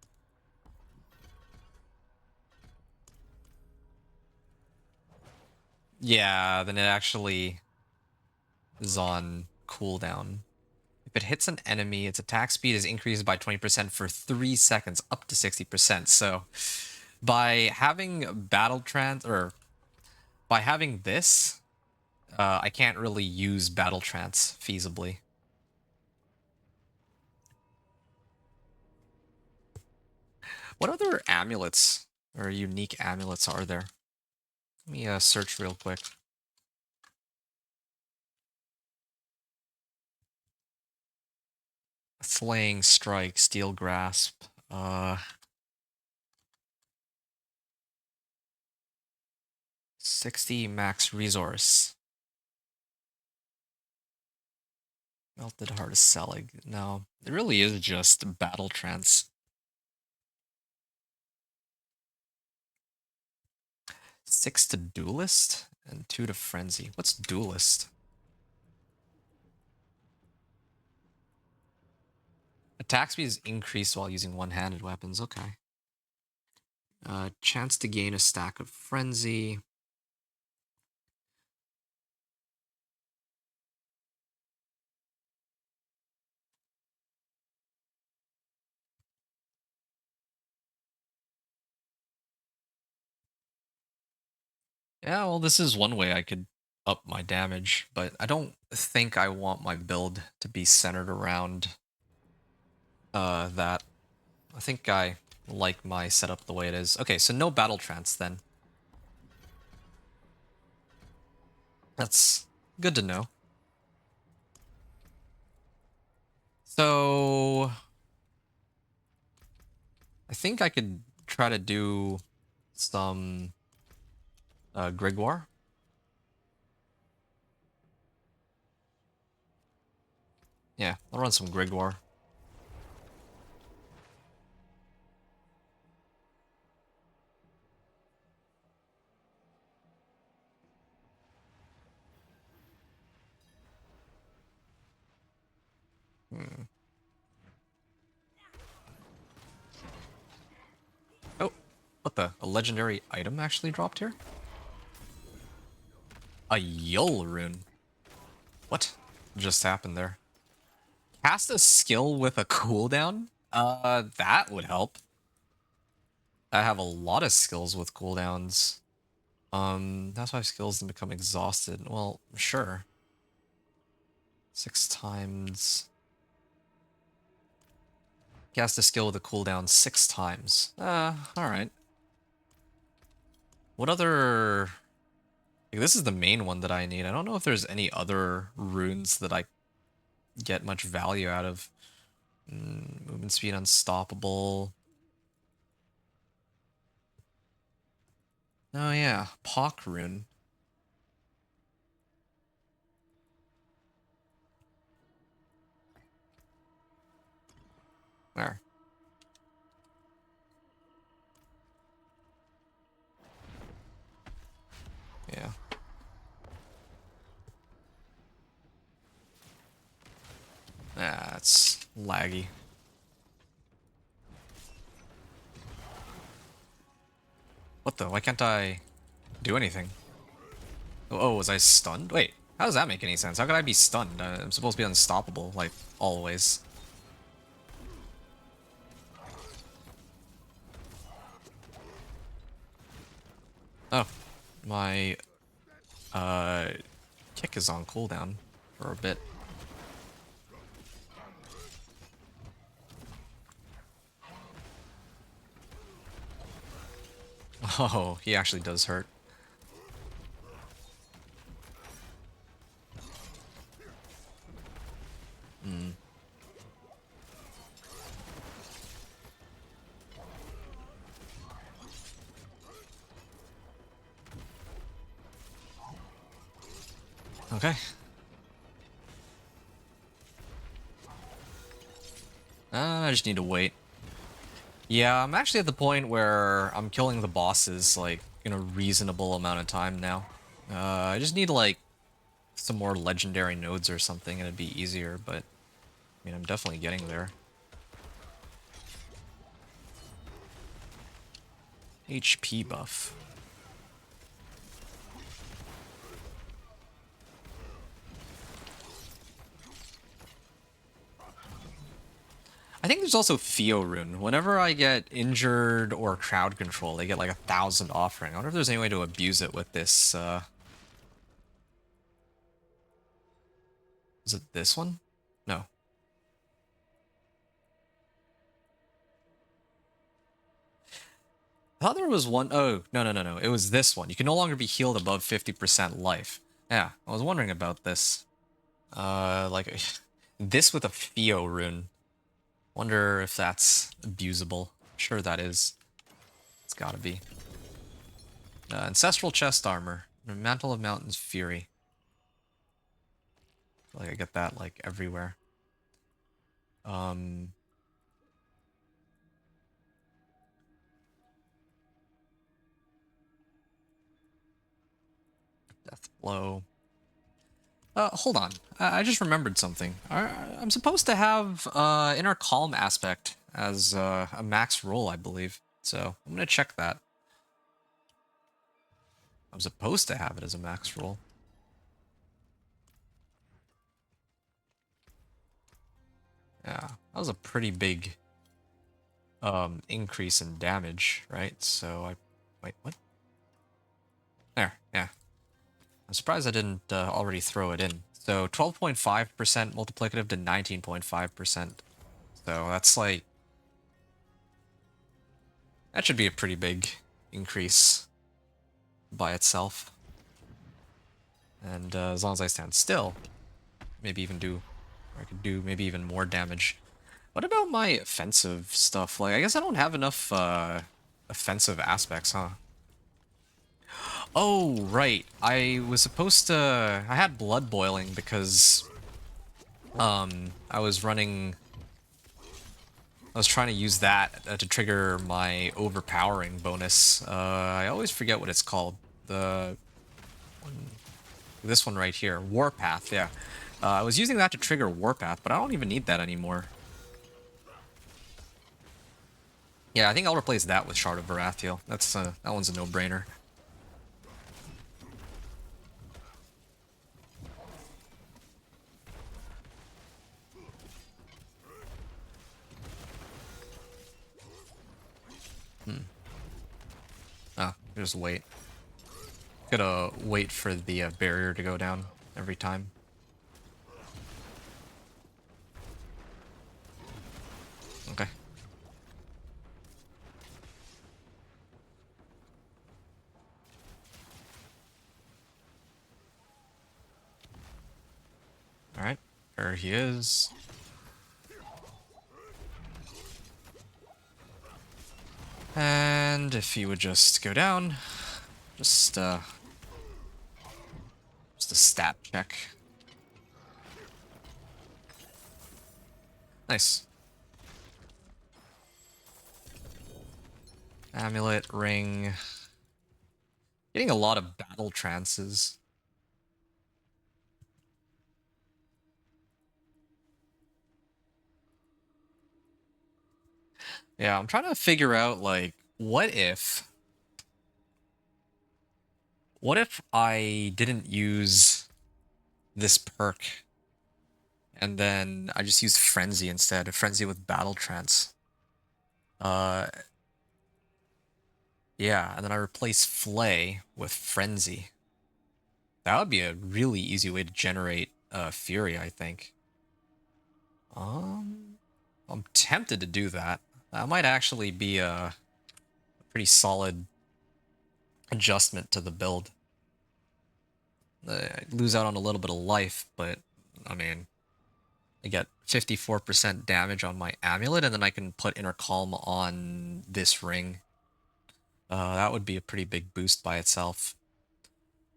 Yeah, then it actually is on cooldown. If it hits an enemy, its attack speed is increased by 20% for 3 seconds, up to 60%. So, by having Battle Trance, or by having this, I can't really use Battle Trance feasibly. What other amulets or unique amulets are there? Let me search real quick. Flaying Strike, Steel Grasp. 60 max resource. Melted Heart of Selig. No, it really is just Battle Trance. 6 to Duelist and 2 to Frenzy. What's Duelist? Attack speed is increased while using one-handed weapons. Okay. Chance to gain a stack of Frenzy. Yeah, well, this is one way I could up my damage, but I don't think I want my build to be centered around that. I think I like my setup the way it is. Okay, so no Battle Trance then. That's good to know. So I think I could try to do some Grigwar. Yeah, I'll run some Grigwar. Oh, what the? A legendary item actually dropped here? A Yul rune. What just happened there? Cast a skill with a cooldown? That would help. I have a lot of skills with cooldowns. That's why skills didn't become exhausted. Well, sure. 6 times. Cast a skill with a cooldown 6 times. Alright. What other... Like, this is the main one that I need. I don't know if there's any other runes that I get much value out of. Movement speed unstoppable. Oh yeah, Pock rune. There. Yeah. Ah, it's laggy. What the? Why can't I do anything? Oh, was I stunned? Wait, how does that make any sense? How could I be stunned? I'm supposed to be unstoppable, like, always. Oh, my, kick is on cooldown for a bit. Oh, he actually does hurt. Okay. I just need to wait. Yeah, I'm actually at the point where I'm killing the bosses, like, in a reasonable amount of time now. I just need, like, some more legendary nodes or something, and it'd be easier, but, I mean, I'm definitely getting there. HP buff. I think there's also Theo Rune. Whenever I get injured or crowd control, they get like 1,000 offering. I wonder if there's any way to abuse it with this, is it this one? No. I thought there was one. Oh, no, no, no, no. It was this one. You can no longer be healed above 50% life. Yeah, I was wondering about this. Like, this with a Theo rune. Wonder if that's abusable. Sure that is. It's gotta be. Ancestral chest armor. Mantle of Mountain's Fury. Like, I get that, like, everywhere. Death Blow. Hold on. I just remembered something. I'm supposed to have Inner Calm aspect as a max roll, I believe. So I'm gonna check that. I'm supposed to have it as a max roll. Yeah, that was a pretty big increase in damage, right? So wait, what? There, yeah. I'm surprised I didn't already throw it in. So 12.5% multiplicative to 19.5%. So that's like, that should be a pretty big increase by itself. And as long as I stand still, maybe even do, or I could do maybe even more damage. What about my offensive stuff? Like, I guess I don't have enough offensive aspects, huh? Oh, right. I was supposed to... I had blood boiling because I was running... I was trying to use that to trigger my overpowering bonus. I always forget what it's called. This one right here. Warpath, yeah. I was using that to trigger Warpath, but I don't even need that anymore. Yeah, I think I'll replace that with Shard of Varathiel. That one's a no-brainer. Oh, just wait. Gotta wait for the barrier to go down every time. Okay. Alright, there he is. And if he would just go down, just a stat check. Nice. Amulet, ring. Getting a lot of battle trances. Yeah, I'm trying to figure out, like, what if I didn't use this perk and then I just used Frenzy instead, a Frenzy with Battle Trance. Yeah, and then I replace Flay with Frenzy. That would be a really easy way to generate Fury, I think. I'm tempted to do that. That might actually be a pretty solid adjustment to the build. I lose out on a little bit of life, but I mean, I get 54% damage on my amulet, and then I can put Inner Calm on this ring. That would be a pretty big boost by itself.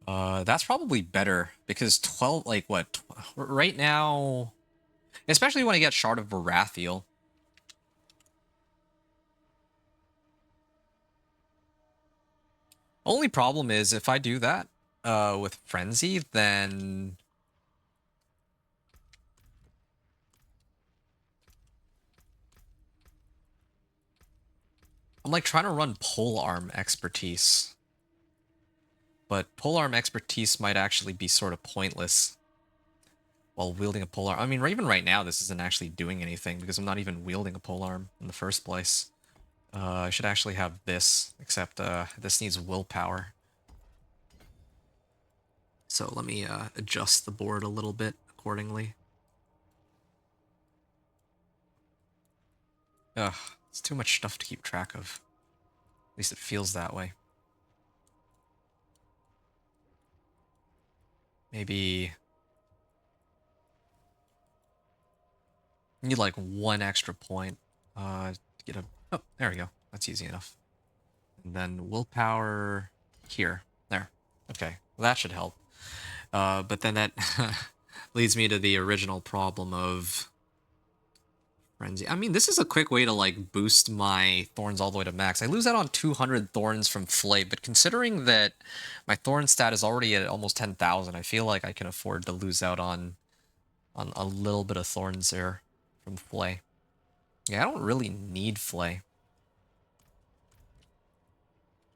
That's probably better, because 12, like what, right now, especially when I get Shard of Varathiel. Only problem is if I do that with Frenzy, then I'm like trying to run Polearm Expertise. But Polearm Expertise might actually be sort of pointless while wielding a polearm. I mean, even right now, this isn't actually doing anything because I'm not even wielding a polearm in the first place. I should actually have this, except this needs willpower. So let me adjust the board a little bit accordingly. Ugh, it's too much stuff to keep track of. At least it feels that way. Maybe need like one extra point to get a... Oh, there we go. That's easy enough. And then willpower here. There. Okay, well, that should help. But then that leads me to the original problem of frenzy. I mean, this is a quick way to like boost my thorns all the way to max. I lose out on 200 thorns from Flay, but considering that my thorn stat is already at almost 10,000, I feel like I can afford to lose out on a little bit of thorns there from Flay. Yeah, I don't really need Flay.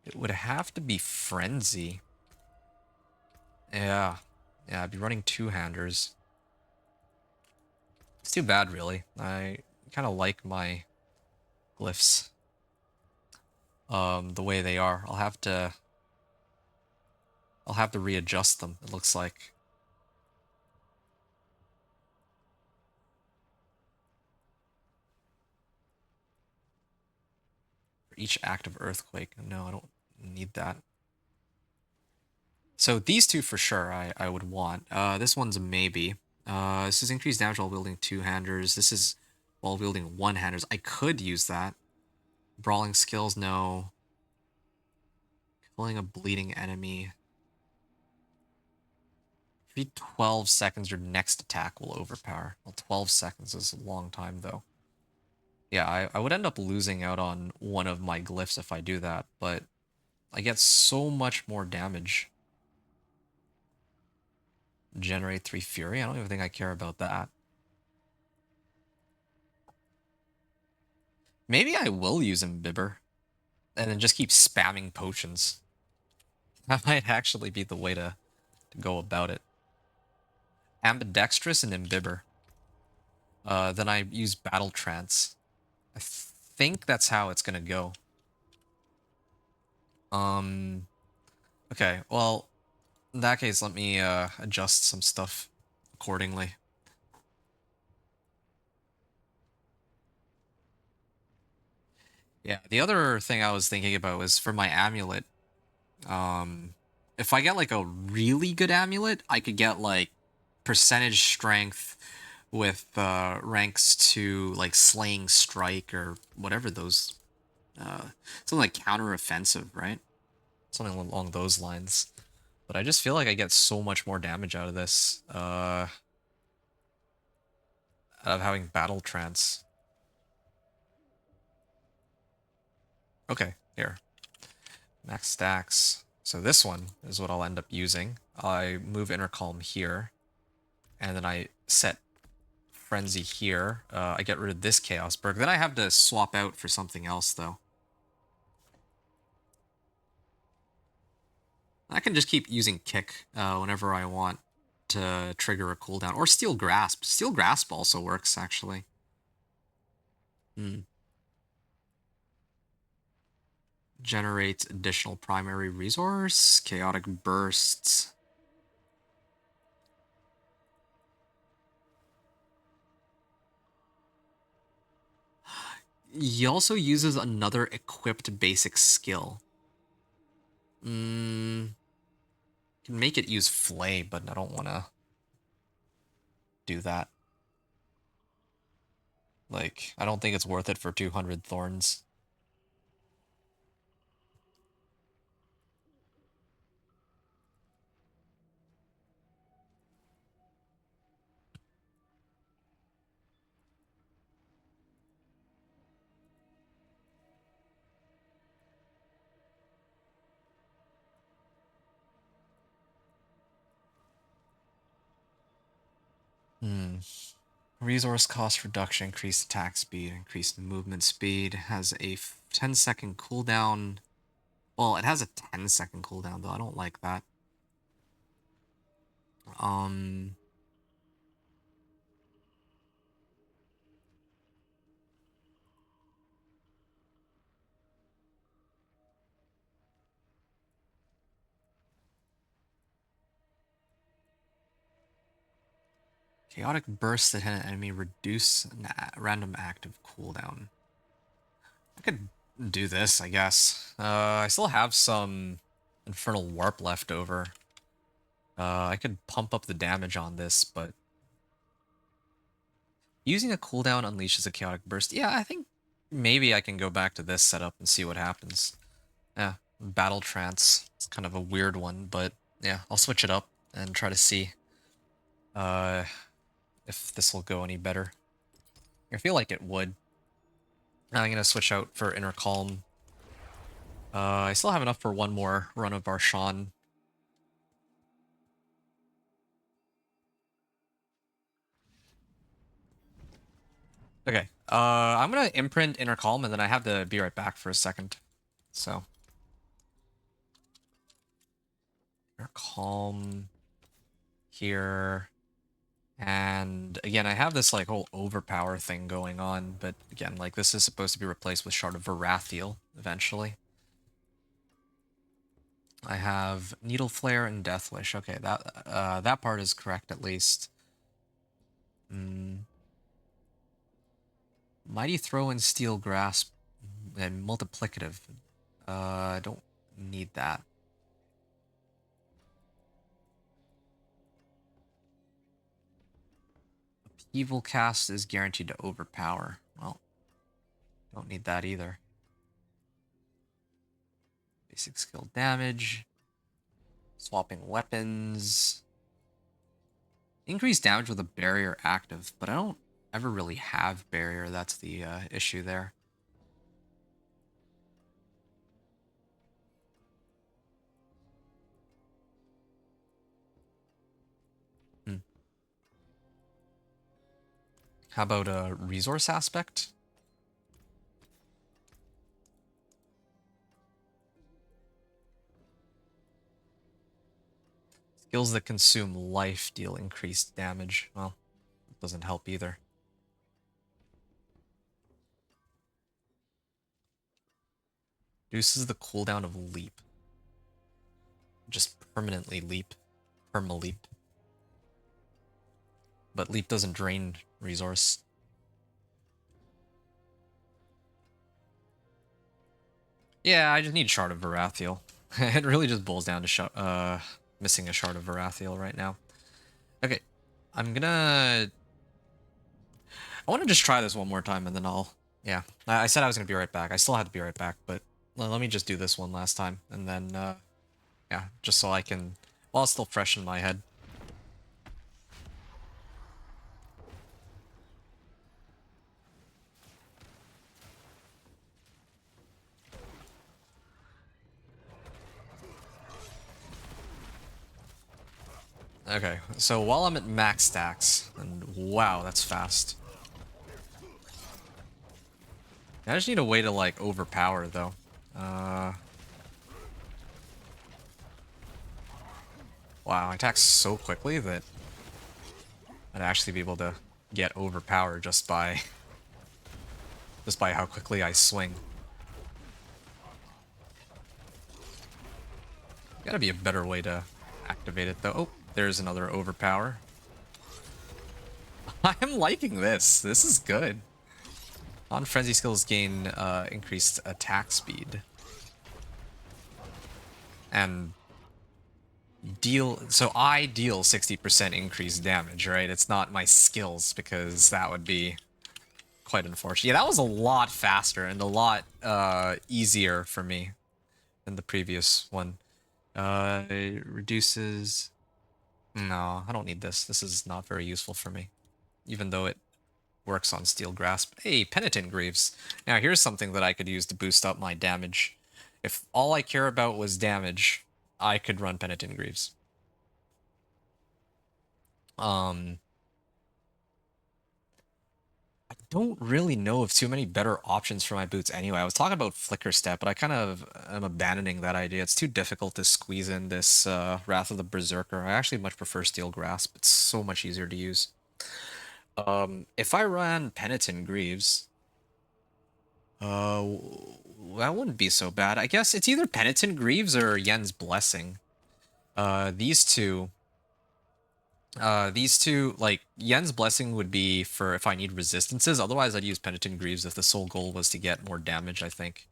It would have to be Frenzy. Yeah. Yeah, I'd be running two-handers. It's too bad, really. I kind of like my glyphs. The way they are. I'll have to readjust them, it looks like. For each active earthquake. No, I don't need that. So these two for sure I would want. This one's a maybe. This is increased damage while wielding two-handers. This is while wielding one-handers. I could use that. Brawling skills, no. Killing a bleeding enemy. Every 12 seconds, your next attack will overpower. Well, 12 seconds is a long time, though. Yeah, I would end up losing out on one of my glyphs if I do that, but I get so much more damage. Generate 3 Fury? I don't even think I care about that. Maybe I will use Imbibber, and then just keep spamming potions. That might actually be the way to go about it. Ambidextrous and Imbibber. Then I use Battle Trance. I think that's how it's gonna go. Okay, well, in that case, let me adjust some stuff accordingly. Yeah, the other thing I was thinking about was for my amulet. If I get like a really good amulet, I could get like percentage strength with ranks to like slaying strike or whatever those something like counter offensive, right? Something along those lines. But I just feel like I get so much more damage out of this out of having battle trance. Okay, here. Max stacks. So this one is what I'll end up using. I move intercalm here, and then I set frenzy here. I get rid of this chaos perk. Then I have to swap out for something else, though. I can just keep using kick whenever I want to trigger a cooldown. Or steel grasp. Steel grasp also works, actually. Generates additional primary resource. Chaotic bursts. He also uses another equipped basic skill. Can make it use Flay, but I don't want to do that. Like, I don't think it's worth it for 200 thorns. Resource cost reduction, increased attack speed, increased movement speed, has a 10-second cooldown. Well, it has a 10-second cooldown, though. I don't like that. Chaotic bursts that hit an enemy reduce random active cooldown. I could do this, I guess. I still have some Infernal Warp left over. I could pump up the damage on this, but using a cooldown unleashes a chaotic burst. Yeah, I think maybe I can go back to this setup and see what happens. Yeah, Battle Trance. It's kind of a weird one, but yeah, I'll switch it up and try to see if this will go any better. I feel like it would. I'm gonna switch out for Inner Calm. I still have enough for one more run of Arshan. Okay, I'm gonna imprint Inner Calm, and then I have to be right back for a second. So, Inner Calm here. And again, I have this like whole overpower thing going on, but again, like this is supposed to be replaced with Shard of Varathiel eventually. I have Needle Flare and Death Wish. Okay, that part is correct at least. Mighty Throw and Steel Grasp and Multiplicative. I don't need that. Evil Cast is guaranteed to overpower. Well, don't need that either. Basic skill damage. Swapping weapons. Increased damage with a barrier active, but I don't ever really have barrier. That's the issue there. How about a resource aspect? Skills that consume life deal increased damage. Well, it doesn't help either. Reduces the cooldown of leap. Just permanently leap. Perma-leap. But leap doesn't drain resource. Yeah, I just need Shard of Varathiel. It really just boils down to missing a Shard of Varathiel right now. Okay, I'm gonna... I want to just try this one more time and then I'll... Yeah, I said I was gonna be right back. I still had to be right back, but let me just do this one last time. And then, yeah, just so I can... While it's still fresh in my head. Okay, so while I'm at max stacks, and wow, that's fast. I just need a way to, like, overpower, though. Wow, I attack so quickly that I'd actually be able to get overpowered just by how quickly I swing. Gotta be a better way to activate it, though. Oh, there's another overpower. I'm liking this. This is good. On-frenzy skills gain increased attack speed. And so I deal 60% increased damage, right? It's not my skills, because that would be quite unfortunate. Yeah, that was a lot faster and a lot easier for me than the previous one. It reduces... No, I don't need this. This is not very useful for me, even though it works on Steel Grasp. Hey, Penitent Greaves. Now here's something that I could use to boost up my damage. If all I care about was damage, I could run Penitent Greaves. I don't really know of too many better options for my boots anyway. I was talking about Flicker Step, but I kind of am abandoning that idea. It's too difficult to squeeze in this Wrath of the Berserker. I actually much prefer Steel Grasp. It's so much easier to use. If I ran Penitent Greaves, that wouldn't be so bad. I guess it's either Penitent Greaves or Yen's Blessing. These two, like, Yen's Blessing would be for if I need resistances. Otherwise, I'd use Penitent Greaves if the sole goal was to get more damage, I think.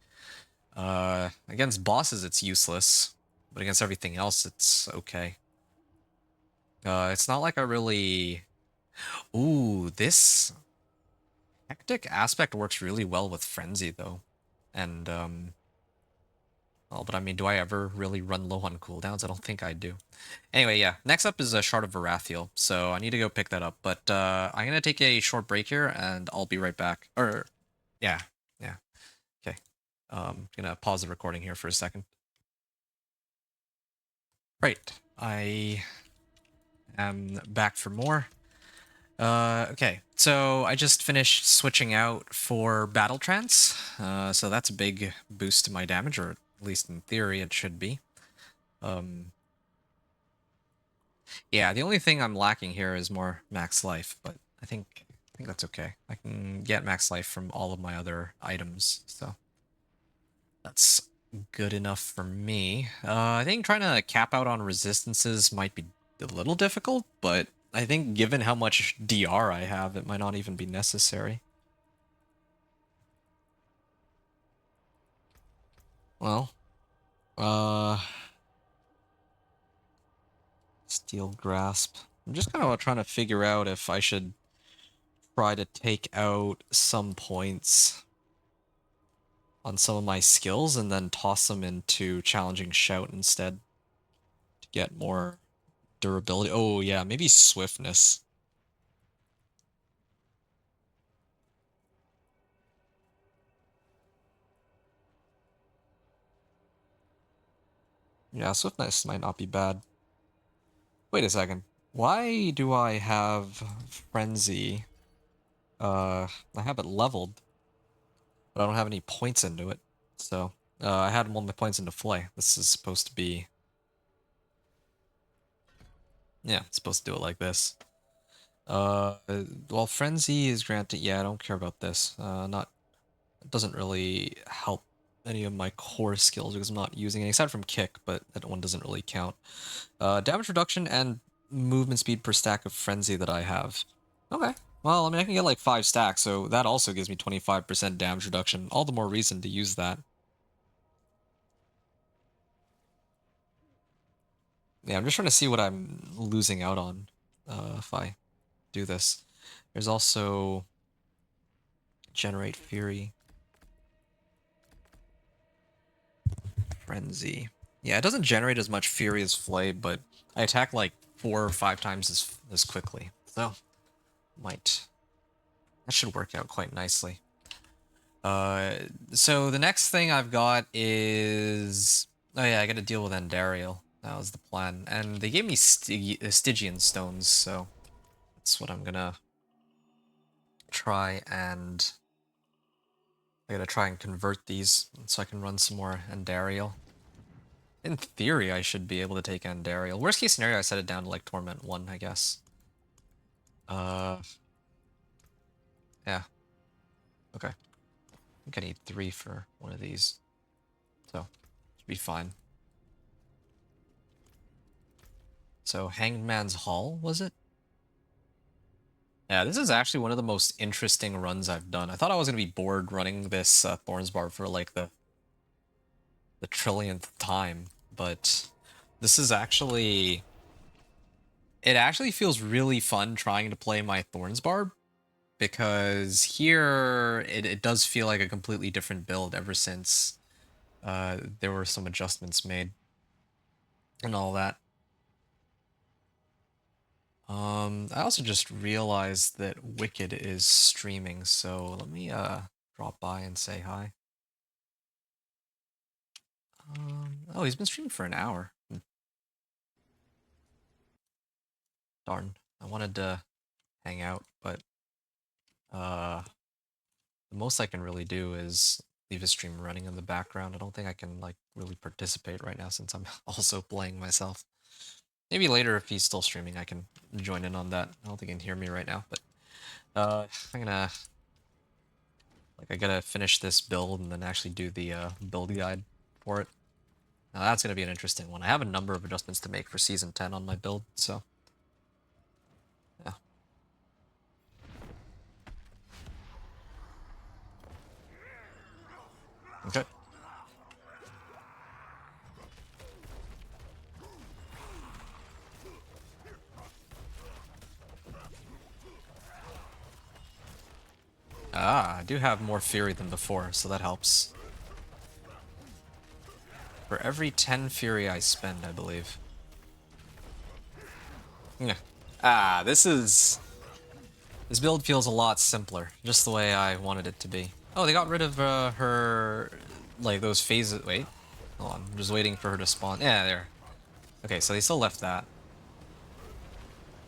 Against bosses, it's useless, but against everything else, it's okay. It's not like I really... Ooh, this hectic aspect works really well with Frenzy, though. And, well, but I mean, do I ever really run low on cooldowns? I don't think I do. Anyway, yeah. Next up is a Shard of Varathiel, so I need to go pick that up. But I'm gonna take a short break here, and I'll be right back. Or, yeah, yeah. Okay. Gonna pause the recording here for a second. Right. I am back for more. Okay, so I just finished switching out for Battle Trance, so that's a big boost to my damage, or at least in theory it should be. Yeah, the only thing I'm lacking here is more max life, but I think that's okay. I can get max life from all of my other items, so that's good enough for me. I think trying to cap out on resistances might be a little difficult, but I think given how much DR I have, it might not even be necessary. Well, Steel Grasp. I'm just kind of trying to figure out if I should try to take out some points on some of my skills and then toss them into Challenging Shout instead to get more durability. Oh yeah, maybe Swiftness. Yeah, Swiftness might not be bad. Wait a second. Why do I have Frenzy? I have it leveled, but I don't have any points into it. So, I had all my points into Flay. This is supposed to be... Yeah, it's supposed to do it like this. Well, Frenzy is granted... Yeah, I don't care about this. It doesn't really help any of my core skills because I'm not using it, aside from Kick, but that one doesn't really count. Damage reduction and movement speed per stack of Frenzy that I have. Okay. Well, I mean, I can get like 5 stacks, so that also gives me 25% damage reduction. All the more reason to use that. Yeah, I'm just trying to see what I'm losing out on if I do this. There's also Generate Fury. Frenzy. Yeah, it doesn't generate as much Fury as Flay, but I attack like 4 or 5 times as quickly. So, that should work out quite nicely. So the next thing I've got is... Oh yeah, I gotta deal with Andariel. That was the plan. And they gave me Stygian stones, so that's what I'm gonna try and... I gotta try and convert these so I can run some more Andariel. In theory, I should be able to take Andariel. Worst case scenario, I set it down to like Torment 1, I guess. Yeah. Okay. I think I need 3 for one of these. So, should be fine. So, Hangman's Hall, was it? Yeah, this is actually one of the most interesting runs I've done. I thought I was going to be bored running this Thorns Barb for like the trillionth time, but this is actually... It actually feels really fun trying to play my Thorns Barb, because here it does feel like a completely different build ever since there were some adjustments made and all that. I also just realized that Wicked is streaming, so let me drop by and say hi. Oh, he's been streaming for an hour. Darn, I wanted to hang out, but the most I can really do is leave his stream running in the background. I don't think I can like really participate right now since I'm also playing myself. Maybe later if he's still streaming I can join in on that. I don't think he can hear me right now, but I'm gonna... Like, I gotta finish this build and then actually do the build guide for it. Now that's gonna be an interesting one. I have a number of adjustments to make for Season 10 on my build, so... Yeah. Okay. do have more Fury than before, so that helps. For every 10 Fury I spend, I believe. Yeah. Ah, this build feels a lot simpler, just the way I wanted it to be. Oh, they got rid of her, like, those phases. Wait, hold on, I'm just waiting for her to spawn. Yeah, there. Okay, so they still left that.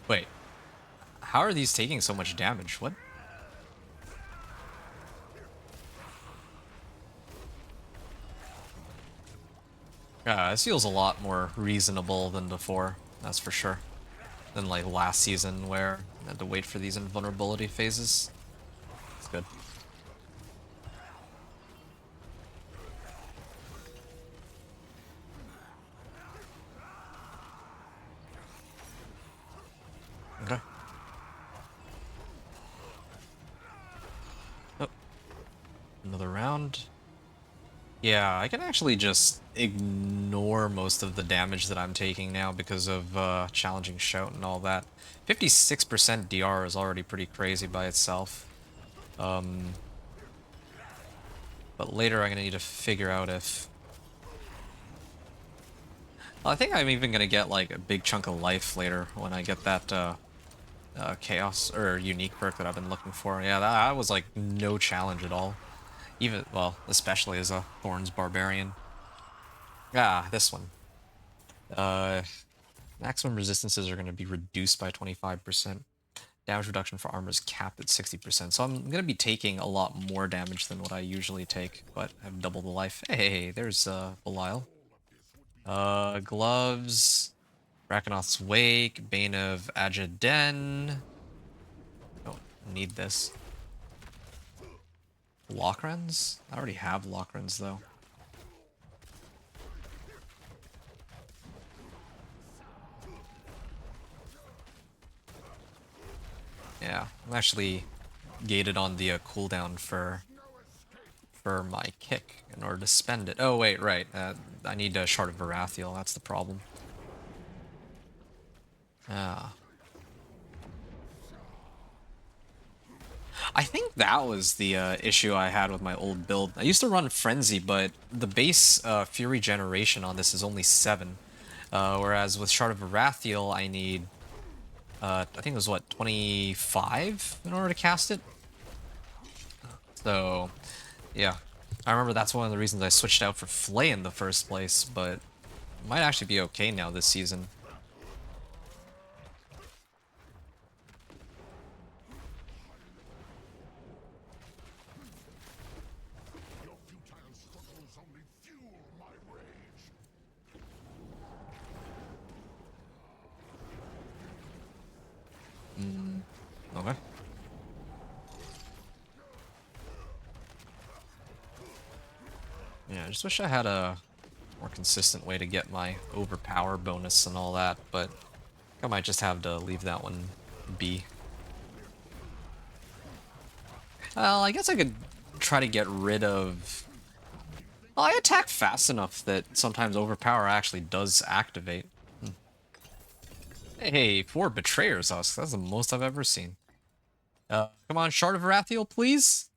Wait, how are these taking so much damage? What? This feels a lot more reasonable than before, that's for sure. Than like last season where I had to wait for these invulnerability phases. It's good. Okay. Oh. Another round. Yeah, I can actually just ignore most of the damage that I'm taking now because of challenging shout and all that. 56% DR is already pretty crazy by itself. But later I'm gonna need to figure out if... Well, I think I'm even gonna get like a big chunk of life later when I get that chaos or unique perk that I've been looking for. Yeah, that was like no challenge at all. Even, well, especially as a Thorns Barbarian. Ah, this one. Maximum resistances are going to be reduced by 25%. Damage reduction for armor is capped at 60%. So I'm going to be taking a lot more damage than what I usually take, but I have double the life. Hey, there's Belial. Gloves. Rakanoth's Wake. Bane of Ajaden. Don't need this. Lockrens? I already have Lockrens, though. Yeah, I'm actually gated on the cooldown for my kick in order to spend it. Oh, wait, right. I need a Shard of Varathiel. That's the problem. Ah. I think that was the issue I had with my old build. I used to run Frenzy, but the base Fury generation on this is only 7. Whereas with Shard of Varathiel, I need... I think it was, what, 25 in order to cast it? So, yeah. I remember that's one of the reasons I switched out for Flay in the first place, but it might actually be okay now this season. Okay. Yeah, I just wish I had a more consistent way to get my overpower bonus and all that, but I might just have to leave that one be. Well, I guess I could try to get rid of... Well, I attack fast enough that sometimes overpower actually does activate. Hey, 4 Betrayer's Husk. That's the most I've ever seen. Come on, Shard of Varathiel, please?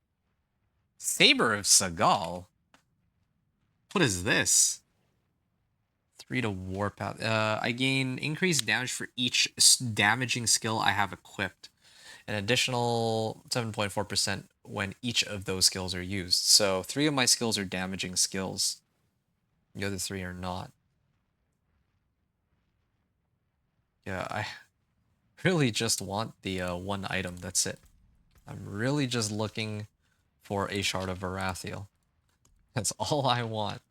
Saber of Sagal? What is this? 3 to Warpath. I gain increased damage for each damaging skill I have equipped. An additional 7.4% when each of those skills are used. So 3 of my skills are damaging skills. The other 3 are not. Yeah, I really just want the one item, that's it. I'm really just looking for a Shard of Varathiel. That's all I want.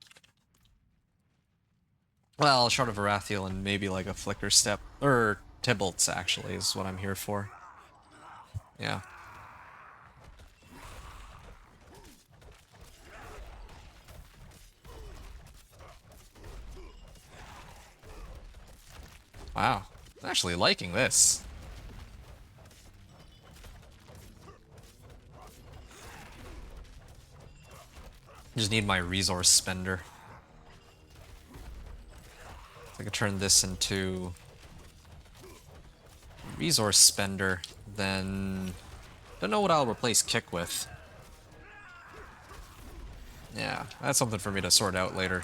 Well, Shard of Varathiel and maybe like a Flicker Step, or Tybalt's actually is what I'm here for. Yeah. Wow, I'm actually liking this. Just need my resource spender. If I could turn this into resource spender, then don't know what I'll replace kick with. Yeah, that's something for me to sort out later.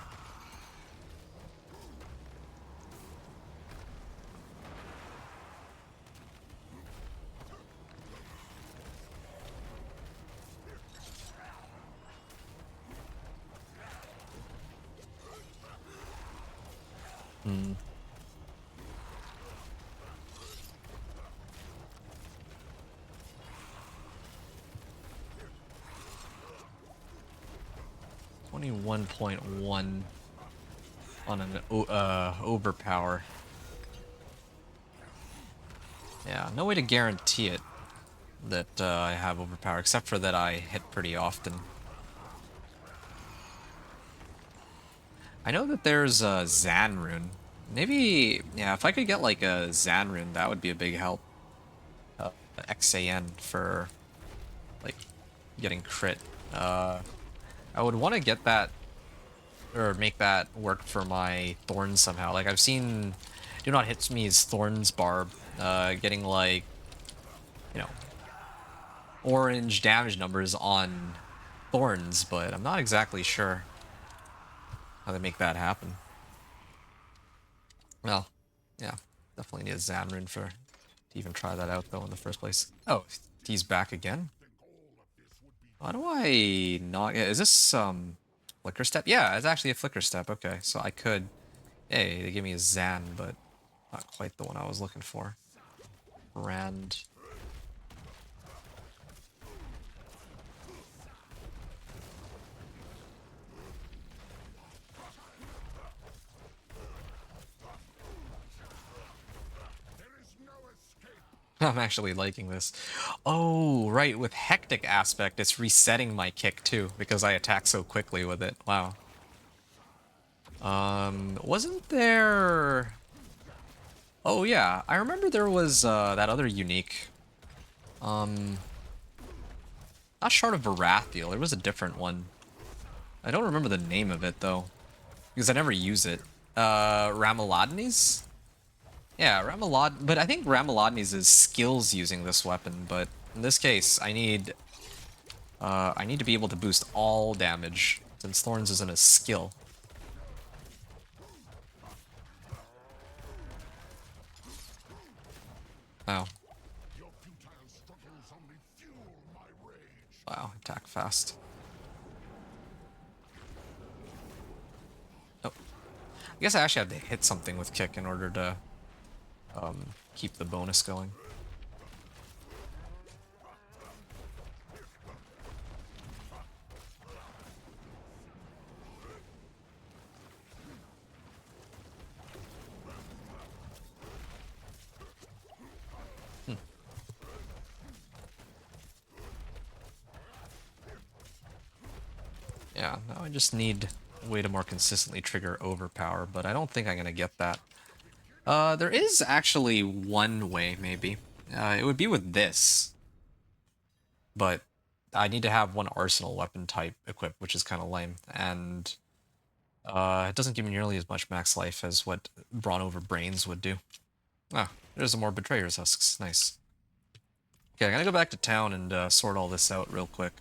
Hmm. $21.1 on an overpower. Yeah, no way to guarantee it that I have overpower, except for that I hit pretty often. I know that there's a Zan rune. Maybe, yeah, if I could get like a Zan rune, that would be a big help. XAN for like getting crit. I would want to get that or make that work for my Thorns somehow. Like I've seen Do Not Hit Me's Thorns Barb getting like, you know, orange damage numbers on Thorns, but I'm not exactly sure how they make that happen. Well, yeah, definitely need a Zan rune for to even try that out though in the first place. Oh, he's back again. Why do I not? Yeah, is this flicker step? Yeah, it's actually a flicker step. Okay, so I could. Hey, they give me a Zan, but not quite the one I was looking for. Rand. I'm actually liking this. Oh, right, with Hectic Aspect, it's resetting my kick too, because I attack so quickly with it. Wow. Wasn't there... Oh yeah, I remember there was that other unique. Not Shard of Varathiel, there was a different one. I don't remember the name of it though, because I never use it. Ramalodnes? Yeah, but I think Ramalodnes is skills using this weapon, but in this case, I need to be able to boost all damage, since Thorns isn't a skill. Wow. Wow, attack fast. Oh. I guess I actually have to hit something with kick in order to keep the bonus going. Yeah, now I just need a way to more consistently trigger overpower, but I don't think I'm gonna get that. There is actually one way, maybe. It would be with this, but I need to have one arsenal weapon type equipped, which is kind of lame, and it doesn't give me nearly as much max life as what Brawn over Brains would do. Ah, there's some more Betrayer's Husks. Nice. Okay, I'm gonna go back to town and sort all this out real quick.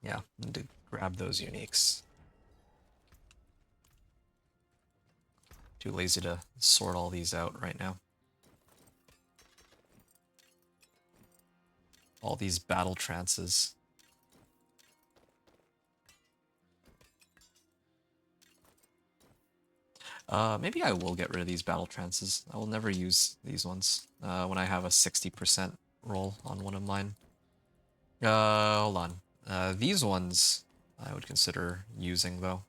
Yeah, need to grab those uniques. Too lazy to sort all these out right now. All these battle trances. Maybe I will get rid of these battle trances. I will never use these ones when I have a 60% roll on one of mine. Hold on. These ones I would consider using though.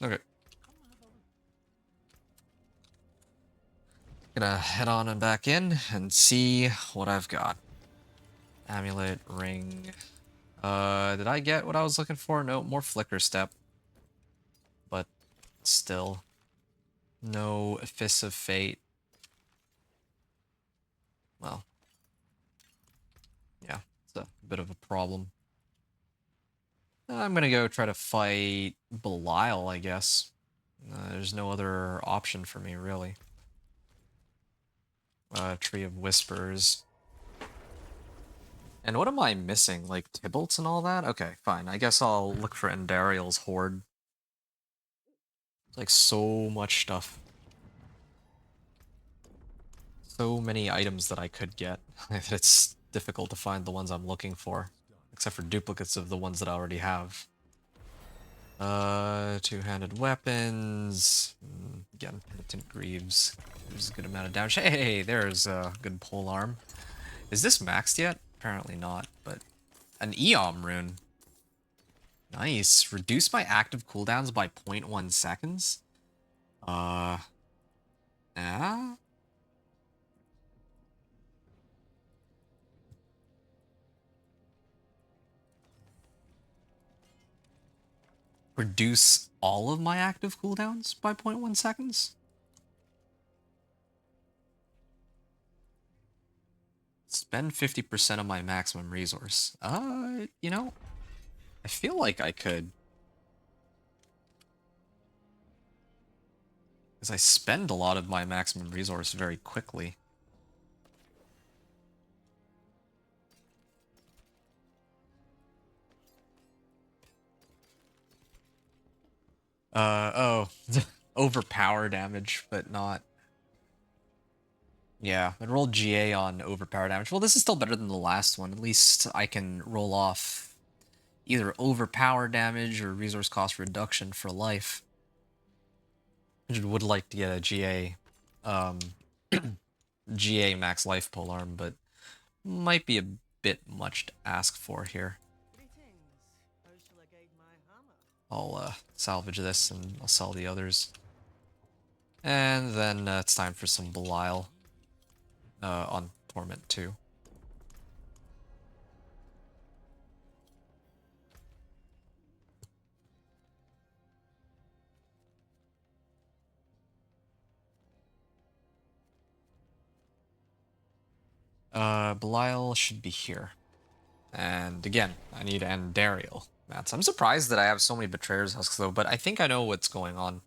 Okay. Gonna head on and back in and see what I've got. Amulet, ring. Did I get what I was looking for? No, more flicker step. But still. No Fist of Fate. Well. Yeah, it's a bit of a problem. I'm gonna go try to fight Belial, I guess. There's no other option for me, really. Tree of Whispers. And what am I missing? Like Tybalt's and all that? Okay, fine. I guess I'll look for Endariel's Horde. It's like so much stuff. So many items that I could get. It's difficult to find the ones I'm looking for. Except for duplicates of the ones that I already have. Two-handed weapons. Again, Penitent Greaves. There's a good amount of damage. Hey, there's a good pole arm. Is this maxed yet? Apparently not, but an Eom rune. Nice. Reduce my active cooldowns by 0.1 seconds. Yeah. Reduce all of my active cooldowns by 0.1 seconds? Spend 50% of my maximum resource. You know, I feel like I could. Because I spend a lot of my maximum resource very quickly. Oh. Overpower damage, but not. Yeah, I rolled GA on overpower damage. Well, this is still better than the last one. At least I can roll off either overpower damage or resource cost reduction for life. I would like to get a GA, GA max life polearm, but might be a bit much to ask for here. I'll salvage this and I'll sell the others. And then it's time for some Belial on Torment too. Belial should be here. And again, I need Andariel. I'm surprised that I have so many Betrayer's Husks though, but I think I know what's going on.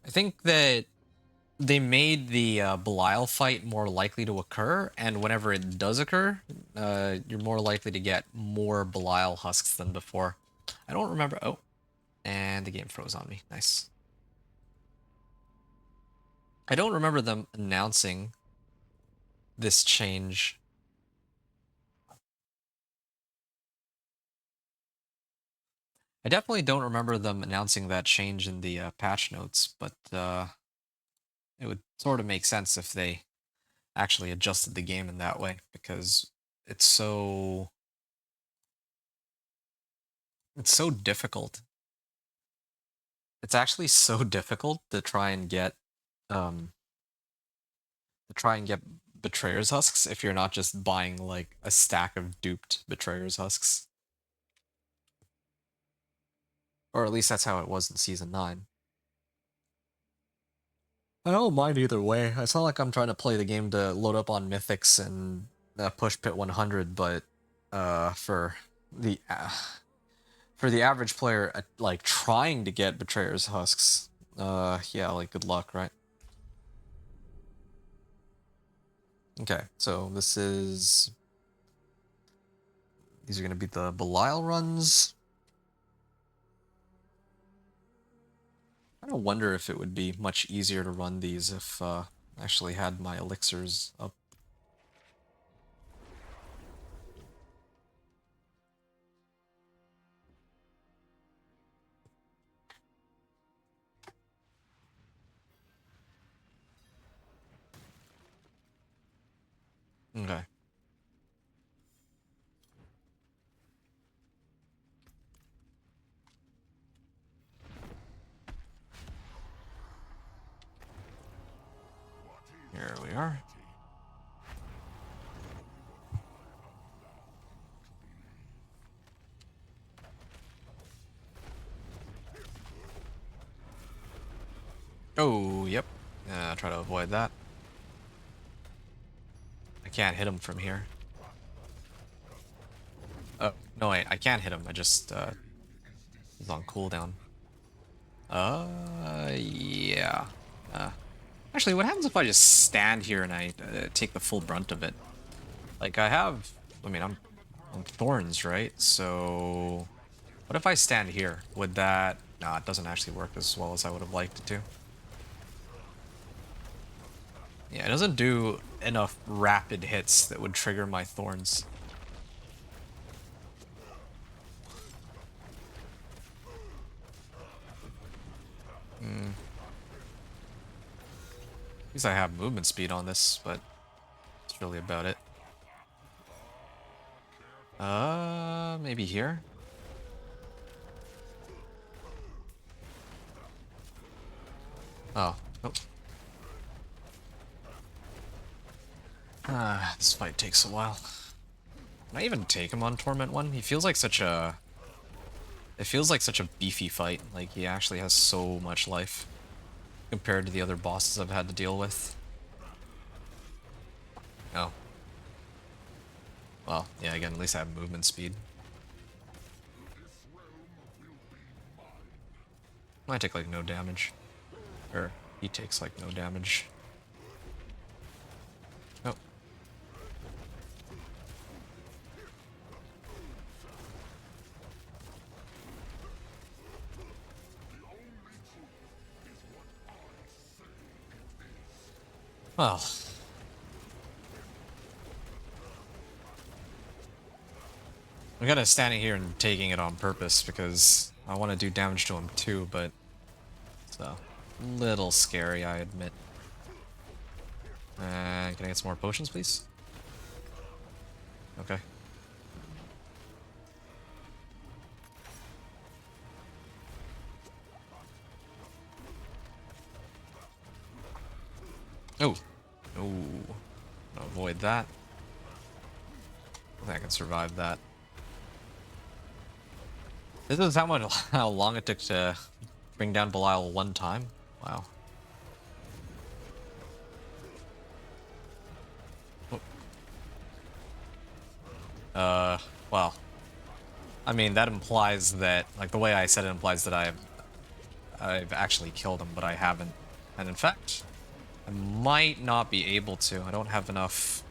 I think that they made the Belial fight more likely to occur, and whenever it does occur, you're more likely to get more Belial Husks than before. I don't remember. Oh, and the game froze on me. Nice. I don't remember them announcing this change. I definitely don't remember them announcing that change in the patch notes, but it would sort of make sense if they actually adjusted the game in that way, because it's so difficult. It's actually so difficult to try and get Betrayer's Husks if you're not just buying like a stack of duped Betrayer's Husks. Or at least that's how it was in Season 9. I don't mind either way. It's not like I'm trying to play the game to load up on Mythics and push Pit 100, but for the average player, like trying to get Betrayer's Husks, yeah, like good luck, right? Okay, so these are gonna be the Belial runs. I don't wonder if it would be much easier to run these if I actually had my elixirs up. Okay. Here we are. Oh, yep. Try to avoid that. I can't hit him from here. Oh, no, wait, I can't hit him. I just It's on cooldown. Yeah. Actually, what happens if I just stand here and I take the full brunt of it? Like, I mean, I'm on Thorns, right? So, what if I stand here? Would that... Nah, it doesn't actually work as well as I would have liked it to. Yeah, it doesn't do enough rapid hits that would trigger my Thorns. At least I have movement speed on this, but that's really about it. Maybe here? Oh. Oh. This fight takes a while. Can I even take him on Torment 1? He feels like such a... It feels like such a beefy fight. Like, he actually has so much life compared to the other bosses I've had to deal with. Oh. Well, yeah, again, at least I have movement speed. I take, like, no damage. Or, he takes, like, no damage. Oh. Well. I'm kind of standing here and taking it on purpose because I want to do damage to him too, but it's a little scary, I admit. Can I get some more potions, please? Okay. Oh. Oh. Avoid that. I think I can survive that. This is how long it took to bring down Belial one time. Wow. Well. I mean, that implies that, like, the way I said it implies that I've actually killed him, but I haven't. And in fact, I might not be able to. I don't have enough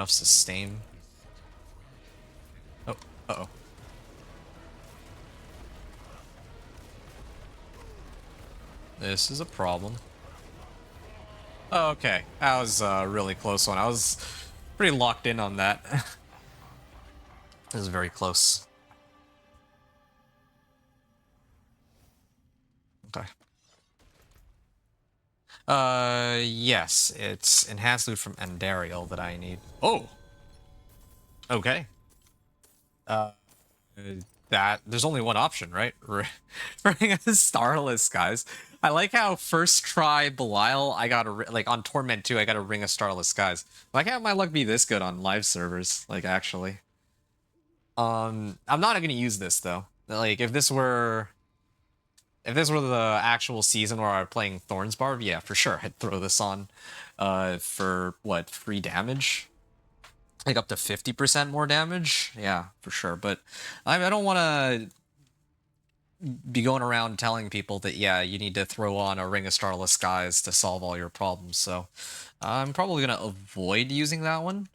sustain. Oh, uh-oh. This is a problem. Oh, okay. That was a really close one. I was pretty locked in on that. This is very close. Okay. Yes, it's enhanced loot from Andariel that I need. Oh! Okay. That there's only one option, right? Ring a Starless, guys. I like how first try Belial, I got like on Torment 2, I got a Ring of Starless Skies. Why can't my luck be this good on live servers? Like, actually. I'm not gonna use this though. Like, if this were the actual season where I'm playing Thorns Barb, yeah, for sure, I'd throw this on. For what, free damage? Like up to 50% more damage? Yeah, for sure. But I don't want to be going around telling people that, yeah, you need to throw on a Ring of Starless Skies to solve all your problems. So I'm probably going to avoid using that one.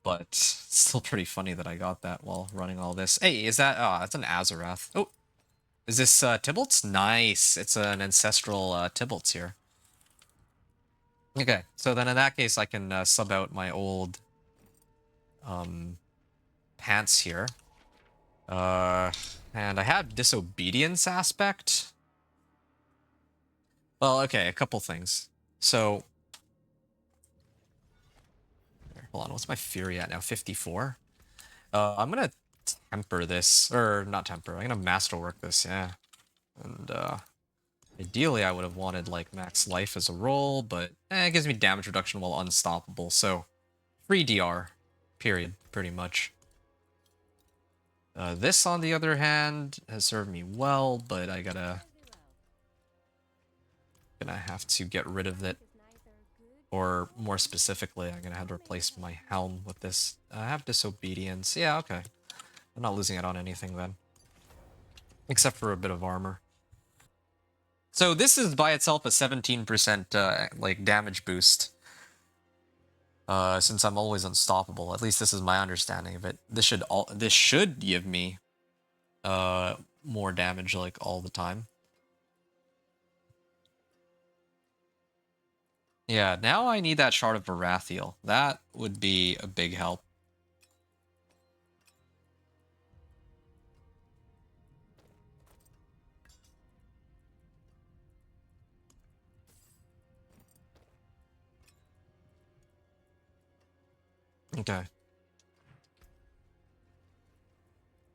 But it's still pretty funny that I got that while running all this. Hey, is that... Oh, that's an Azarath. Oh, is this Tybalt's? Nice. It's an ancestral Tybalt's here. Okay, so then in that case, I can sub out my old pants here. And I have disobedience aspect. Well, okay, a couple things. So, hold on, what's my fury at now? 54? I'm gonna temper this, or not temper, I'm gonna masterwork this, yeah. And, ideally I would have wanted, like, max life as a roll, but, it gives me damage reduction while unstoppable, so, free DR, period, pretty much. This, on the other hand, has served me well, but I gonna have to get rid of it. Or more specifically, I'm gonna have to replace my helm with this. I have disobedience. Yeah, okay. I'm not losing it on anything then. except for a bit of armor. So this is by itself a 17% like damage boost. Since I'm always unstoppable, at least this is my understanding of it. This should give me more damage like all the time. Yeah, now I need that Shard of Varathiel. That would be a big help. Okay.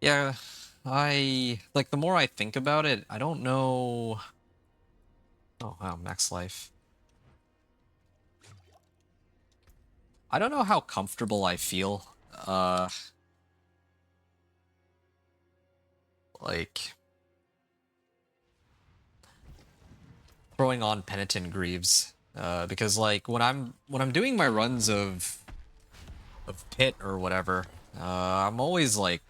Yeah, like the more I think about it, I don't know. Oh wow, max life. I don't know how comfortable I feel. Like throwing on Penitent Greaves. Because like when I'm doing my runs of Pit or whatever, I'm always like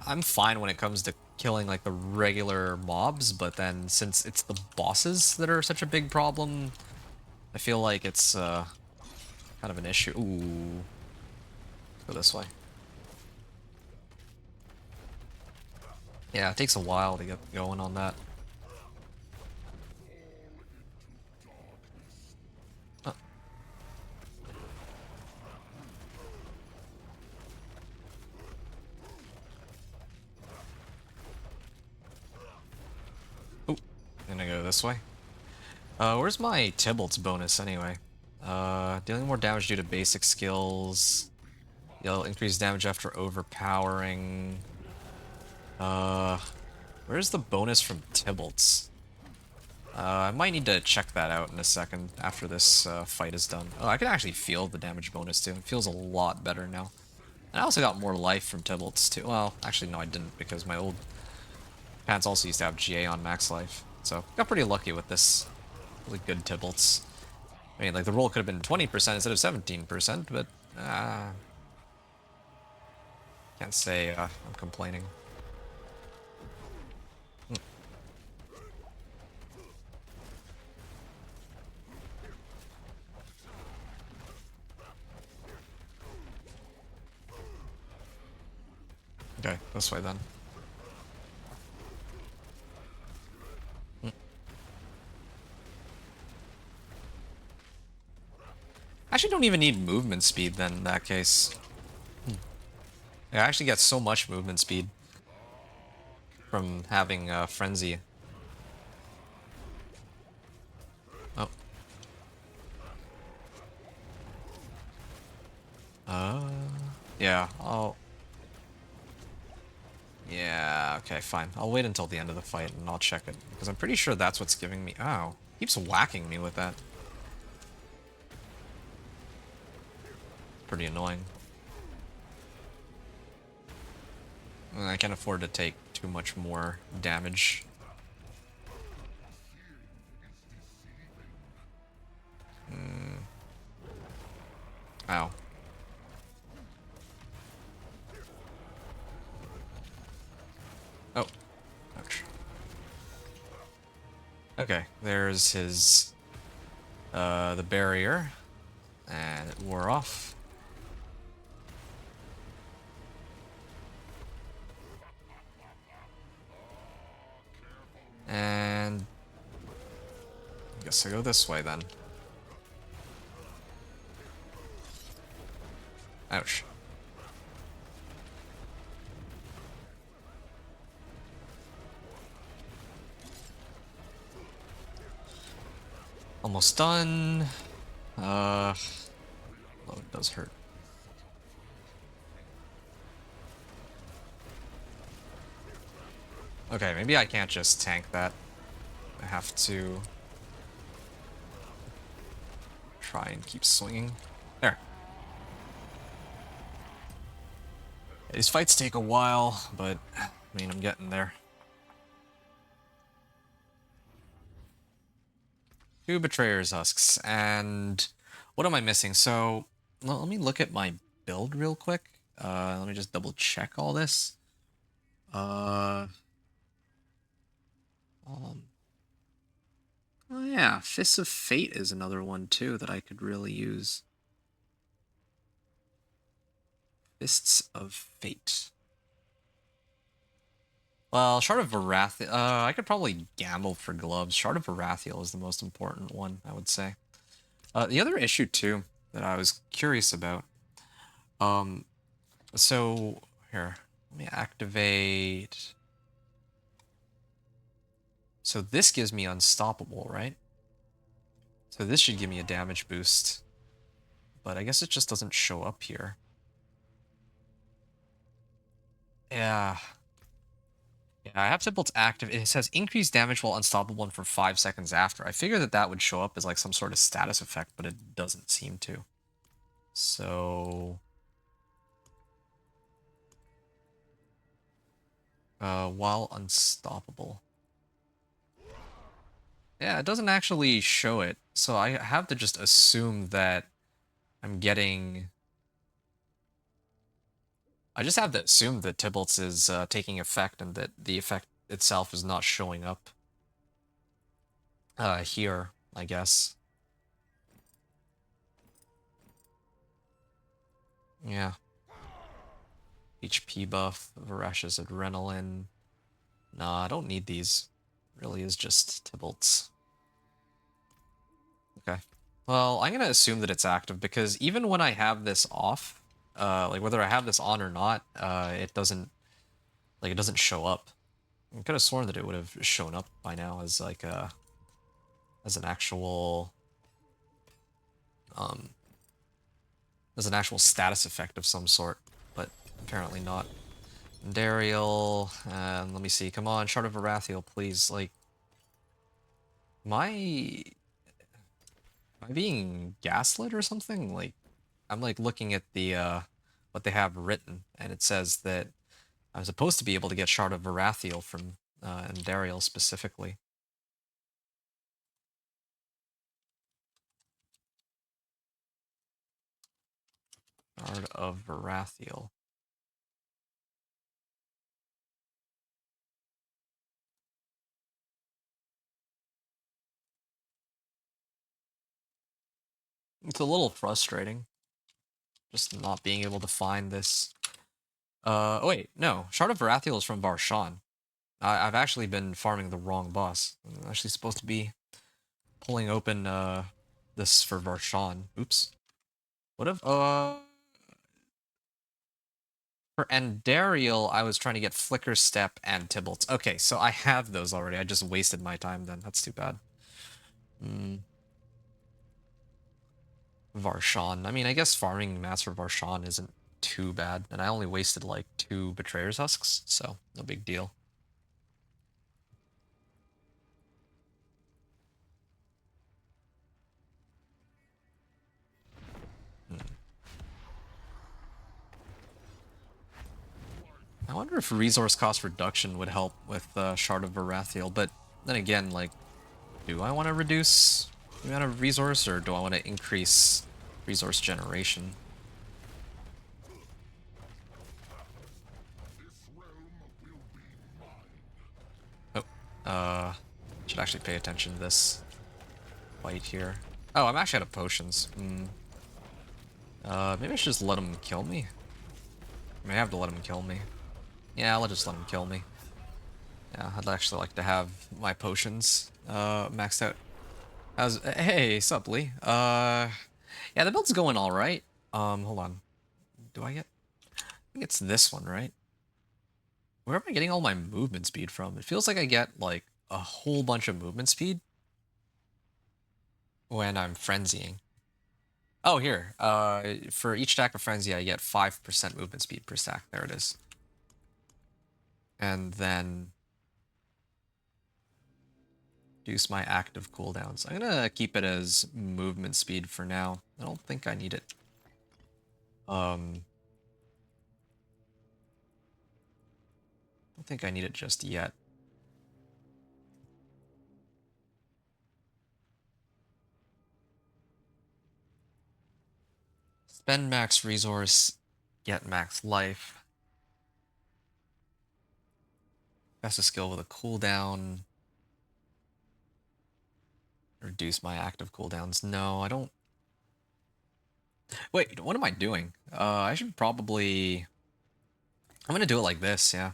I'm fine when it comes to killing like the regular mobs, but then since it's the bosses that are such a big problem, I feel like it's kind of an issue. Ooh. Go this way. Yeah, it takes a while to get going on that. Oh. Ooh, gonna go this way. Where's my Tybalt's bonus anyway? Dealing more damage due to basic skills. You'll increase damage after overpowering. Where's the bonus from Tybalt's? I might need to check that out in a second after this fight is done. Oh, I can actually feel the damage bonus too. It feels a lot better now. And I also got more life from Tybalt's too. Well, actually no I didn't because my old pants also used to have GA on max life. So got pretty lucky with this really good Tybalt's. I mean, like the roll could have been 20% instead of 17%, but can't say I'm complaining. Okay, this way then. Actually don't even need movement speed then in that case. I actually get so much movement speed from having Frenzy. Oh. Yeah, yeah, okay, fine. I'll wait until the end of the fight and I'll check it. Because I'm pretty sure that's what's giving me... Ow. Keeps whacking me with that. Pretty annoying. I can't afford to take too much more damage. Ow. Oh. Ouch. Okay, there's his... the barrier. And it wore off. And... I guess I go this way then. Ouch. Almost done. Oh, it does hurt. Okay, maybe I can't just tank that. I have to try and keep swinging. There. These fights take a while, but I mean, I'm getting there. 2 Betrayer's Husks, and what am I missing? So, let me look at my build real quick. Let me just double check all this. Yeah, Fists of Fate is another one too that I could really use. Fists of Fate. Well, Shard of Varathiel. I could probably gamble for gloves. Shard of Varathiel is the most important one, I would say. The other issue too that I was curious about. So here, let me activate. So this gives me Unstoppable, right? So this should give me a damage boost. But I guess it just doesn't show up here. Yeah. Yeah, I have Tybalt's active. It says increase damage while unstoppable and for 5 seconds after. I figured that that would show up as like some sort of status effect, but it doesn't seem to. So... while unstoppable. Yeah, it doesn't actually show it. So I have to just assume that I'm getting... I just have to assume that Tybalt's is taking effect and that the effect itself is not showing up here, I guess. Yeah. HP buff, Varash's Adrenaline. Nah, I don't need these. Really is just Tybalt's. Okay. Well, I'm gonna assume that it's active because even when I have this off, like whether I have this on or not, it doesn't show up. I could have sworn that it would have shown up by now as like as an actual um as an actual status effect of some sort, but apparently not. Dariel, let me see. Come on, Shard of Varathiel, please. Like, am I being gaslit or something? Like, I'm like looking at the what they have written, and it says that I'm supposed to be able to get Shard of Varathiel from Dariel specifically. Shard of Varathiel. It's a little frustrating, just not being able to find this. Oh wait, no. Shard of Varathiel is from Varshan. I've actually been farming the wrong boss. I'm actually supposed to be pulling open this for Varshan. Oops. What if for Andariel I was trying to get Flicker Step and Tybalt's. Okay, so I have those already. I just wasted my time then. That's too bad. Varshan. I mean, I guess farming Master Varshan isn't too bad, and I only wasted like 2 Betrayer's Husks, so no big deal. I wonder if resource cost reduction would help with Shard of Varathiel, but then again, like, do I want to reduce the amount of resource, or do I want to increase resource generation? Oh, should actually pay attention to this fight here. Oh, I'm actually out of potions. Maybe I should just let him kill me. I may have to let him kill me. Yeah, I'll just let him kill me. Yeah, I'd actually like to have my potions maxed out. Hey, sup, Lee? Yeah, the build's going all right. Hold on. Do I get? I think it's this one, right? Where am I getting all my movement speed from? It feels like I get like a whole bunch of movement speed when I'm frenzying. Oh, here. For each stack of frenzy, I get 5% movement speed per stack. There it is. And then reduce my active cooldowns. I'm gonna keep it as movement speed for now. I don't think I need it. I don't think I need it just yet. Spend max resource, get max life. That's a skill with a cooldown. reduce my active cooldowns. No, I don't. Wait, what am I doing? I should probably... I'm gonna do it like this, yeah.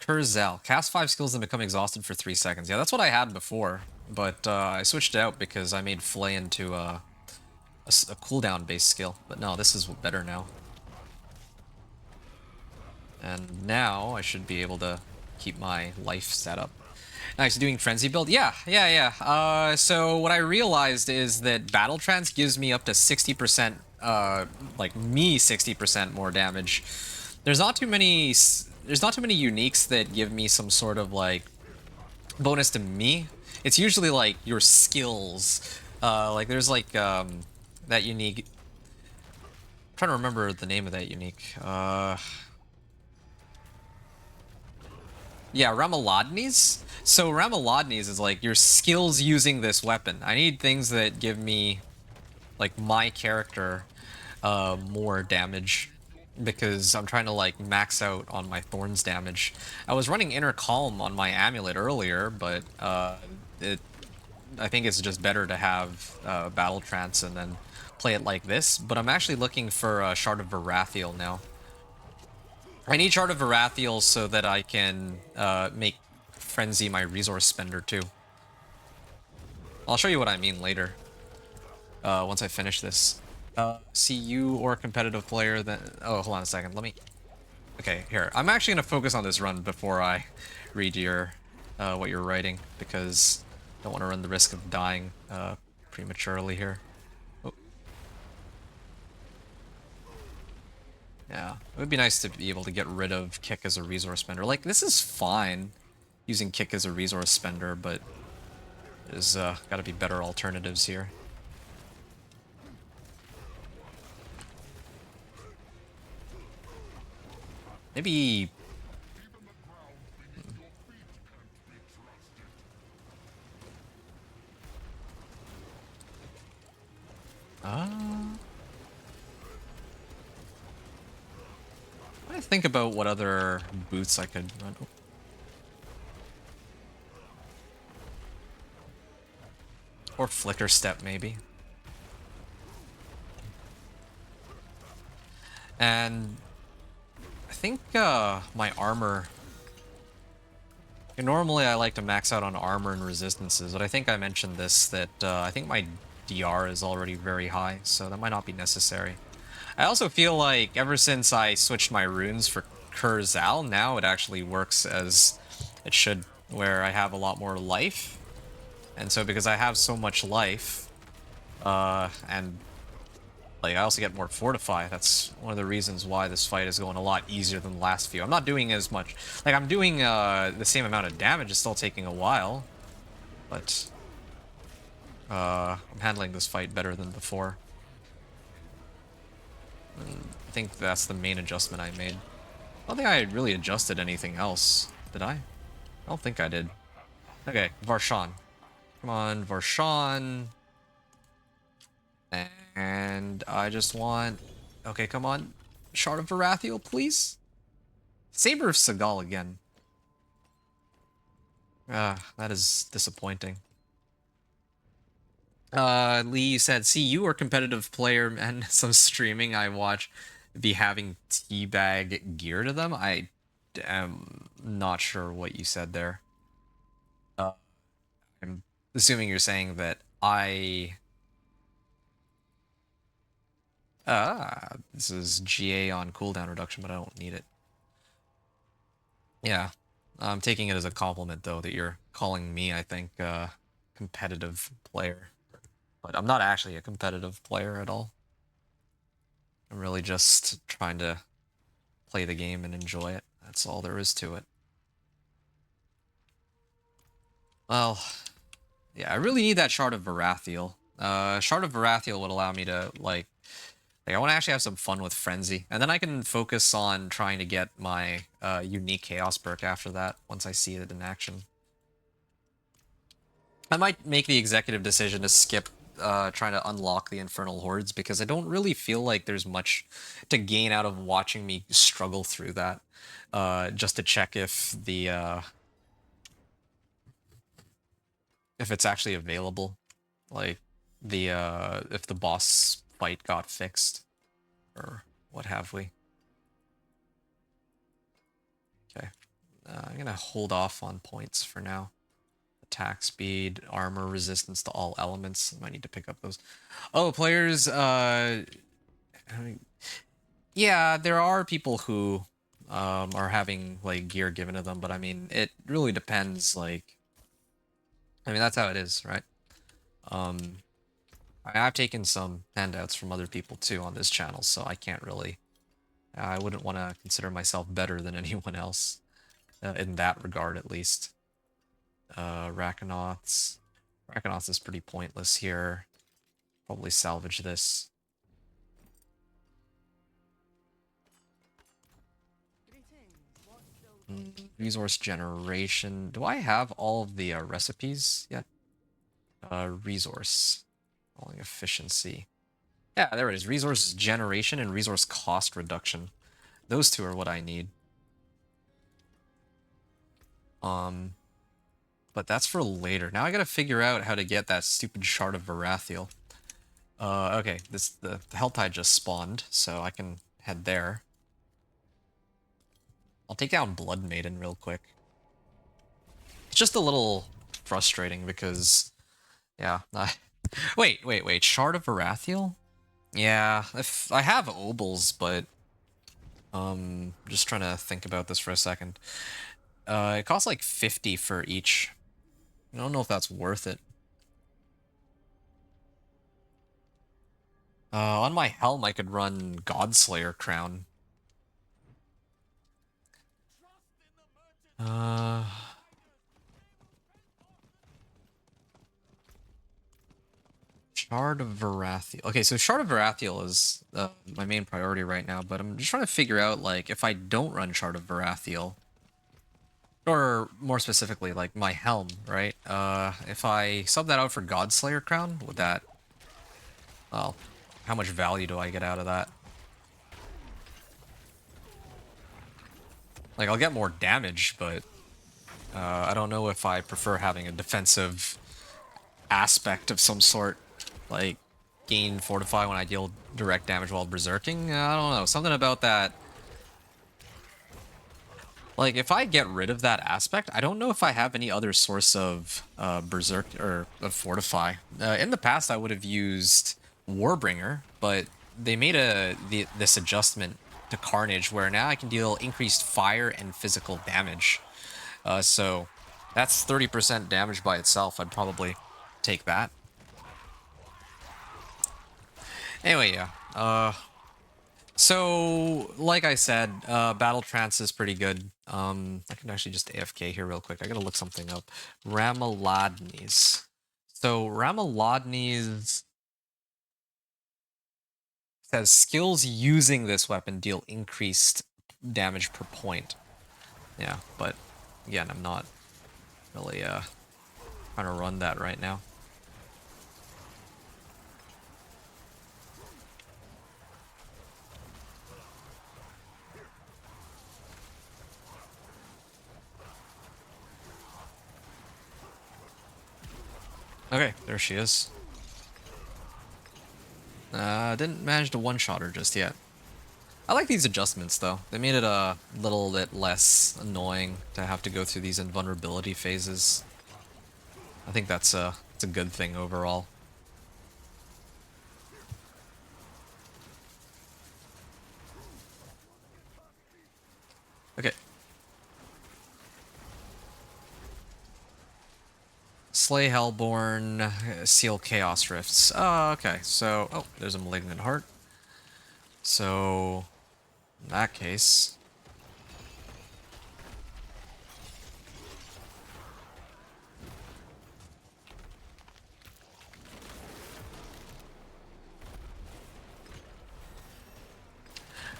Kurzel. Cast 5 skills and become exhausted for 3 seconds. Yeah, that's what I had before, but I switched it out because I made Flay into a cooldown-based skill. But no, this is better now. And now I should be able to keep my life set up. Nice, doing Frenzy build? Yeah. So what I realized is that Battle Trance gives me up to 60%, like me 60% more damage. There's not too many uniques that give me some sort of like bonus to me. It's usually like your skills. Like there's like that unique. I'm trying to remember the name of that unique. Yeah, Ramalodnes. So Ramalodnes is like your skills using this weapon. I need things that give me, like, my character more damage because I'm trying to like max out on my Thorns damage. I was running Inner Calm on my amulet earlier, but I think it's just better to have Battle Trance and then play it like this. But I'm actually looking for a Shard of Varathiel now. I need Shard of Varathiel so that I can make Frenzy my resource spender too. I'll show you what I mean later. Once I finish this. See you or competitive player then... Oh, hold on a second. Let me... Okay, here. I'm actually going to focus on this run before I read your what you're writing, because I don't want to run the risk of dying prematurely here. Oh. Yeah, it would be nice to be able to get rid of Kick as a resource spender. Like, this is fine, using Kick as a resource spender, but there's got to be better alternatives here. Maybe... I think about what other boots I could run. Or Flicker Step, maybe. And I think my armor... Normally I like to max out on armor and resistances, but I think I mentioned this, that I think my DR is already very high, so that might not be necessary. I also feel like ever since I switched my runes for Kurzel, now it actually works as it should, where I have a lot more life. And so because I have so much life, and like I also get more Fortify, that's one of the reasons why this fight is going a lot easier than the last few. I'm not doing as much, like I'm doing the same amount of damage, it's still taking a while, but I'm handling this fight better than before. I think that's the main adjustment I made. I don't think I really adjusted anything else, did I? I don't think I did. Okay, Varshan. Come on, Varshan. And I just want... Okay, come on. Shard of Varathiel, please? Saber of Seagal again. That is disappointing. Lee said, see, you are a competitive player, and some streaming I watch be having teabag gear to them. I am not sure what you said there. I'm assuming you're saying that this is GA on cooldown reduction, but I don't need it. Yeah, I'm taking it as a compliment, though, that you're calling me, I think, competitive player. But I'm not actually a competitive player at all. I'm really just trying to play the game and enjoy it. That's all there is to it. Well, yeah, I really need that Shard of Varathiel. Shard of Varathiel would allow me to, like I want to actually have some fun with Frenzy. And then I can focus on trying to get my unique Chaos perk after that, once I see it in action. I might make the executive decision to skip trying to unlock the Infernal Hordes, because I don't really feel like there's much to gain out of watching me struggle through that. Just to check if the... if it's actually available. like the if the boss fight got fixed or what have we. Okay, I'm gonna hold off on points for now. Attack speed, armor resistance to all elements. I might need to pick up those. Oh, players. Yeah, there are people who are having like gear given to them, but I mean, it really depends. Like, I mean, that's how it is, right? I've taken some handouts from other people too on this channel, so I can't really. I wouldn't want to consider myself better than anyone else in that regard, at least. Rackanauts. Rackanauts is pretty pointless here. Probably salvage this. Resource generation. Do I have all of the recipes yet? Resource. Rolling efficiency. Yeah, there it is. Resource generation and resource cost reduction. Those two are what I need. But that's for later. Now I gotta figure out how to get that stupid shard of Varathiel. Okay, the Helltide just spawned, so I can head there. I'll take down Blood Maiden real quick. It's just a little frustrating because, yeah. Wait. Shard of Varathiel? Yeah, if I have Obols, but just trying to think about this for a second. It costs like 50 for each. I don't know if that's worth it. On my helm, I could run Godslayer Crown. Shard of Varathiel. Okay, so Shard of Varathiel is my main priority right now, but I'm just trying to figure out, like, if I don't run Shard of Varathiel, or more specifically, like, my helm, right? If I sub that out for Godslayer Crown, would that... Well, how much value do I get out of that? Like, I'll get more damage, but I don't know if I prefer having a defensive aspect of some sort. Like, gain Fortify when I deal direct damage while berserking? I don't know. Something about that. Like, if I get rid of that aspect, I don't know if I have any other source of berserk or of Fortify. In the past, I would have used Warbringer, but they made this adjustment to Carnage where now I can deal increased fire and physical damage. So that's 30% damage by itself. I'd probably take that. Anyway, yeah. So, like I said, Battle Trance is pretty good. I can actually just AFK here real quick. I gotta look something up. Ramaladni's. So, Ramaladni's says skills using this weapon deal increased damage per point. Yeah, but again, I'm not really trying to run that right now. Okay, there she is. Didn't manage to one-shot her just yet. I like these adjustments, though. They made it a little bit less annoying to have to go through these invulnerability phases. I think it's a good thing overall. Okay. Slay Hellborn, seal Chaos Rifts. Oh, okay. So, oh, there's a Malignant Heart. So, in that case...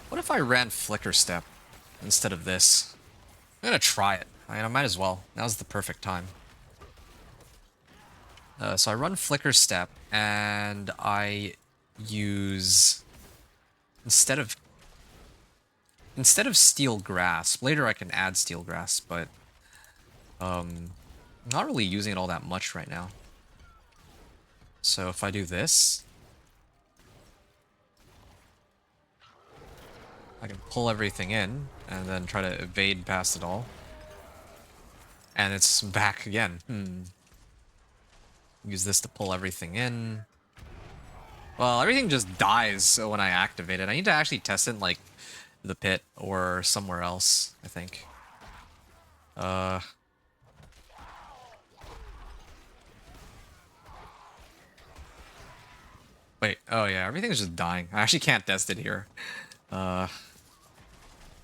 What if I ran Flicker Step instead of this? I'm gonna try it. I might as well. Now's the perfect time. So I run Flicker Step, and I use... Instead of Steel Grasp, later I can add Steel Grasp, but I'm not really using it all that much right now. So if I do this, I can pull everything in and then try to evade past it all. And it's back again. Use this to pull everything in. Well, everything just dies when I activate it. I need to actually test it in, like, the pit or somewhere else, I think. Wait, oh yeah, everything's just dying. I actually can't test it here. Yeah,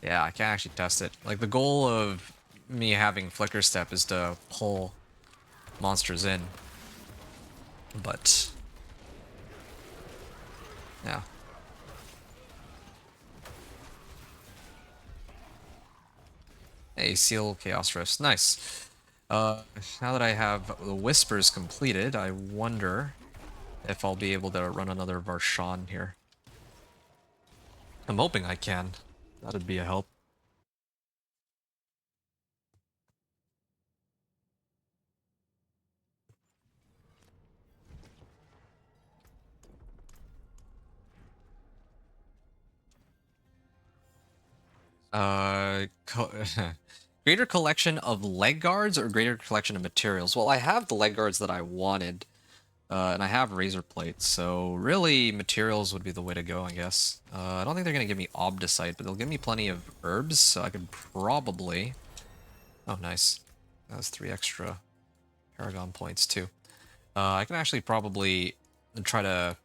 I can't actually test it. Like, the goal of me having Flicker Step is to pull monsters in. But... yeah. Hey, Seal Chaos Rifts. Nice. Now that I have the Whispers completed, I wonder if I'll be able to run another Varshan here. I'm hoping I can. That'd be a help. Greater collection of leg guards or greater collection of materials? Well, I have the leg guards that I wanted, and I have razor plates, so really materials would be the way to go, I guess. I don't think they're going to give me Obdicite, but they'll give me plenty of herbs, so I could probably... oh, nice. That was 3 extra Paragon points, too. I can actually probably try to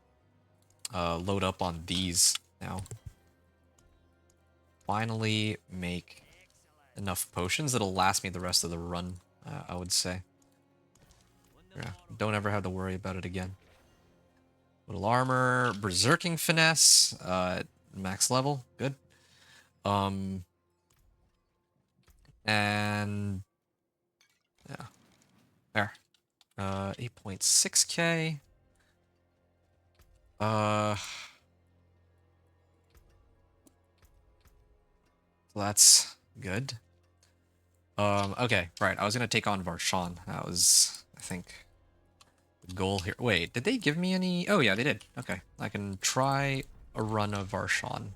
load up on these now. Finally make enough potions that'll last me the rest of the run, I would say. Yeah, don't ever have to worry about it again. Little armor, berserking finesse, max level, good. And yeah, there. 8.6k. So that's good. Okay, right. I was gonna take on Varshan. That was, I think, the goal here. Wait, did they give me any? Oh yeah, they did. Okay, I can try a run of Varshan.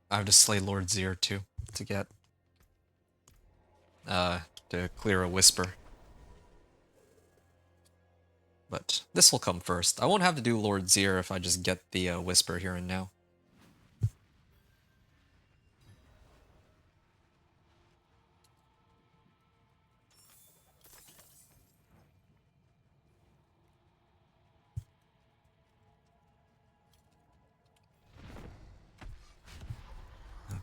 I have to slay Lord Zir too to get to clear a Whisper. But this will come first. I won't have to do Lord Zir if I just get the Whisper here and now.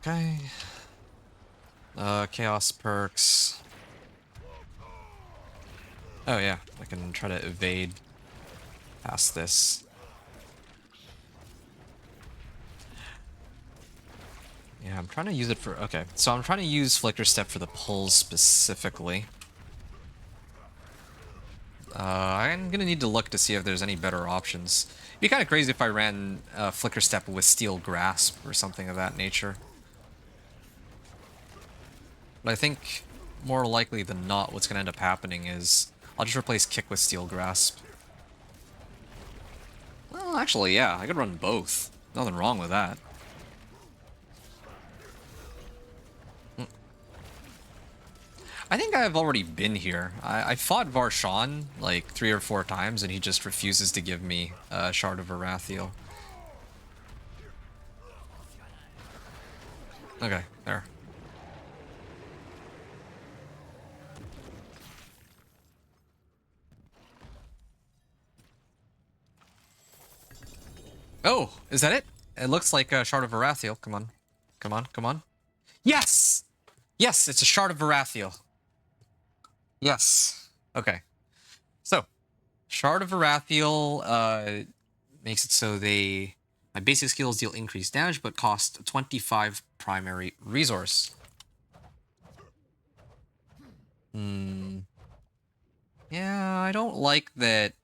Okay. Chaos perks. Oh yeah, I can try to evade past this. Yeah, I'm trying to use it for... okay, so I'm trying to use Flicker Step for the pulls specifically. I'm gonna need to look to see if there's any better options. It'd be kind of crazy if I ran Flicker Step with Steel Grasp or something of that nature. But I think more likely than not what's gonna end up happening is I'll just replace Kick with Steel Grasp. Well, actually, yeah, I could run both. Nothing wrong with that. I think I've already been here. I fought Varshan like 3 or 4 times, and he just refuses to give me a Shard of Arathiel. Okay, there. Oh, is that it? It looks like a Shard of Arathiel. Come on. Come on, come on. Yes! Yes, it's a Shard of Arathiel. Yes. Okay. So, Shard of Arathiel makes it so my basic skills deal increased damage, but cost 25 primary resource. Yeah, I don't like that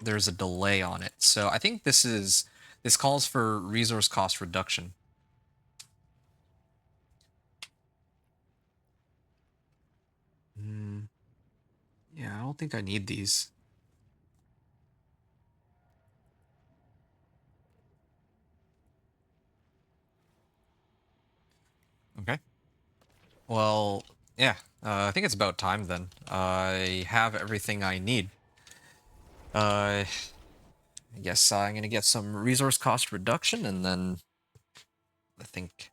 there's a delay on it. So I think this calls for resource cost reduction. don't think I need these. Okay. Well, yeah. I think it's about time then. I have everything I need. I guess I'm gonna get some resource cost reduction, and then I think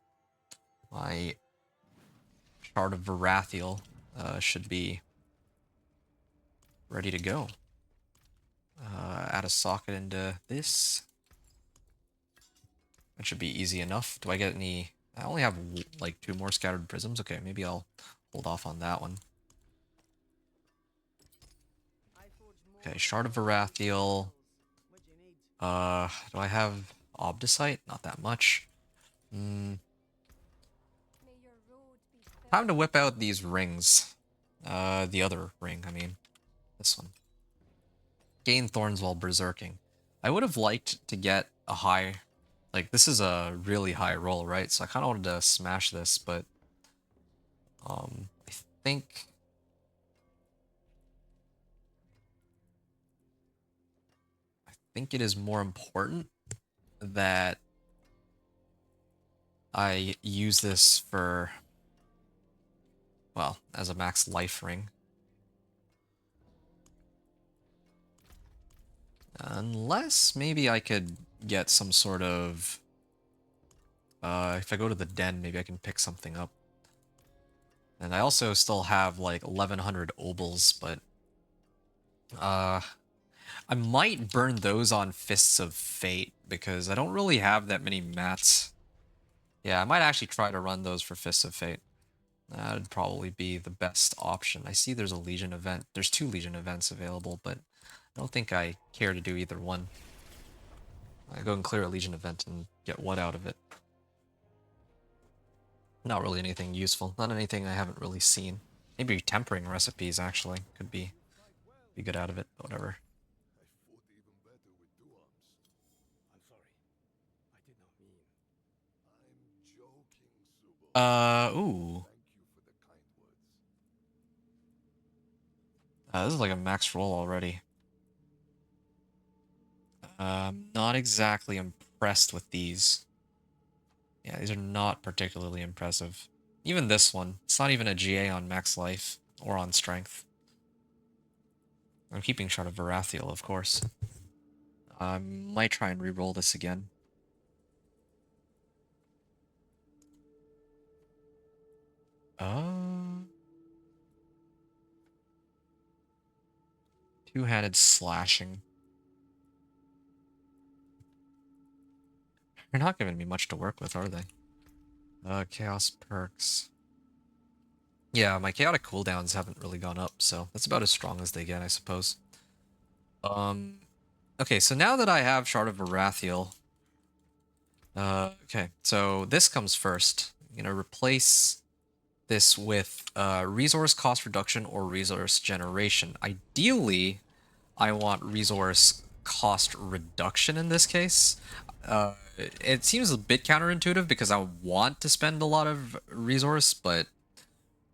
my Shard of Varathiel should be ready to go. Add a socket into this. That should be easy enough. Do I get any... I only have like 2 more scattered prisms. Okay, maybe I'll hold off on that one. Okay, Shard of Varathiel. Do I have Obdicite? Not that much. May your road be Time to whip out these rings. The other ring, I mean. This one. Gain thorns while berserking. I would have liked to get a high... Like, this is a really high roll, right? So I kind of wanted to smash this, but... I think... I think it is more important that I use this for... Well, as a max life ring. Unless maybe I could get some sort of... if I go to the den, maybe I can pick something up. And I also still have like 1100 obols, but... I might burn those on Fists of Fate, because I don't really have that many mats. Yeah, I might actually try to run those for Fists of Fate. That'd probably be the best option. I see there's a Legion event. There's 2 Legion events available, but I don't think I care to do either one. I go and clear a Legion event and get what out of it? Not really anything useful. Not anything I haven't really seen. Maybe tempering recipes, actually. Could be good out of it, but whatever. I fought even better with 2 arms. I'm sorry. I did not mean. I'm joking, Subo. Ooh. Thank you for the kind words. This is like a max roll already. Not exactly impressed with these. Yeah, these are not particularly impressive. Even this one. It's not even a GA on max life or on strength. I'm keeping Shard of Varathiel, of course. I might try and re-roll this again. Two-handed slashing. They're not giving me much to work with, are they? Chaos perks. Yeah, my chaotic cooldowns haven't really gone up, so that's about as strong as they get, I suppose. Okay, so now that I have Shard of Varathiel... okay, so this comes first. I'm gonna replace this with resource cost reduction or resource generation. Ideally, I want resource cost reduction in this case. It seems a bit counterintuitive because I want to spend a lot of resource, but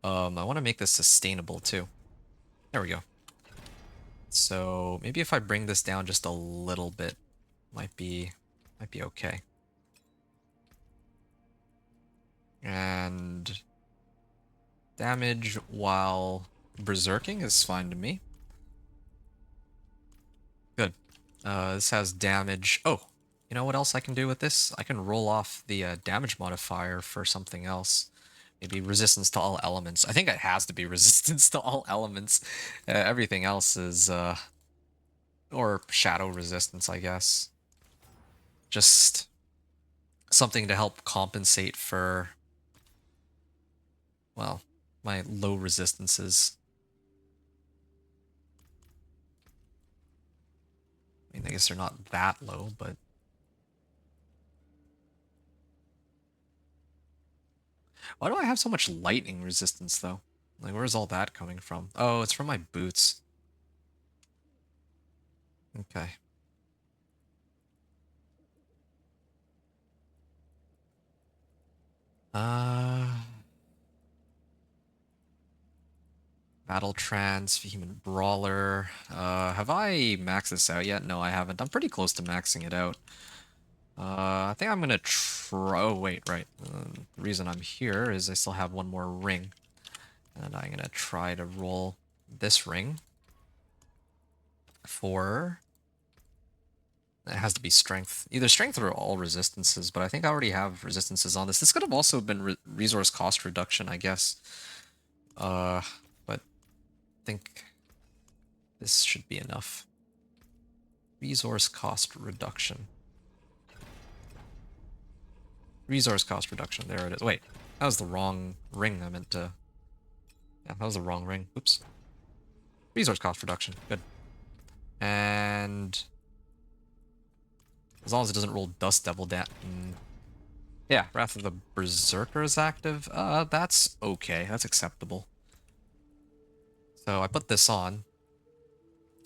I want to make this sustainable too. There we go. So maybe if I bring this down just a little bit, might be okay. And damage while berserking is fine to me. Good. This has damage. Oh, you know what else I can do with this? I can roll off the damage modifier for something else. Maybe resistance to all elements. I think it has to be resistance to all elements. Everything else is, or shadow resistance, I guess. Just something to help compensate for, well, my low resistances. I mean, I guess they're not that low, but... Why do I have so much lightning resistance, though? Like, where's all that coming from? Oh, it's from my boots. Okay. Battle Trance, Vehement Brawler. Have I maxed this out yet? No, I haven't. I'm pretty close to maxing it out. I think I'm gonna try. Oh, wait, right. The reason I'm here is I still have one more ring. And I'm gonna try to roll this ring for. It has to be strength. Either strength or all resistances, but I think I already have resistances on this. This could have also been resource cost reduction, I guess. But I think this should be enough. Resource cost reduction. Resource cost reduction. There it is. Wait, that was the wrong ring I meant to... Yeah, that was the wrong ring. Oops. Resource cost reduction. Good. And... as long as it doesn't roll Dust Devil down. Yeah, Wrath of the Berserker is active. That's okay. That's acceptable. So I put this on.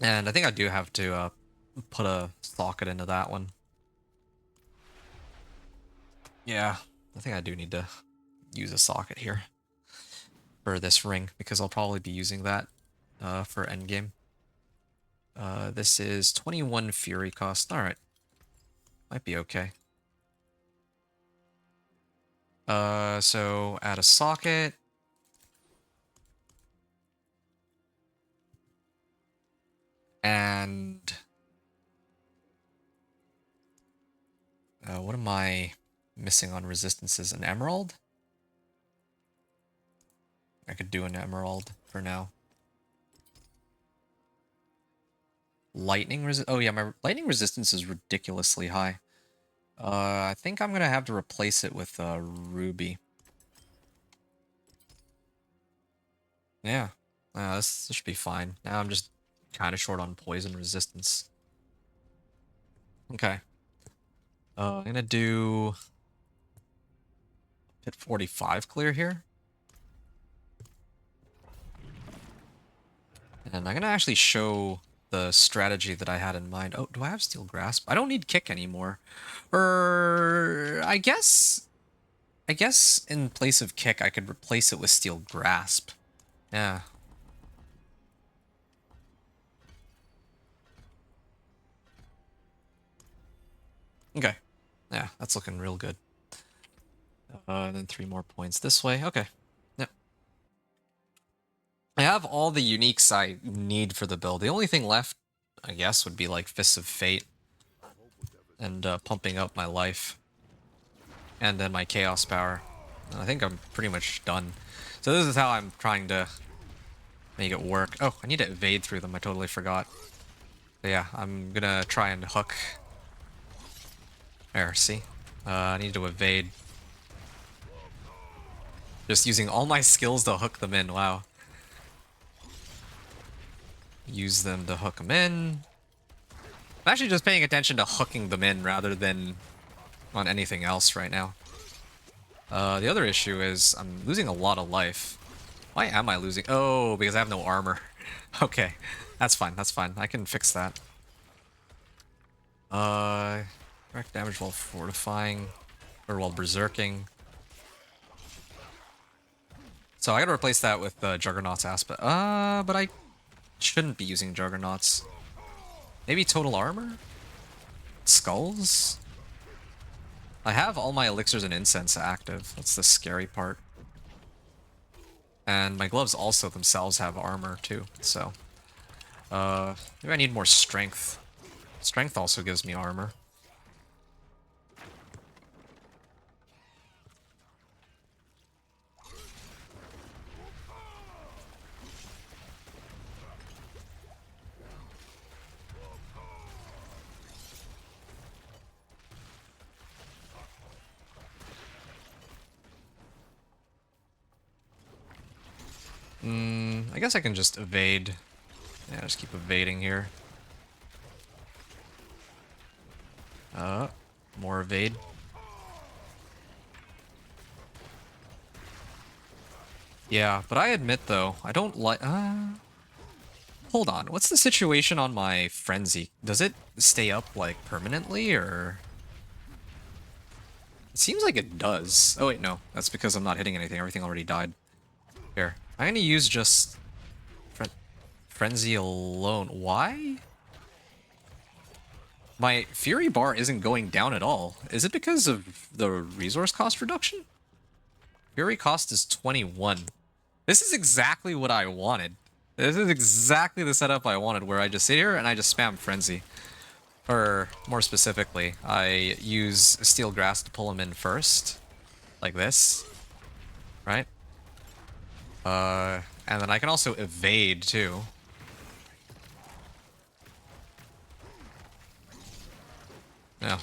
And I think I do have to put a socket into that one. Yeah, I think I do need to use a socket here for this ring, because I'll probably be using that for endgame. This is 21 Fury cost. Alright. Might be okay. So add a socket. And what am I missing on resistances? An emerald? I could do an emerald for now. Lightning oh yeah, my lightning resistance is ridiculously high. I think I'm gonna have to replace it with ruby. Yeah, this should be fine. Now I'm just kind of short on poison resistance. Okay. I'm gonna do hit 45 clear here. And I'm gonna actually show the strategy that I had in mind. Oh, do I have Steel Grasp? I don't need Kick anymore. I guess in place of Kick, I could replace it with Steel Grasp. Yeah. Okay. Yeah, that's looking real good. And then 3 more points this way. Okay. Yep. I have all the uniques I need for the build. The only thing left, I guess, would be like Fists of Fate and pumping up my life. And then my Chaos Power. And I think I'm pretty much done. So this is how I'm trying to make it work. Oh, I need to evade through them. I totally forgot. But yeah, I'm gonna try and hook. There, see? I need to evade. Just using all my skills to hook them in. Wow. Use them to hook them in. I'm actually just paying attention to hooking them in rather than on anything else right now. The other issue is I'm losing a lot of life. Why am I losing? Oh, because I have no armor. Okay, that's fine. That's fine. I can fix that. Direct damage while fortifying, or while berserking. So I gotta replace that with Juggernaut's aspect. But I shouldn't be using Juggernauts. Maybe total armor? Skulls? I have all my elixirs and incense active. That's the scary part. And my gloves also themselves have armor too, so... maybe I need more strength. Strength also gives me armor. I guess I can just evade. Yeah, just keep evading here. More evade. Yeah, but I admit though, I don't like... hold on, what's the situation on my Frenzy? Does it stay up, like, permanently, or...? It seems like it does. Oh wait, no. That's because I'm not hitting anything. Everything already died. Here. I'm gonna use just Frenzy alone. Why? My Fury bar isn't going down at all. Is it because of the resource cost reduction? Fury cost is 21. This is exactly what I wanted. This is exactly the setup I wanted, where I just sit here and I just spam Frenzy. Or, more specifically, I use Steel Grass to pull him in first. Like this. Right? And then I can also evade, too. Yeah.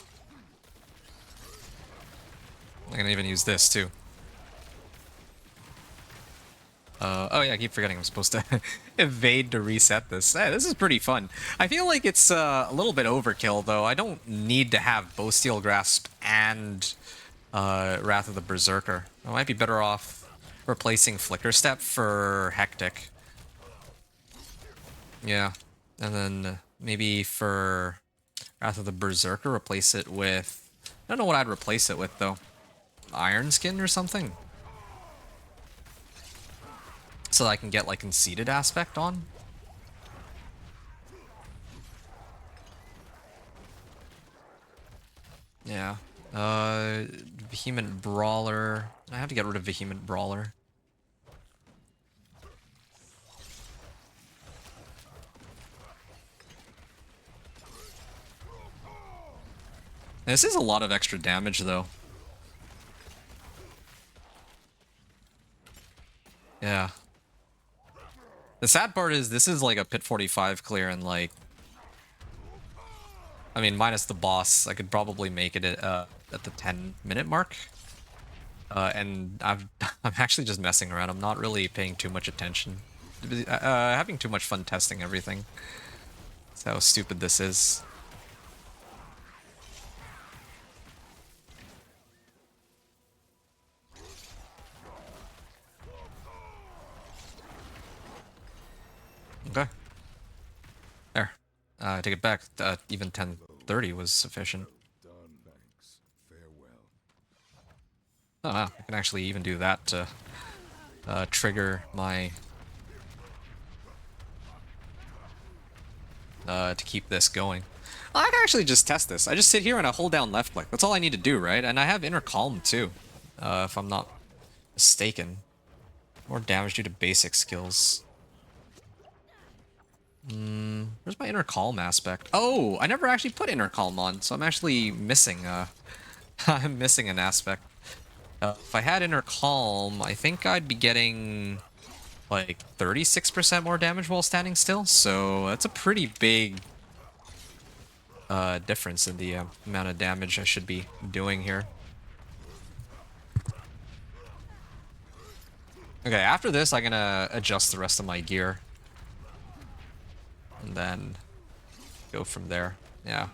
I can even use this, too. Oh yeah, I keep forgetting I'm supposed to evade to reset this. Hey, this is pretty fun. I feel like it's a little bit overkill, though. I don't need to have both Steel Grasp and Wrath of the Berserker. I might be better off replacing Flicker Step for Hectic. Yeah, and then maybe for Wrath of the Berserker, replace it with... I don't know what I'd replace it with, though. Iron Skin or something? So that I can get, like, Conceited Aspect on? Yeah. Vehement Brawler. I have to get rid of Vehement Brawler. This is a lot of extra damage, though. Yeah. The sad part is this is like a Pit 45 clear, and like... I mean, minus the boss, I could probably make it at the 10-minute mark. And I'm actually just messing around. I'm not really paying too much attention. Having too much fun testing everything. That's how stupid this is. Okay. There. Take it back. Even 10:30 was sufficient. Done. Thanks. Farewell. Oh wow, I can actually even do that to trigger my... to keep this going. I can actually just test this. I just sit here and I hold down left click. That's all I need to do, right? And I have Inner Calm too, if I'm not mistaken. More damage due to basic skills. Where's my Inner Calm aspect? Oh, I never actually put Inner Calm on, so I'm actually missing I'm missing an aspect. If I had Inner Calm, I think I'd be getting like 36% more damage while standing still, so that's a pretty big difference in the amount of damage I should be doing here. Okay, after this, I'm gonna adjust the rest of my gear. And then go from there. Yeah.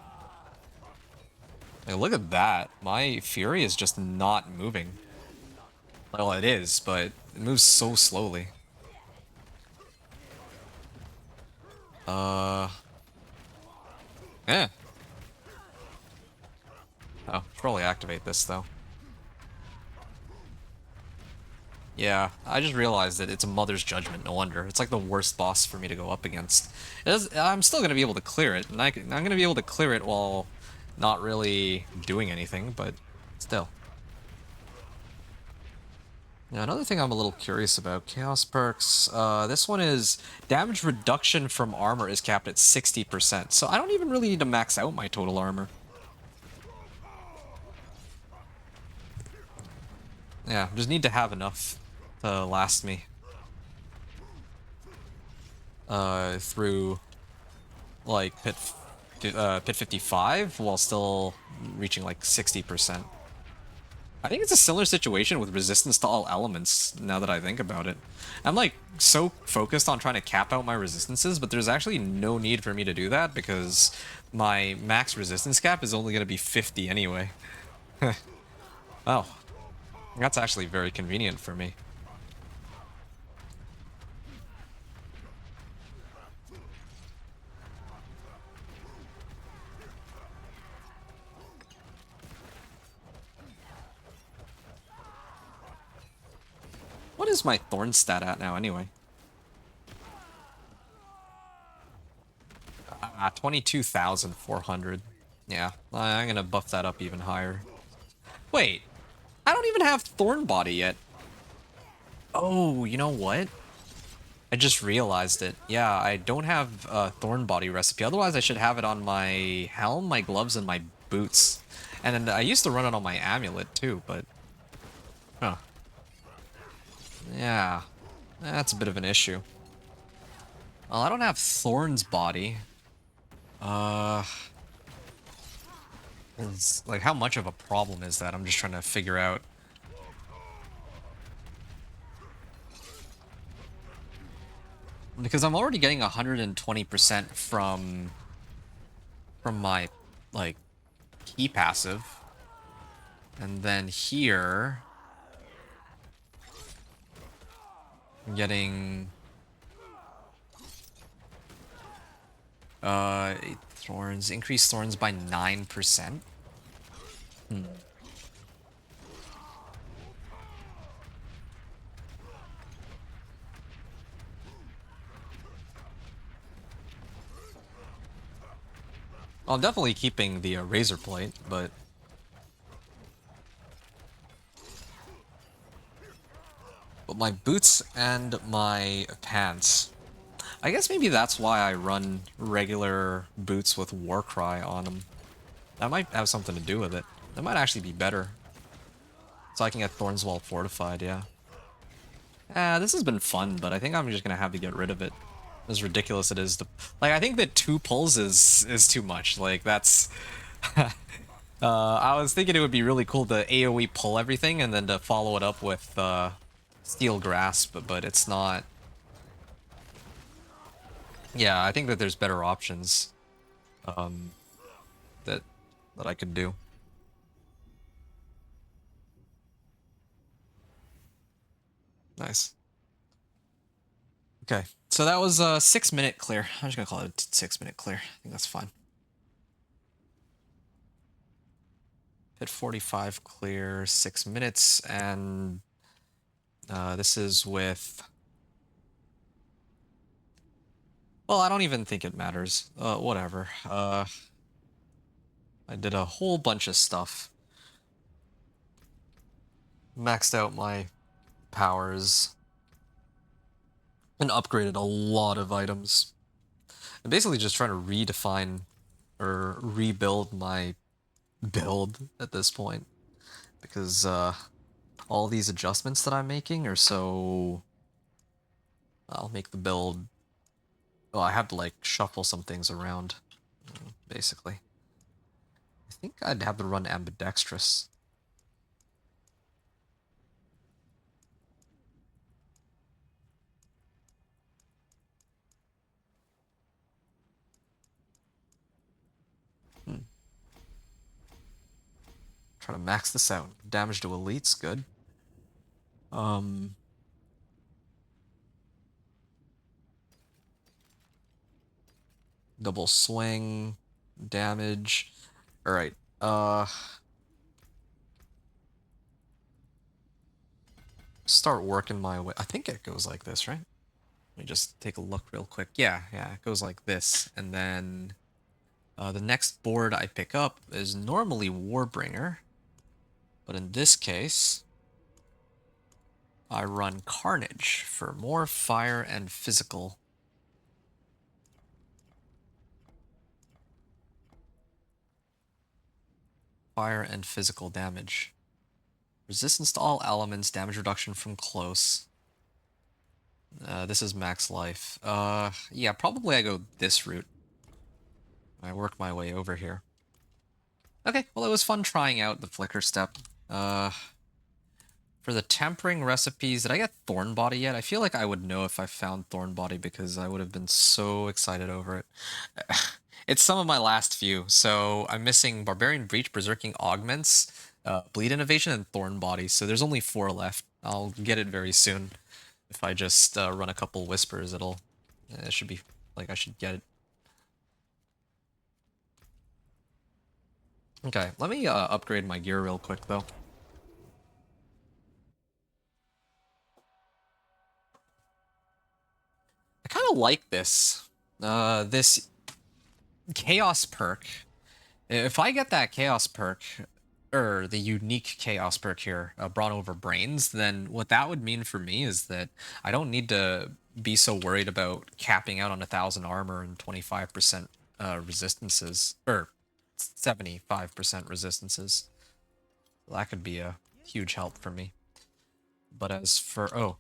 Like, look at that. My Fury is just not moving. Well, it is, but it moves so slowly. Yeah. Oh, probably activate this, though. Yeah, I just realized that it's a Mother's Judgment, no wonder. It's like the worst boss for me to go up against. I'm still going to be able to clear it, and I'm going to be able to clear it while not really doing anything, but still. Now, another thing I'm a little curious about, Chaos Perks, this one is damage reduction from armor is capped at 60%, so I don't even really need to max out my total armor. Yeah, just need to have enough to last me through like pit 55 while still reaching like 60%. I think it's a similar situation with resistance to all elements, now that I think about it. I'm like so focused on trying to cap out my resistances, but there's actually no need for me to do that because my max resistance cap is only going to be 50 anyway. Oh, that's actually very convenient for me. What is my Thorn stat at now, anyway? 22,400. Yeah, I'm gonna buff that up even higher. Wait, I don't even have Thorn Body yet. Oh, you know what? I just realized it. Yeah, I don't have a Thorn Body recipe. Otherwise, I should have it on my helm, my gloves, and my boots. And then I used to run it on my amulet too, but... Huh. Yeah, that's a bit of an issue. Well, I don't have Thorns Body. Like, how much of a problem is that? I'm just trying to figure out. Because I'm already getting 120% from my, like, key passive. And then here... I'm getting... Thorns. Increase thorns by 9%. Well, I'm definitely keeping the razor plate, but... But my boots and my pants... I guess maybe that's why I run regular boots with Warcry on them. That might have something to do with it. That might actually be better. So I can get Thorns while fortified, yeah. This has been fun, but I think I'm just gonna have to get rid of it. As ridiculous it is to... Like, I think that 2 pulls is too much. Like, that's... I was thinking it would be really cool to AoE pull everything and then to follow it up with Steel Grasp, but it's not. Yeah, I think that there's better options that I could do. Nice. Okay, so that was a 6-minute clear. I'm just gonna call it a 6-minute clear. I think that's fine. Hit 45 clear, 6 minutes, and this is with... Well, I don't even think it matters. Whatever. I did a whole bunch of stuff. Maxed out my powers. And upgraded a lot of items. I'm basically just trying to redefine or rebuild my build at this point. Because all these adjustments that I'm making are so... I'll make the build... Well, I have to like shuffle some things around, basically. I think I'd have to run ambidextrous. Try to max this out. Damage to elites, good. Double swing, damage. Alright, start working my way. I think it goes like this, right? Let me just take a look real quick. Yeah, it goes like this. And then the next board I pick up is normally Warbringer. But in this case, I run Carnage for more fire and physical. Fire and physical damage. Resistance to all elements, damage reduction from close. This is max life. Yeah, probably I go this route. I work my way over here. Okay, well, it was fun trying out the flicker step. For the tempering recipes, did I get Thorn Body yet? I feel like I would know if I found Thorn Body because I would have been so excited over it. It's some of my last few, so I'm missing Barbarian Breach, Berserking Augments, Bleed Innovation, and Thorn Body, so there's only 4 left. I'll get it very soon. If I just run a couple Whispers, it should be, like, I should get it. Okay, let me upgrade my gear real quick, though. I kind of like this. This Chaos perk. If I get that chaos perk, or the unique chaos perk here, Brawn over Brains, then what that would mean for me is that I don't need to be so worried about capping out on 1,000 armor and 25% resistances, or 75% resistances. That could be a huge help for me. But as for, oh,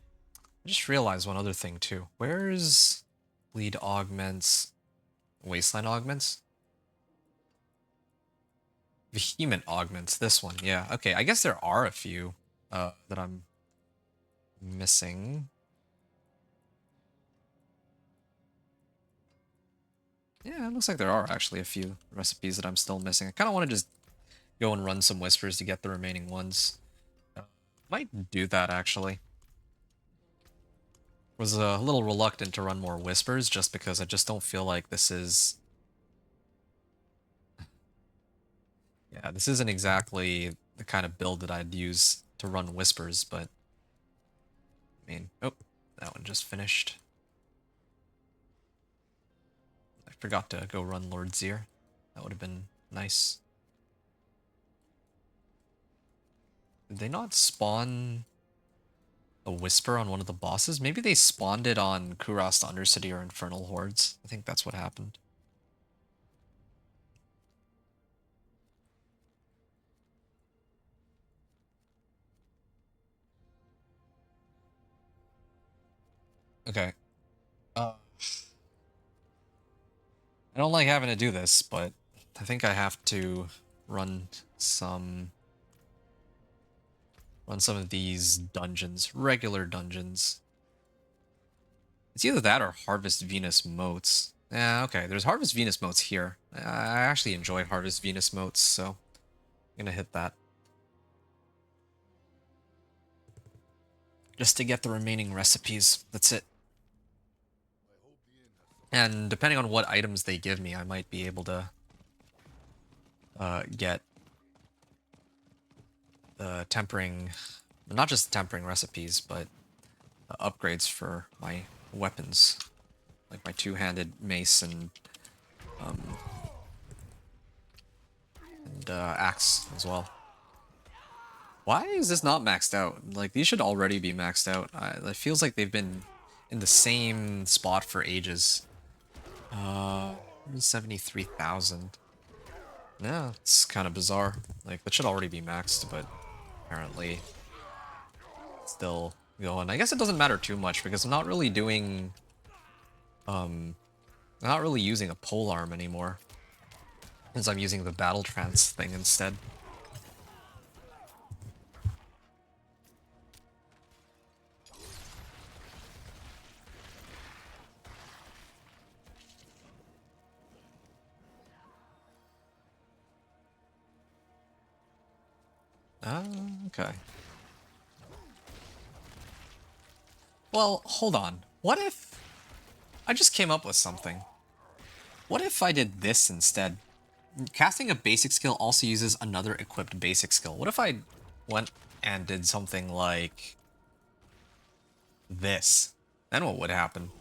I just realized one other thing too. Where's Bleed Augments, Wasteland Augments? Vehement Augments, this one, yeah. Okay, I guess there are a few that I'm missing. Yeah, it looks like there are actually a few recipes that I'm still missing. I kind of want to just go and run some Whispers to get the remaining ones. Might do that, actually. Was a little reluctant to run more Whispers just because I just don't feel like this is... Yeah, this isn't exactly the kind of build that I'd use to run Whispers, but... I mean, oh, that one just finished. I forgot to go run Lord Zir. That would have been nice. Did they not spawn a Whisper on one of the bosses? Maybe they spawned it on Kurast Undercity or Infernal Hordes. I think that's what happened. Okay. I don't like having to do this, but I think I have to run some of these dungeons, regular dungeons. It's either that or Harvest Venus moats. Yeah, okay, there's Harvest Venus moats here. I actually enjoy Harvest Venus moats, so I'm gonna hit that. Just to get the remaining recipes, that's it. And depending on what items they give me, I might be able to get the tempering, not just tempering recipes, but upgrades for my weapons, like my two-handed mace and axe as well. Why is this not maxed out? Like, these should already be maxed out. It feels like they've been in the same spot for ages. 73,000. Yeah, it's kind of bizarre. Like, that should already be maxed, but apparently still going. I guess it doesn't matter too much because I'm not really doing... I'm not really using a polearm anymore. Since I'm using the battle trance thing instead. Okay. Well, hold on. What if... I just came up with something. What if I did this instead? Casting a basic skill also uses another equipped basic skill. What if I went and did something like... this? Then what would happen?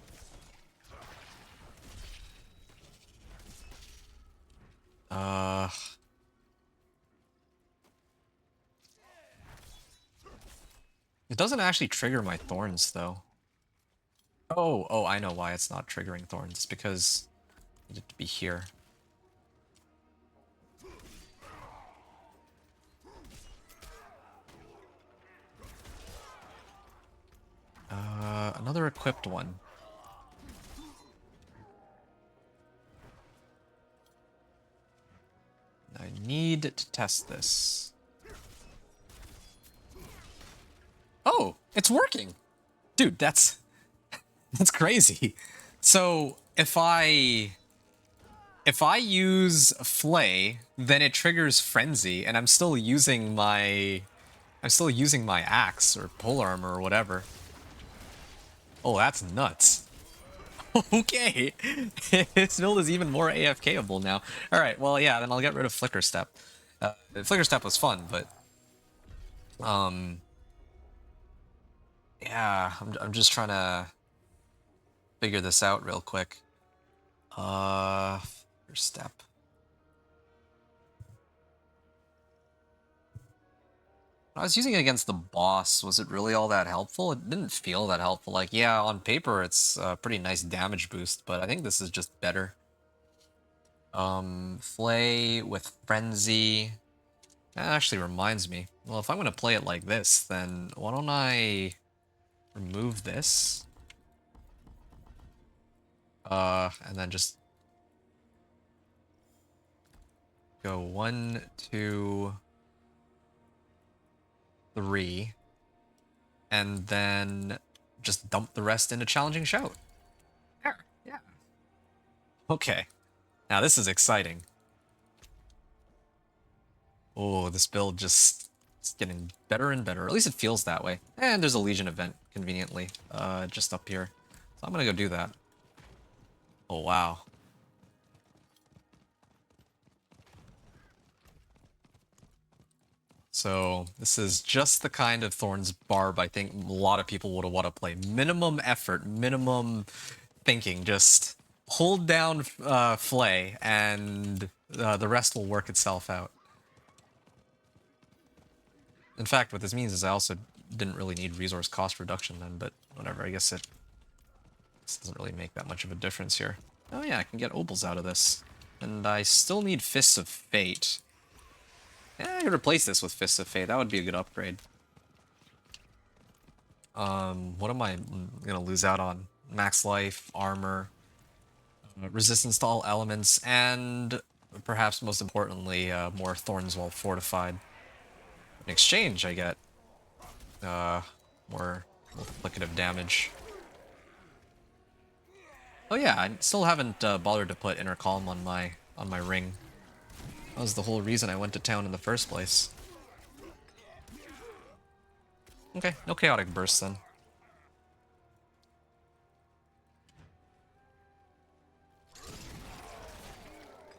It doesn't actually trigger my thorns, though. Oh, I know why it's not triggering thorns. It's because I need it to be here. Another equipped one. I need to test this. Oh, it's working! Dude, that's crazy. So, if I use Flay, then it triggers Frenzy, and I'm still using my axe or polearm or whatever. Oh, that's nuts. Okay, this build is even more AFKable now. All right, well, yeah, then I'll get rid of Flicker Step. Flicker Step was fun, but yeah, I'm just trying to figure this out real quick. First step. When I was using it against the boss, was it really all that helpful? It didn't feel that helpful. Like, yeah, on paper it's a pretty nice damage boost, but I think this is just better. Flay with Frenzy. That actually reminds me. Well, if I'm going to play it like this, then why don't I remove this? And then just go 1, 2, 3, and then just dump the rest into Challenging Shout. There, yeah. Okay, now this is exciting. Oh, this build just is getting better and better. At least it feels that way. And there's a Legion event, conveniently, just up here. So I'm gonna go do that. Oh, wow. So this is just the kind of Thorns Barb I think a lot of people would want to play. Minimum effort, minimum thinking. Just hold down Flay, and the rest will work itself out. In fact, what this means is I also didn't really need resource cost reduction then, but whatever, I guess it doesn't really make that much of a difference here. Oh yeah, I can get Obols out of this. And I still need Fists of Fate. Yeah, I could replace this with Fists of Fate. That would be a good upgrade. What am I gonna lose out on? Max life, armor, resistance to all elements, and perhaps most importantly, more thorns while fortified. In exchange, I get more multiplicative damage. Oh yeah, I still haven't bothered to put Inner Calm on my ring. That was the whole reason I went to town in the first place. Okay, no chaotic bursts then.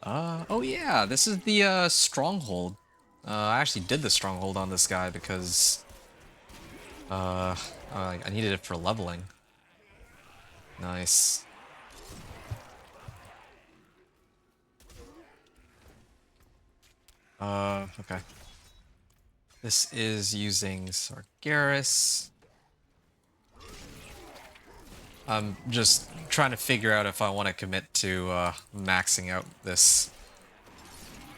Oh yeah, this is the stronghold. I actually did the stronghold on this guy because I needed it for leveling. Nice. Okay. This is using Sargeras. I'm just trying to figure out if I want to commit to maxing out this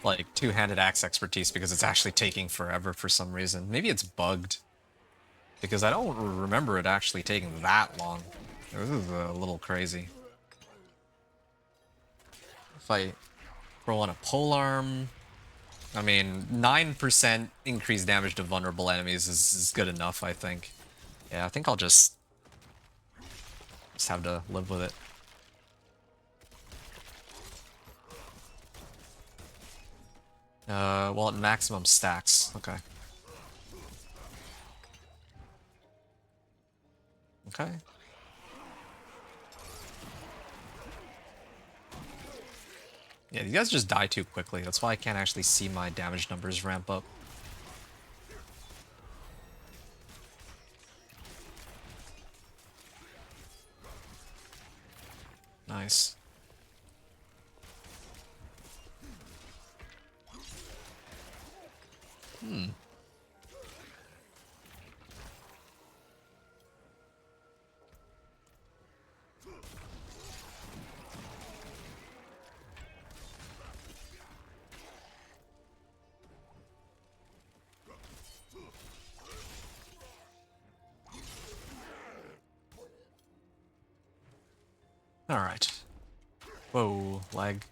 like two-handed axe expertise because it's actually taking forever for some reason. Maybe it's bugged because I don't remember it actually taking that long. This is a little crazy. If I throw on a polearm, I mean 9% increased damage to vulnerable enemies is good enough, I think. Yeah, I think I'll just have to live with it. Well, at maximum stacks. Okay. Okay. Yeah, these guys just die too quickly. That's why I can't actually see my damage numbers ramp up. Nice. Alright. Whoa, lag.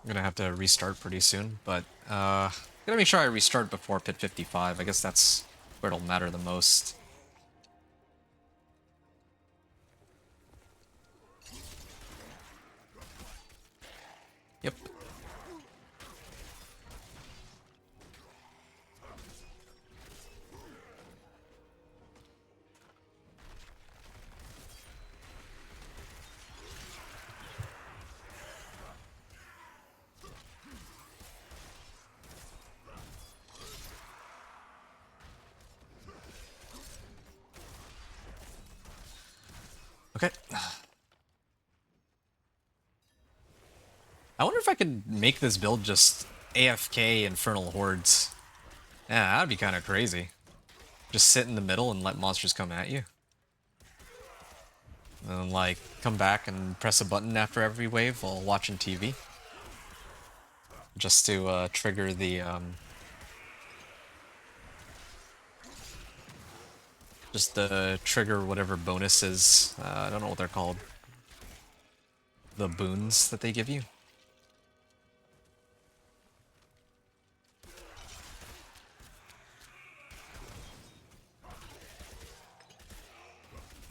I'm gonna have to restart pretty soon, but gotta make sure I restart before pit 55. I guess that's where it'll matter the most. Yep. Okay. I wonder if I could make this build just AFK Infernal Hordes. Yeah, that'd be kind of crazy. Just sit in the middle and let monsters come at you. And then, like, come back and press a button after every wave while watching TV. Just to trigger the, just to trigger whatever bonuses, I don't know what they're called. The boons that they give you.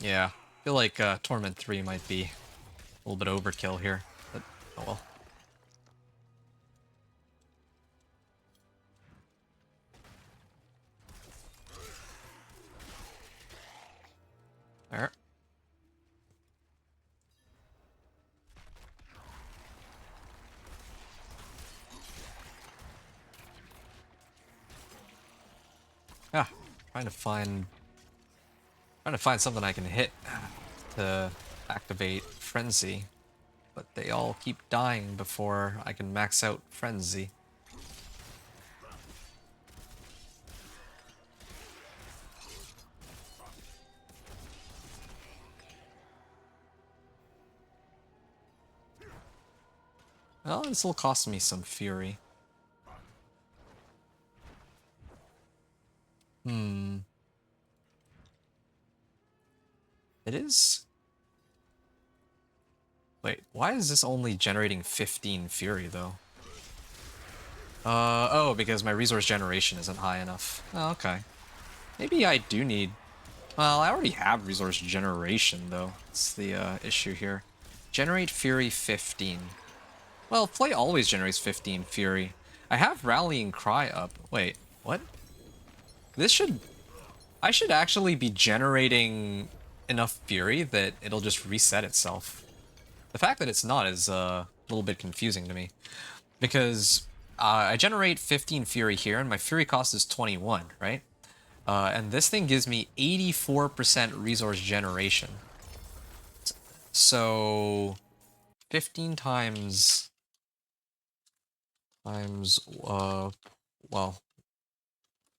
Yeah, I feel like Torment 3 might be a little bit overkill here, but oh well. Alright. Yeah, trying to find something I can hit to activate Frenzy, but they all keep dying before I can max out Frenzy. Well, this will cost me some Fury. It is... Wait, why is this only generating 15 Fury, though? Oh, because my resource generation isn't high enough. Oh, okay. Maybe I do need... Well, I already have resource generation, though. That's the issue here. Generate Fury 15. Well, Play always generates 15 Fury. I have Rallying Cry up. Wait, what? This should... I should actually be generating enough Fury that it'll just reset itself. The fact that it's not is a little bit confusing to me. Because I generate 15 Fury here, and my Fury cost is 21, right? And this thing gives me 84% resource generation. So 15 times well,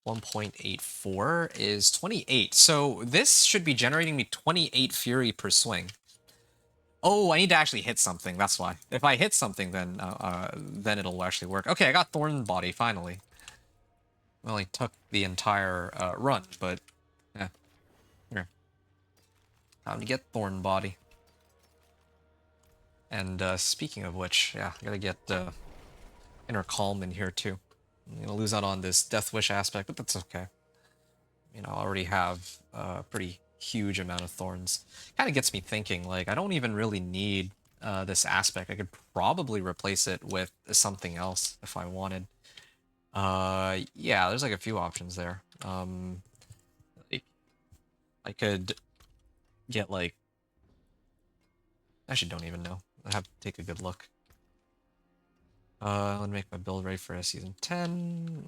1.84 is 28. So this should be generating me 28 Fury per swing. Oh, I need to actually hit something, that's why. If I hit something, then it'll actually work. Okay, I got Thorn Body, finally. Well, it took the entire run, but yeah. Here. Time to get Thorn Body. And speaking of which, yeah, I gotta get Inner Calm in here too. I'm gonna lose out on this Death Wish aspect, but that's okay. You know, I already have a pretty huge amount of thorns. Kind of gets me thinking, like, I don't even really need this aspect. I could probably replace it with something else if I wanted. Yeah, there's like a few options there. Like, I could get like... Actually, don't even know. I have to take a good look. Let me make my build ready for Season 10.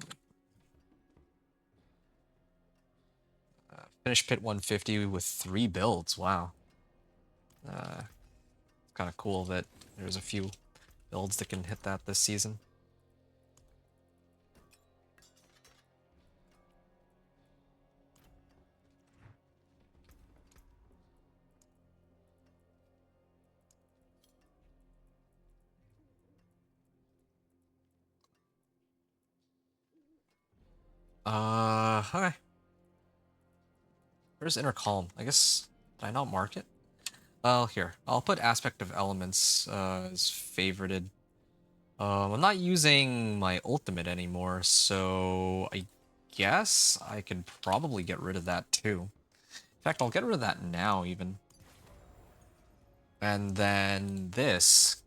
Finish Pit 150 with 3 builds. Wow. Kind of cool that there's a few builds that can hit that this season. Okay. Where's Inner Calm? I guess, did I not mark it? Well, here. I'll put Aspect of Elements as favorited. I'm not using my ultimate anymore, so I guess I could probably get rid of that too. In fact, I'll get rid of that now, even. And then this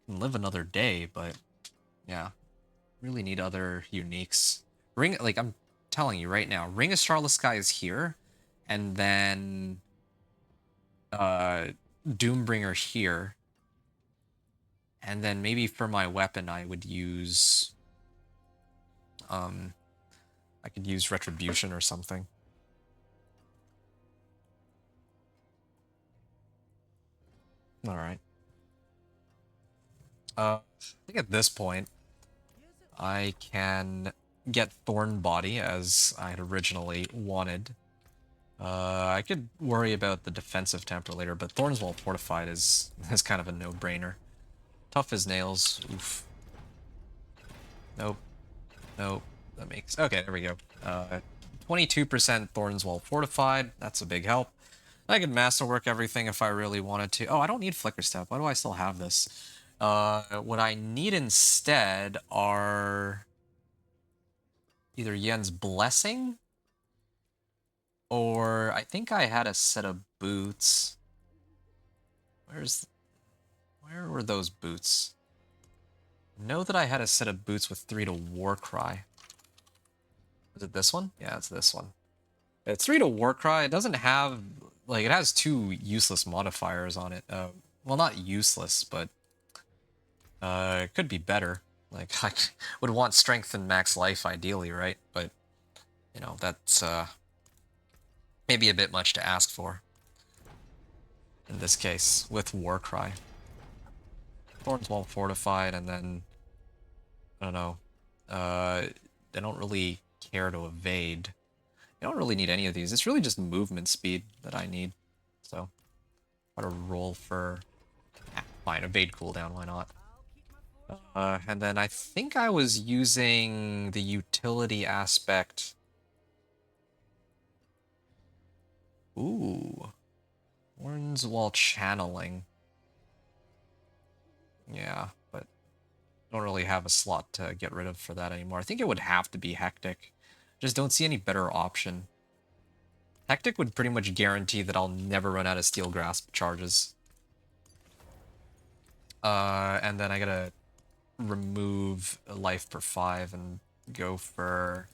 can live another day, but yeah. Really need other uniques. Ring, like, I'm telling you right now, Ring of Starless Sky is here, and then Doombringer here. And then maybe for my weapon I would use I could use Retribution or something. Alright. I think at this point, I can get Thorn Body as I had originally wanted. I could worry about the defensive temper later, but Thorns Well Fortified is kind of a no-brainer. Tough as nails. Oof. Nope. Nope. That makes... Okay, there we go. 22% Thorns Well Fortified. That's a big help. I could masterwork everything if I really wanted to. Oh, I don't need Flicker Step. Why do I still have this? What I need instead are either Yen's Blessing, or I think I had a set of boots. Where were those boots? I know that I had a set of boots with 3 to Warcry. Is it this one? Yeah, it's this one. It's 3 to Warcry. It doesn't have, like, it has 2 useless modifiers on it. Well, not useless, but it could be better. Like, I would want strength and max life ideally, right? But, you know, that's maybe a bit much to ask for. In this case, with Warcry. Thorns Well Fortified, and then, I don't know, they don't really care to evade. I don't really need any of these. It's really just movement speed that I need. So, I'll roll for... fine, evade cooldown, why not? And then I think I was using the utility aspect. Ooh. Warns while channeling. Yeah, but don't really have a slot to get rid of for that anymore. I think it would have to be Hectic. Just don't see any better option. Hectic would pretty much guarantee that I'll never run out of Steel Grasp charges. And then I gotta remove a life per 5 and go for...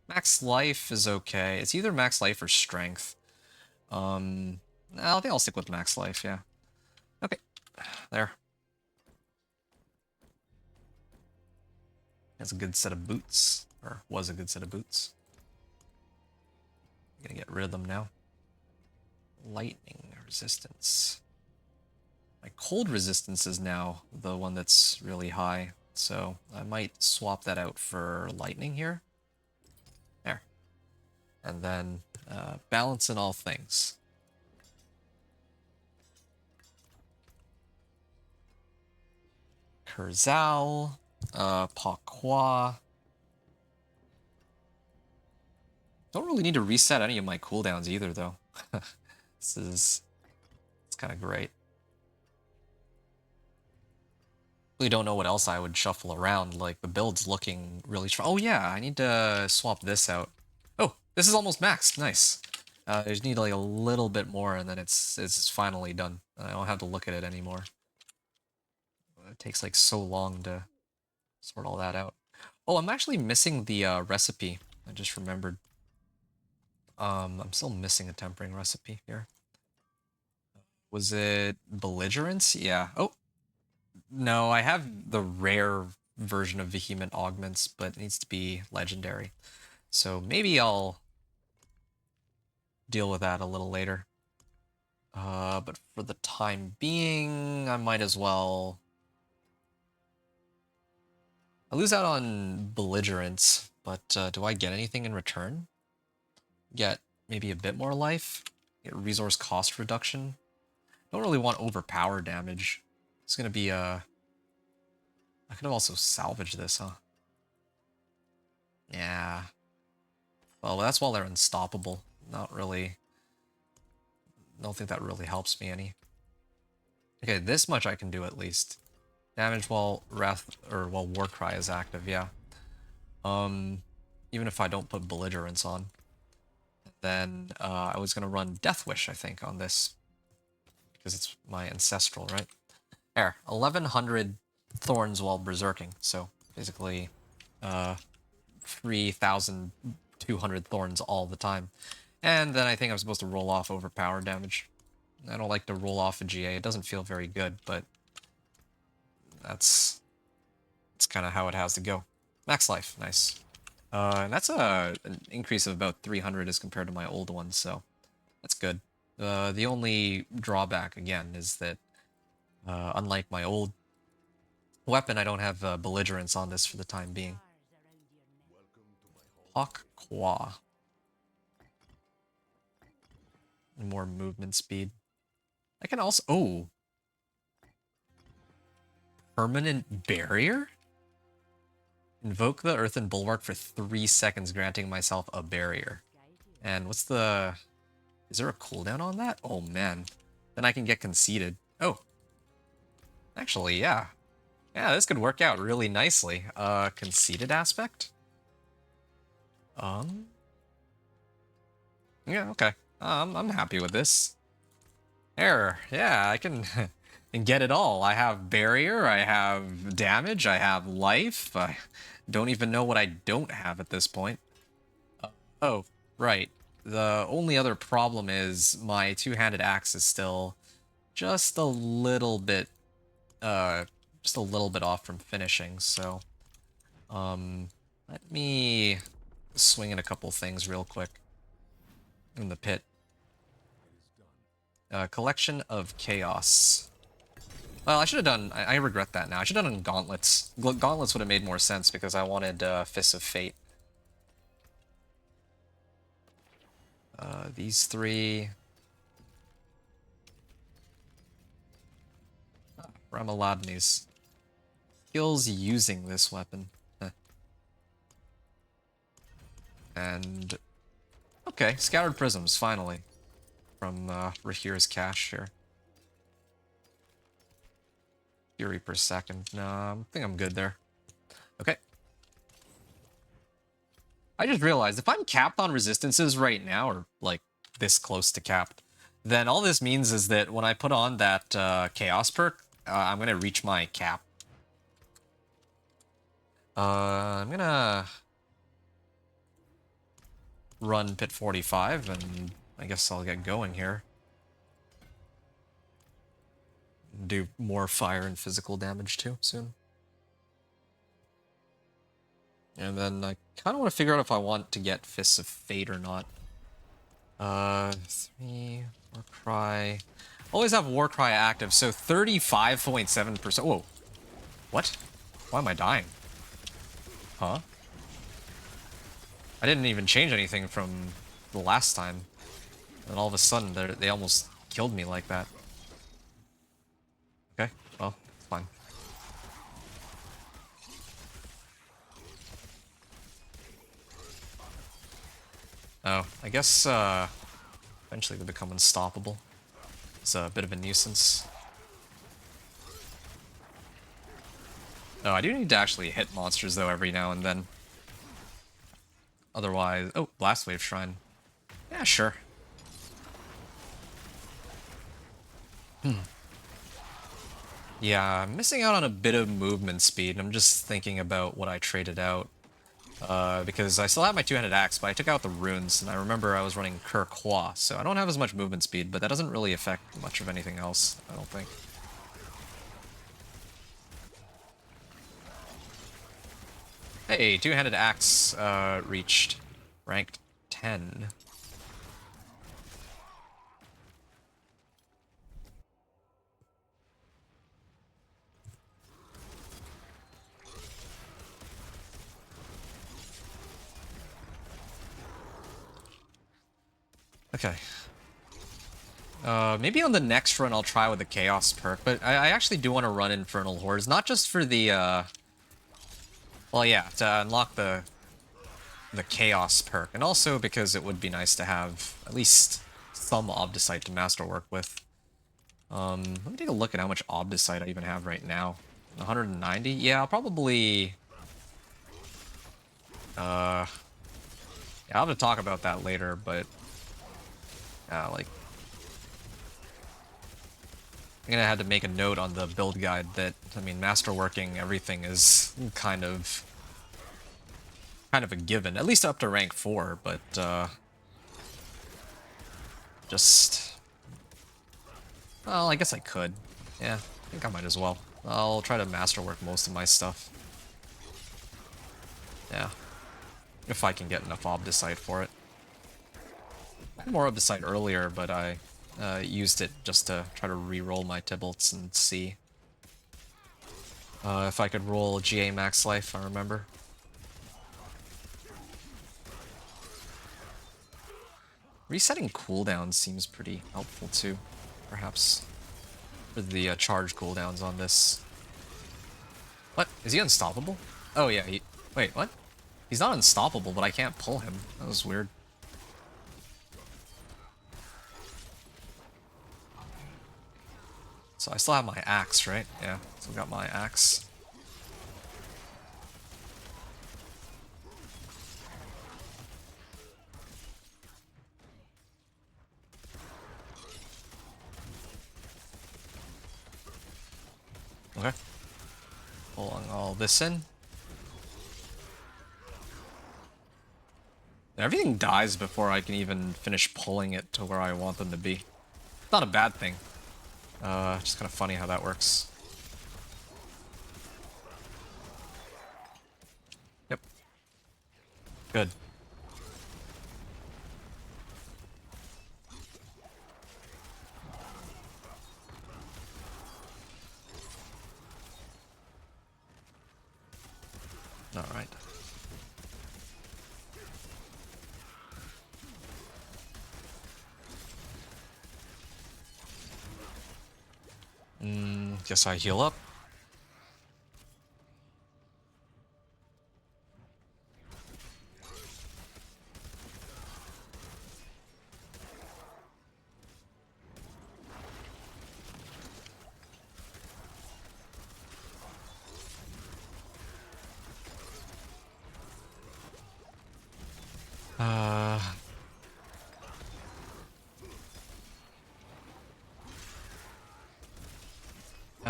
Max life is okay. It's either max life or strength. I think I'll stick with max life, yeah. Okay, there. That's a good set of boots, or was a good set of boots. I'm gonna get rid of them now. Lightning resistance. My cold resistance is now the one that's really high, so I might swap that out for lightning here. There. And then balance in all things. Kurzal, Pakwa. Don't really need to reset any of my cooldowns either, though. It's kind of great. Really don't know what else I would shuffle around. Like, the build's looking really strong. Oh yeah, I need to swap this out. Oh, this is almost maxed. Nice. I just need like a little bit more, and then it's finally done. I don't have to look at it anymore. It takes like so long to sort all that out. Oh, I'm actually missing the recipe. I just remembered. I'm still missing a tempering recipe here. Was it belligerence? Yeah. Oh, no, I have the rare version of Vehement Augments, but it needs to be legendary. So maybe I'll deal with that a little later. But for the time being, I might as well... I lose out on belligerence, but do I get anything in return? Get maybe a bit more life? Get resource cost reduction? Don't really want overpower damage. It's gonna be I could have also salvaged this, huh? Yeah. Well, that's while they're unstoppable. Not really... don't think that really helps me any. Okay, this much I can do at least. Damage while while Warcry is active, yeah. Even if I don't put belligerence on. Then I was gonna run Death Wish, I think, on this. Because it's my ancestral, right? There, 1100 thorns while berserking. So basically 3,200 thorns all the time. And then I think I'm supposed to roll off overpower damage. I don't like to roll off a GA. It doesn't feel very good, but that's kind of how it has to go. Max life, nice. And that's an increase of about 300 as compared to my old one, so that's good. The only drawback, again, is that unlike my old Weapon, I don't have belligerence on this for the time being. Hawk Qua. More movement speed. I can also... Oh! Permanent barrier? Invoke the earthen bulwark for 3 seconds, granting myself a barrier. And what's the... Is there a cooldown on that? Oh, man. Then I can get conceded. Oh. Actually, yeah. Yeah, this could work out really nicely. Conceded aspect? Yeah, okay. I'm happy with this. There, yeah, I can and get it all. I have barrier, I have damage, I have life. I don't even know what I don't have at this point. Oh, right. The only other problem is my two-handed axe is still just a little bit, off from finishing. So, let me swing in a couple things real quick in the pit. Collection of chaos. Well, I should have done... I regret that now. I should have done gauntlets. Gauntlets would have made more sense because I wanted Fists of Fate. These three... Ramaladni's. Skills using this weapon. Huh. And... Okay, Scattered Prisms, finally. From Rahir's cache here. Fury per second. No, I think I'm good there. Okay. I just realized if I'm capped on resistances right now, or like this close to capped, then all this means is that when I put on that chaos perk, I'm gonna reach my cap. I'm gonna run pit 45, and I guess I'll get going here. Do more fire and physical damage too soon. And then I kind of want to figure out if I want to get Fists of Fate or not. 3, Warcry. Always have Warcry active, so 35.7%. Whoa. What? Why am I dying? Huh? I didn't even change anything from the last time. And all of a sudden, they almost killed me like that. Okay, well, it's fine. Oh, I guess eventually they become unstoppable. It's a bit of a nuisance. Oh, I do need to actually hit monsters though every now and then. Otherwise... Oh, Blast Wave Shrine. Yeah, sure. Yeah, I'm missing out on a bit of movement speed. I'm just thinking about what I traded out. Because I still have my two-handed axe, but I took out the runes, and I remember I was running Kurquois, so I don't have as much movement speed, but that doesn't really affect much of anything else, I don't think. Hey, two-handed axe reached ranked 10. Okay. Maybe on the next run I'll try with the Chaos perk, but I actually do want to run Infernal Hordes, not just for the, well, yeah, to unlock the Chaos perk, and also because it would be nice to have at least some Obdicite to masterwork with. Let me take a look at how much Obdicite I even have right now. 190? Yeah, I'll probably... yeah, I'll have to talk about that later, but... like... I'm gonna have to make a note on the build guide that, I mean, masterworking everything is kind of a given, at least up to rank 4, but just... Well, I guess I could. Yeah, I think I might as well. I'll try to masterwork most of my stuff. Yeah. If I can get enough Obdicite for it. I had more Obdicite earlier, but I used it just to try to re-roll my Tybalts and see. If I could roll GA max life, I remember. Resetting cooldowns seems pretty helpful too, perhaps, for the charge cooldowns on this. What? Is he unstoppable? Oh yeah, wait, what? He's not unstoppable, but I can't pull him. That was weird. So I still have my axe, right? Yeah, still got my axe. Okay. Pulling all this in. Everything dies before I can even finish pulling it to where I want them to be. Not a bad thing. Just kind of funny how that works. Yep. Good. All right. Guess I heal up.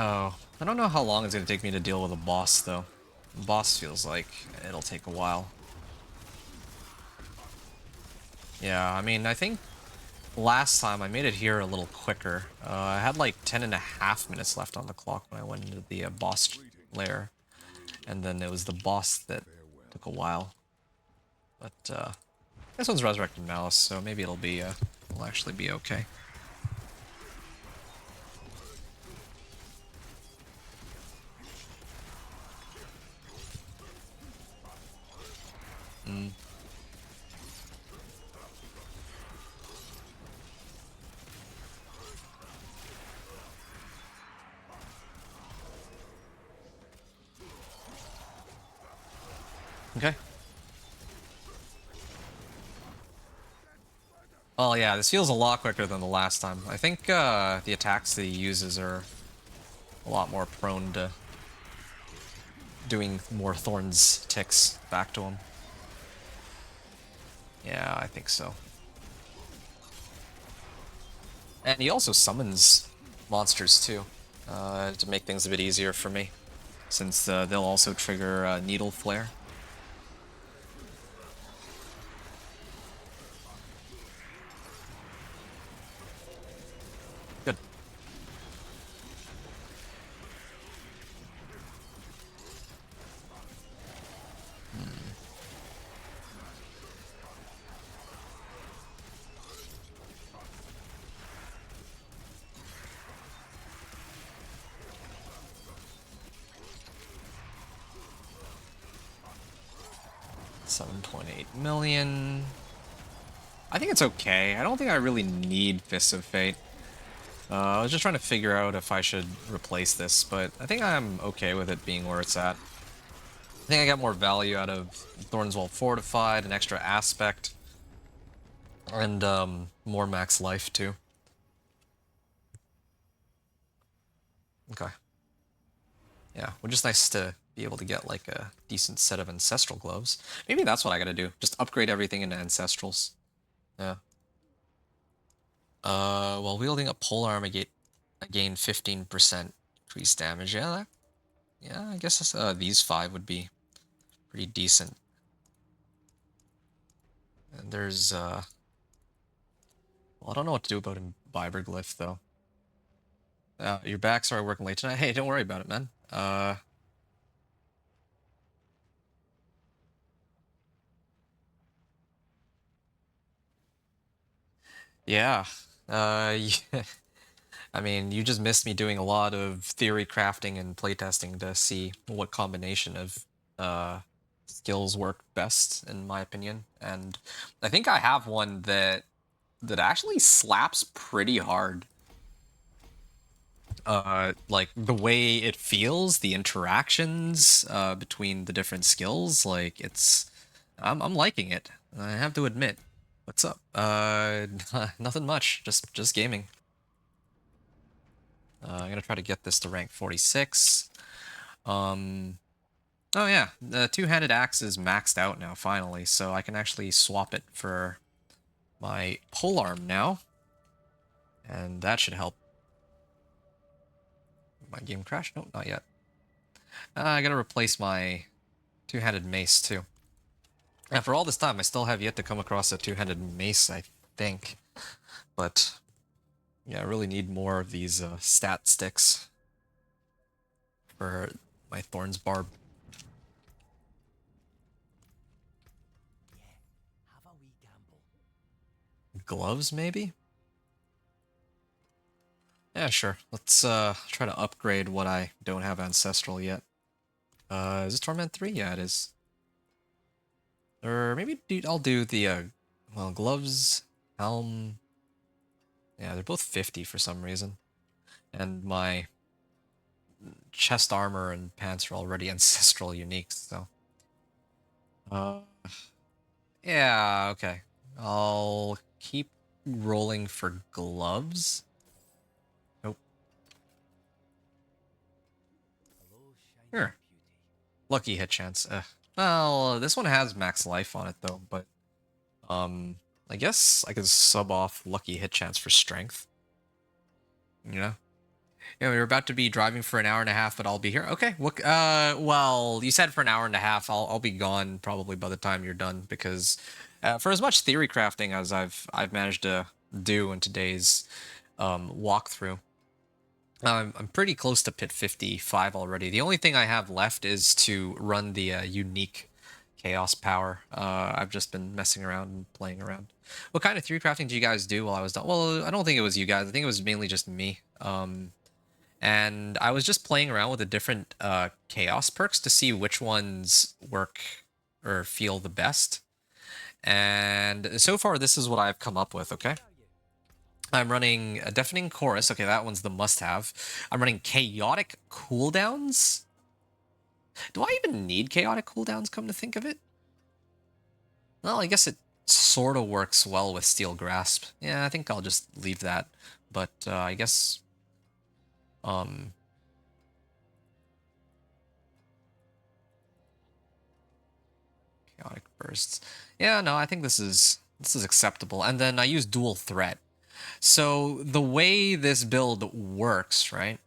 Oh, I don't know how long it's gonna take me to deal with a boss, though. The boss feels like it'll take a while. Yeah, I mean, I think last time I made it here a little quicker. I had like 10.5 minutes left on the clock when I went into the boss lair. And then it was the boss that took a while. But this one's Resurrected Malice, so maybe it'll actually be okay. Okay. Well, yeah, this feels a lot quicker than the last time. I think the attacks that he uses are a lot more prone to doing more Thorns ticks back to him. Yeah, I think so. And he also summons monsters too, to make things a bit easier for me, since they'll also trigger Needle Flare. Good. $7.8 million. I think it's okay. I don't think I really need Fists of Fate. I was just trying to figure out if I should replace this, but I think I'm okay with it being where it's at. I think I got more value out of Thorns Well Fortified, an extra aspect, and more max life too. Okay. Yeah, well, just nice to be able to get like a decent set of Ancestral Gloves. Maybe that's what I gotta do. Just upgrade everything into Ancestrals. Yeah. While wielding a polearm, I gain 15% increased damage. Yeah, I guess these 5 would be pretty decent. And there's, well, I don't know what to do about Imbiber Glyph, though. You're back, sorry, working late tonight. Hey, don't worry about it, man. Yeah. Yeah. I mean, you just missed me doing a lot of theory crafting and playtesting to see what combination of skills work best, in my opinion. And I think I have one that actually slaps pretty hard. Like the way it feels, the interactions between the different skills, like I'm liking it. I have to admit. What's up? Nothing much. Just gaming. I'm gonna try to get this to rank 46. Oh yeah, the two-handed axe is maxed out now, finally, so I can actually swap it for my polearm now. And that should help. My game crashed? Nope, not yet. I gotta replace my two-handed mace, too. And for all this time, I still have yet to come across a two-handed mace, I think. But, yeah, I really need more of these stat sticks for my Thorns Barb. Have a wee gamble. Gloves, maybe? Yeah, sure. Let's try to upgrade what I don't have ancestral yet. Is this Torment 3? Yeah, it is. Or maybe I'll do the, well, gloves, helm. Yeah, they're both 50 for some reason. And my chest armor and pants are already ancestral uniques, so. Yeah, okay. I'll keep rolling for gloves. Nope. Hello, shiny Sure. beauty. Lucky hit chance. Well, this one has max life on it though, but I guess I could sub off lucky hit chance for strength. You know? Yeah, we were about to be driving for an hour and a half, but I'll be here. Okay. Look, well, you said for an hour and a half. I'll be gone probably by the time you're done because, for as much theory crafting as I've managed to do in today's walkthrough, I'm pretty close to pit 55 already. The only thing I have left is to run the unique chaos power. I've just been messing around and playing around. What kind of theory crafting do you guys do while I was done? Well, I don't think it was you guys. I think it was mainly just me. And I was just playing around with the different chaos perks to see which ones work or feel the best. And so far, this is what I've come up with, okay? I'm running a Deafening Chorus. Okay, that one's the must-have. I'm running Chaotic Cooldowns. Do I even need Chaotic Cooldowns, come to think of it? Well, I guess it sort of works well with Steel Grasp. Yeah, I think I'll just leave that. But I guess... Chaotic Bursts. Yeah, no, I think this is acceptable. And then I use Dual Threat. So the way this build works, right?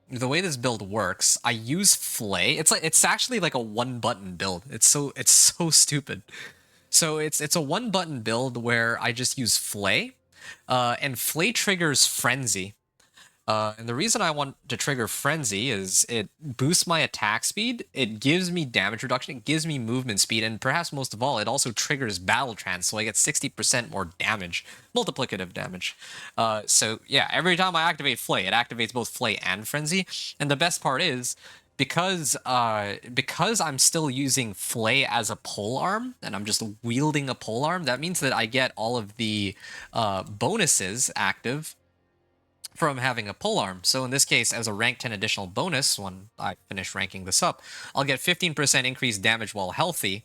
The way this build works, I use Flay. It's actually like a one-button build. It's so stupid. So it's a one-button build where I just use Flay, and Flay triggers Frenzy. And the reason I want to trigger Frenzy is it boosts my attack speed, it gives me damage reduction, it gives me movement speed, and perhaps most of all, it also triggers Battle Trance, so I get 60% more damage, multiplicative damage. So yeah, every time I activate Flay, it activates both Flay and Frenzy, and the best part is, because I'm still using Flay as a polearm, and I'm just wielding a polearm, that means that I get all of the bonuses active from having a polearm. So in this case, as a rank 10 additional bonus, when I finish ranking this up, I'll get 15% increased damage while healthy.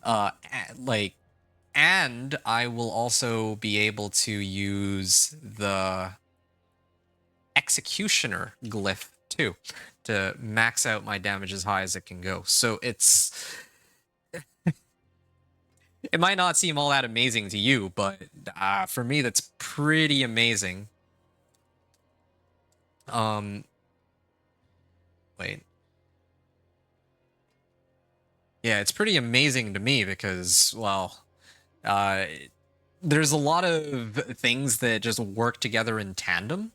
And I will also be able to use the Executioner glyph too to max out my damage as high as it can go. So it might not seem all that amazing to you, but for me, that's pretty amazing. Wait. Yeah, it's pretty amazing to me because, well, there's a lot of things that just work together in tandem.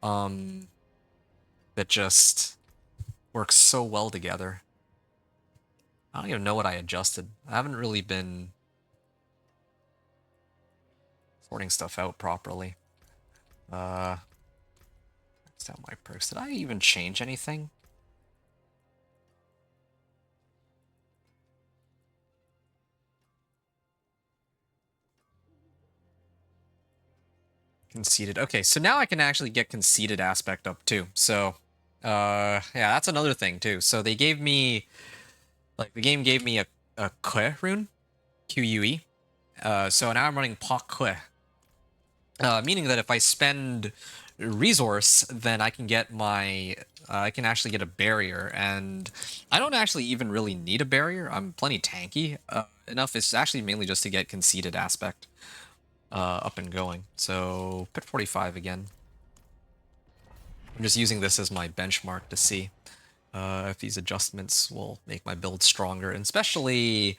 That just work so well together. I don't even know what I adjusted. I haven't really been sorting stuff out properly. perks. Did I even change anything? Conceited. Okay, so now I can actually get conceited aspect up too. So, yeah, that's another thing too. So they gave me, like, the game gave me a Kue rune, Q-U-E. So now I'm running Pak Kue. Meaning that if I spend resource, then I can get my, I can actually get a barrier, and I don't actually even really need a barrier. I'm plenty tanky enough. It's actually mainly just to get conceited aspect up and going. So pit 45 again. I'm just using this as my benchmark to see if these adjustments will make my build stronger, and especially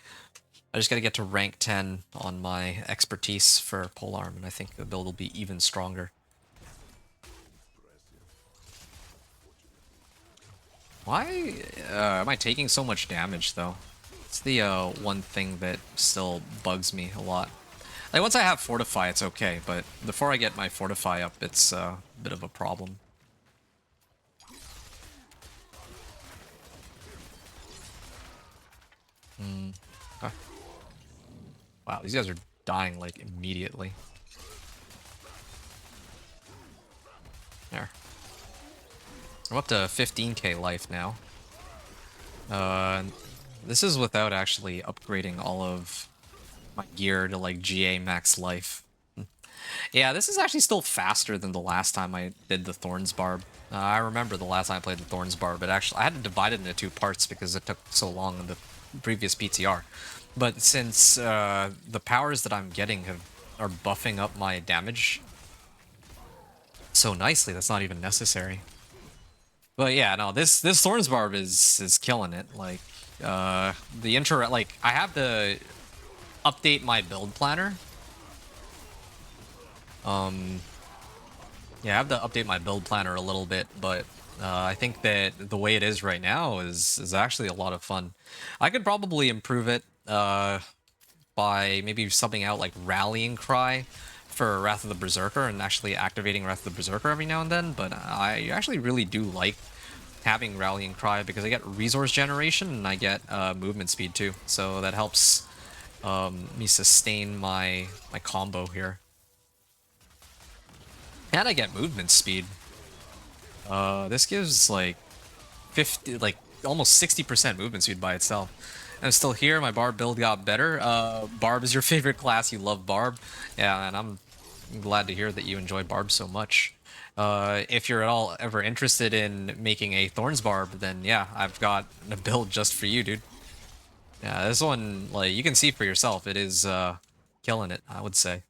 I just got to get to rank 10 on my expertise for polearm, and I think the build will be even stronger. Why am I taking so much damage, though? It's the one thing that still bugs me a lot. Like, once I have Fortify, it's okay, but before I get my Fortify up, it's a bit of a problem. Okay. Wow, these guys are dying, like, immediately. There. I'm up to 15k life now. This is without actually upgrading all of my gear to, like, GA max life. Yeah, this is actually still faster than the last time I did the Thorns Barb. I remember the last time I played the Thorns Barb, but actually I had to divide it into 2 parts because it took so long in the previous PTR. But since the powers that I'm getting are buffing up my damage so nicely, that's not even necessary. But yeah, no, this Thorns Barb is killing it. Like, the intro, like, I have to update my build planner. Yeah, I have to update my build planner a little bit, but I think that the way it is right now is actually a lot of fun. I could probably improve it by maybe subbing out like Rallying Cry for Wrath of the Berserker and actually activating Wrath of the Berserker every now and then, but I actually really do like having Rallying Cry because I get resource generation and I get movement speed too, so that helps me sustain my combo here. And I get movement speed. This gives like 50, like almost 60% movement speed by itself. I'm still here. My Barb build got better. Barb is your favorite class. You love Barb. Yeah, and I'm glad to hear that you enjoy Barb so much. If you're at all ever interested in making a Thorns Barb, then yeah, I've got a build just for you, dude. Yeah, this one, like, you can see for yourself. It is killing it, I would say.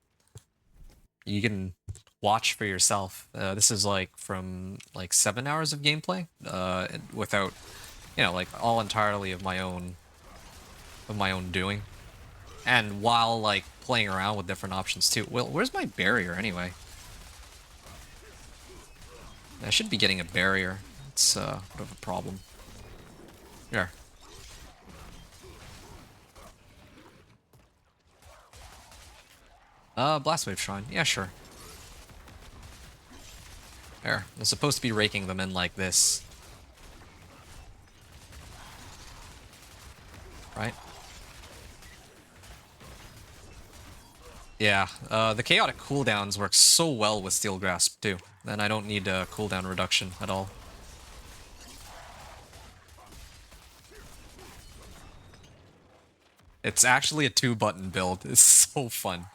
You can watch for yourself. This is like from like 7 hours of gameplay, without, you know, like all entirely of my own doing, and while like playing around with different options too. Well, where's my barrier anyway? I should be getting a barrier. It's a bit of a problem. Here. Blastwave Shrine. Yeah, sure. There. I'm supposed to be raking them in like this. Right? Yeah, the chaotic cooldowns work so well with Steel Grasp too. Then I don't need a cooldown reduction at all. It's actually a 2-button build. It's so fun.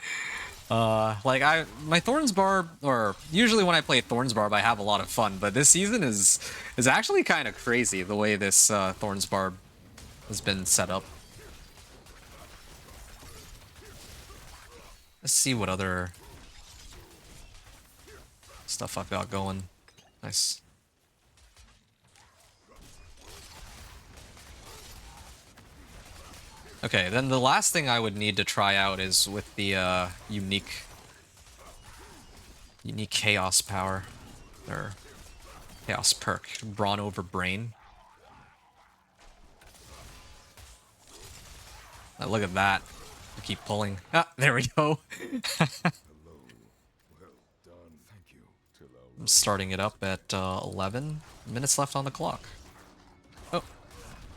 Like my Thorns Barb, or usually when I play Thorns Barb, I have a lot of fun. But this season is actually kind of crazy the way this Thorns Barb has been set up. Let's see what other stuff I've got going. Nice. Okay, then the last thing I would need to try out is with the unique chaos power, or chaos perk, Brawn over Brain. Oh, look at that. I keep pulling. Ah, there we go. I'm starting it up at 11 minutes left on the clock. Oh,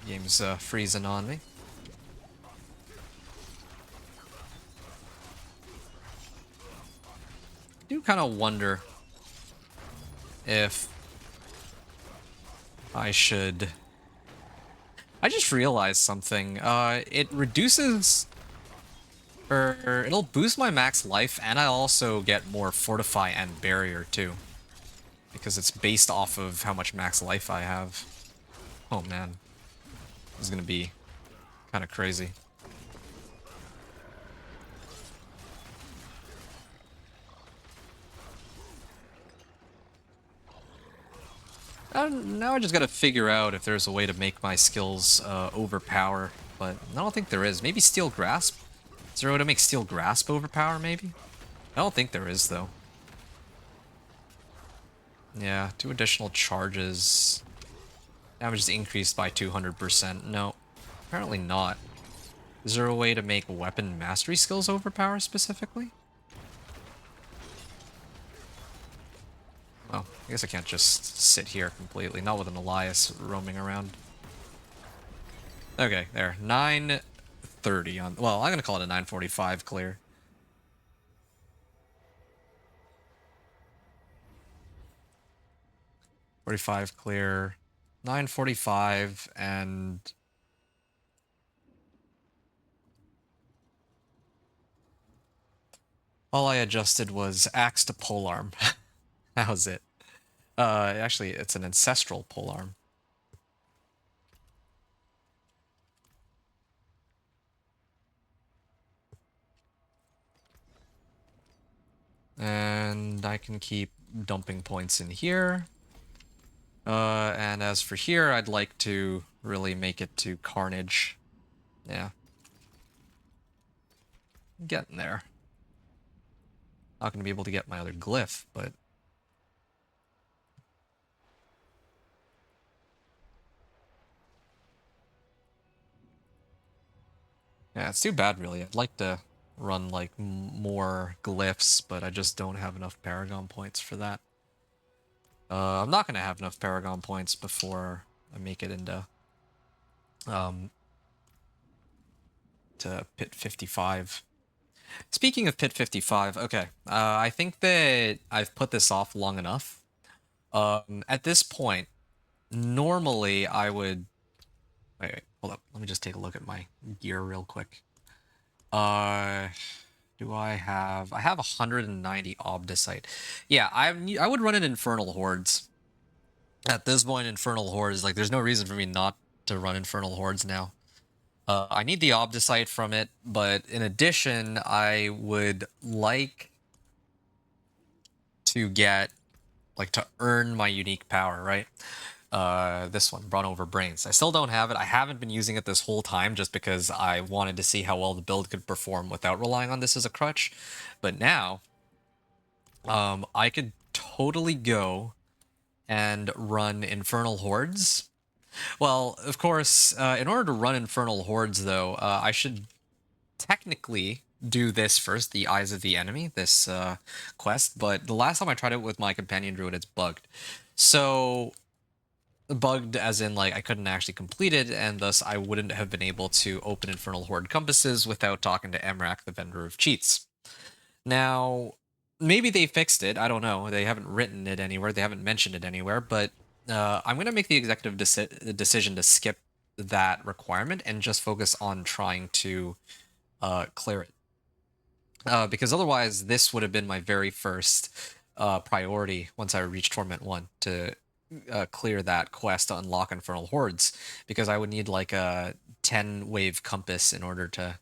game's freezing on me. I do kind of wonder if I should... I just realized something. It reduces... or it'll boost my max life, and I also get more Fortify and Barrier, too. Because it's based off of how much max life I have. Oh, man. This is gonna be kind of crazy. Now I just gotta figure out if there's a way to make my skills overpower, but I don't think there is. Maybe Steel Grasp? Is there a way to make Steel Grasp overpower, maybe? I don't think there is, though. Yeah, 2 additional charges. Damage is increased by 200%. No, apparently not. Is there a way to make weapon mastery skills overpower specifically? Oh, I guess I can't just sit here completely. Not with an Elias roaming around. Okay, there. 9:30 on... Well, I'm gonna call it a 9:45 clear. .45 clear. 9:45 and... all I adjusted was axe to polearm. That was it. Actually, it's an ancestral polearm. And I can keep dumping points in here. And as for here, I'd like to really make it to Carnage. Yeah. Getting there. Not gonna be able to get my other glyph, but... yeah, it's too bad, really. I'd like to run, like, more glyphs, but I just don't have enough Paragon points for that. I'm not gonna have enough Paragon points before I make it into... to Pit 55. Speaking of Pit 55, okay, I think that I've put this off long enough. At this point, normally I would... wait, hold up. Let me just take a look at my gear real quick. Do I have... I have 190 Obdicite. Yeah, I would run an Infernal Hordes. At this point, Infernal Hordes, like, there's no reason for me not to run Infernal Hordes now. I need the Obdicite from it, but in addition, I would like to get, like, to earn my unique power, right? This one, Brawn over Brains. I still don't have it. I haven't been using it this whole time just because I wanted to see how well the build could perform without relying on this as a crutch. But now, I could totally go and run Infernal Hordes. Well, of course, in order to run Infernal Hordes, though, I should technically do this first, the Eyes of the Enemy, this quest, but the last time I tried it with my Companion Druid, it's bugged. So, bugged as in, like, I couldn't actually complete it, and thus I wouldn't have been able to open Infernal Horde compasses without talking to Emrak, the vendor of cheats. Now, maybe they fixed it, I don't know, they haven't written it anywhere, they haven't mentioned it anywhere, but I'm going to make the executive decision to skip that requirement and just focus on trying to clear it. Because otherwise, this would have been my very first priority once I reach Torment 1, to clear that quest to unlock Infernal Hordes, because I would need like a 10-wave compass in order to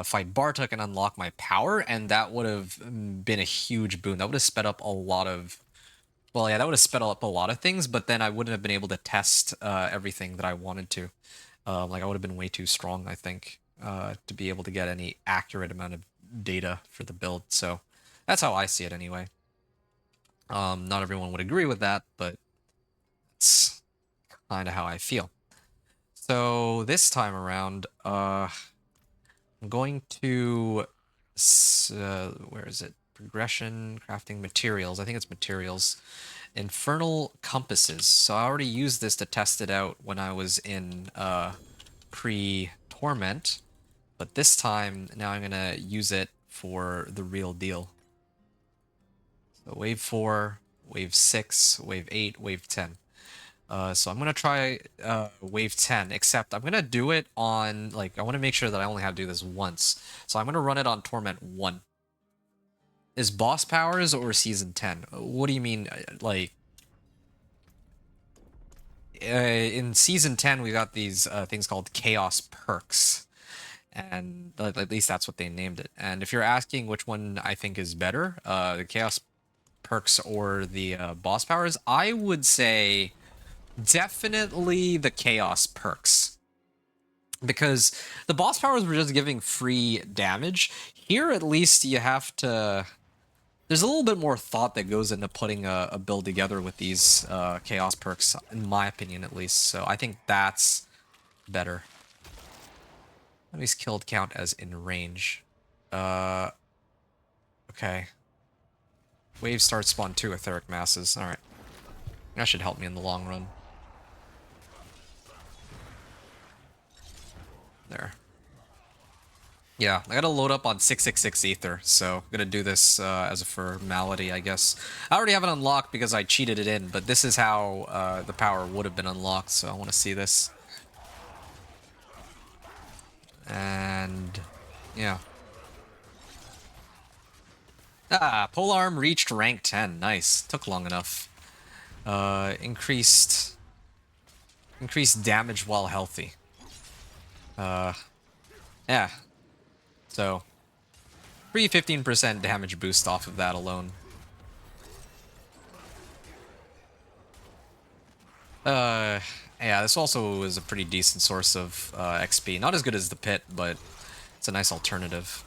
fight Bartok and unlock my power, and that would have been a huge boon. That would have sped up a lot of... well, yeah, that would have sped up a lot of things, but then I wouldn't have been able to test everything that I wanted to. Like, I would have been way too strong, I think, to be able to get any accurate amount of data for the build. So that's how I see it anyway. Not everyone would agree with that, but it's kind of how I feel. So this time around, I'm going to... where is it? Progression, crafting, materials. I think it's materials. Infernal Compasses. So I already used this to test it out when I was in pre-Torment. But this time, now I'm going to use it for the real deal. So wave 4, wave 6, wave 8, wave 10. So I'm going to try wave 10, except I'm going to do it on, like, I want to make sure that I only have to do this once. So I'm going to run it on Torment 1. Is boss powers or season 10? What do you mean, like... in season 10, we got these things called chaos perks. And at least that's what they named it. And if you're asking which one I think is better, the chaos perks or the boss powers, I would say definitely the chaos perks, because the boss powers were just giving free damage. Here at least you have to, there's a little bit more thought that goes into putting a build together with these chaos perks, in my opinion at least. So I think that's better. Enemies killed count as in range. Okay. Wave start spawn 2 etheric masses. Alright. That should help me in the long run. There. Yeah, I gotta load up on 666 Ether, so I'm gonna do this as a formality, I guess. I already have it unlocked because I cheated it in, but this is how the power would have been unlocked, so I want to see this. And... yeah. Ah, polearm reached rank 10. Nice. Took long enough. Increased damage while healthy. Yeah. So, free 15% damage boost off of that alone. Yeah, this also is a pretty decent source of XP. Not as good as the pit, but it's a nice alternative.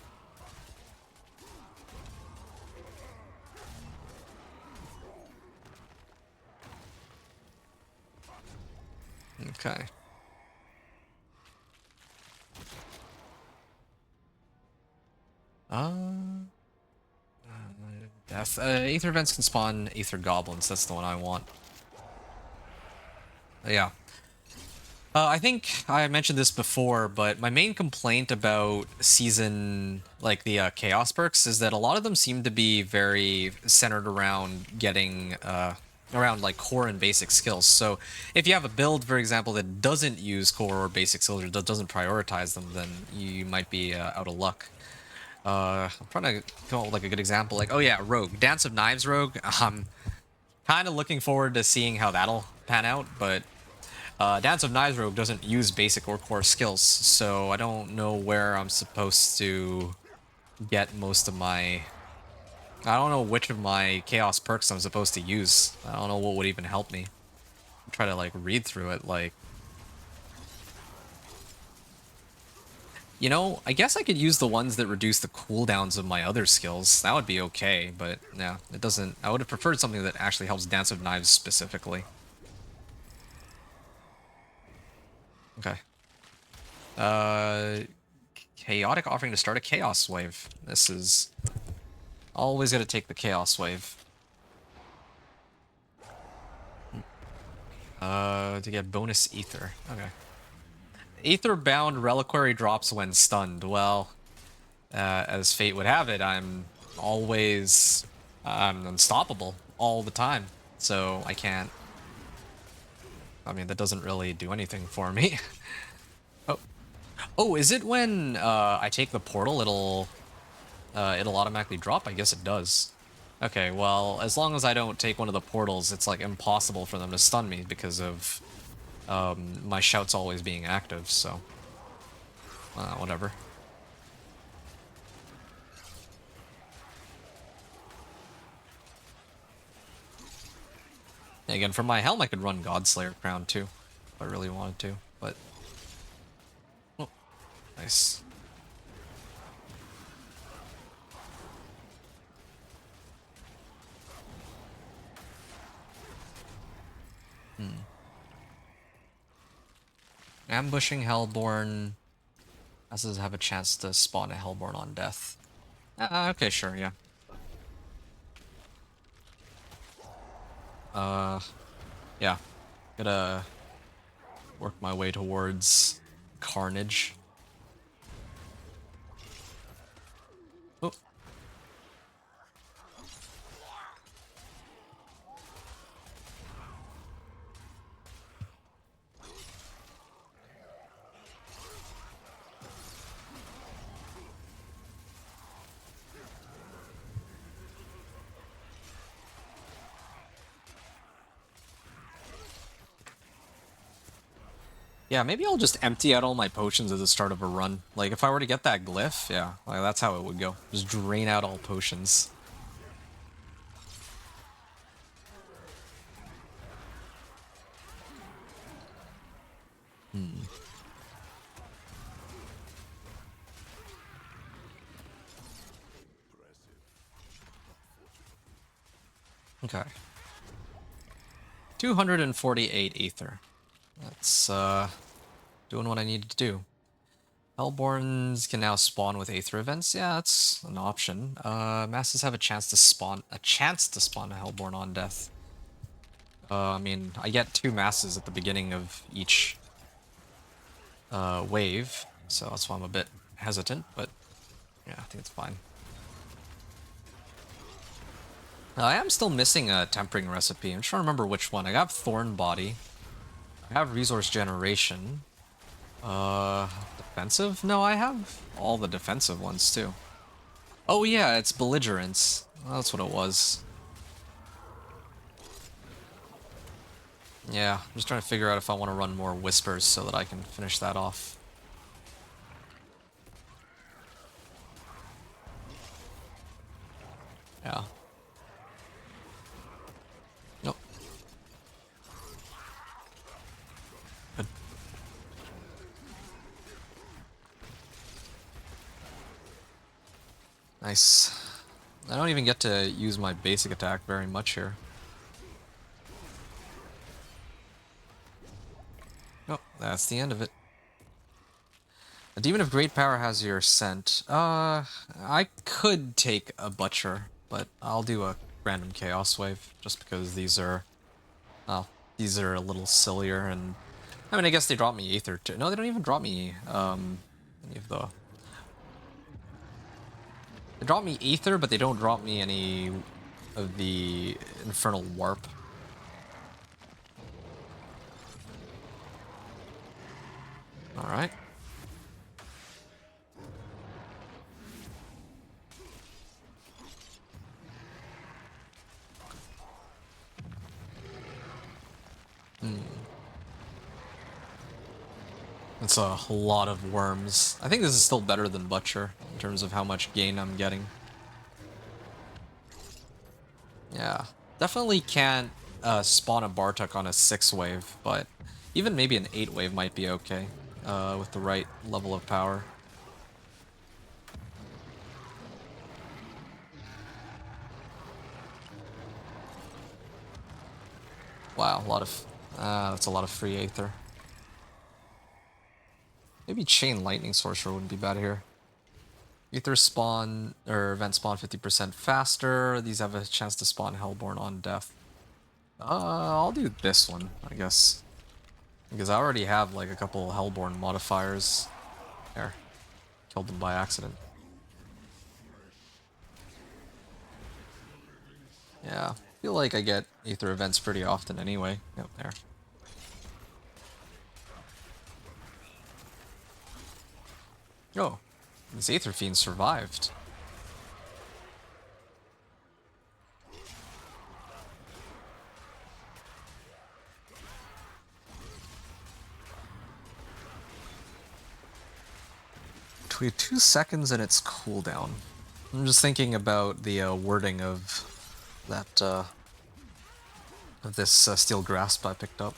Okay. Death. Aether vents can spawn Aether goblins. That's the one I want. Yeah. I think I mentioned this before, but my main complaint about season, like the chaos perks, is that a lot of them seem to be very centered around getting, around like core and basic skills. So if you have a build, for example, that doesn't use core or basic skills or doesn't prioritize them, then you might be out of luck. I'm trying to come up with like a good example. Like, oh yeah, Rogue. Dance of Knives Rogue. I'm kind of looking forward to seeing how that'll pan out, but Dance of Knives Rogue doesn't use basic or core skills, so I don't know where I'm supposed to get most of my... I don't know which of my chaos perks I'm supposed to use. I don't know what would even help me. Try to like read through it, like... You know, I guess I could use the ones that reduce the cooldowns of my other skills. That would be okay, but yeah, it doesn't... I would have preferred something that actually helps Dance of Knives specifically. Okay. Chaotic offering to start a chaos wave. This is... always gotta take the chaos wave. To get bonus ether. Okay. Ether-bound reliquary drops when stunned. Well, as fate would have it, I'm always... I'm unstoppable all the time, so I can't... I mean, that doesn't really do anything for me. Oh. Oh, is it when I take the portal, it'll automatically drop? I guess it does. Okay, well, as long as I don't take one of the portals, it's like impossible for them to stun me because of my shouts always being active, so... whatever. Yeah, again, for my helm, I could run Godslayer Crown too, if I really wanted to, but... Oh, nice. Ambushing Hellborn. Does have a chance to spawn a Hellborn on death. Okay, sure, yeah. Yeah. Gotta work my way towards Carnage. Oh. Yeah, maybe I'll just empty out all my potions at the start of a run. Like, if I were to get that glyph, yeah, like that's how it would go. Just drain out all potions. Hmm. Okay. 248 ether. That's, doing what I needed to do. Hellborns can now spawn with Aether events. Yeah, that's an option. Masses have a chance to spawn a Hellborn on death. I mean, I get 2 masses at the beginning of each wave, so that's why I'm a bit hesitant, but yeah, I think it's fine. I am still missing a tempering recipe. I'm trying to remember which one. I got Thorn Body. I have Resource Generation. Defensive? No, I have all the defensive ones too. Oh yeah, it's Belligerence. That's what it was. Yeah, I'm just trying to figure out if I want to run more Whispers so that I can finish that off. Yeah. Nope. Good. Nice. I don't even get to use my basic attack very much here. Oh, that's the end of it. A Demon of Great Power has your scent. I could take a Butcher, but I'll do a random Chaos Wave, just because these are... well, these are a little sillier, and... I mean, I guess they drop me Aether too. No, they don't even drop me, any of the... They drop me Aether, but they don't drop me any of the Infernal Warp. Alright. That's a lot of worms. I think this is still better than Butcher in terms of how much gain I'm getting. Yeah. Definitely can't spawn a Bartok on a 6 wave, but even maybe an 8 wave might be okay with the right level of power. Wow, a lot of... that's a lot of free Aether. Maybe Chain Lightning Sorcerer wouldn't be bad here. Aether spawn, or event spawn 50% faster. These have a chance to spawn Hellborn on death. I'll do this one, I guess. Because I already have like a couple Hellborn modifiers. There. Killed them by accident. Yeah, I feel like I get Aether events pretty often anyway. Yep, there. Oh, this Aether Fiend survived. Between 2 seconds and its cooldown. I'm just thinking about the wording of that of this Steel Grasp I picked up.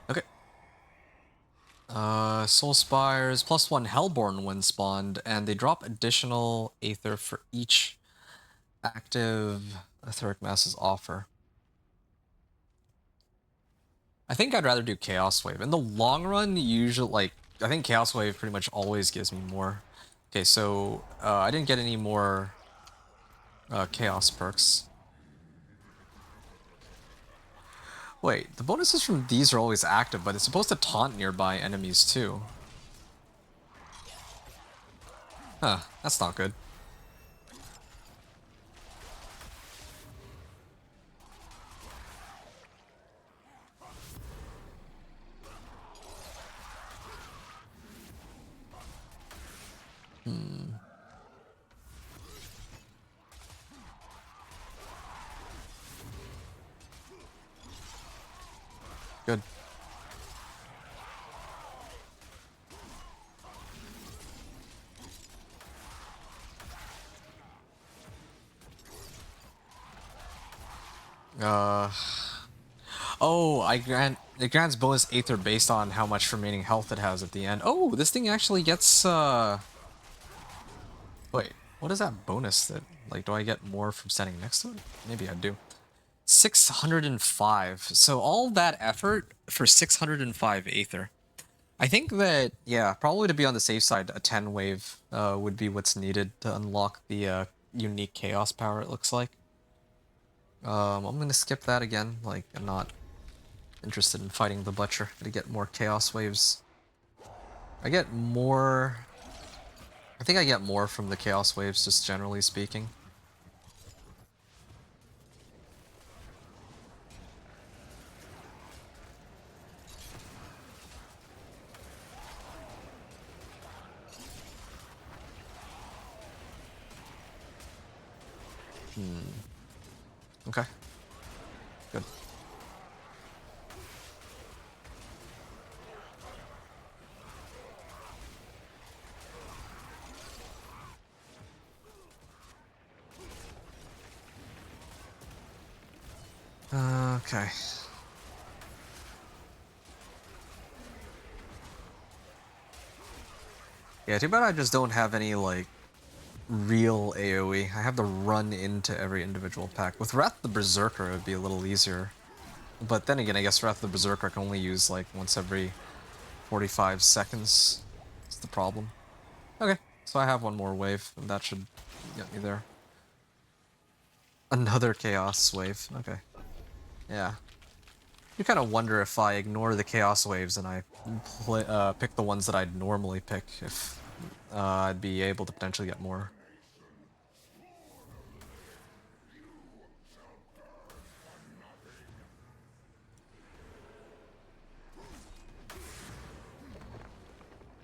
Okay. Soul Spires, +1 Hellborn when spawned, and they drop additional Aether for each Active etheric masses offer. I think I'd rather do Chaos Wave. In the long run, usually, like, I think Chaos Wave pretty much always gives me more. Okay, so I didn't get any more Chaos perks. Wait, the bonuses from these are always active, but it's supposed to taunt nearby enemies too. Huh, that's not good. Good. Oh, it grants bonus Aether based on how much remaining health it has at the end. Oh, this thing actually gets wait, what is that bonus that, like, do I get more from standing next to it? Maybe I do. 605. So all that effort for 605 Aether. I think that, yeah, probably to be on the safe side, a 10 wave would be what's needed to unlock the unique chaos power, it looks like. I'm gonna skip that again. Like, I'm not interested in fighting the Butcher to get more chaos waves. I get more... I think I get more from the chaos waves, just generally speaking. Okay. Good. Okay. Yeah, too bad I just don't have any, like, real AoE. I have to run into every individual pack. With Wrath the Berserker, it would be a little easier. But then again, I guess Wrath the Berserker I can only use, like, once every 45 seconds. That's the problem. Okay, so I have one more wave, and that should get me there. Another Chaos Wave. Okay. Yeah. You kind of wonder if I ignore the Chaos Waves and I pick the ones that I'd normally pick, if I'd be able to potentially get more.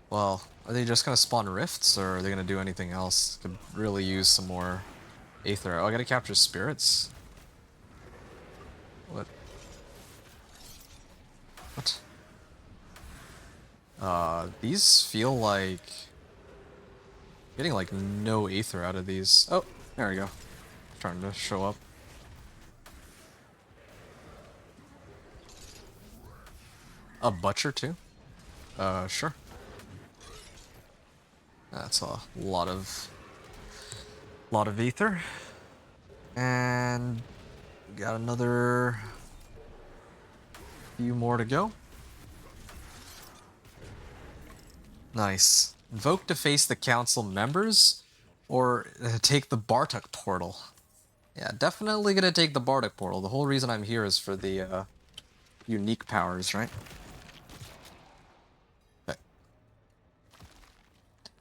Well, are they just gonna spawn rifts, or are they gonna do anything else? Could really use some more Aether. Oh, I gotta capture spirits? What? What? These feel like... Getting, like, no Aether out of these. Oh, there we go. Trying to show up. A Butcher, too? Sure. That's a lot of Aether. And got another few more to go. Nice. Invoke to face the council members, or take the Bartok portal. Yeah, definitely gonna take the Bartok portal. The whole reason I'm here is for the unique powers, right? Okay.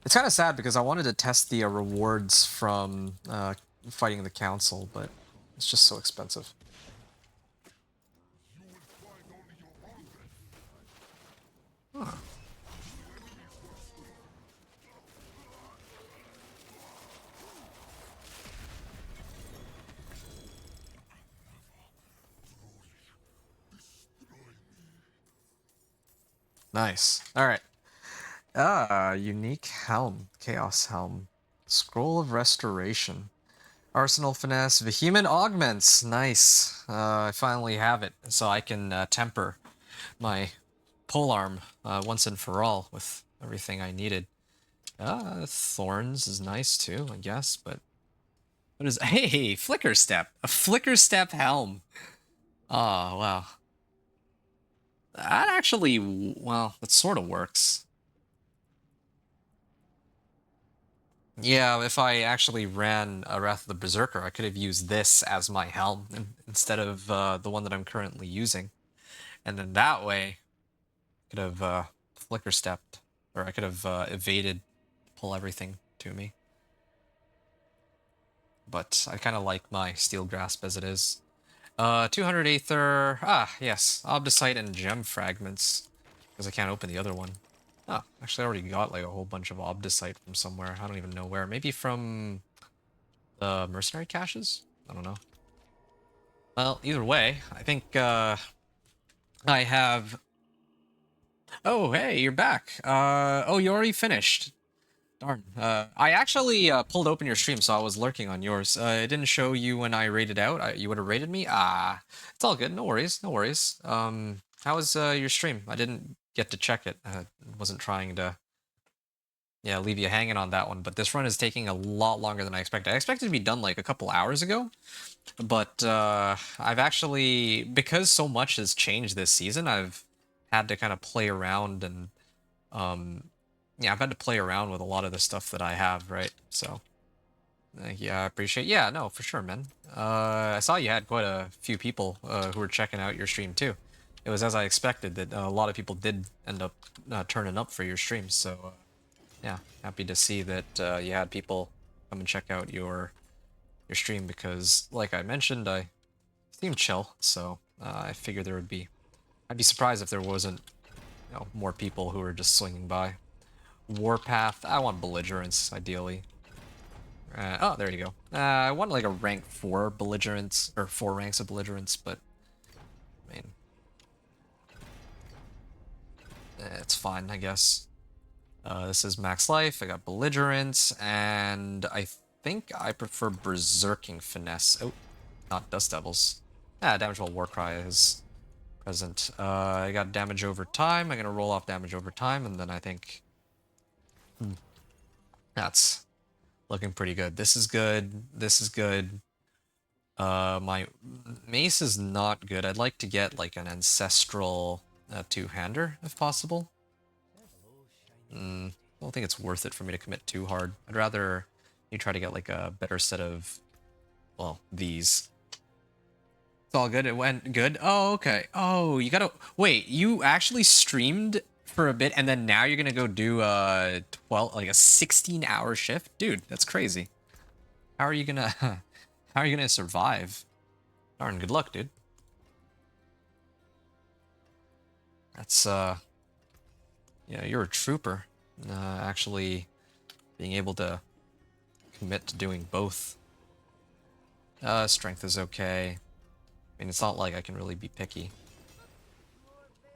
It's kind of sad because I wanted to test the rewards from fighting the council, but it's just so expensive. Huh. Nice. All right. Unique helm, chaos helm, scroll of restoration, arsenal finesse, vehement augments. Nice. I finally have it, so I can temper my polearm once and for all with everything I needed. Thorns is nice too, I guess, but What is? Hey, flicker step. A flicker step helm. Oh wow. That actually, well, that sort of works. Yeah, if I actually ran a Wrath of the Berserker, I could have used this as my helm instead of the one that I'm currently using. And then that way, I could have flicker stepped, or I could have evaded, pull everything to me. But I kind of like my Steel Grasp as it is. 200 Aether, yes, Obdicite and Gem Fragments, because I can't open the other one. Oh, actually I already got like a whole bunch of Obdicite from somewhere. I don't even know where. Maybe from the Mercenary Caches? I don't know. Well, either way, I think I have... Oh, hey, you're back. Oh, you already finished. Darn. I actually pulled open your stream, so I was lurking on yours. It didn't show you when I rated out. You would have rated me? Ah, it's all good. No worries, no worries. How was your stream? I didn't get to check it. Wasn't trying to, yeah, leave you hanging on that one. But this run is taking a lot longer than I expected. I expected to be done like a couple hours ago. But I've actually, because so much has changed this season, I've had to kind of play around and yeah, I've had to play around with a lot of the stuff that I have, right? So, yeah, I appreciate. Yeah, no, for sure, man. I saw you had quite a few people who were checking out your stream too. It was as I expected that a lot of people did end up turning up for your streams. So, yeah, happy to see that you had people come and check out your stream because, like I mentioned, I seem chill. So I figured there would be. I'd be surprised if there wasn't, you know, more people who were just swinging by. Warpath. I want belligerence, ideally. Oh, there you go. I want like a rank 4 belligerence, or 4 ranks of belligerence, but I mean, it's fine, I guess. This is max life. I got belligerence, and I think I prefer berserking finesse. Oh, not dust devils. Damage while Warcry is present. I got damage over time. I'm gonna roll off damage over time, and then I think. That's looking pretty good. This is good. This is good. My mace is not good. I'd like to get like an ancestral two-hander if possible. I don't think it's worth it for me to commit too hard. I'd rather you try to get like a better set of, well, these. It's all good. It went good. Oh, okay. Oh, you gotta wait. You actually streamed for a bit, and then now you're gonna go do a 12, like a 16-hour shift, dude. That's crazy. How are you gonna, how are you gonna survive? Darn, good luck, dude. That's yeah, you're a trooper. Actually, being able to commit to doing both. Strength is okay. I mean, it's not like I can really be picky.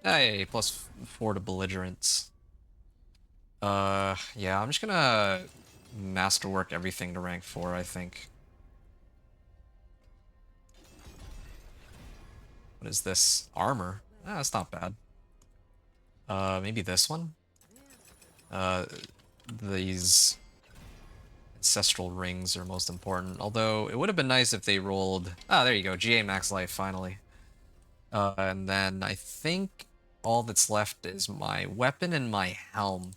Hey, plus 4 to belligerence. Yeah, I'm just gonna masterwork everything to rank 4, I think. What is this? Armor? That's not bad. Maybe this one? These ancestral rings are most important. Although, it would have been nice if they rolled... Ah, there you go. GA max life, finally. And then I think all that's left is my weapon and my helm.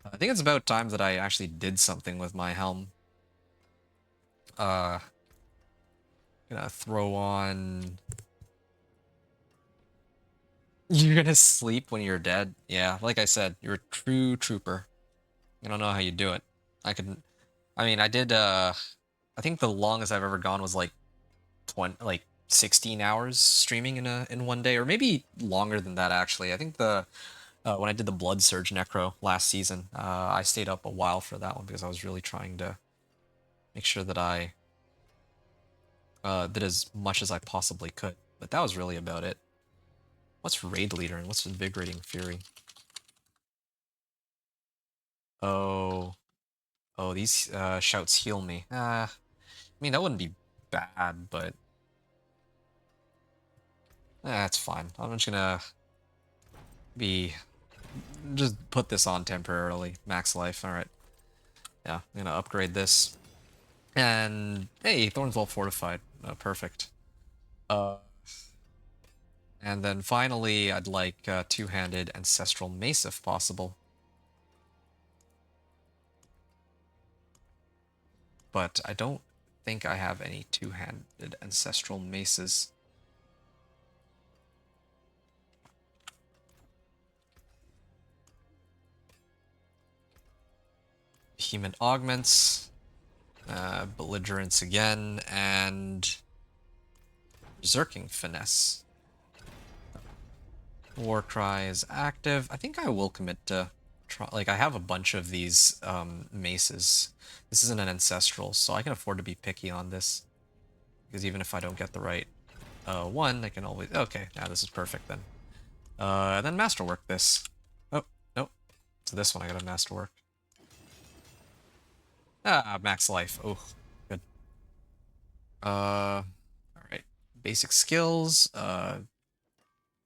I think it's about time that I actually did something with my helm. Gonna throw on... You're gonna sleep when you're dead? Yeah, like I said, you're a true trooper. I don't know how you do it. I mean, I did, I think the longest I've ever gone was like 16 hours streaming in one day, or maybe longer than that actually. I think when I did the Blood Surge Necro last season, I stayed up a while for that one because I was really trying to make sure that I did as much as I possibly could. But that was really about it. What's Raid Leader and what's Invigorating Fury? Oh, these shouts heal me. I mean, that wouldn't be bad, but that's fine. I'm just gonna just put this on temporarily. Max life. All right. Yeah, I'm gonna upgrade this. And hey, Thorns well fortified. Perfect. And then finally, I'd like two-handed ancestral mace if possible. But I don't think I have any two-handed ancestral maces. Human augments, belligerence again, and berserking finesse. Warcry is active. I think I will commit to try. Like I have a bunch of these maces. This isn't an ancestral, so I can afford to be picky on this. Because even if I don't get the right one, I can always. Okay, now this is perfect then. And then masterwork this. Oh nope. So this one I gotta masterwork. Ah, max life. Oh, good. All right. Basic skills.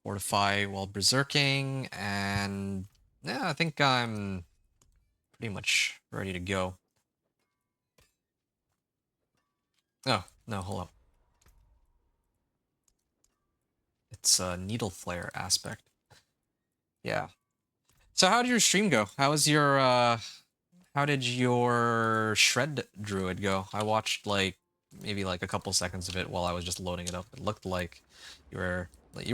Fortify while berserking, and yeah, I think I'm pretty much ready to go. Oh, no, hold up. It's a needle flare aspect. Yeah. So how did your stream go? How did your shred druid go? I watched like maybe like a couple seconds of it while I was just loading it up. It looked like you were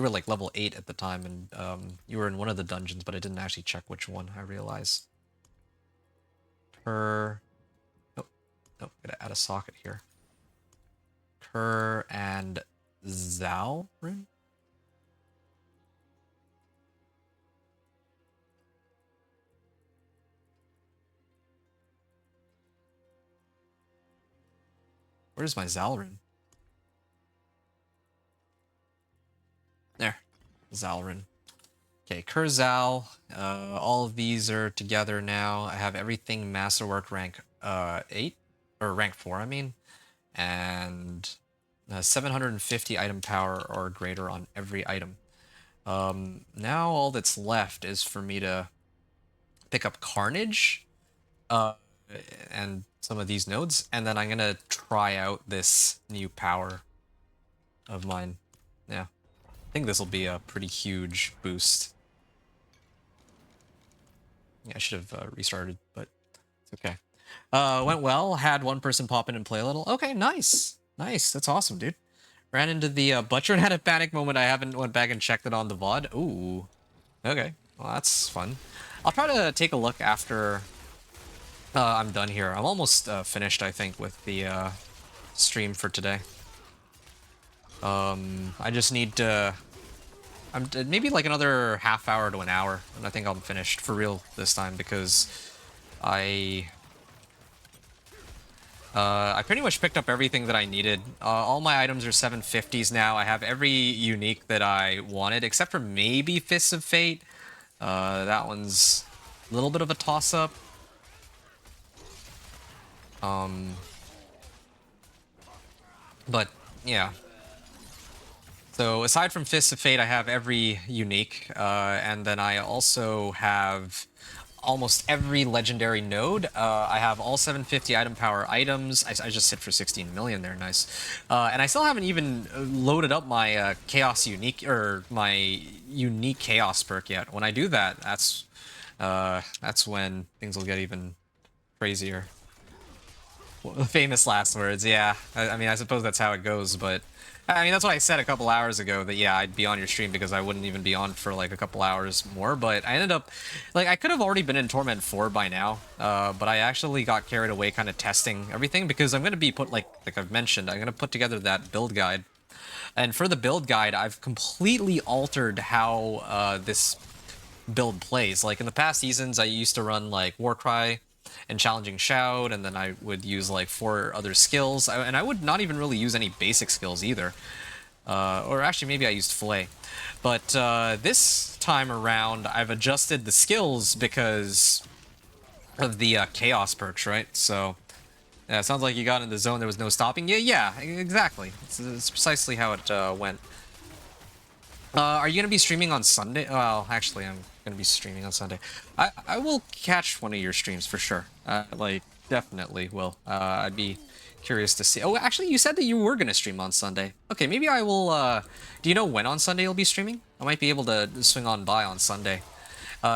like level 8 at the time, and you were in one of the dungeons, but I didn't actually check which one, I realize. Nope, gotta add a socket here. Kerr and Zal rune? Where's my Zal rune? There. Zal rune. Okay, Kurzal. All of these are together now. I have everything masterwork rank 8, or rank 4, I mean, and 750 item power or greater on every item. Now all that's left is for me to pick up Carnage, and some of these nodes, and then I'm gonna try out this new power of mine. Yeah, I think this will be a pretty huge boost. Yeah, I should have restarted, but it's okay. Went well. Had one person pop in and play a little. Okay, nice. Nice. That's awesome, dude. Ran into the butcher and had a panic moment. I haven't went back and checked it on the VOD. Ooh. Okay. Well, that's fun. I'll try to take a look after I'm done here. I'm almost finished, I think, with the stream for today. I just need to... maybe like another half hour to an hour, and I think I'm finished for real this time, because I pretty much picked up everything that I needed. All my items are 750s now. I have every unique that I wanted, except for maybe Fists of Fate. That one's a little bit of a toss-up. But, yeah. So aside from Fists of Fate, I have every unique, and then I also have almost every legendary node. I have all 750 item power items. I just hit for 16 million there, nice. And I still haven't even loaded up my Chaos unique, or my unique Chaos perk yet. When I do that, that's when things will get even crazier. Well, famous last words, yeah. I mean, I suppose that's how it goes, but... I mean, that's what I said a couple hours ago, that yeah, I'd be on your stream because I wouldn't even be on for like a couple hours more, but I ended up, like, I could have already been in Torment 4 by now, but I actually got carried away kind of testing everything, because I'm going to be like I've mentioned, I'm going to put together that build guide, and for the build guide, I've completely altered how this build plays. Like, in the past seasons, I used to run, like, Warcry and Challenging Shout, and then I would use like 4 other skills, and I would not even really use any basic skills either. Or actually, maybe I used Fillet. But this time around, I've adjusted the skills because of the Chaos perks, right? So, yeah, it sounds like you got in the zone, there was no stopping. Yeah, exactly. It's precisely how it went. Are you going to be streaming on Sunday? Well, actually, I'm going to be streaming on Sunday. I will catch one of your streams for sure. Like, definitely will. I'd be Curious to see. Oh, actually, you said that you were gonna stream on Sunday. Okay, maybe I will. Do you know when on Sunday you'll be streaming? I might be able to swing on by on Sunday.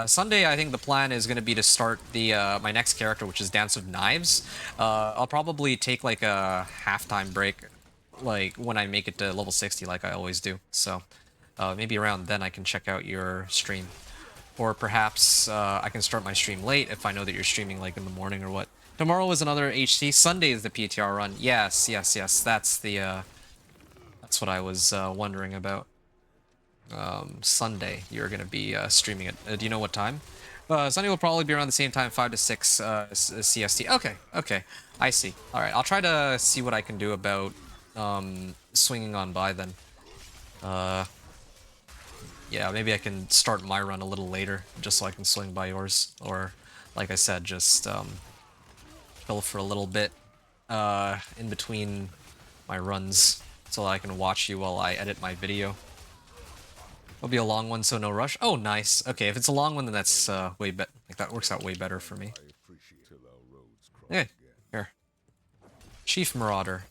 Sunday, I think the plan is going to be to start the my next character, which is Dance of Knives. I'll probably take like a halftime break, like when I make it to level 60, like I always do. So maybe around then I can check out your stream, or perhaps I can start my stream late if I know that you're streaming like in the morning or what. Tomorrow is another HC. Sunday is the PTR run. Yes, yes, yes. That's the that's what I was wondering about. Sunday you're gonna be streaming it. Do you know what time? Sunday will probably be around the same time, 5 to 6 CST. Okay, okay, I see. All right, I'll try to see what I can do about swinging on by then. Yeah, maybe I can start my run a little later, just so I can swing by yours, or like I said, just chill for a little bit in between my runs, so I can watch you while I edit my video. It'll be a long one, so no rush. Oh, nice. Okay, if it's a long one, then that's way better. Like that works out way better for me. I appreciate till our roads cross Okay, again. here. Chief Marauder.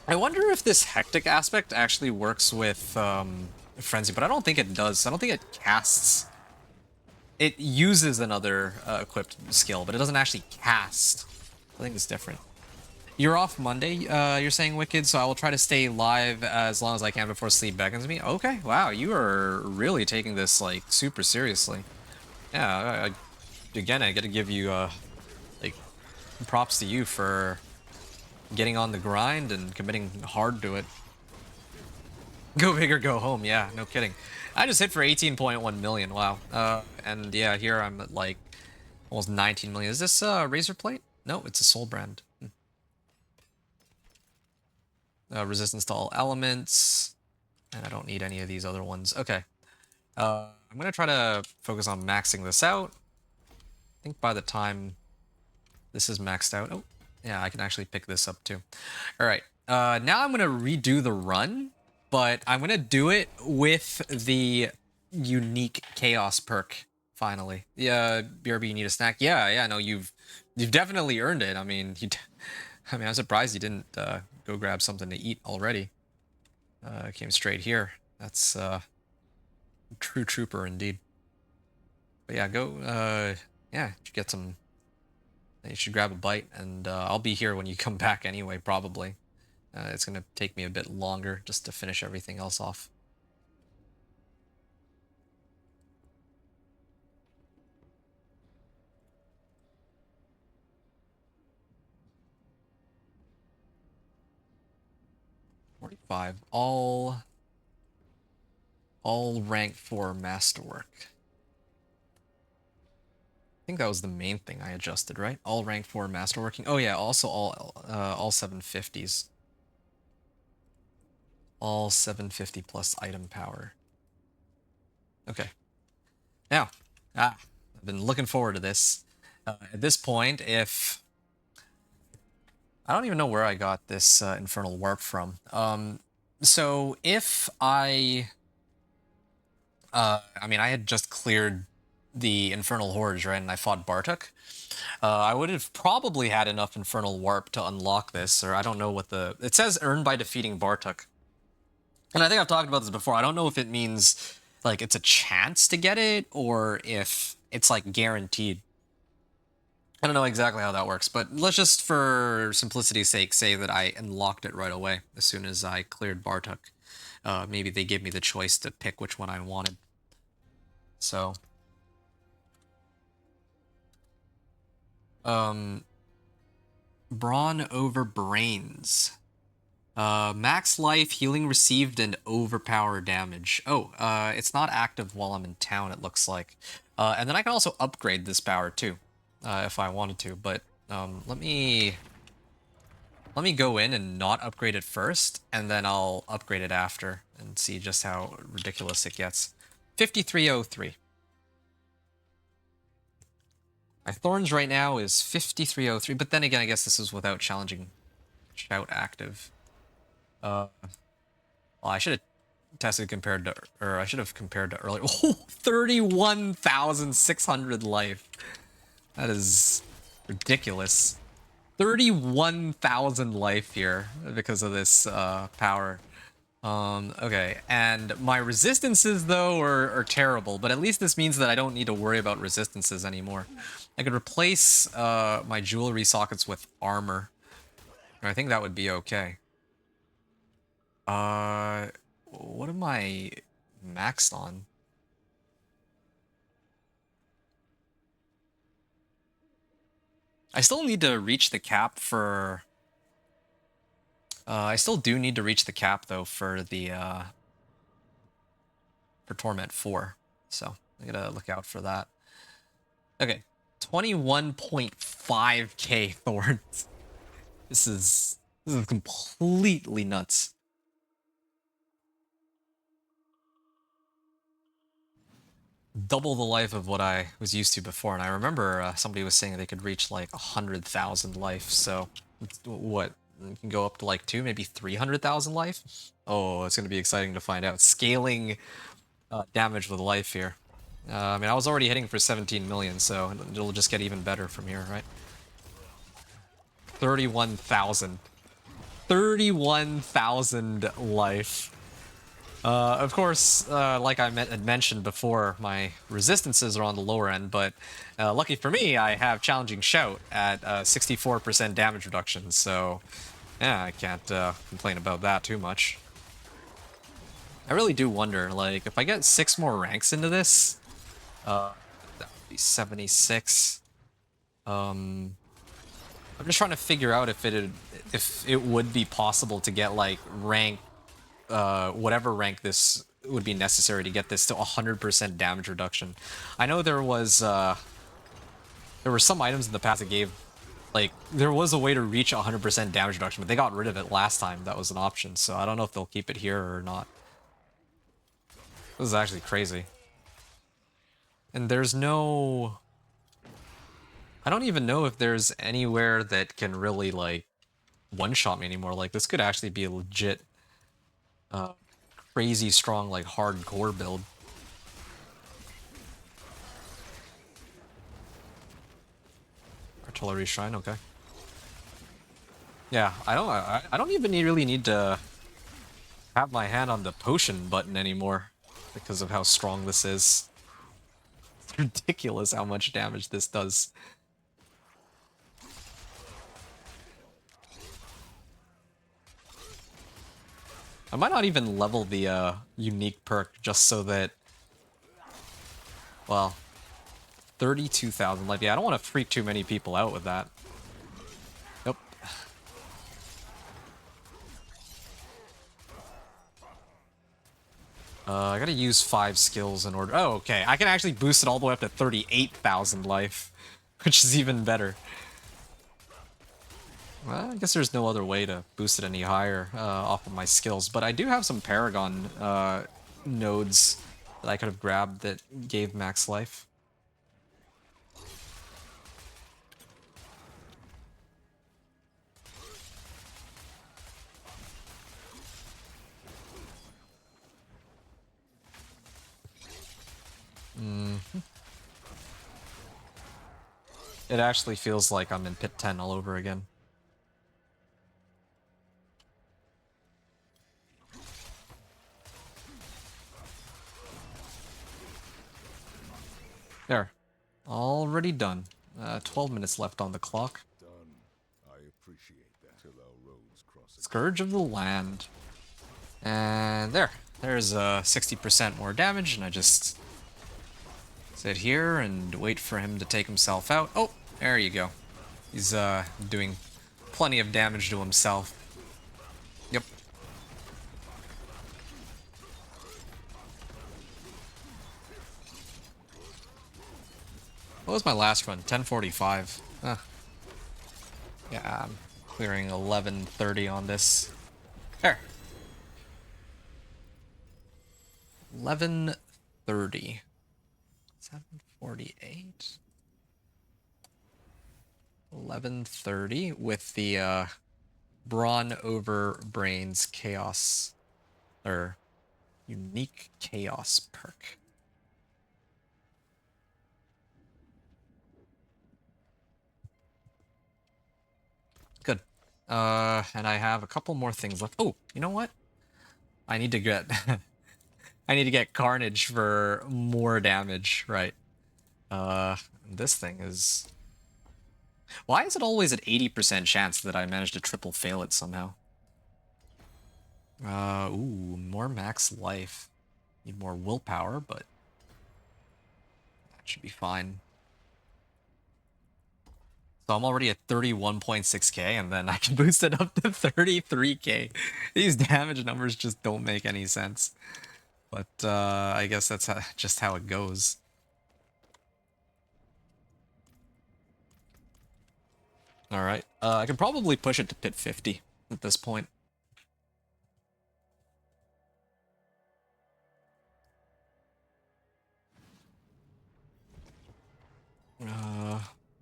I wonder if this hectic aspect actually works with Frenzy, but I don't think it does. I don't think it casts. It uses another equipped skill, but it doesn't actually cast. I think it's different. You're off Monday, you're saying, Wicked, so I will try to stay live as long as I can before sleep beckons me. Okay, wow, you are really taking this, like, super seriously. Yeah, again, I gotta give you, like, props to you for getting on the grind and committing hard to it. Go big or go home, yeah, no kidding. I just hit for 18.1 million, wow. And yeah, here I'm at like almost 19 million. Is this Razor Plate? No, it's a Soul Brand. Resistance to all elements. And I don't need any of these other ones. Okay. I'm gonna try to focus on maxing this out. I think by the time this is maxed out, oh, yeah, I can actually pick this up too. All right, now I'm gonna redo the run, but I'm gonna do it with the unique chaos perk. Finally, yeah, BRB, you need a snack. Yeah, yeah, no, you've definitely earned it. I mean, I mean, I'm surprised you didn't go grab something to eat already. Came straight here. That's true trooper indeed. But yeah, go. Yeah, get some. You should grab a bite, and I'll be here when you come back anyway, probably. It's gonna take me a bit longer just to finish everything else off. $45. All rank 4 masterwork. I think that was the main thing I adjusted, right? All rank 4 masterworking. Oh yeah, also all 750s. All 750 plus item power. Okay. Now, I've been looking forward to this. At this point, if I don't even know where I got this infernal warp from. So if I mean, I had just cleared the infernal hordes, right, and I fought Bartok. I would have probably had enough infernal warp to unlock this, or I don't know what the... It says earned by defeating Bartok. And I think I've talked about this before. I don't know if it means, like, it's a chance to get it, or if it's, like, guaranteed. I don't know exactly how that works, but let's just, for simplicity's sake, say that I unlocked it right away as soon as I cleared Bartok. Maybe they gave me the choice to pick which one I wanted. So... Brawn over brains. Max life, healing received, and overpower damage. Oh, it's not active while I'm in town, it looks like. And then I can also upgrade this power too, if I wanted to. But let me go in and not upgrade it first, and then I'll upgrade it after and see just how ridiculous it gets. 5303. My Thorns right now is 5303, but then again, I guess this is without challenging shout active. Well, I should have tested compared to, or I should have compared to earlier. Oh, 31,600 life. That is ridiculous. 31,000 life here because of this power. Okay, and my resistances, though, are terrible, but at least this means that I don't need to worry about resistances anymore. I could replace my jewelry sockets with armor. I think that would be okay. What am I maxed on? I still need to reach the cap for... I still do need to reach the cap, though, for the, for Torment 4. So, I gotta look out for that. Okay. 21.5k Thorns. This is completely nuts. Double the life of what I was used to before, and I remember somebody was saying they could reach like 100,000 life, so what? You can go up to like maybe 300,000 life? Oh, it's going to be exciting to find out. Scaling damage with life here. I mean, I was already hitting for 17 million, so it'll just get even better from here, right? 31,000. 31,000 life. Of course, like I had mentioned before, my resistances are on the lower end, but lucky for me, I have Challenging Shout at 64% damage reduction, so yeah, I can't complain about that too much. I really do wonder, like, if I get 6 more ranks into this, that would be 76. I'm just trying to figure out if it would be possible to get like rank, whatever rank this would be necessary to get this to 100% damage reduction. I know there were some items in the past that gave, like, there was a way to reach 100% damage reduction, but they got rid of it last time. That was an option, so I don't know if they'll keep it here or not. This is actually crazy. And there's no... I don't even know if there's anywhere that can really, like, one-shot me anymore. Like, this could actually be a legit, crazy strong, like, hardcore build. Artillery Shrine, okay. Yeah, I don't even really need to have my hand on the potion button anymore because of how strong this is. It's ridiculous how much damage this does. I might not even level the unique perk just so that, well, 32,000 life. Yeah, I don't want to freak too many people out with that. Nope. I gotta use 5 skills in order. Oh, okay. I can actually boost it all the way up to 38,000 life, which is even better. Well, I guess there's no other way to boost it any higher off of my skills, but I do have some Paragon nodes that I could have grabbed that gave max life. It actually feels like I'm in Pit 10 all over again. There. Already done. 12 minutes left on the clock. Done. I appreciate that. Till our roads cross again. Scourge of the Land. And there. There's 60% more damage, and I just sit here and wait for him to take himself out. Oh, there you go. He's doing plenty of damage to himself. Yep. What was my last run? 10:45. Yeah, I'm clearing 11:30 on this. There. 11:30. 7:48. 1130 with the Brawn over Brains Chaos, or Unique Chaos perk. Good. And I have a couple more things left. Oh, you know what? I need to get I need to get Carnage for more damage, right? This thing is... Why is it always an 80% chance that I manage to triple fail it somehow? Ooh, more max life. Need more willpower, but that should be fine. So I'm already at 31.6k, and then I can boost it up to 33k. These damage numbers just don't make any sense. But I guess that's just how it goes. Alright, I can probably push it to pit 50 at this point.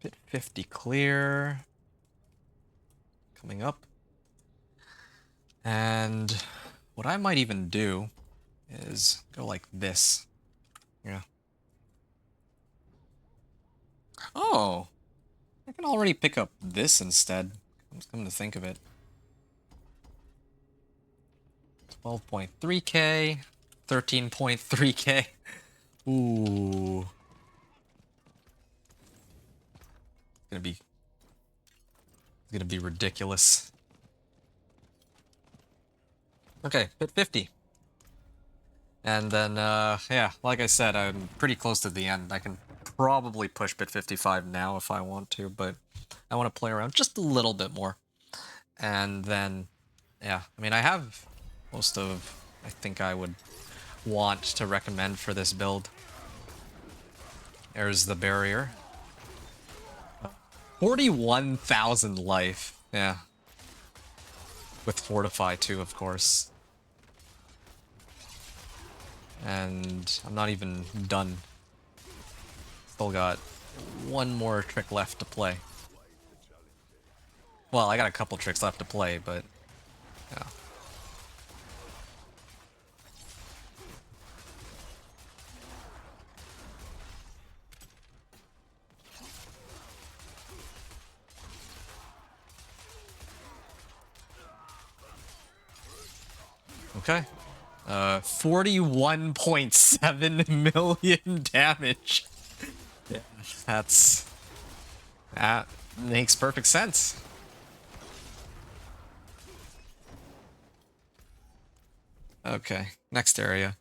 Pit 50 clear. Coming up. And what I might even do is go like this. Yeah. Oh! I can already pick up this instead. I'm just coming to think of it. 12.3k. 13.3k. Ooh. It's gonna be ridiculous. Okay, pit 50. And then, yeah, like I said, I'm pretty close to the end. I can probably push pit 55 now if I want to, but I want to play around just a little bit more. And then, yeah, I mean, I have most of, I think I would want to recommend for this build. There's the barrier. 41,000 life, yeah. With Fortify too, of course. And I'm not even done. Still got one more trick left to play. Well, I got a couple tricks left to play, but yeah. Okay. 41.7 million damage. Yeah, that makes perfect sense. Okay, next area.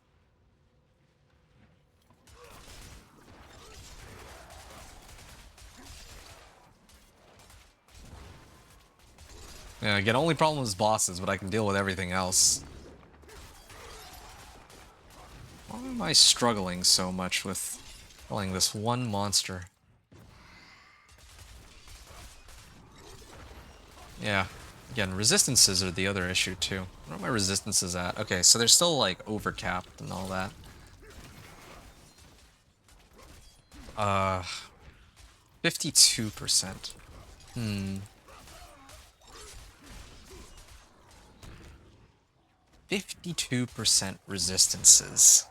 Yeah, again, only problem is bosses, but I can deal with everything else. Why am I struggling so much with killing this one monster? Yeah. Again, resistances are the other issue, too. Where are my resistances at? Okay, so they're still, like, overcapped and all that. 52%. 52% resistances.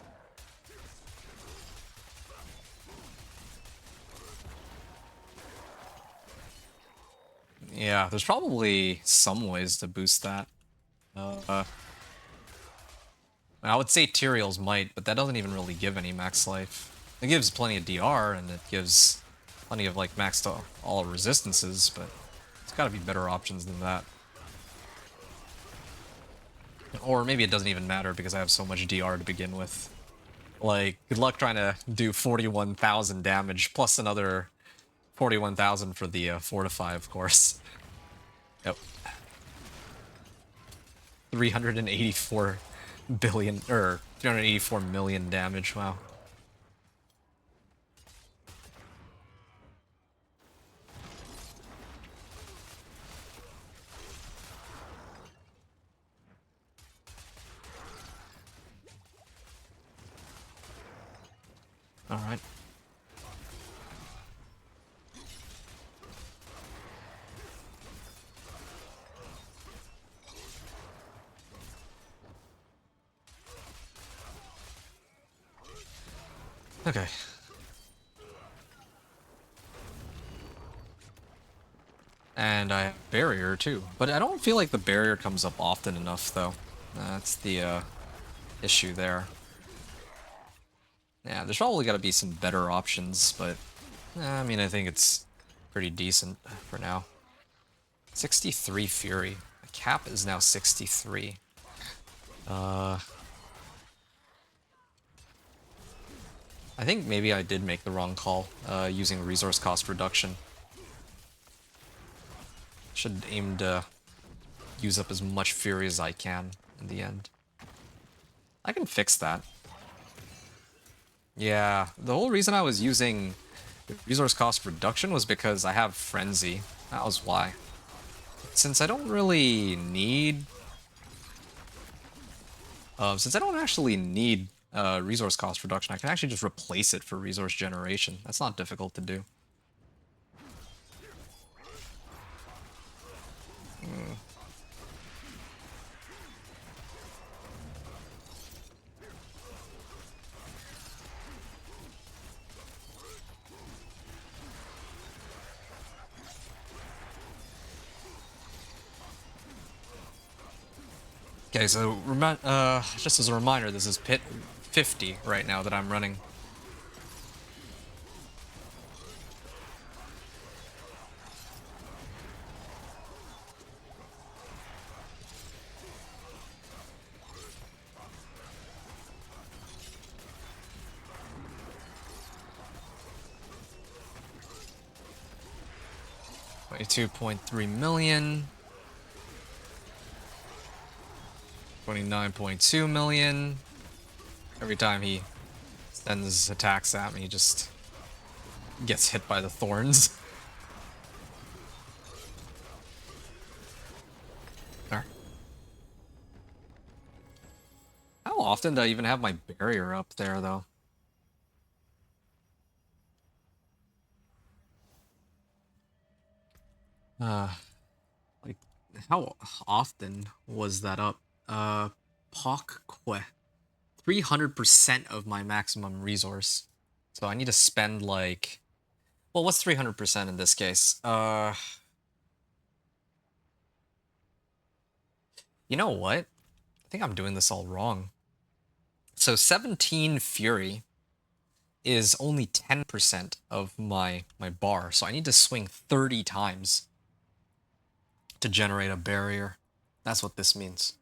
Yeah, there's probably some ways to boost that. I would say Tyrael's might, but that doesn't even really give any max life. It gives plenty of DR, and it gives plenty of, like, maxed all resistances, but it's gotta be better options than that. Or maybe it doesn't even matter because I have so much DR to begin with. Like, good luck trying to do 41,000 damage, plus another 41,000 for the Fortify, of course. Yep. 384 billion, or 384 million damage, wow. Alright. Okay. And I have barrier too, but I don't feel like the barrier comes up often enough though. That's the issue there. Yeah, there's probably got to be some better options, but I mean, I think it's pretty decent for now. 63 Fury. The cap is now 63. I think maybe I did make the wrong call using resource cost reduction. Should aim to use up as much Fury as I can in the end. I can fix that. Yeah, the whole reason I was using resource cost reduction was because I have Frenzy. That was why. Since I don't really need... since I don't actually need resource cost reduction, I can actually just replace it for resource generation. That's not difficult to do. Okay, so just as a reminder, this is pit 50 right now that I'm running. $22.3 million. 29.2 million. Every time he sends attacks at me, he just gets hit by the thorns. There. How often do I even have my barrier up there, though? Like, how often was that up? Pak Que. 300% of my maximum resource. So I need to spend like... Well, what's 300% in this case? You know what? I think I'm doing this all wrong. So 17 Fury is only 10% of my bar. So I need to swing 30 times to generate a barrier. That's what this means.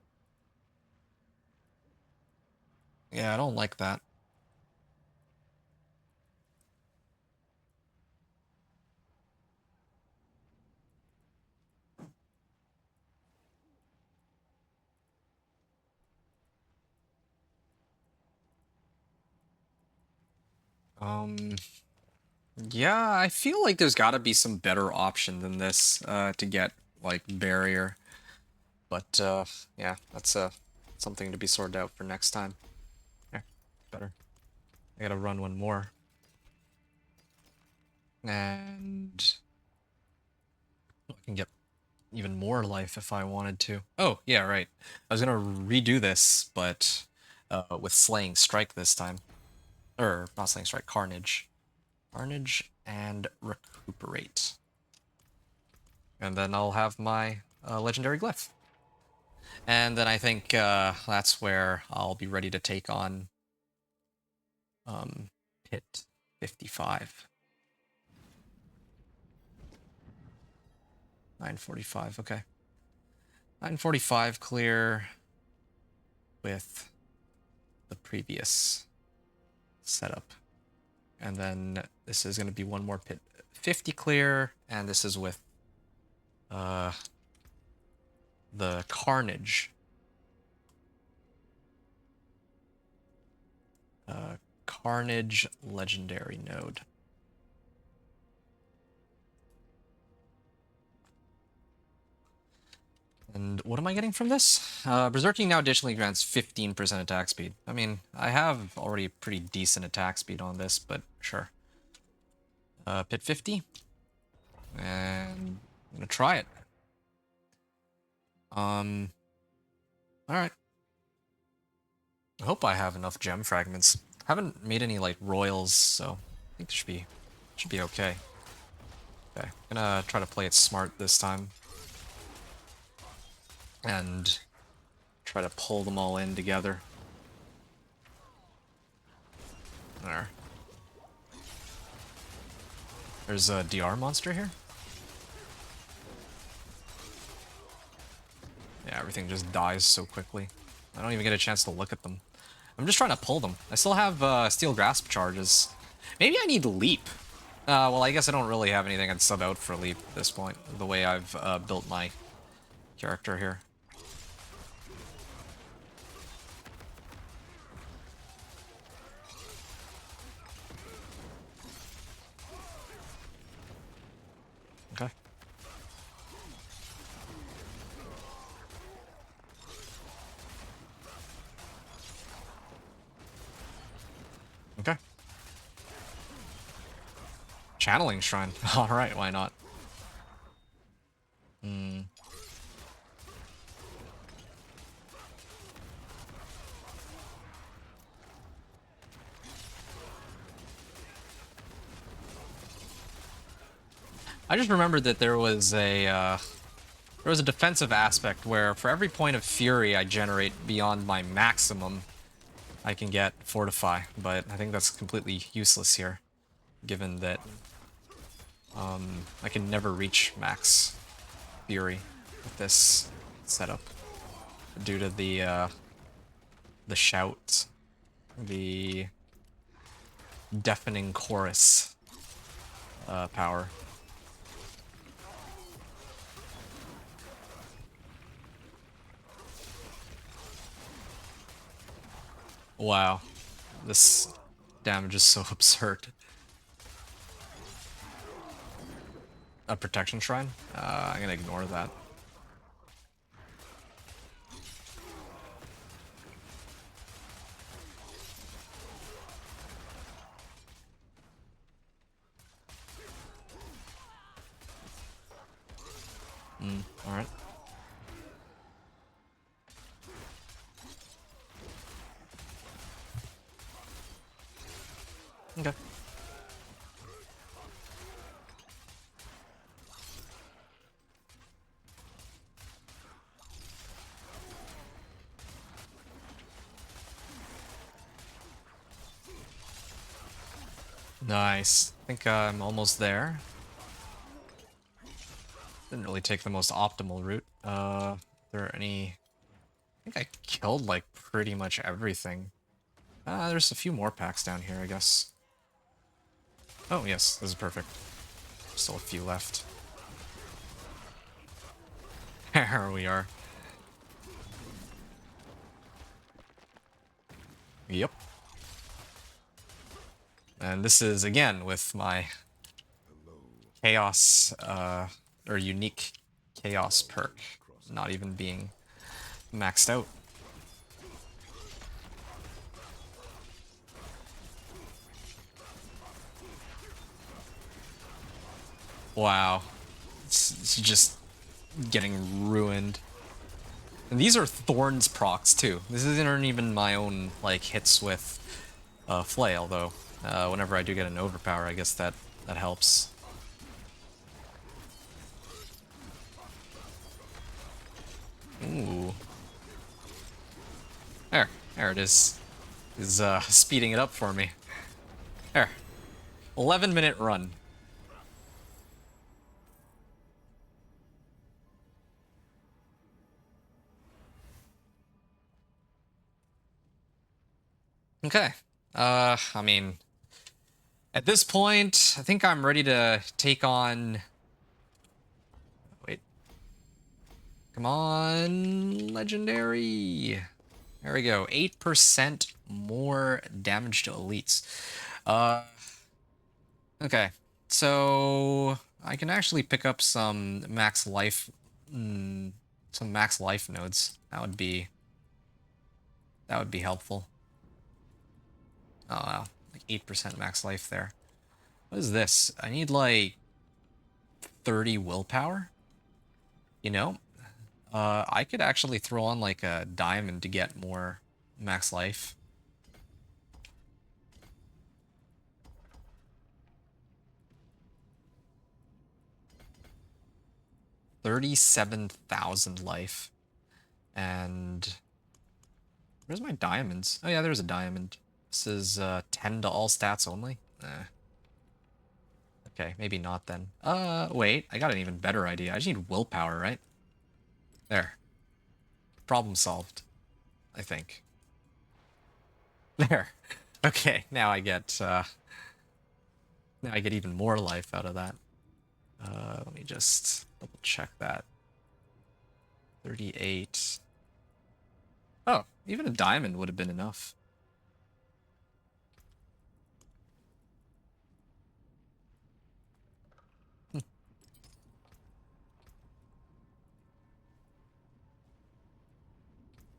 Yeah, I don't like that. Yeah, I feel like there's got to be some better option than this to get like barrier. But yeah, that's something to be sorted out for next time. Yeah, better. I gotta run one more. And I can get even more life if I wanted to. Oh, yeah, right. I was gonna redo this, but with Slaying Strike this time. Or, not Slaying Strike, Carnage. Carnage and Recuperate. And then I'll have my Legendary Glyph. And then I think that's where I'll be ready to take on Pit 55. 945, okay. 945 clear with the previous setup. And then this is going to be one more Pit 50 clear, and this is with the Carnage. Carnage Legendary node. And what am I getting from this? Berserking now additionally grants 15% attack speed. I mean, I have already pretty decent attack speed on this, but sure. Pit 50. And I'm gonna try it. Alright. I hope I have enough gem fragments. Haven't made any like royals, so I think it should be okay. Okay, gonna try to play it smart this time. And try to pull them all in together. There. There's a DR monster here. Yeah, everything just dies so quickly. I don't even get a chance to look at them. I'm just trying to pull them. I still have Steel Grasp charges. Maybe I need Leap. Well, I guess I don't really have anything I'd sub out for Leap at this point, the way I've built my character here. Okay. Okay. Channeling Shrine. Alright, why not? Hmm. I just remembered that there was a defensive aspect where for every point of fury I generate beyond my maximum, I can get Fortify, but I think that's completely useless here, given that I can never reach max fury with this setup due to the shout, the deafening chorus power. Wow, this damage is so absurd. A protection shrine? I'm gonna ignore that. Alright. Okay. Nice. I think I'm almost there. Didn't really take the most optimal route. There any... I think I killed, like, pretty much everything. There's a few more packs down here, I guess. Oh, yes, this is perfect. Still a few left. Here we are. Yep. And this is, again, with my chaos, or unique chaos perk not even being maxed out. Wow. It's just getting ruined. And these are Thorns procs, too. This isn't even my own, like, hits with Flail, though. Whenever I do get an overpower, I guess that helps. Ooh. There it is. Is speeding it up for me. There. 11-minute run. Okay. I mean, at this point, I think I'm ready to take on... Wait. Come on, legendary. There we go. 8% more damage to elites. Okay. So I can actually pick up some max life, nodes. That would be helpful. Oh wow, like 8% max life there. What is this? I need like 30 willpower. You know, I could actually throw on like a diamond to get more max life. 37,000 life. And where's my diamonds? Oh yeah, there's a diamond. This is 10 to all stats only. Okay, maybe not then. Wait, I got an even better idea. I just need willpower, right? There. Problem solved, I think. There. Okay, now I get even more life out of that. Let me just double check that. 38. Oh, even a diamond would have been enough. Hmm.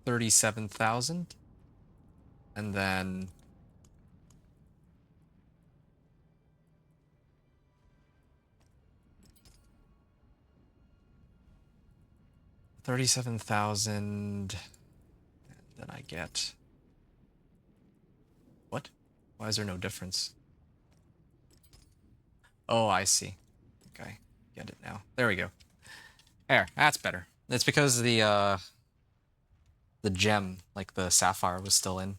37,000. And then 37,000. Then I get... What? Why is there no difference? Oh, I see. Okay, get it now. There we go. There, that's better. It's because the gem, like the sapphire, was still in.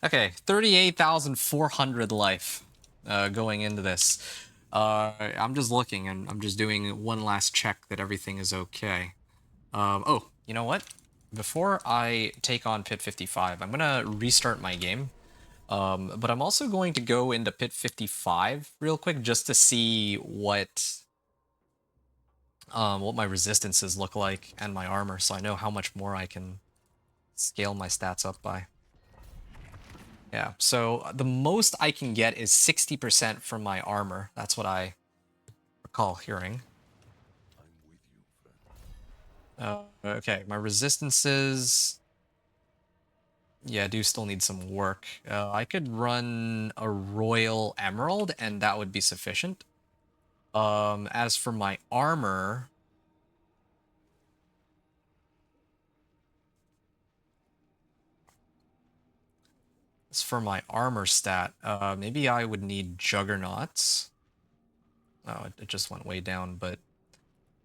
Okay, 38,400 life going into this. I'm just looking, and I'm just doing one last check that everything is okay. Oh, you know what? Before I take on Pit 55, I'm gonna restart my game. But I'm also going to go into Pit 55 real quick just to see what my resistances look like and my armor, so I know how much more I can scale my stats up by. Yeah, so the most I can get is 60% from my armor. That's what I recall hearing. I'm with you, friend. Okay, my resistances... Yeah, I do still need some work. I could run a Royal Emerald, and that would be sufficient. As for my armor... As for my armor stat, maybe I would need Juggernauts. Oh, it just went way down, but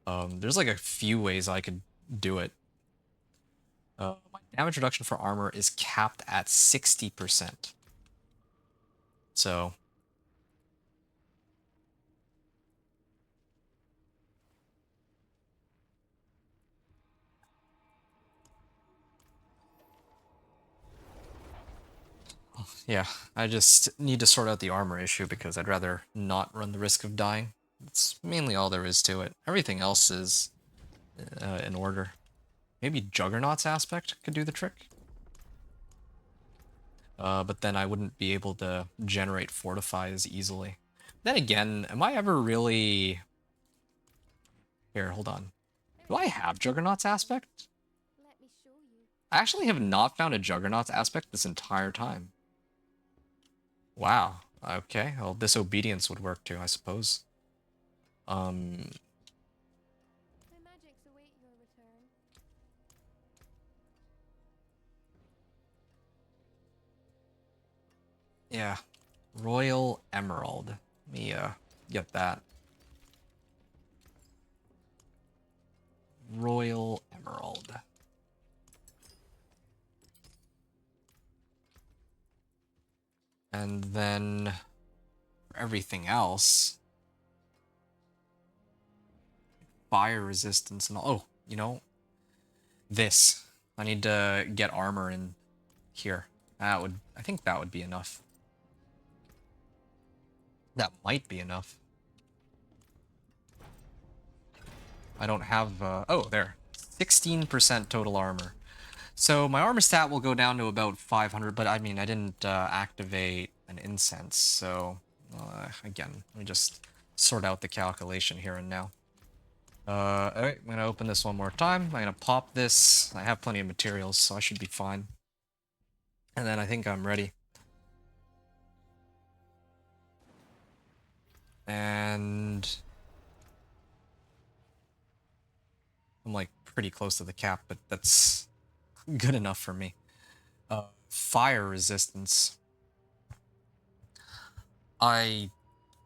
there's like a few ways I could do it. My damage reduction for armor is capped at 60%. So... Yeah, I just need to sort out the armor issue because I'd rather not run the risk of dying. It's mainly all there is to it. Everything else is in order. Maybe Juggernaut's aspect could do the trick. But then I wouldn't be able to generate Fortify as easily. Then again, am I ever really... Here, hold on. Do I have Juggernaut's aspect? Let me show you. I actually have not found a Juggernaut's aspect this entire time. Wow. Okay, well, Disobedience would work too, I suppose. My magics await your return. Yeah. Royal Emerald. Let me get that. Royal Emerald. And then for everything else, fire resistance and all. Oh, you know, this. I need to get armor in here. I think that would be enough. That might be enough. I don't have, oh, there. 16% total armor. So my armor stat will go down to about 500, but I mean, I didn't activate an incense, so again, let me just sort out the calculation here and now. Alright, I'm gonna open this one more time. I'm gonna pop this. I have plenty of materials, so I should be fine. And then I think I'm ready. And I'm like pretty close to the cap, but that's good enough for me. Fire resistance. I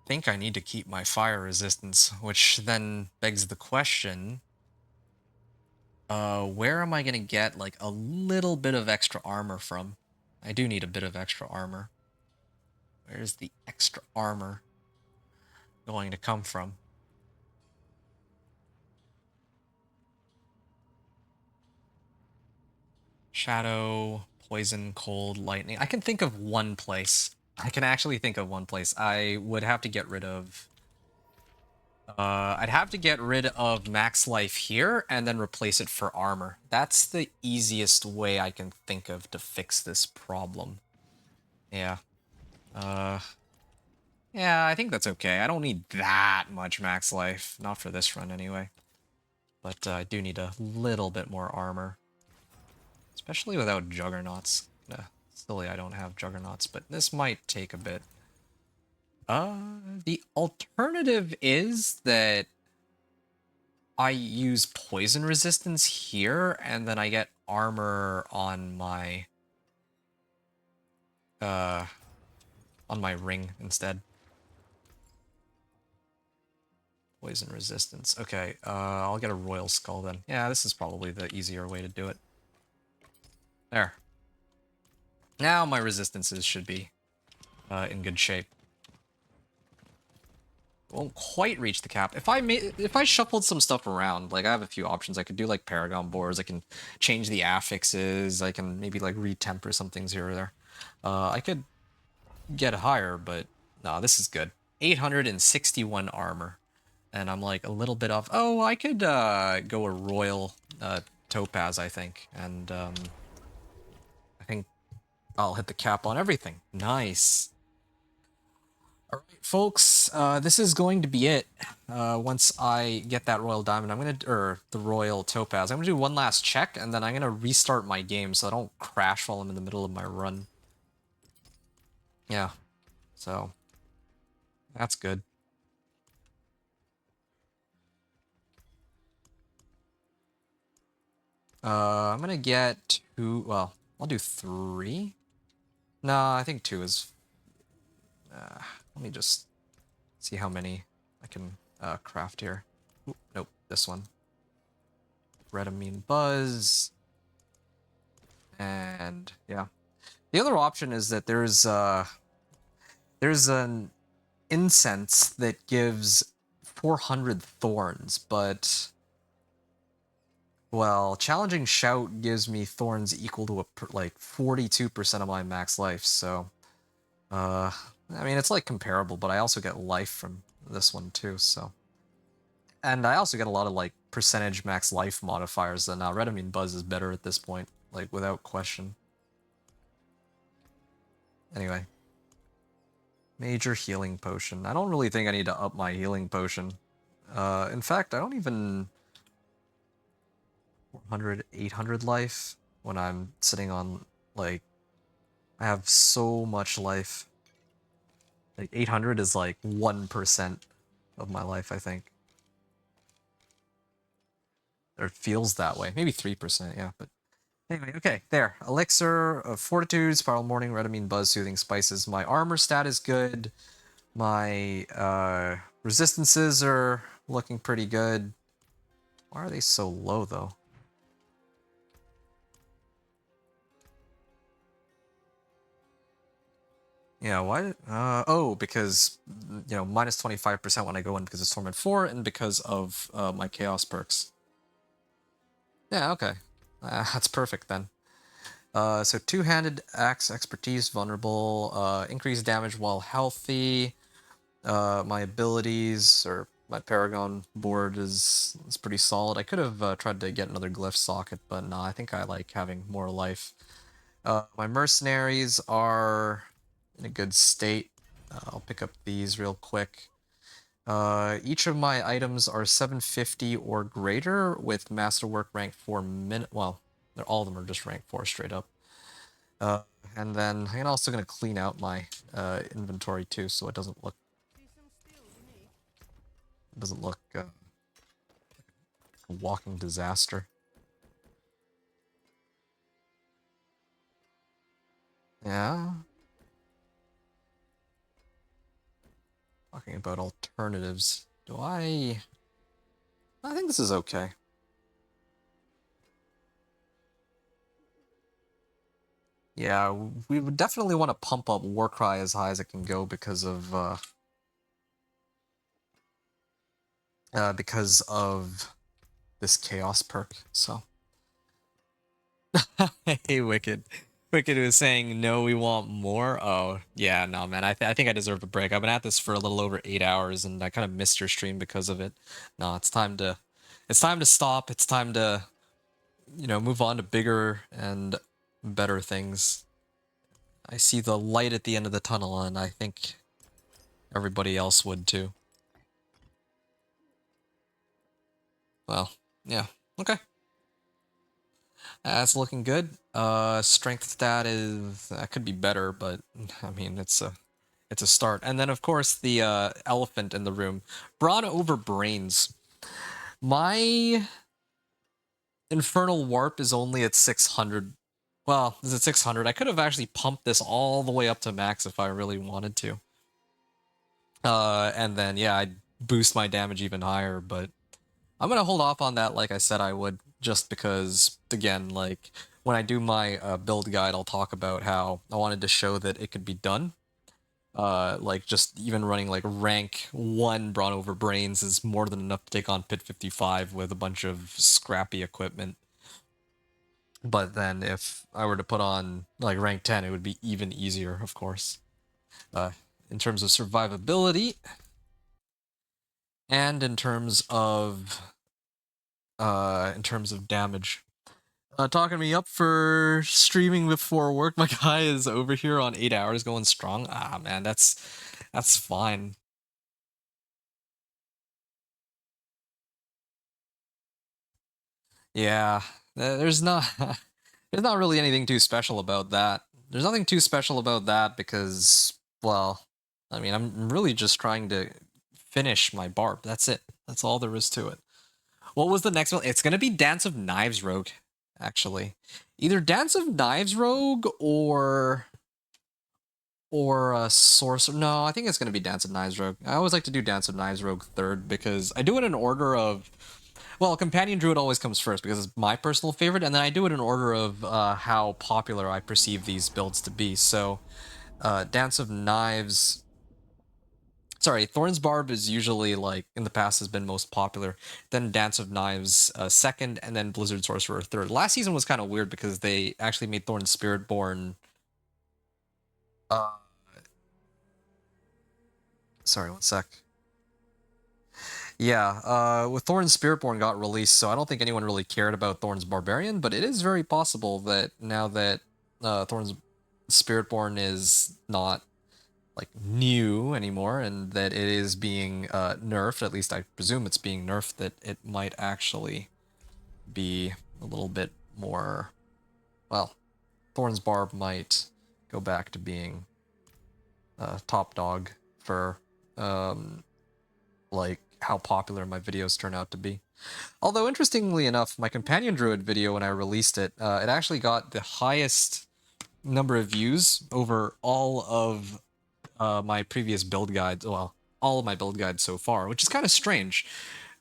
think I need to keep my fire resistance, which then begs the question, Where am I gonna get like a little bit of extra armor from? I do need a bit of extra armor. Where's the extra armor going to come from? Shadow, poison, cold, lightning. I can think of one place. I can actually think of one place. I would have to get rid of... I'd have to get rid of max life here and then replace it for armor. That's the easiest way I can think of to fix this problem. Yeah. Yeah, I think that's okay. I don't need that much max life. Not for this run, anyway. But I do need a little bit more armor. Especially without juggernauts. Silly I don't have juggernauts, but this might take a bit. The alternative is that I use poison resistance here, and then I get armor on my ring instead. Poison resistance. Okay, I'll get a royal skull then. Yeah, this is probably the easier way to do it. There. Now my resistances should be in good shape. Won't quite reach the cap. If I shuffled some stuff around, like I have a few options. I could do like Paragon boards. I can change the affixes. I can maybe like retemper some things here or there. I could get higher, but no, this is good. 861 armor, and I'm like a little bit off. Oh, I could go a royal topaz, I think, and I think I'll hit the cap on everything. Nice. All right, folks, this is going to be it. Once I get that royal diamond, or the royal topaz, I'm gonna do one last check, and then I'm gonna restart my game so I don't crash while I'm in the middle of my run. Yeah, so that's good. I'm gonna get 2. Well, I'll do 3. No, I think 2 is. Let me just see how many I can craft here. Ooh, nope, this one. Redamine Buzz. And yeah. The other option is that there's an incense that gives 400 thorns, but well, Challenging Shout gives me thorns equal to like 42% of my max life, so I mean, it's like comparable, but I also get life from this one too, so. And I also get a lot of like percentage max life modifiers, and Redamine Buzz is better at this point, like without question. Anyway. Major healing potion. I don't really think I need to up my healing potion. In fact, I don't even 400, 800 life when I'm sitting on, like, I have so much life. Like, 800 is like 1% of my life, I think. Or it feels that way. Maybe 3%, yeah, but anyway, okay, there. Elixir of Fortitude, Spiral Morning, Redamine Buzz, Soothing Spices. My armor stat is good. My resistances are looking pretty good. Why are they so low, though? Yeah, why? Oh, because, you know, minus 25% when I go in because it's Torment 4 and because of my Chaos perks. Yeah, okay. That's perfect then. So two-handed axe expertise, vulnerable, increased damage while healthy. My abilities, or my Paragon board is pretty solid. I could have tried to get another glyph socket, but no, I think I like having more life. My mercenaries are in a good state. I'll pick up these real quick. Each of my items are 750 or greater with Masterwork rank 4 well, all of them are just rank 4 straight up. And then I'm also going to clean out my inventory too, so it doesn't look a walking disaster. Yeah. Talking about alternatives. I think this is okay. yeah, we would definitely want to pump up Warcry as high as it can go because of this chaos perk. So, hey, Wicked. Wicked was saying no, we want more. Oh, yeah, no, man. I think I deserve a break. I've been at this for a little over 8 hours, and I kind of missed your stream because of it. No, it's time to stop. It's time to, move on to bigger and better things. I see the light at the end of the tunnel, and I think everybody else would too. Well, yeah. Okay. That's looking good. Strength stat is that could be better, but I mean it's a start. And then of course the elephant in the room, brawn over brains. My infernal warp is only at 600. Well, is it 600? I could have actually pumped this all the way up to max if I really wanted to. And then yeah, I'd boost my damage even higher, but I'm gonna hold off on that like I said I would, just because, again, like, when I do my build guide, I'll talk about how I wanted to show that it could be done. Like, just even running, like, rank 1 Brawn over Brains is more than enough to take on Pit 55 with a bunch of scrappy equipment. But then if I were to put on, like, rank 10, it would be even easier, of course. In terms of survivability, and in terms of damage. Talking me up for streaming before work. My guy is over here on 8 hours going strong. Ah, man, that's fine. Yeah, there's not there's not really anything too special about that. There's nothing too special about that because, well, I mean, I'm really just trying to finish my Barb. That's it. That's all there is to it. What was the next one? It's gonna be Dance of Knives Rogue, actually. Either Dance of Knives Rogue or Sorcerer. No, I think it's gonna be Dance of Knives Rogue. I always like to do Dance of Knives Rogue third because I do it in order of, well, Companion Druid always comes first because it's my personal favorite, and then I do it in order of how popular I perceive these builds to be. So, Dance of Knives. Sorry, Thorns Barb is usually, like, in the past has been most popular. Then Dance of Knives second, and then Blizzard Sorcerer third. Last season was kind of weird because they actually made Thorns Spiritborn. Sorry, one sec. Yeah, with Thorns Spiritborn got released, so I don't think anyone really cared about Thorns Barbarian, but it is very possible that now that Thorns Spiritborn is not, like, new anymore, and that it is being nerfed, at least I presume it's being nerfed, that it might actually be a little bit more, well, Thorns Barb might go back to being top dog for, like, how popular my videos turn out to be. Although, interestingly enough, my Companion Druid video, when I released it, it actually got the highest number of views over all of my previous build guides, well, all of my build guides so far, which is kind of strange.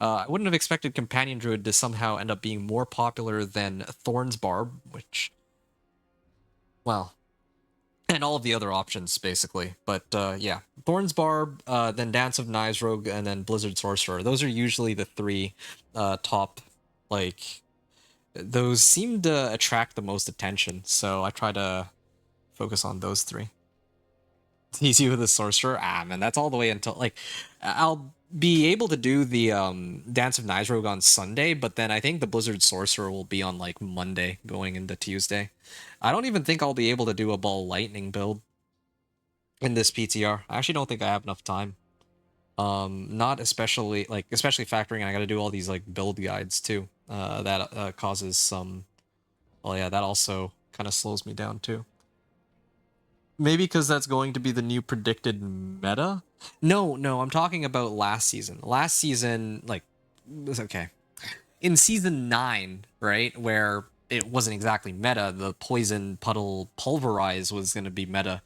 I wouldn't have expected Companion Druid to somehow end up being more popular than Thorns Barb, which, well, and all of the other options, basically. But yeah, Thorns Barb, then Dance of Knives Rogue, and then Blizzard Sorcerer. Those are usually the three top, like, those seem to attract the most attention, so I try to focus on those three. It's easy with the Sorcerer. Ah, man, that's all the way until, like, I'll be able to do the Dance of Knives Rogue on Sunday, but then I think the Blizzard Sorcerer will be on, like, Monday going into Tuesday. I don't even think I'll be able to do a Ball Lightning build in this PTR. I actually don't think I have enough time. Not especially, like, especially factoring in I gotta do all these, like, build guides too. That causes some, well, yeah, that also kind of slows me down too. Maybe because that's going to be the new predicted meta? No, I'm talking about last season. Last season, like, okay. In season 9, right, where it wasn't exactly meta, the Poison Puddle Pulverize was going to be meta.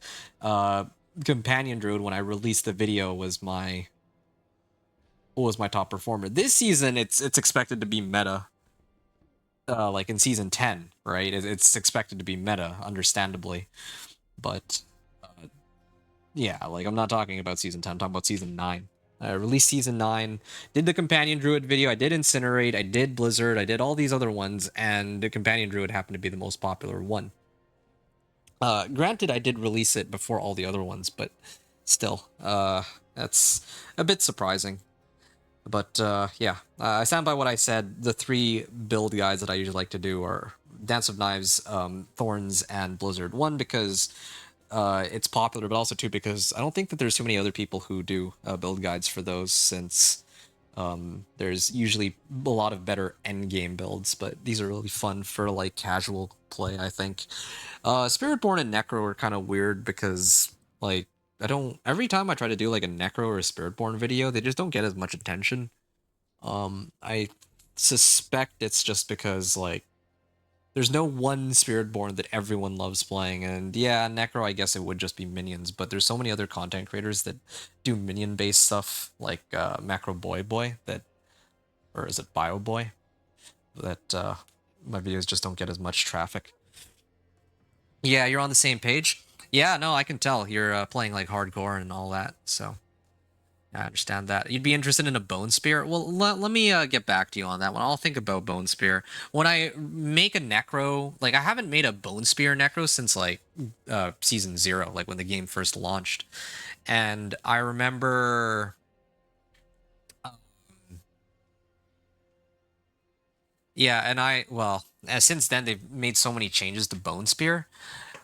Companion Druid, when I released the video, was my top performer. This season, it's expected to be meta. like in season 10, right? It's expected to be meta, understandably, but yeah, like I'm not talking about season 10, I'm talking about season 9. I released season 9, did the Companion Druid video, I did Incinerate, I did Blizzard, I did all these other ones, and the Companion Druid happened to be the most popular one. Granted, I did release it before all the other ones, but still, that's a bit surprising. But yeah, I stand by what I said. The 3 build guides that I usually like to do are Dance of Knives, Thorns, and Blizzard. 1, because it's popular, but also 2, because I don't think that there's too many other people who do build guides for those, since there's usually a lot of better endgame builds, but these are really fun for like casual play, I think. Spiritborn and Necro are kind of weird because like I don't every time I try to do like a Necro or a Spiritborn video, they just don't get as much attention. I suspect it's just because like there's no one Spiritborn that everyone loves playing, and yeah, Necro, I guess it would just be minions, but there's so many other content creators that do minion-based stuff, like Macro Boy, that, or is it Bio Boy, that my videos just don't get as much traffic. Yeah, you're on the same page. Yeah, no, I can tell you're playing like hardcore and all that, so I understand that. You'd be interested in a Bone Spear? Well, let me get back to you on that one. I'll think about Bone Spear. When I make a Necro, like, I haven't made a Bone Spear Necro since, like, Season 0, like, when the game first launched. And I remember... yeah, and well, since then, they've made so many changes to Bone Spear,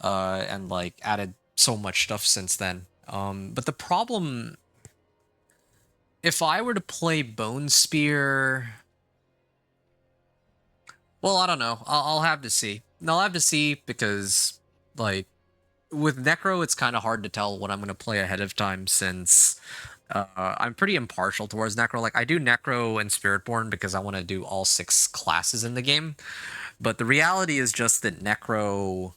and, like, added so much stuff since then. But the problem... if I were to play Bone Spear... well, I don't know. I'll have to see. I'll have to see because, like, with Necro, it's kind of hard to tell what I'm going to play ahead of time since I'm pretty impartial towards Necro. Like, I do Necro and Spiritborn because I want to do all 6 classes in the game. But the reality is just that Necro...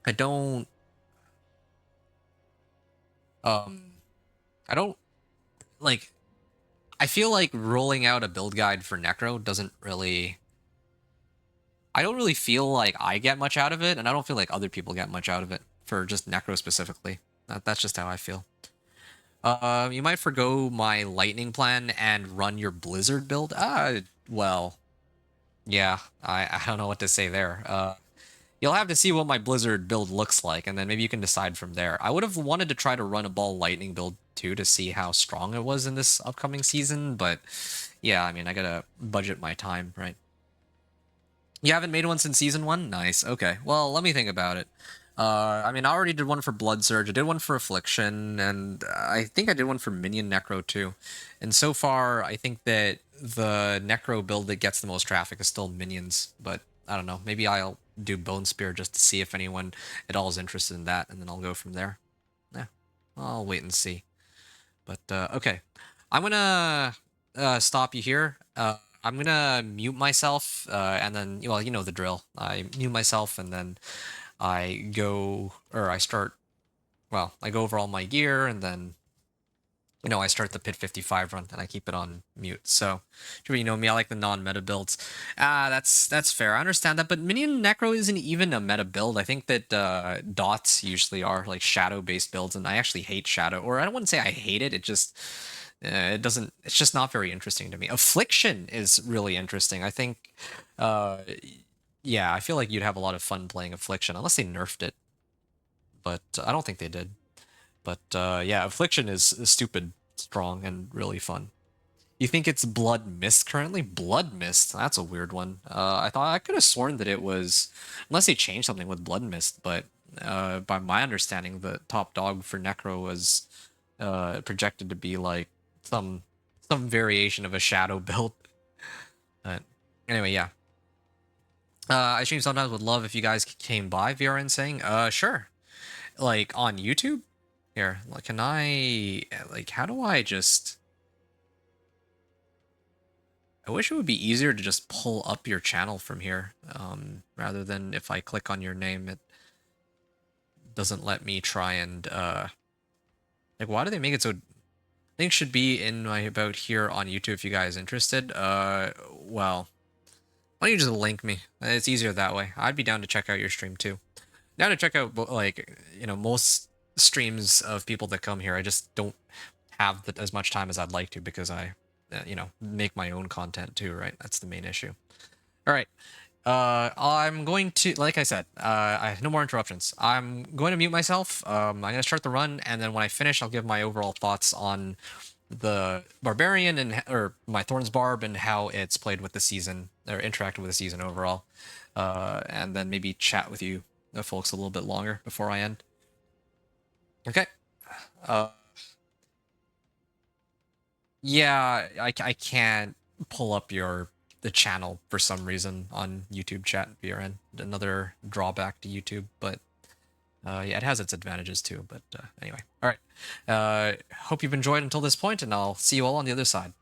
I don't... I don't... like... I feel like rolling out a build guide for Necro doesn't really... I don't really feel like I get much out of it, and I don't feel like other people get much out of it for just Necro specifically. That's just how I feel. You might forgo my Lightning plan and run your Blizzard build? Well, yeah, I don't know what to say there. You'll have to see what my Blizzard build looks like, and then maybe you can decide from there. I would have wanted to try to run a Ball Lightning build, too, to see how strong it was in this upcoming season, but yeah, I mean, I gotta budget my time, right? You haven't made one since Season 1? Nice, okay. Well, let me think about it. I mean, I already did one for Blood Surge, I did one for Affliction, and I think I did one for Minion Necro, too. And so far, I think that the Necro build that gets the most traffic is still Minions, but I don't know. Maybe I'll do Bone Spear just to see if anyone at all is interested in that, and then I'll go from there. Yeah, I'll wait and see. But, okay. I'm gonna stop you here. I'm gonna mute myself, and then, well, you know the drill. I mute myself, and then I go, or I start, well, I go over all my gear, and then, you know, I start the Pit 55 run, and I keep it on mute. So, you know me, I like the non-meta builds. That's fair. I understand that, but Minion Necro isn't even a meta build. I think that dots usually are like shadow-based builds, and I actually hate shadow. Or I wouldn't say I hate it. It just it doesn't. It's just not very interesting to me. Affliction is really interesting. I think, yeah, I feel like you'd have a lot of fun playing Affliction, unless they nerfed it. But I don't think they did. But yeah, Affliction is stupid strong and really fun. You think it's Blood Mist currently? Blood Mist? That's a weird one. I thought I could have sworn that it was, unless they changed something with Blood Mist, but by my understanding, the top dog for Necro was projected to be like some variation of a shadow build. But anyway, yeah. I stream sometimes, would love if you guys came by, VRN saying, sure. Like on YouTube? Here, like, can I, like, how do I just... I wish it would be easier to just pull up your channel from here, rather than if I click on your name, it doesn't let me try and, like, why do they make it so... I think it should be in my About Here on YouTube if you guys are interested. Well, Why don't you just link me? It's easier that way. I'd be down to check out your stream too. Down to check out like most streams of people that come here. I just don't have as much time as I'd like to because I make my own content too. Right, that's the main issue. All right. I'm going to, like I said, no more interruptions. I'm going to mute myself. I'm going to start the run, and then when I finish, I'll give my overall thoughts on the Barbarian or my Thorns Barb and how it's played with the season or interacted with the season overall, and then maybe chat with you folks a little bit longer before I end. Okay. Yeah, I can't pull up the channel for some reason on YouTube chat VRN. Another drawback to YouTube, but yeah, it has its advantages too. But anyway, all right. Hope you've enjoyed until this point, and I'll see you all on the other side.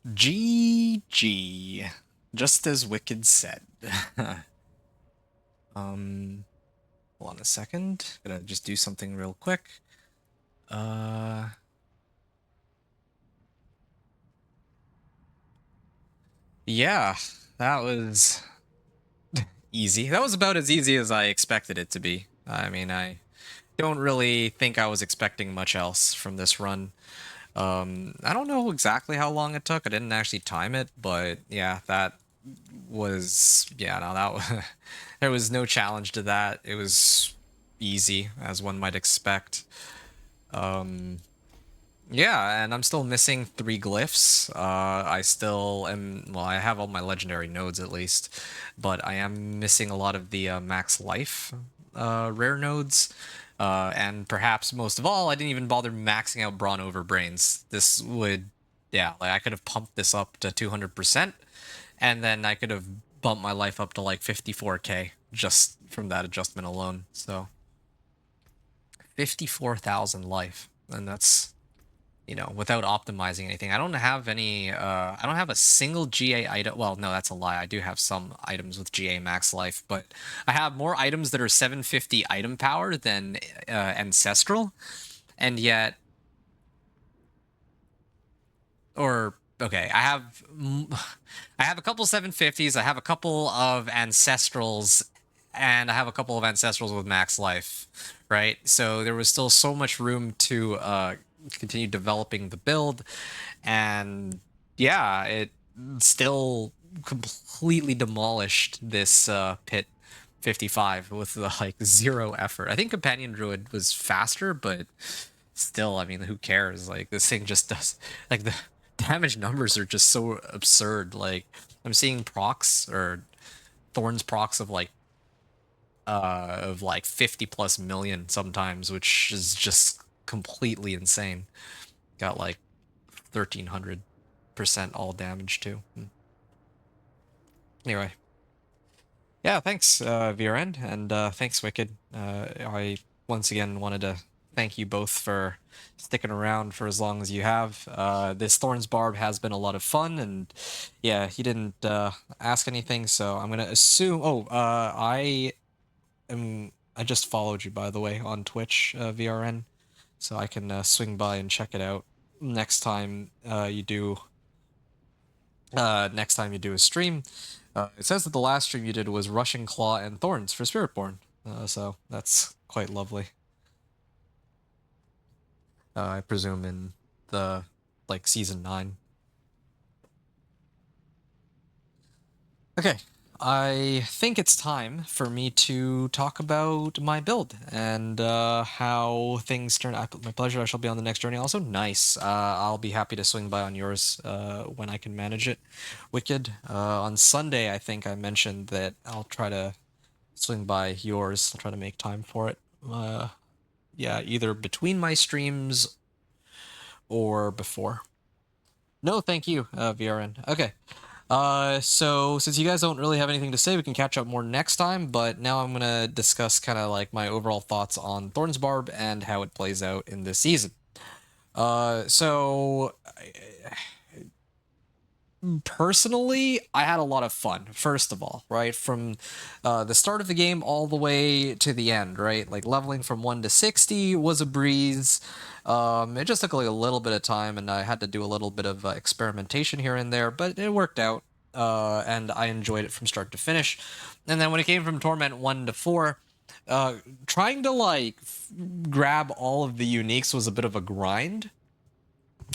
GG. Just as Wicked said. Hold on a second. Gotta just do something real quick. Yeah, that was easy. That was about as easy as I expected it to be. I mean, I don't really think I was expecting much else from this run. I don't know exactly how long it took. I didn't actually time it, but yeah, that was no, that was, there was no challenge to that. It was easy, as one might expect. Yeah, and I'm still missing 3 glyphs. I still am, well, I have all my legendary nodes at least, but I am missing a lot of the max life rare nodes. And perhaps most of all, I didn't even bother maxing out Brawn over Brains. This would, yeah, like I could have pumped this up to 200%, and then I could have bumped my life up to like 54k just from that adjustment alone. So 54,000 life, and that's, you know, without optimizing anything. I don't have any, I don't have a single GA item. Well, no, that's a lie. I do have some items with GA max life, but I have more items that are 750 item power than Ancestral. And yet, or, okay, I have a couple 750s, I have a couple of Ancestrals, and I have a couple of Ancestrals with max life, right? So there was still so much room to continue developing the build, and yeah, it still completely demolished this pit 55 with like 0 effort. I think Companion Druid was faster, but still, I mean, who cares? Like, this thing just does, like, the damage numbers are just so absurd. Like, I'm seeing procs or Thorns procs of like 50 plus million sometimes, which is just completely insane. Got like 1300% all damage too. Anyway, yeah, thanks VRN, and thanks Wicked. I once again wanted to thank you both for sticking around for as long as you have. This Thorns Barb has been a lot of fun, and yeah, he didn't ask anything, so I'm gonna assume. Oh, I just followed you, by the way, on Twitch, VRN, so I can swing by and check it out next time you do. Next time you do a stream. It says that the last stream you did was Rushing Claw and Thorns for Spiritborn, so that's quite lovely. I presume in the like season 9. Okay, I think it's time for me to talk about my build and how things turn out. My pleasure. I shall be on the next journey. Also, nice. I'll be happy to swing by on yours when I can manage it. Wicked. On Sunday, I think I mentioned that I'll try to swing by yours. I'll try to make time for it. Yeah, either between my streams or before. No, thank you, VRN. Okay. So since you guys don't really have anything to say, we can catch up more next time, but now I'm gonna discuss kind of like my overall thoughts on Thorns Barb and how it plays out in this season. Personally, I had a lot of fun, first of all, right? From the start of the game all the way to the end, right? Like leveling from 1 to 60 was a breeze. It just took like a little bit of time, and I had to do a little bit of experimentation here and there, but it worked out, and I enjoyed it from start to finish. And then when it came from Torment 1 to 4, trying to like grab all of the uniques was a bit of a grind.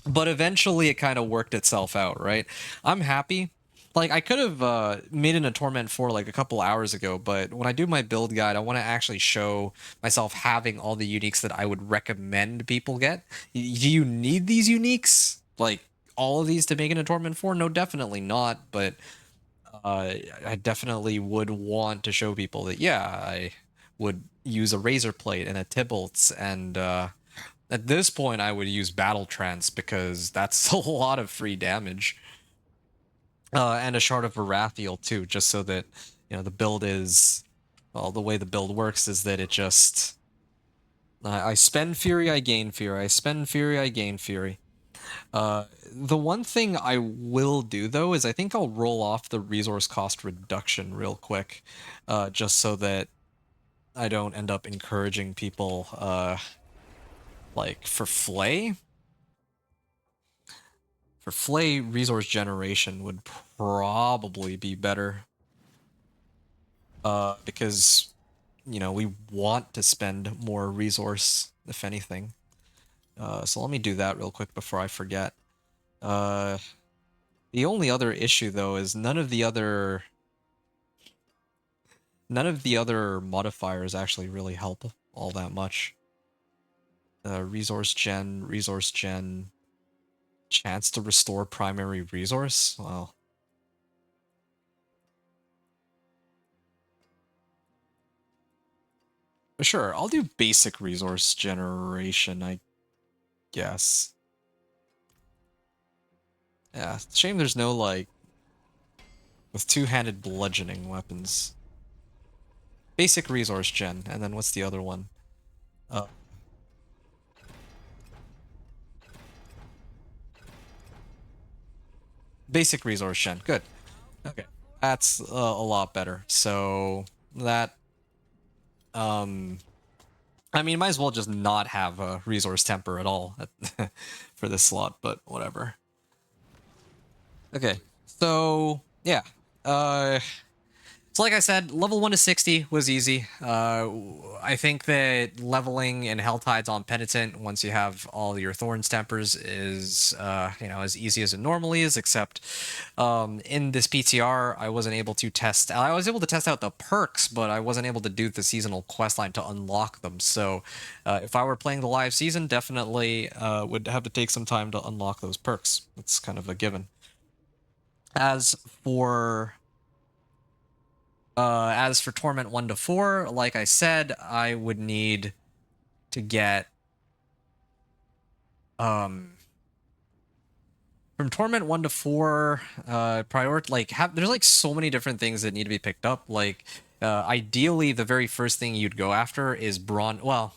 But eventually it kind of worked itself out, right? I'm happy. Like, I could have made it a Torment 4 like a couple hours ago, but when I do my build guide, I want to actually show myself having all the uniques that I would recommend people get. Do you need these uniques? Like, all of these to make it a Torment 4? No, definitely not, but I definitely would want to show people that, yeah, I would use a Razor Plate and a Tybalt's, and at this point, I would use Battle Trance because that's a lot of free damage. And a Shard of Varathiel too, just so that, you know, the build is, well, the way the build works is that it just, I spend Fury, I gain Fury, I spend Fury, I gain Fury. The one thing I will do though is I think I'll roll off the resource cost reduction real quick, just so that I don't end up encouraging people, like for Flay. For Flay, resource generation would probably be better. Because, you know, we want to spend more resource, if anything. So let me do that real quick before I forget. The only other issue, though, is none of the other modifiers actually really help all that much. Resource gen, chance to restore primary resource? Well... Sure, I'll do basic resource generation, I guess. Yeah, shame there's no, like, with two-handed bludgeoning weapons. Basic resource gen, and then what's the other one? Basic resource gen, good. Okay, that's a lot better. So, that... I mean, might as well just not have a resource temper at all for this slot, but whatever. Okay, so yeah. So like I said, level 1 to 60 was easy. I think that leveling in Helltides on Penitent, once you have all your Thorns tempers, is you know, as easy as it normally is, except in this PTR, I wasn't able to test... I was able to test out the perks, but I wasn't able to do the seasonal questline to unlock them. So if I were playing the live season, definitely would have to take some time to unlock those perks. It's kind of a given. As for Torment 1 to 4, like I said, I would need to get from Torment 1 to 4, there's like so many different things that need to be picked up. Like ideally the very first thing you'd go after is Brawn. Well,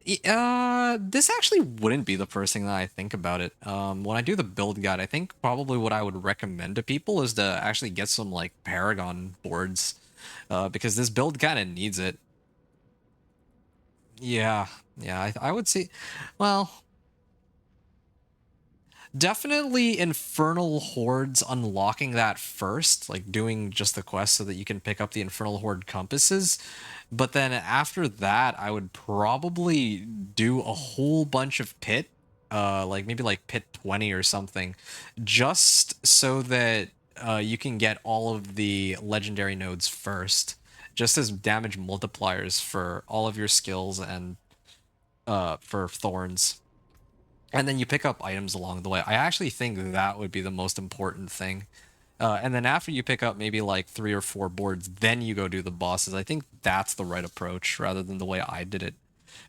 this actually wouldn't be the first thing that I think about it. When I do the build guide, I think probably what I would recommend to people is to actually get some, like, Paragon boards, because this build kind of needs it. Yeah, I would say, well, definitely Infernal Hordes, unlocking that first, like doing just the quest so that you can pick up the Infernal Horde compasses. But then after that, I would probably do a whole bunch of pit, like maybe like pit 20 or something, just so that you can get all of the legendary nodes first, just as damage multipliers for all of your skills and for Thorns. And then you pick up items along the way. I actually think that would be the most important thing. And then after you pick up maybe like 3 or 4 boards, then you go do the bosses. I think that's the right approach rather than the way I did it,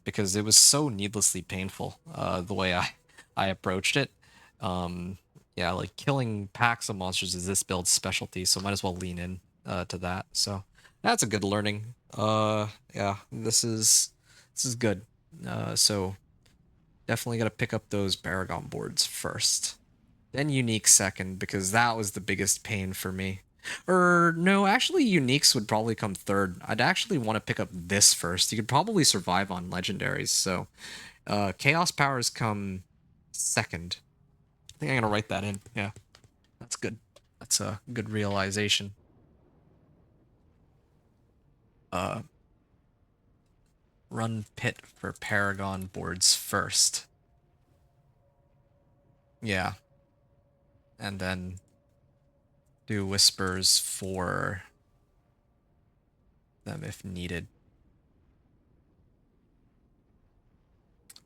because it was so needlessly painful the way I approached it. Yeah, like killing packs of monsters is this build's specialty, so might as well lean in to that. So that's a good learning. Yeah, this is good. So definitely got to pick up those Paragon boards first. Then Unique second, because that was the biggest pain for me. Or, no, actually Uniques would probably come third. I'd actually want to pick up this first. You could probably survive on Legendaries, so... Chaos Powers come second. I think I'm going to write that in, yeah. That's good. That's a good realization. Run pit for Paragon boards first. Yeah. And then do whispers for them if needed.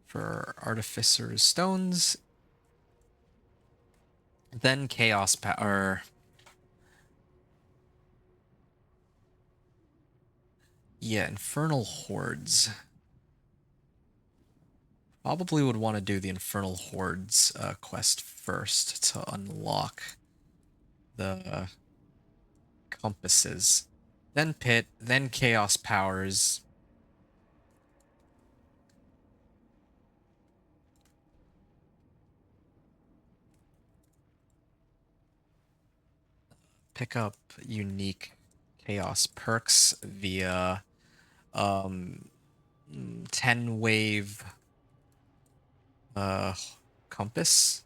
For Artificer's Stones. Then Chaos Power. Yeah, Infernal Hordes. Probably would want to do the Infernal Hordes quest first to unlock the compasses. Then Pit, then Chaos Powers. pick up unique chaos perks via 10 wave compass.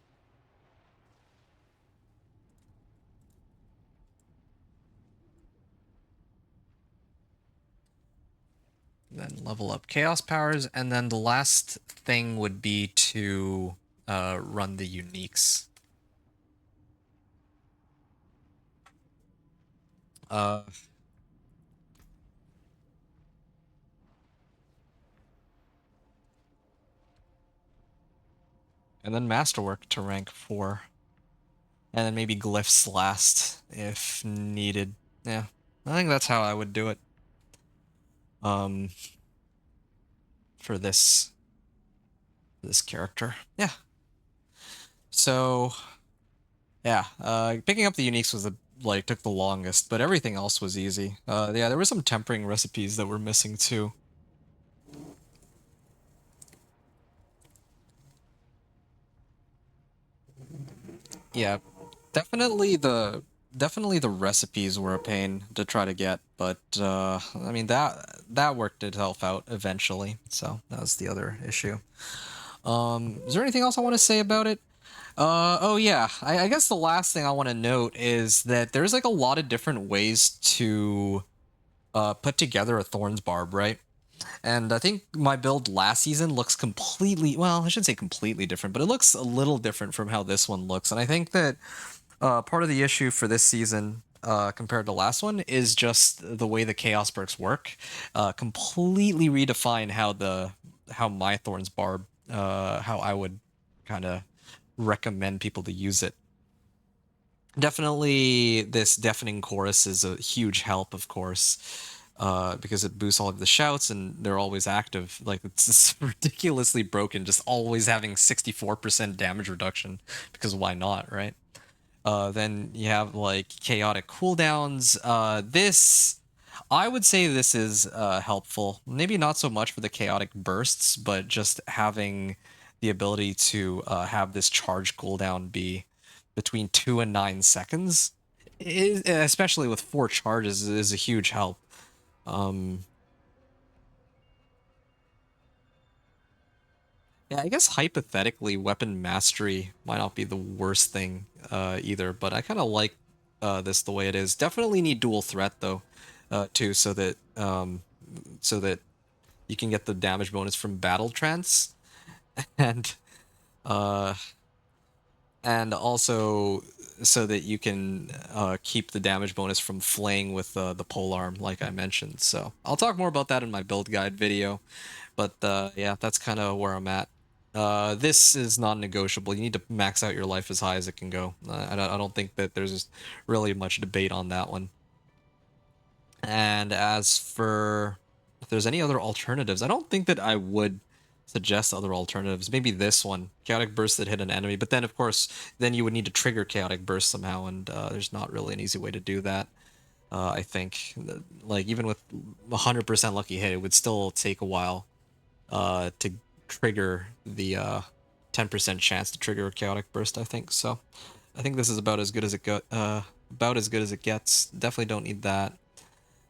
Then level up chaos powers, and then the last thing would be to run the uniques. And then masterwork to rank 4. And then maybe glyphs last if needed. Yeah, I think that's how I would do it. For this character. Yeah. So yeah, picking up the uniques was took the longest, but everything else was easy. Yeah, there were some tempering recipes that were missing too. Yeah, definitely the recipes were a pain to try to get, but I mean that worked itself out eventually. So that was the other issue. Is there anything else I want to say about it? Oh yeah, I guess the last thing I want to note is that there's like a lot of different ways to put together a Thorns Barb, right? And I think my build last season looks completely, well, I shouldn't say completely different, but it looks a little different from how this one looks. And I think that part of the issue for this season compared to last one is just the way the chaos perks work. Completely redefine how my Thorns Barb, how I would kind of recommend people to use it. Definitely, this deafening chorus is a huge help, of course, because it boosts all of the shouts and they're always active. Like, it's ridiculously broken, just always having 64% damage reduction, because why not, right? Then you have, like, chaotic cooldowns. I would say this is helpful. Maybe not so much for the chaotic bursts, but just having the ability to have this charge cooldown be between 2 and 9 seconds, especially with 4 charges, is a huge help. Yeah, I guess hypothetically, weapon mastery might not be the worst thing either, but I kind of like this the way it is. Definitely need dual threat though, too, so that you can get the damage bonus from battle trance, and also so that you can keep the damage bonus from flaying with the polearm, like I mentioned. So I'll talk more about that in my build guide video, but yeah, that's kind of where I'm at. This is non-negotiable. You need to max out your life as high as it can go. I don't think that there's really much debate on that one. And as for if there's any other alternatives, I don't think that I would suggest other alternatives. Maybe this one, Chaotic Burst that hit an enemy, but then of course, then you would need to trigger Chaotic Burst somehow, and there's not really an easy way to do that. I think, like, even with 100% lucky hit, it would still take a while to trigger the 10% chance to trigger a Chaotic Burst, I think. So I think this is about as good as it gets. Definitely don't need that.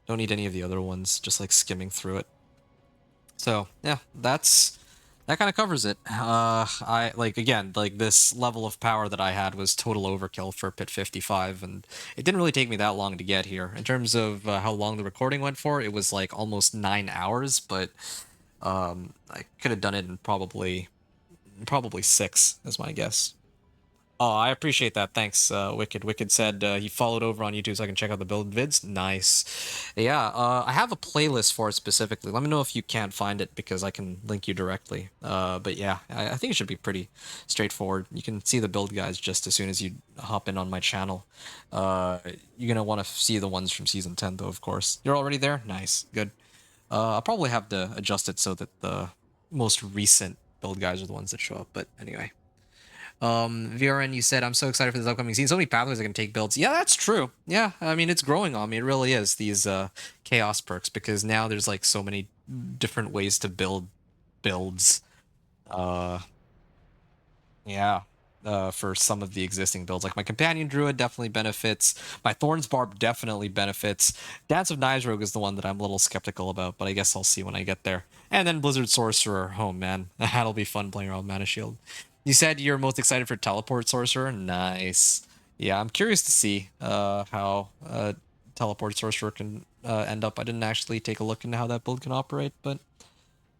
Don't need any of the other ones, just like skimming through it. So yeah, that kind of covers it. I again, this level of power that I had was total overkill for Pit 55, and it didn't really take me that long to get here. In terms of how long the recording went for, it was like almost 9 hours, but I could have done it in probably 6, is my guess. Oh, I appreciate that. Thanks, Wicked. Wicked said he followed over on YouTube so I can check out the build vids. Nice. Yeah, I have a playlist for it specifically. Let me know if you can't find it because I can link you directly. But yeah, I think it should be pretty straightforward. You can see the build guides just as soon as you hop in on my channel. You're going to want to see the ones from Season 10, though, of course. You're already there? Nice. Good. I'll probably have to adjust it so that the most recent build guides are the ones that show up. But anyway. VRN, you said, I'm so excited for this upcoming season. So many pathways I can take builds. Yeah, that's true. Yeah, I mean, it's growing on me. It really is, these chaos perks, because now there's like so many different ways to build builds. Yeah. for some of the existing builds. Like my Companion Druid definitely benefits. My Thorns Barb definitely benefits. Dance of Knives Rogue is the one that I'm a little skeptical about, but I guess I'll see when I get there. And then Blizzard Sorcerer. Oh man, that'll be fun playing around Mana Shield. You said you're most excited for Teleport Sorcerer. Nice. Yeah, I'm curious to see how Teleport Sorcerer can end up. I didn't actually take a look into how that build can operate, but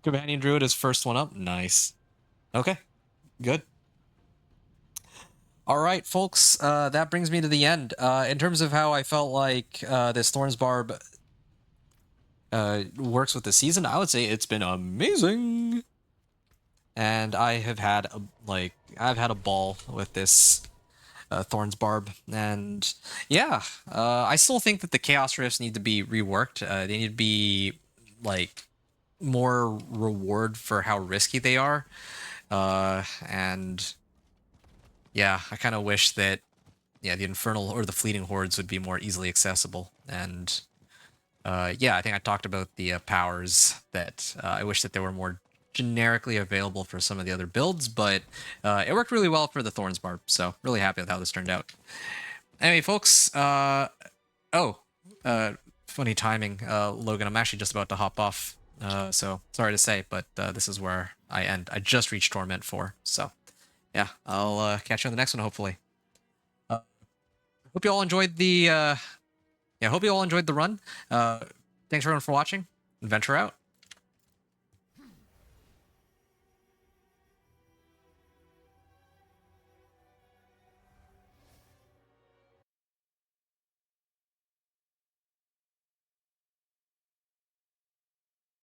Companion Druid is first one up. Nice. Okay, good. All right, folks, that brings me to the end. In terms of how I felt like this Thorns Barb works with the season, I would say it's been amazing. And I have had I've had a ball with this Thorns Barb, and yeah, I still think that the Chaos Rifts need to be reworked. They need to be like more reward for how risky they are, and yeah, I kind of wish that the Infernal or the Fleeting Hordes would be more easily accessible. And yeah, I think I talked about the powers that I wish that they were more generically available for some of the other builds, but it worked really well for the Thorns Barb, so really happy with how this turned out. Anyway, folks, funny timing, Logan, I'm actually just about to hop off, so sorry to say, but this is where I end. I just reached Torment 4, so yeah, I'll catch you on the next one, hopefully. Hope you all enjoyed the hope you all enjoyed the run. Thanks everyone for watching. Adventure out.